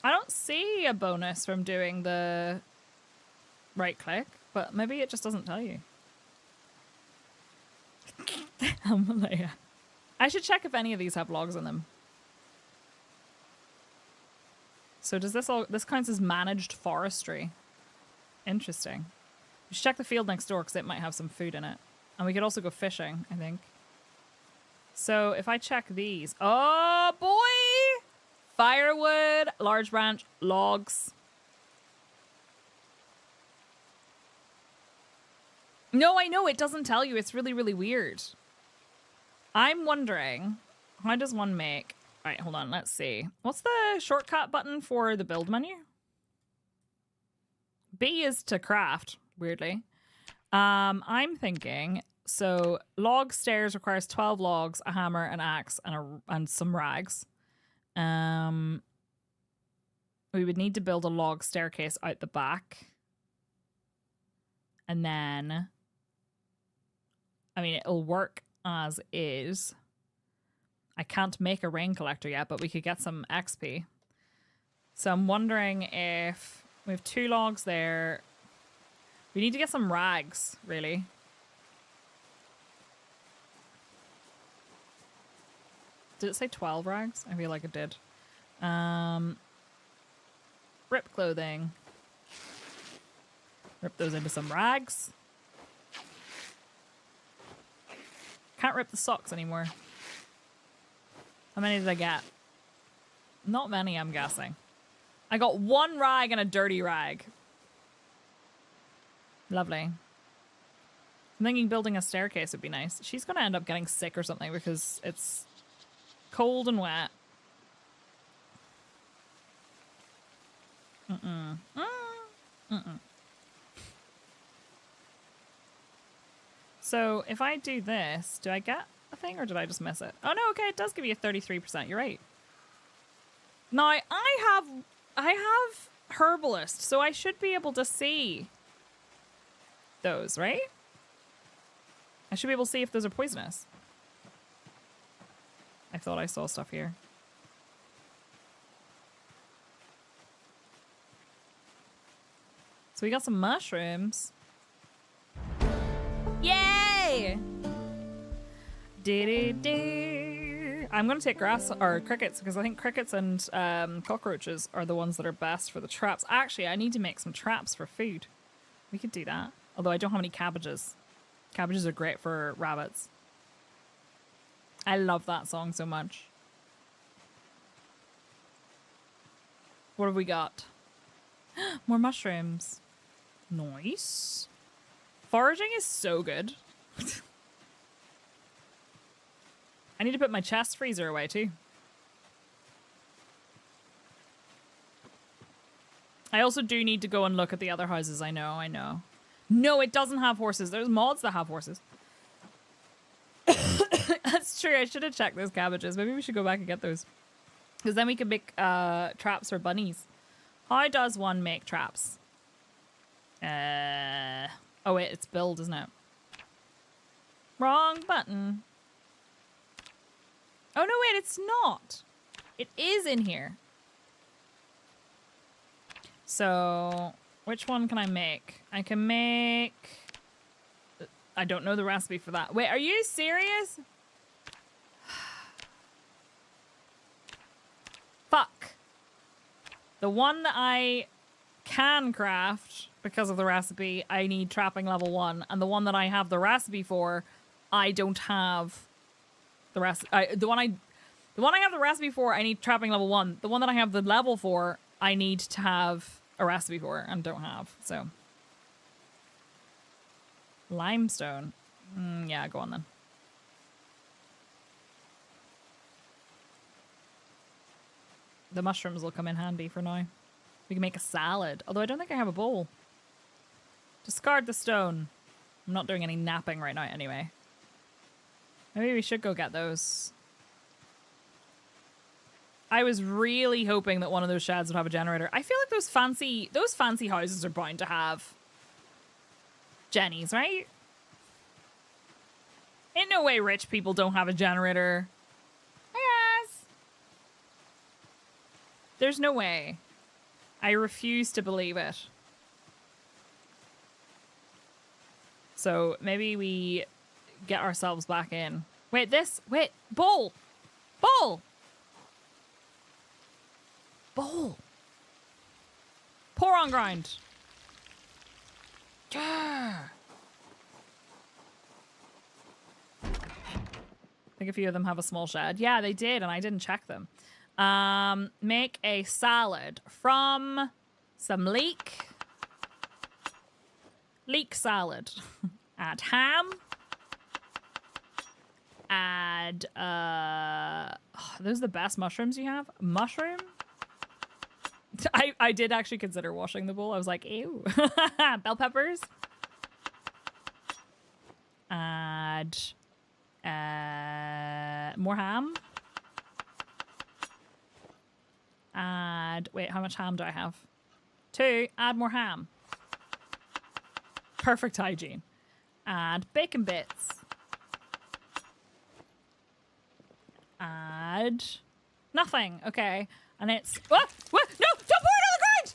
Speaker 1: I don't see a bonus from doing the right click, but maybe it just doesn't tell you. Malaya. I should check if any of these have logs in them. So does this counts as managed forestry? Interesting. We should check the field next door because it might have some food in it. And we could also go fishing, I think. So if I check these. Oh, boy! Firewood, large branch, logs. No, I know. It doesn't tell you. It's really, really weird. I'm wondering, how does one make... All right, hold on. Let's see. What's the shortcut button for the build menu? B is to craft, weirdly. I'm thinking... So, log stairs requires 12 logs, a hammer, an axe, and some rags. We would need to build a log staircase out the back. And then, I mean, it'll work as is. I can't make a rain collector yet, but we could get some XP. So I'm wondering if we have 2 logs there. We need to get some rags, really. Did it say 12 rags? I feel like it did. Rip clothing. Rip those into some rags. Can't rip the socks anymore. How many did I get? Not many, I'm guessing. I got 1 rag and a dirty rag. Lovely. I'm thinking building a staircase would be nice. She's going to end up getting sick or something because it's cold and wet. So if I do this, do I get a thing or did I just miss it? Oh no, okay, it does give you a 33%. You're right. Now I have Herbalist, so I should be able to see those, right? I should be able to see if those are poisonous. I thought I saw stuff here. So we got some mushrooms. Yay! I'm gonna take grass or crickets because I think crickets and cockroaches are the ones that are best for the traps. Actually, I need to make some traps for food. We could do that. Although I don't have any cabbages. Cabbages are great for rabbits. I love that song so much. What have we got? More mushrooms. Nice. Foraging is so good. I need to put my chest freezer away too. I also do need to go and look at the other houses. I know. No, it doesn't have horses. There's mods that have horses. That's true. I should have checked those cabbages. Maybe we should go back and get those. Because then we could make traps for bunnies. How does one make traps? Oh wait, it's build, isn't it? Wrong button. Oh no, wait, it's not. It is in here. So, which one can I make? I can make... I don't know the recipe for that. Wait, are you serious? Fuck. The one that I can craft because of the recipe, I need trapping level 1. And the one that I have the recipe for, I don't have the rest. The one I have the recipe for, I need trapping level 1. The one that I have the level for, I need to have a recipe for and don't have. So limestone. Yeah, go on then. The mushrooms will come in handy for now. We can make a salad. Although I don't think I have a bowl. Discard the stone. I'm not doing any napping right now anyway. Maybe we should go get those. I was really hoping that one of those sheds would have a generator. I feel like those fancy houses are bound to have Jennies, right? Ain't no way rich people don't have a generator. Yes. There's no way. I refuse to believe it. So maybe we get ourselves back in. Wait, bowl! Bowl! Bowl! Pour on grind. Yeah. I think a few of them have a small shed. Yeah, they did, and I didn't check them. Make a salad from some leek salad. Add ham. Add those are the best mushrooms you have. Mushroom. I did actually consider washing the bowl. I was like, ew. Bell peppers. Add more ham. Add, wait, how much ham do I have? 2. Add more ham. Perfect hygiene. Add bacon bits. Add nothing. Okay. And it's... What? What? No! Don't pour it on the ground!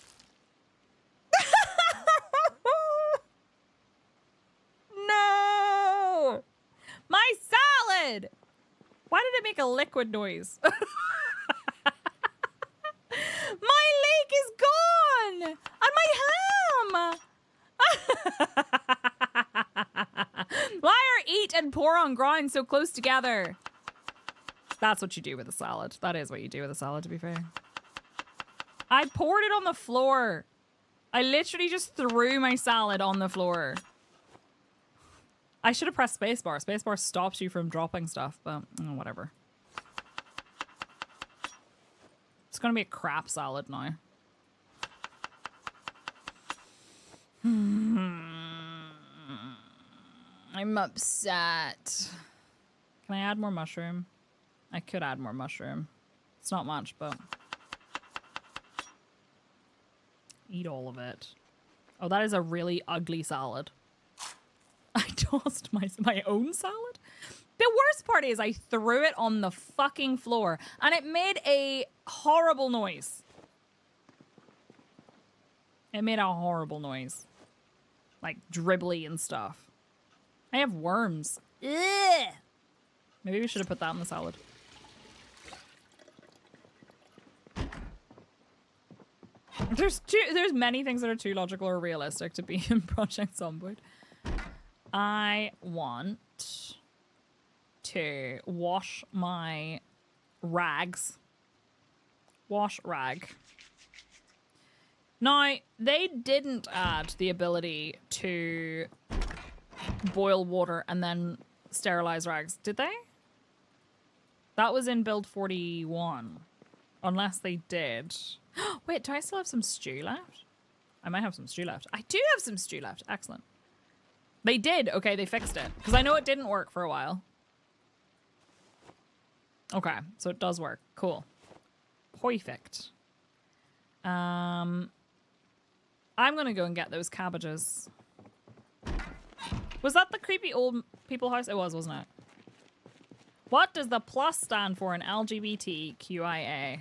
Speaker 1: No! My salad! Why did it make a liquid noise? My lake is gone! And my ham! Why are eat and pour on ground so close together? That's what you do with a salad. That is what you do with a salad, to be fair. I poured it on the floor. I literally just threw my salad on the floor. I should have pressed spacebar. Spacebar stops you from dropping stuff, but whatever. It's gonna be a crap salad now. I'm upset. Can I add more mushroom? I could add more mushroom. It's not much, but... Eat all of it. Oh, that is a really ugly salad. I tossed my own salad? The worst part is I threw it on the fucking floor and it made a horrible noise. It made a horrible noise. Like dribbly and stuff. I have worms. Ugh. Maybe we should have put that in the salad. There's many things that are too logical or realistic to be in Project Zomboid. I want to wash my rags. Wash rag. Now, they didn't add the ability to boil water and then sterilize rags, did they? That was in build 41. Unless they did. Wait, do I still have some stew left? I might have some stew left. I do have some stew left. Excellent. They did. Okay, they fixed it. Because I know it didn't work for a while. Okay, so it does work. Cool. Perfect. I'm going to go and get those cabbages. Was that the creepy old people house? It was, wasn't it? What does the plus stand for in LGBTQIA?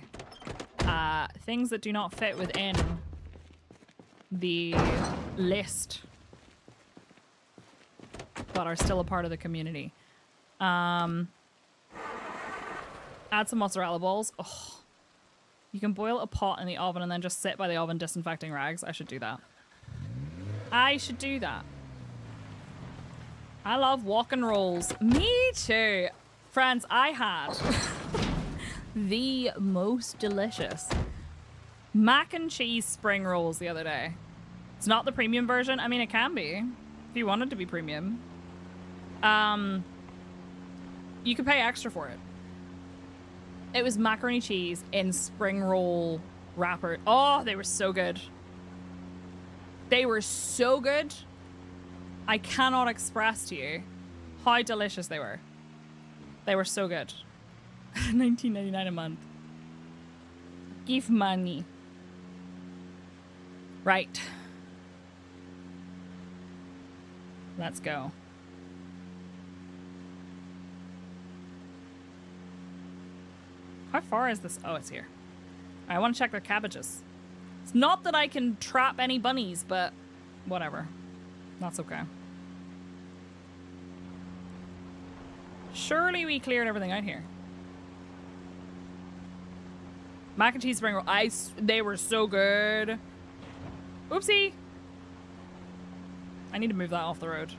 Speaker 1: Things that do not fit within the list, but are still a part of the community. Add some mozzarella balls. Oh, you can boil a pot in the oven and then just sit by the oven disinfecting rags. I should do that. I should do that. I love walk and rolls. Me too. Friends, I had the most delicious mac and cheese spring rolls the other day. It's not the premium version. I mean, it can be if you want it to be premium. You could pay extra for it. It was macaroni cheese in spring roll wrapper. Oh, they were so good. They were so good. I cannot express to you how delicious they were. They were so good. $19.99 a month. Give money. Right. Let's go. How far is this? Oh, it's here. I want to check their cabbages. It's not that I can trap any bunnies, but whatever. That's okay. Surely we cleared everything out here. Mac and cheese spring roll. They were so good. Oopsie. I need to move that off the road.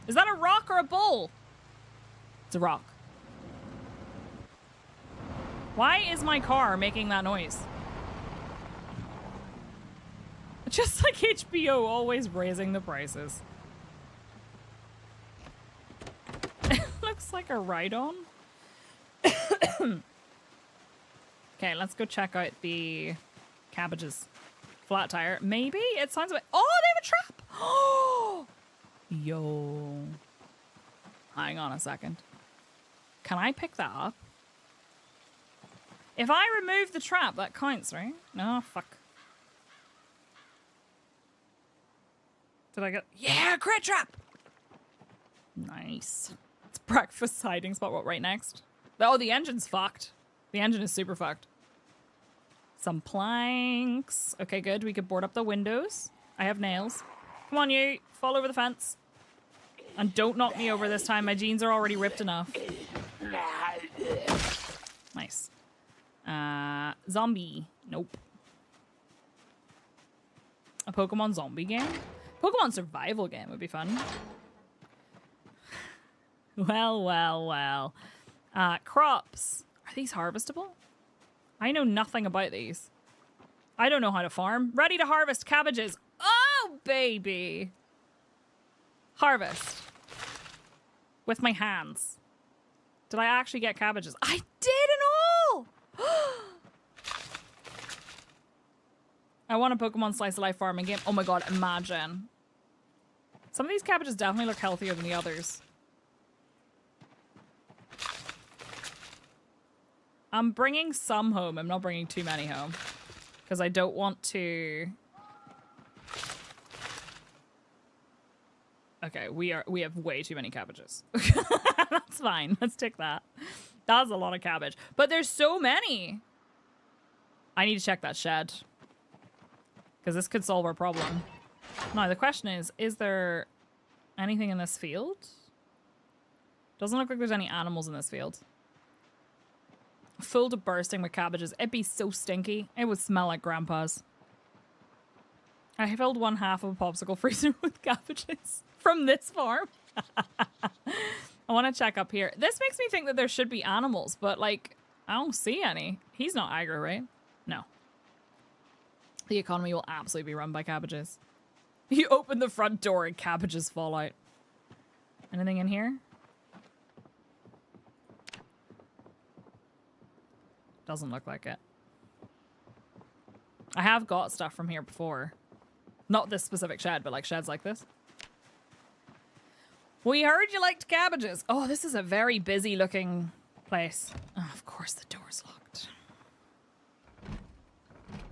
Speaker 1: Is that a rock or a bull? It's a rock. Why is my car making that noise? Just like HBO, always raising the prices. It looks like a ride-on. Okay, let's go check out the cabbages. Flat tire. Maybe? It sounds like... Oh, they have a trap! Oh! Yo. Hang on a second. Can I pick that up? If I remove the trap, that counts, right? No, fuck. Did I get... Yeah, crit trap! Nice. It's breakfast hiding spot. What, right next? Oh, the engine's fucked. The engine is super fucked. Some planks. Okay, good. We could board up the windows. I have nails. Come on, you. Fall over the fence. And don't knock me over this time. My jeans are already ripped enough. Nice. Zombie. Nope. A Pokemon zombie game? Pokemon survival game would be fun. Well, well, well. Crops. Are these harvestable? I know nothing about these. I don't know how to farm. Ready to harvest cabbages. Oh, baby. Harvest. With my hands. Did I actually get cabbages? I did and all! I want a Pokemon Slice of Life farming game. Oh my god, imagine. Some of these cabbages definitely look healthier than the others. I'm bringing some home. I'm not bringing too many home. Because I don't want to... Okay, we have way too many cabbages. That's fine. Let's take that. That's a lot of cabbage. But there's so many. I need to check that shed. Because this could solve our problem. Now, the question is there anything in this field? Doesn't look like there's any animals in this field. Full to bursting with cabbages. It'd be so stinky. It would smell like grandpa's. I filled one half of a popsicle freezer with cabbages from this farm. I want to check up here. This makes me think that there should be animals, but like, I don't see any. He's not aggro, right? No. The economy will absolutely be run by cabbages. You open the front door and cabbages fall out. Anything in here? Doesn't look like it. I have got stuff from here before. Not this specific shed, but like sheds like this. We heard you liked cabbages. Oh, this is a very busy looking place. Oh, of course the door's locked.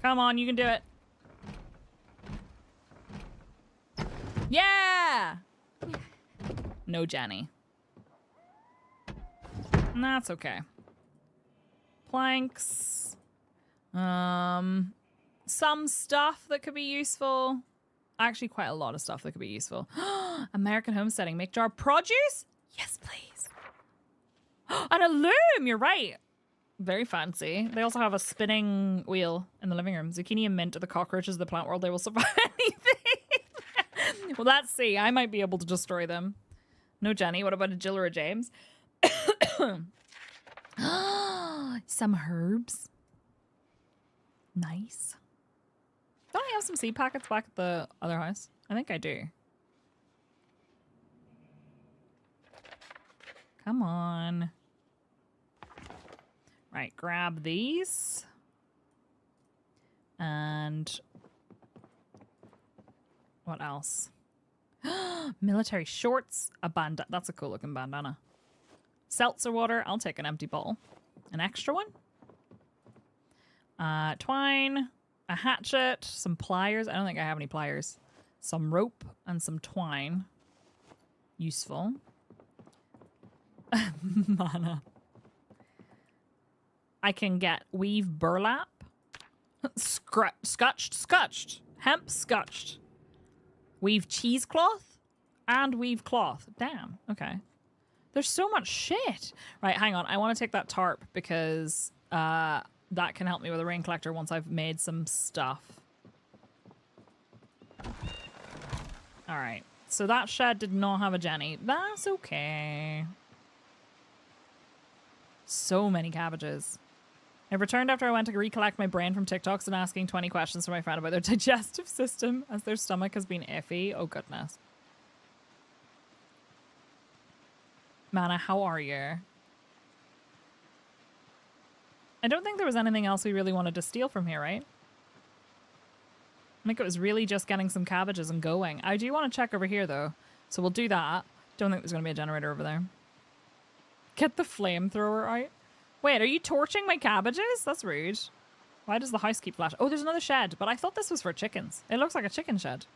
Speaker 1: Come on, you can do it. Yeah! No Jenny. And that's okay. Planks. Some stuff that could be useful. Actually, quite a lot of stuff that could be useful. American homesteading. Make jar produce? Yes, please. And a loom! You're right. Very fancy. They also have a spinning wheel in the living room. Zucchini and mint are the cockroaches of the plant world. They will survive anything. Well, let's see. I might be able to destroy them. No Jenny. What about a Jill or a James? Some herbs. Nice. Don't I have some seed packets back at the other house? I think I do. Come on. Right, grab these. And what else? Military shorts, a bandana. That's a cool looking bandana. Seltzer water. I'll take an empty bottle. An extra one. Twine, a hatchet, some pliers. I don't think I have any pliers. Some rope and some twine. Useful. Mana. I can get weave burlap. Scutched. Hemp scutched. Weave cheesecloth and weave cloth. Damn. Okay. There's so much shit. Right, hang on. I want to take that tarp because that can help me with a rain collector once I've made some stuff. All right. So that shed did not have a Jenny. That's okay. So many cabbages. I returned after I went to recollect my brain from TikToks and asking 20 questions from my friend about their digestive system as their stomach has been iffy. Oh, goodness. Mana, how are you? I don't think there was anything else we really wanted to steal from here, right? I think it was really just getting some cabbages and going. I do want to check over here, though. So we'll do that. Don't think there's going to be a generator over there. Get the flamethrower out. Wait, are you torching my cabbages? That's rude. Why does the house keep flashing? Oh, there's another shed, but I thought this was for chickens. It looks like a chicken shed.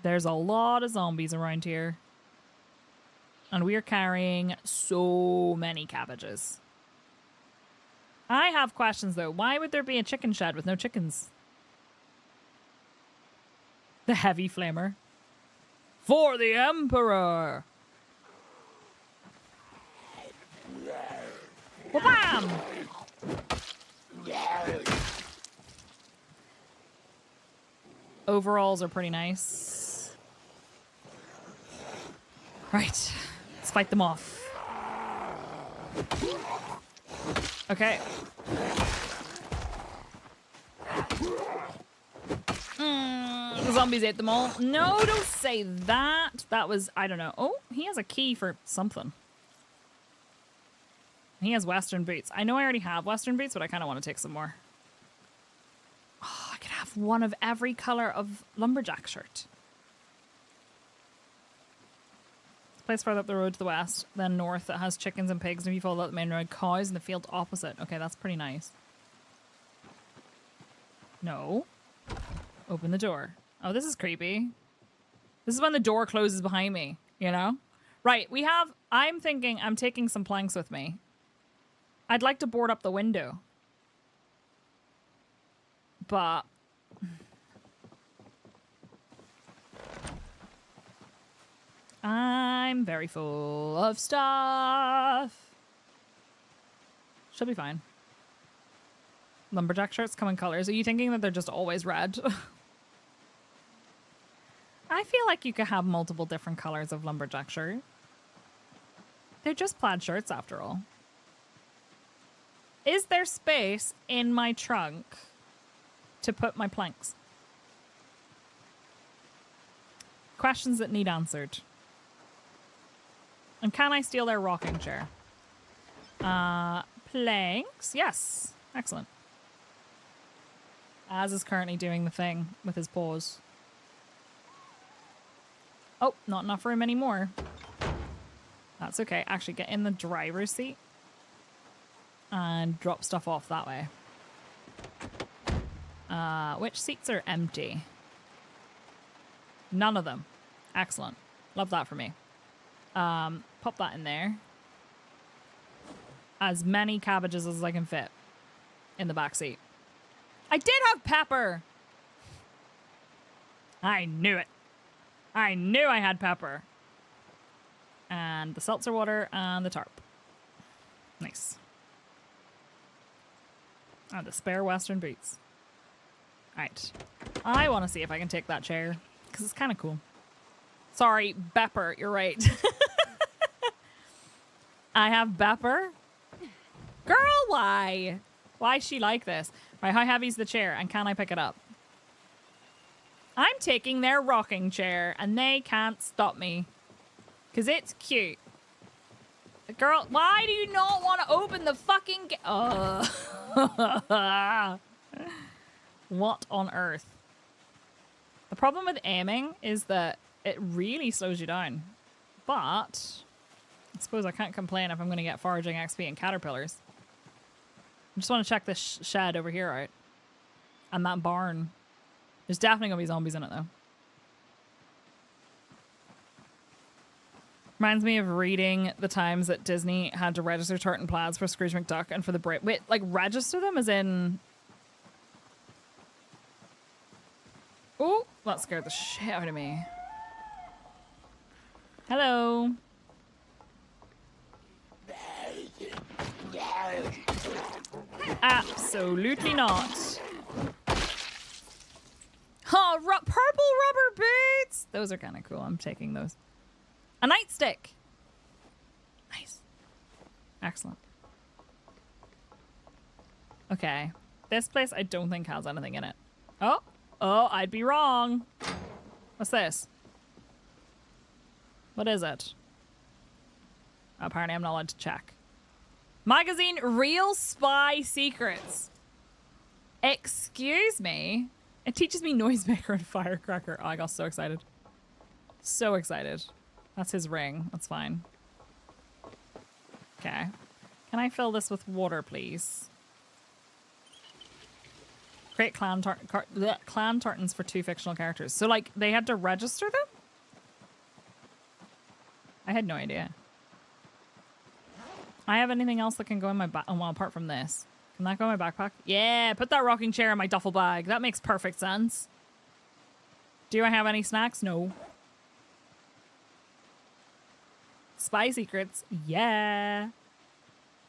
Speaker 1: There's a lot of zombies around here. And we are carrying so many cabbages. I have questions, though. Why would there be a chicken shed with no chickens? The heavy flamer. For the Emperor! Wha-bam! Overalls are pretty nice. Right. Let's fight them off. Okay. The zombies ate them all. No, don't say that. That was, I don't know. Oh, he has a key for something. He has Western boots. I know I already have Western boots, but I kind of want to take some more. Oh, I could have one of every color of lumberjack shirt. Place further up the road to the west, then north, that has chickens and pigs, and if you follow that the main road, cows in the field opposite. Okay, that's pretty nice. No. Open the door. Oh, this is creepy. This is when the door closes behind me, you know? Right, we have... I'm thinking I'm taking some planks with me. I'd like to board up the window. But... I'm very full of stuff. Should be fine. Lumberjack shirts come in colors. Are you thinking that they're just always red? I feel like you could have multiple different colors of lumberjack shirt. They're just plaid shirts after all. Is there space in my trunk to put my planks? Questions that need answered. And can I steal their rocking chair? Planks. Yes. Excellent. Az is currently doing the thing with his paws. Oh, not enough room anymore. That's okay. Actually, get in the driver's seat and drop stuff off that way. Which seats are empty? None of them. Excellent. Love that for me. Pop that in there. As many cabbages as I can fit in the back seat. I did have pepper! I knew it. I knew I had pepper. And the seltzer water and the tarp. Nice. And the spare Western boots. Right. I want to see if I can take that chair. Because it's kind of cool. Sorry, Bepper. You're right. I have Bepper. Girl, why? Why is she like this? Right, how heavy's the chair? And can I pick it up? I'm taking their rocking chair. And they can't stop me. Because it's cute. Girl, why do you not want to open the fucking... What on earth? The problem with aiming is that it really slows you down. But I suppose I can't complain if I'm going to get foraging XP and caterpillars. I just want to check this shed over here out. And that barn. There's definitely going to be zombies in it, though. Reminds me of reading the times that Disney had to register tartan plaids for Scrooge McDuck and for the Brit. Wait, like register them as in... Oh, that scared the shit out of me. Hello. Absolutely not. Oh, purple rubber boots. Those are kind of cool. I'm taking those. A nightstick. Nice. Excellent. Okay. This place I don't think has anything in it. Oh. Oh, I'd be wrong. What's this? What is it? Apparently I'm not allowed to check. Magazine Real Spy Secrets. Excuse me? It teaches me noisemaker and firecracker. Oh, I got so excited. So excited. That's his ring. That's fine. Okay. Can I fill this with water, please? Create clan tartans for 2 fictional characters. So, like, they had to register them? I had no idea. I have anything else that can go in my well, apart from this. Can that go in my backpack? Yeah, put that rocking chair in my duffel bag. That makes perfect sense. Do I have any snacks? No. Spy secrets? Yeah.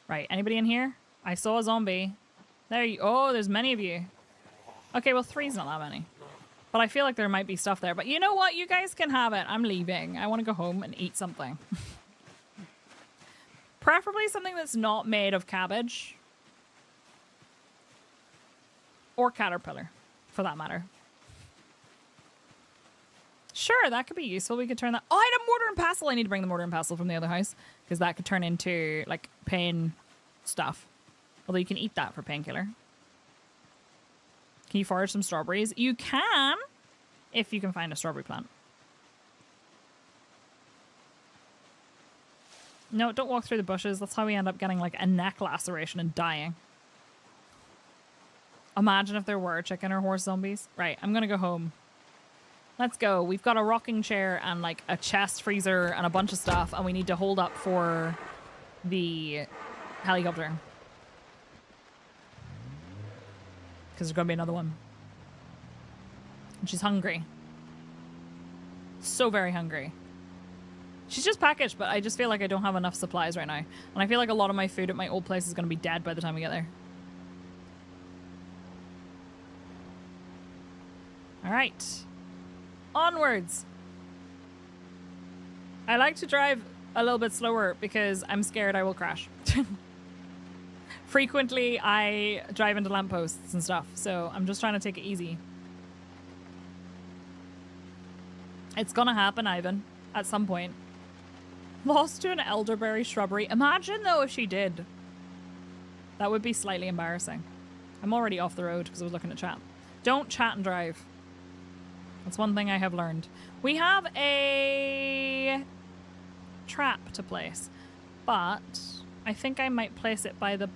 Speaker 1: Right, anybody in here? I saw a zombie. There you... Oh, there's many of you. Okay, well, 3's not that many. But I feel like there might be stuff there. But you know what? You guys can have it. I'm leaving. I want to go home and eat something. Preferably something that's not made of cabbage. Or caterpillar, for that matter. Sure, that could be useful. We could turn that... Oh, I had a mortar and pestle. I need to bring the mortar and pestle from the other house. Because that could turn into, like, pain stuff. Although you can eat that for painkiller. Can you forage some strawberries? You can, if you can find a strawberry plant. No, don't walk through the bushes. That's how we end up getting, like, a neck laceration and dying. Imagine if there were chicken or horse zombies. Right, I'm gonna go home. Let's go. We've got a rocking chair and, like, a chest freezer and a bunch of stuff, and we need to hold up for the helicopter. Because there's going to be another one. And she's hungry. So very hungry. She's just packaged, but I just feel like I don't have enough supplies right now. And I feel like a lot of my food at my old place is going to be dead by the time we get there. All right. Onwards. I like to drive a little bit slower because I'm scared I will crash. Frequently, I drive into lampposts and stuff, so I'm just trying to take it easy. It's gonna happen, Ivan, at some point. Lost to an elderberry shrubbery. Imagine, though, if she did. That would be slightly embarrassing. I'm already off the road because I was looking at chat. Don't chat and drive. That's one thing I have learned. We have a trap to place, but I think I might place it by the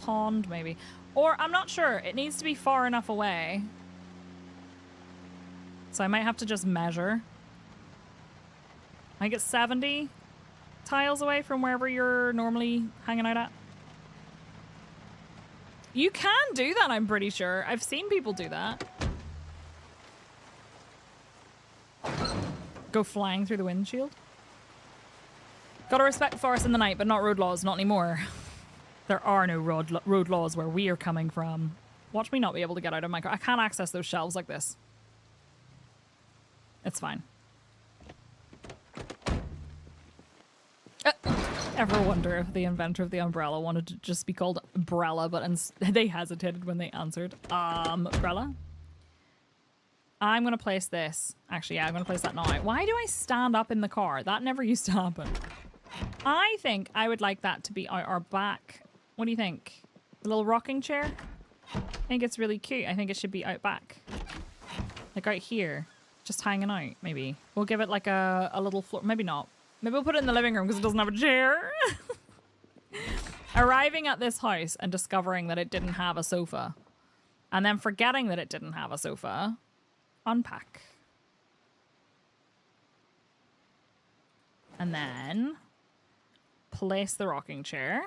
Speaker 1: pond, maybe. Or I'm not sure. It needs to be far enough away. So I might have to just measure. I get 70 tiles away from wherever you're normally hanging out at. You can do that, I'm pretty sure. I've seen people do that. Go flying through the windshield. Gotta respect the forest in the night, but not road laws. Not anymore. There are no road laws where we are coming from. Watch me not be able to get out of my car. I can't access those shelves like this. It's fine. Ever wonder if the inventor of the umbrella wanted to just be called umbrella, but they hesitated when they answered. Umbrella? I'm going to place this. Actually, yeah, I'm going to place that now. Why do I stand up in the car? That never used to happen. I think I would like that to be out our back. What do you think? The little rocking chair? I think it's really cute. I think it should be out back. Like out here. Just hanging out, maybe. We'll give it like a little floor. Maybe not. Maybe we'll put it in the living room because it doesn't have a chair. Arriving at this house and discovering that it didn't have a sofa. And then forgetting that it didn't have a sofa. Unpack. And then place the rocking chair.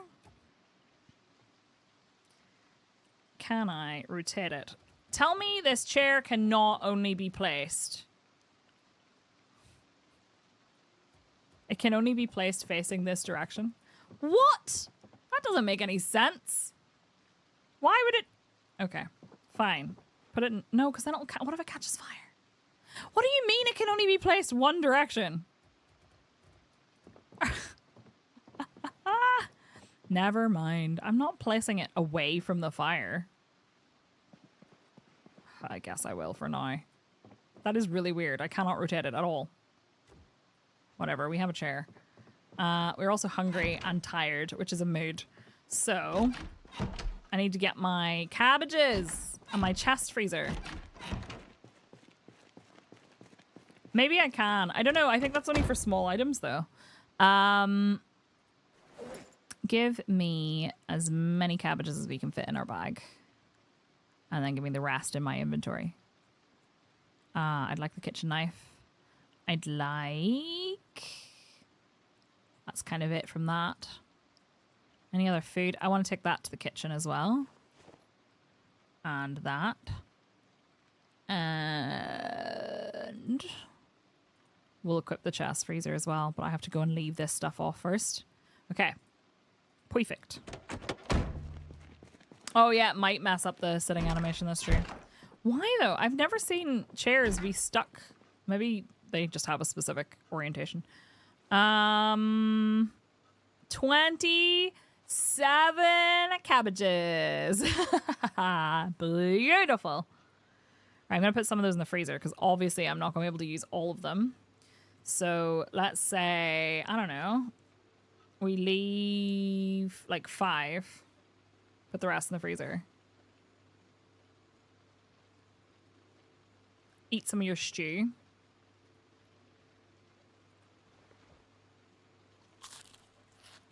Speaker 1: Can I rotate it? Tell me this chair cannot only be placed. It can only be placed facing this direction. What? That doesn't make any sense. Why would it? Okay, fine. Put it in. No, because then it'll. What if it catches fire? What do you mean it can only be placed one direction? Never mind. I'm not placing it away from the fire. I guess I will for now. That is really weird. I cannot rotate it at all. Whatever, we have a chair. We're also hungry and tired, which is a mood. So, I need to get my cabbages and my chest freezer. Maybe I can. I don't know. I think that's only for small items, though. Give me as many cabbages as we can fit in our bag. And then give me the rest in my inventory. I'd like the kitchen knife. I'd like... That's kind of it from that. Any other food? I want to take that to the kitchen as well. And that. And we'll equip the chest freezer as well, but I have to go and leave this stuff off first. Okay. Perfect. Oh yeah, it might mess up the sitting animation, that's true. Why though? I've never seen chairs be stuck. Maybe they just have a specific orientation. 27 cabbages. Beautiful. I'm going to put some of those in the freezer because obviously I'm not going to be able to use all of them. So let's say, I don't know, we leave like 5. Put the rest in the freezer. Eat some of your stew.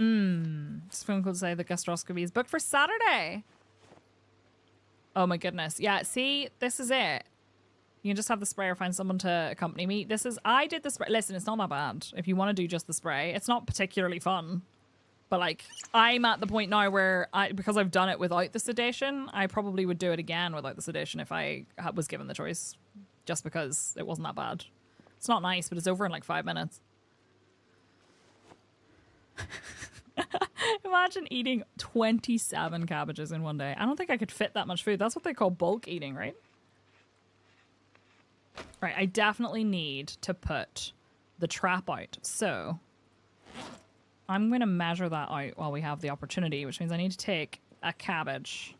Speaker 1: It's phone call to say the gastroscopy is booked for Saturday. Oh my goodness. Yeah, see, this is it. You can just have the spray or find someone to accompany me. I did the spray. Listen, it's not that bad. If you want to do just the spray, it's not particularly fun. But like, I'm at the point now where because I've done it without the sedation, I probably would do it again without the sedation if I was given the choice, just because it wasn't that bad. It's not nice, but it's over in like 5 minutes. Imagine eating 27 cabbages in one day. I don't think I could fit that much food. That's what they call bulk eating, right? Right, I definitely need to put the trap out. So I'm going to measure that out while we have the opportunity, which means I need to take a cabbage.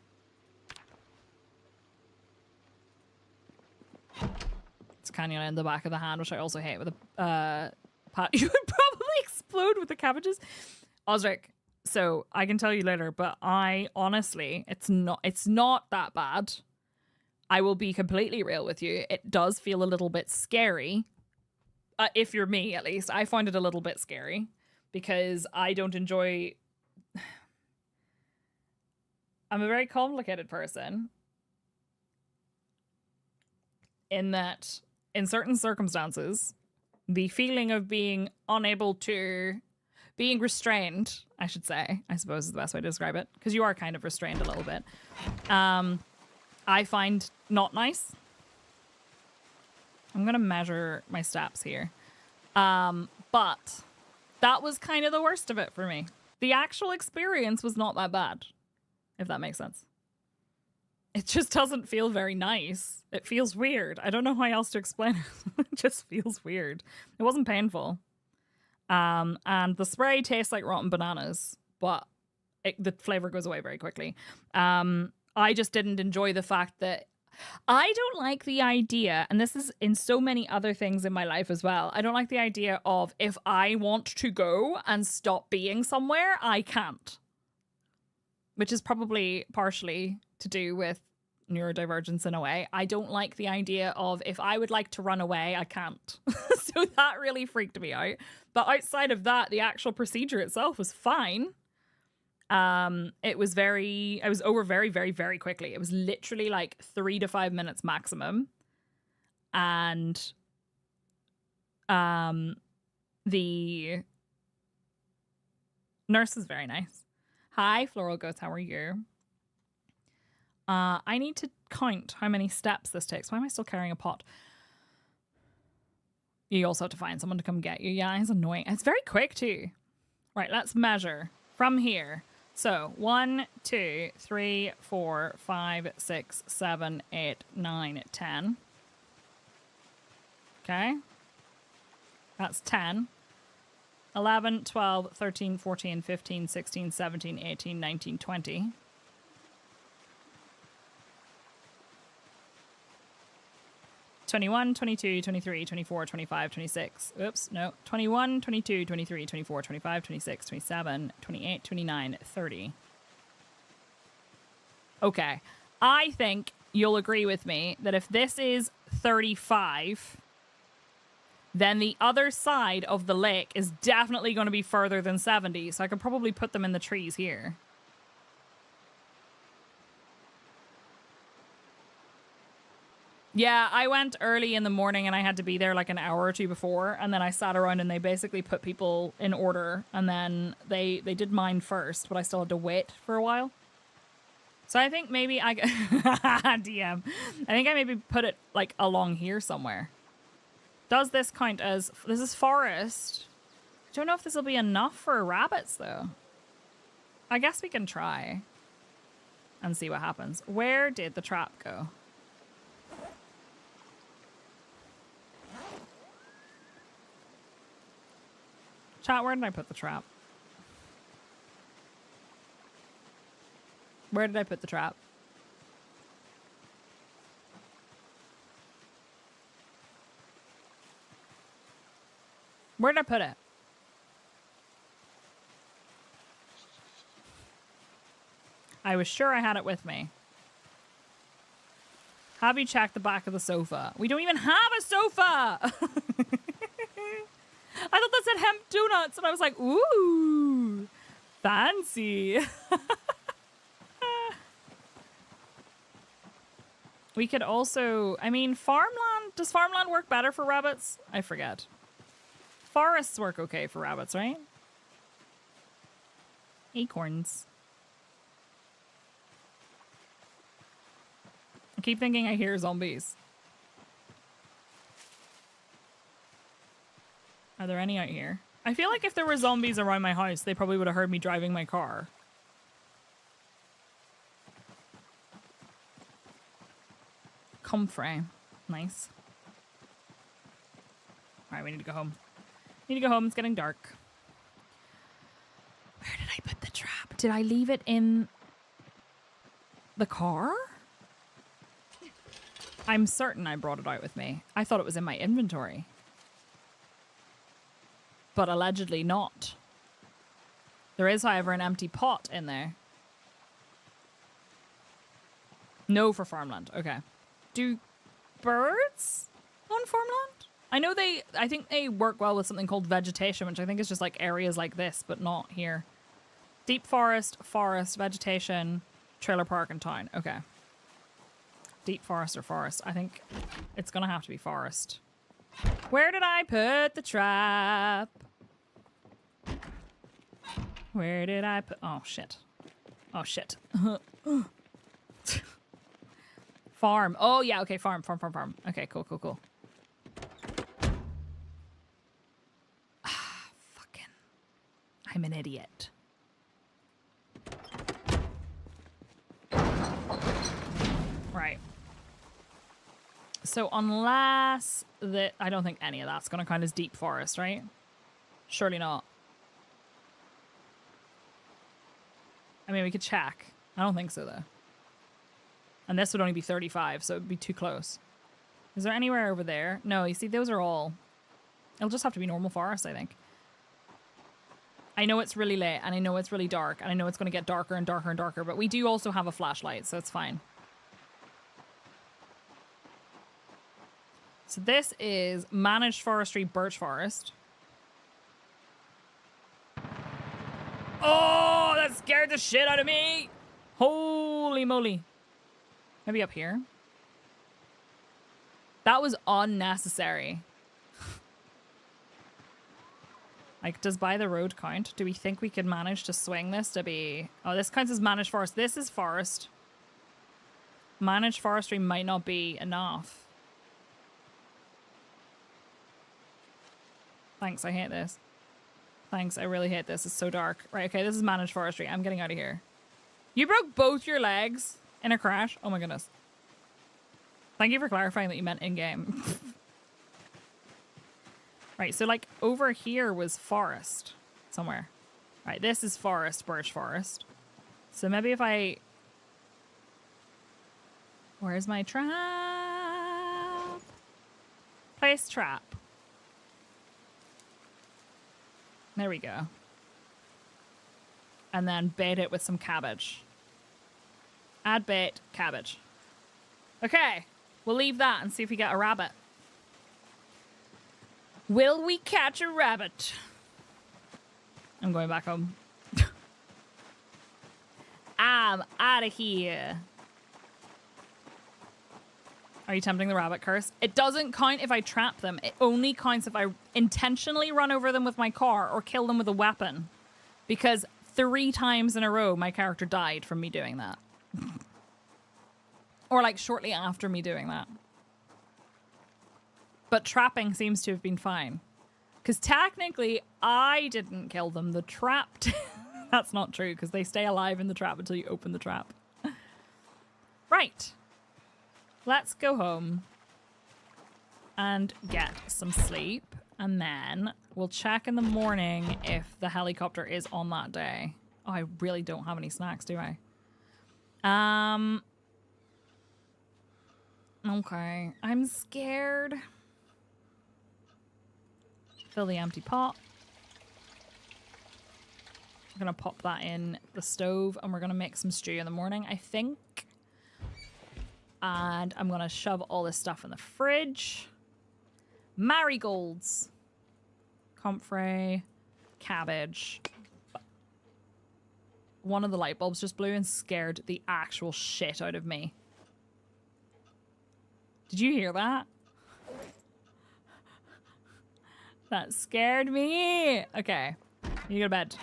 Speaker 1: It's cannula in the back of the hand, which I also hate with a pat. You would probably explode with the cabbages. Osric, so I can tell you later, but I honestly, it's not that bad. I will be completely real with you. It does feel a little bit scary. If you're me, at least. I find it a little bit scary because I don't enjoy... I'm a very complicated person in that in certain circumstances, the feeling of being unable to... being restrained, I should say, I suppose is the best way to describe it, because you are kind of restrained a little bit. I find not nice. I'm going to measure my steps here. But that was kind of the worst of it for me. The actual experience was not that bad, if that makes sense. It just doesn't feel very nice. It feels weird. I don't know how else to explain it. It just feels weird. It wasn't painful. And the spray tastes like rotten bananas, but the flavor goes away very quickly. I just didn't enjoy the fact that I don't like the idea, and this is in so many other things in my life as well. I don't like the idea of if I want to go and stop being somewhere, I can't. Which is probably partially to do with neurodivergence in a way. I don't like the idea of if I would like to run away, I can't. So that really freaked me out. But outside of that, the actual procedure itself was fine. I was over very, very, very quickly. It was literally like 3 to 5 minutes maximum. And the nurse was very nice. Hi, Floral Goats, how are you? I need to count how many steps this takes. Why am I still carrying a pot? You also have to find someone to come get you. Yeah, it's annoying. It's very quick too. Right, let's measure from here. So 1, 2, 3, 4, 5, 6, 7, 8, 9, 10. Okay. That's 10. 11, 12, 13, 14, 15, 16, 17, 18, 19, 20. (21, 22, 23, 24, 25, 26. Oops, no. 21, 22, 23, 24, 25, 26, 27, 28, 29, 30. Okay. I think you'll agree with me that if this is 35, then the other side of the lake is definitely going to be further than 70. So I could probably put them in the trees here. Yeah, I went early in the morning and I had to be there like an hour or two before, and then I sat around and they basically put people in order, and then they did mine first, but I still had to wait for a while. So I think maybe I DM. I think I maybe put it like along here somewhere. Does this count as, this is forest. I don't know if this will be enough for rabbits though. I guess we can try and see what happens. Where did the trap go? Chat, where did I put the trap? Where did I put the trap? Where did I put it? I was sure I had it with me. Have you checked the back of the sofa? We don't even have a sofa! I thought that said hemp donuts, and I was like, ooh, fancy. We could also, I mean, farmland. Does farmland work better for rabbits? I forget. Forests work okay for rabbits, right? Acorns. I keep thinking I hear zombies. Are there any out here? I feel like if there were zombies around my house, they probably would have heard me driving my car. Comfrey. Nice. Alright, we need to go home. Need to go home. It's getting dark. Where did I put the trap? Did I leave it in the car? I'm certain I brought it out with me. I thought it was in my inventory. But allegedly not. There is, however, an empty pot in there. No for farmland. Okay. Do birds on farmland? I think they work well with something called vegetation, which I think is just like areas like this, but not here. Deep forest, vegetation, trailer park, and town. Okay. Deep forest or forest. I think it's gonna have to be forest. Where did I put the trap? Where did I put... Oh, shit. Oh, shit. Farm. Oh, yeah, okay, farm. Okay, cool. Ah, fucking... I'm an idiot. Right. So unless that... I don't think any of that's going to count as deep forest, right? Surely not. I mean, we could check. I don't think so, though. And this would only be 35, so it would be too close. Is there anywhere over there? No, you see, those are all... It'll just have to be normal forest, I think. I know it's really late, and I know it's really dark, and I know it's going to get darker and darker and darker, but we do also have a flashlight, so it's fine. So this is Managed Forestry Birch Forest. Oh, that scared the shit out of me! Holy moly. Maybe up here? That was unnecessary. Like, does by the road count? Do we think we could manage to swing this to be... Oh, this counts as managed forest. This is forest. Managed forestry might not be enough. Thanks, I hate this. Thanks, I really hate this. It's so dark. Right, okay, this is managed forestry. I'm getting out of here. You broke both your legs in a crash? Oh my goodness. Thank you for clarifying that you meant in-game. Right, so like over here was forest somewhere. Right, this is forest, birch forest. So maybe if I... Where's my trap? Place trap. There we go. And then bait it with some cabbage. Add bait, cabbage. Okay, we'll leave that and see if we get a rabbit. Will we catch a rabbit? I'm going back home. I'm out of here. Are you tempting the rabbit curse? It doesn't count if I trap them. It only counts if I intentionally run over them with my car or kill them with a weapon. Because 3 times in a row, my character died from me doing that. Or like shortly after me doing that. But trapping seems to have been fine. Because technically, I didn't kill them. The trap... That's not true, because they stay alive in the trap until you open the trap. Right. Let's go home. And get some sleep. And then we'll check in the morning if the helicopter is on that day. Oh, I really don't have any snacks, do I? Okay. I'm scared. Fill the empty pot. I'm gonna pop that in the stove and we're gonna make some stew in the morning, I think. And I'm gonna shove all this stuff in the fridge. Marigolds. Comfrey. Cabbage. One of the light bulbs just blew and scared the actual shit out of me. Did you hear that? That scared me. Okay. You go to bed.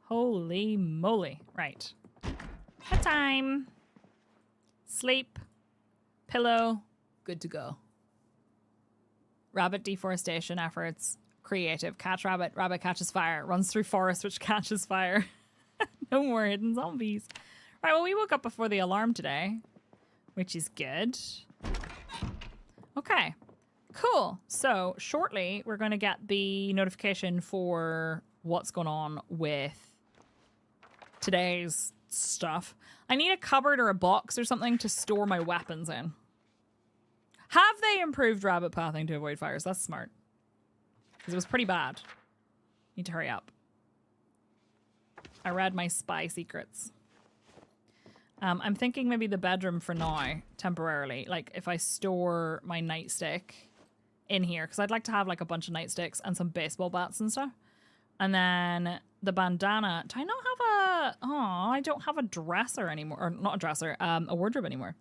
Speaker 1: Holy moly. Right. Bedtime. Sleep. Pillow. Good to go. Rabbit deforestation efforts. Creative. Catch rabbit. Rabbit catches fire. Runs through forest which catches fire. No more hidden zombies. Right, well, we woke up before the alarm today, which is good. Okay. Cool. So shortly, we're going to get the notification for what's going on with today's stuff. I need a cupboard or a box or something to store my weapons in. Have they improved rabbit pathing to avoid fires? That's smart. Because it was pretty bad. Need to hurry up. I read my spy secrets. I'm thinking maybe the bedroom for now, temporarily. Like, if I store my nightstick in here, because I'd like to have, like, a bunch of nightsticks and some baseball bats and stuff. And then the bandana. Do I not have a... Oh, I don't have a dresser anymore. Or not a dresser, a wardrobe anymore.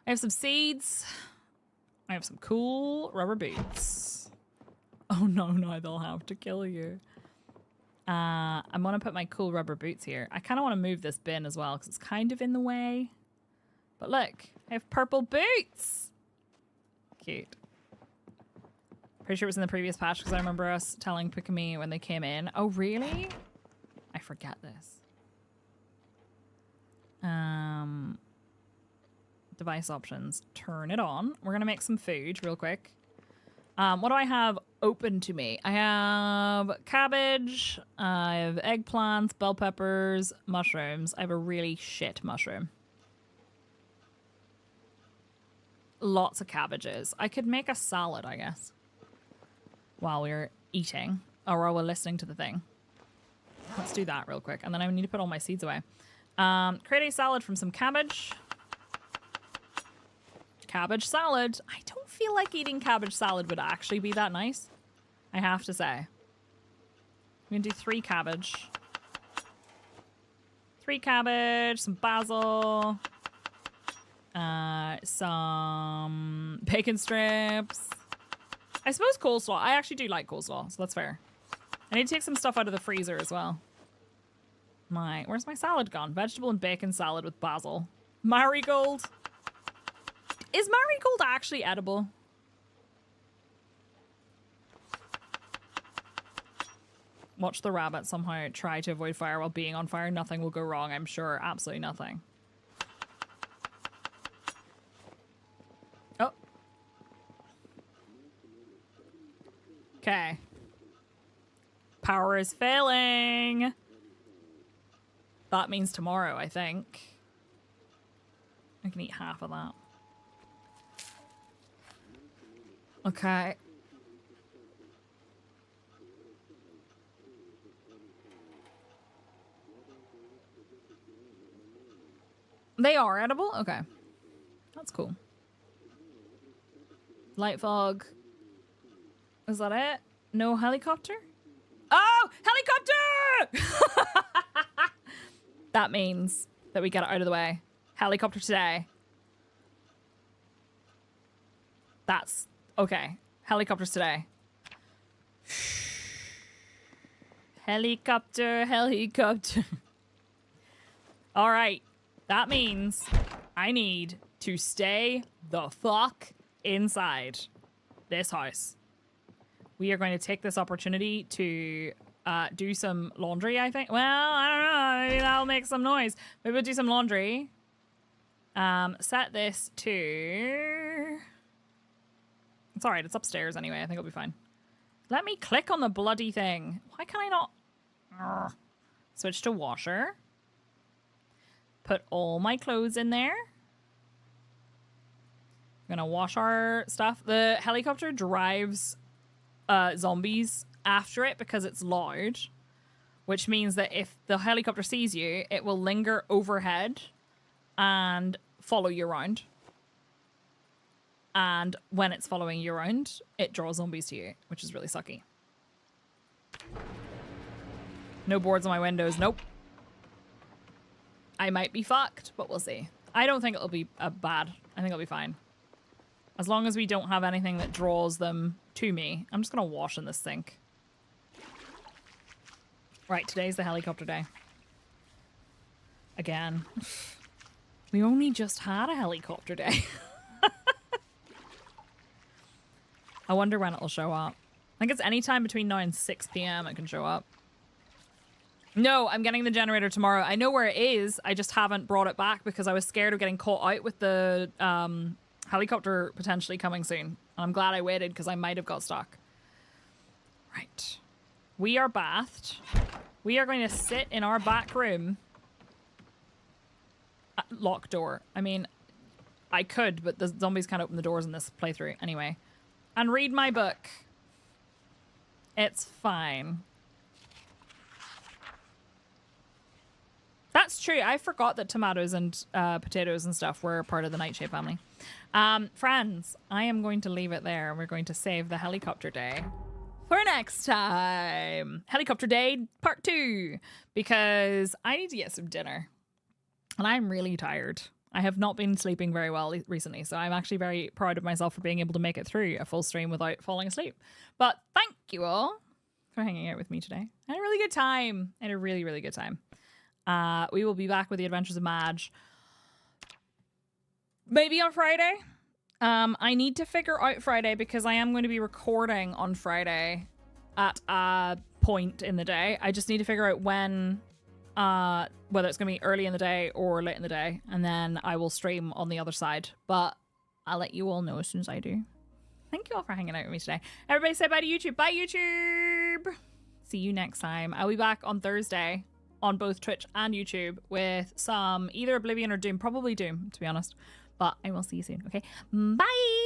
Speaker 1: I have some seeds. I have some cool rubber boots. Oh, no, they'll have to kill you. I'm going to put my cool rubber boots here. I kind of want to move this bin as well because it's kind of in the way. But look, I have purple boots. Cute. Pretty sure it was in the previous patch because I remember us telling Pikami when they came in. Oh, really? I forget this. Device options. Turn it on. We're going to make some food real quick. What do I have open to me? I have cabbage, I have eggplants, bell peppers, mushrooms. I have a really shit mushroom. Lots of cabbages. I could make a salad, I guess, while we're eating or while we're listening to the thing. Let's do that real quick. And then I need to put all my seeds away. Create a salad from some cabbage. Cabbage salad. I don't feel like eating cabbage salad would actually be that nice. I have to say. I'm going to do 3 cabbage. 3 cabbage, some basil, some bacon strips. I suppose coleslaw. I actually do like coleslaw, so that's fair. I need to take some stuff out of the freezer as well. Where's my salad gone? Vegetable and bacon salad with basil. Marigold. Is marigold actually edible? Watch the rabbit somehow try to avoid fire while being on fire. Nothing will go wrong, I'm sure. Absolutely nothing. Oh. Okay. Power is failing. That means tomorrow, I think. I can eat half of that. Okay. They are edible? Okay. That's cool. Light fog. Is that it? No helicopter? Oh! Helicopter! That means that we get it out of the way. Helicopter today. That's... Okay. Helicopters today. Helicopter, helicopter. All right. That means I need to stay the fuck inside this house. We are going to take this opportunity to do some laundry, I think. Well, I don't know. Maybe that'll make some noise. Maybe we'll do some laundry. Set this to... It's alright. It's upstairs anyway. I think it'll be fine. Let me click on the bloody thing. Why can I not... Urgh. Switch to washer. Put all my clothes in there. I'm gonna wash our stuff. The helicopter drives zombies after it because it's loud, which means that if the helicopter sees you, it will linger overhead and follow you around. And when it's following you around, it draws zombies to you, which is really sucky. No boards on my windows. Nope. I might be fucked, but we'll see. I don't think it'll be bad. I think it'll be fine. As long as we don't have anything that draws them to me. I'm just going to wash in this sink. Right, today's the helicopter day. Again. We only just had a helicopter day. I wonder when it'll show up. I think it's any time between now and 6 p.m. it can show up. No, I'm getting the generator tomorrow. I know where it is. I just haven't brought it back because I was scared of getting caught out with the helicopter potentially coming soon. I'm glad I waited because I might have got stuck. Right. We are bathed. We are going to sit in our back room. Locked door. I mean, I could, but the zombies can't open the doors in this playthrough anyway. And read my book. It's fine. That's true. I forgot that tomatoes and potatoes and stuff were part of the Nightshade family. Friends, I am going to leave it there. We're going to save the helicopter day for next time. Helicopter day part 2. Because I need to get some dinner. And I'm really tired. I have not been sleeping very well recently. So I'm actually very proud of myself for being able to make it through a full stream without falling asleep. But thank you all for hanging out with me today. I had a really good time. I had a really, really good time. We will be back with the Adventures of Madge maybe on Friday. I need to figure out Friday because I am going to be recording on Friday at a point in the day. I just need to figure out when, whether it's going to be early in the day or late in the day, and then I will stream on the other side. But I'll let you all know as soon as I do. Thank you all for hanging out with me today. Everybody say bye to YouTube. Bye, YouTube. See you next time. I'll be back on Thursday on both Twitch and YouTube with some either Oblivion or Doom. Probably Doom, to be honest. But I will see you soon. Okay, bye!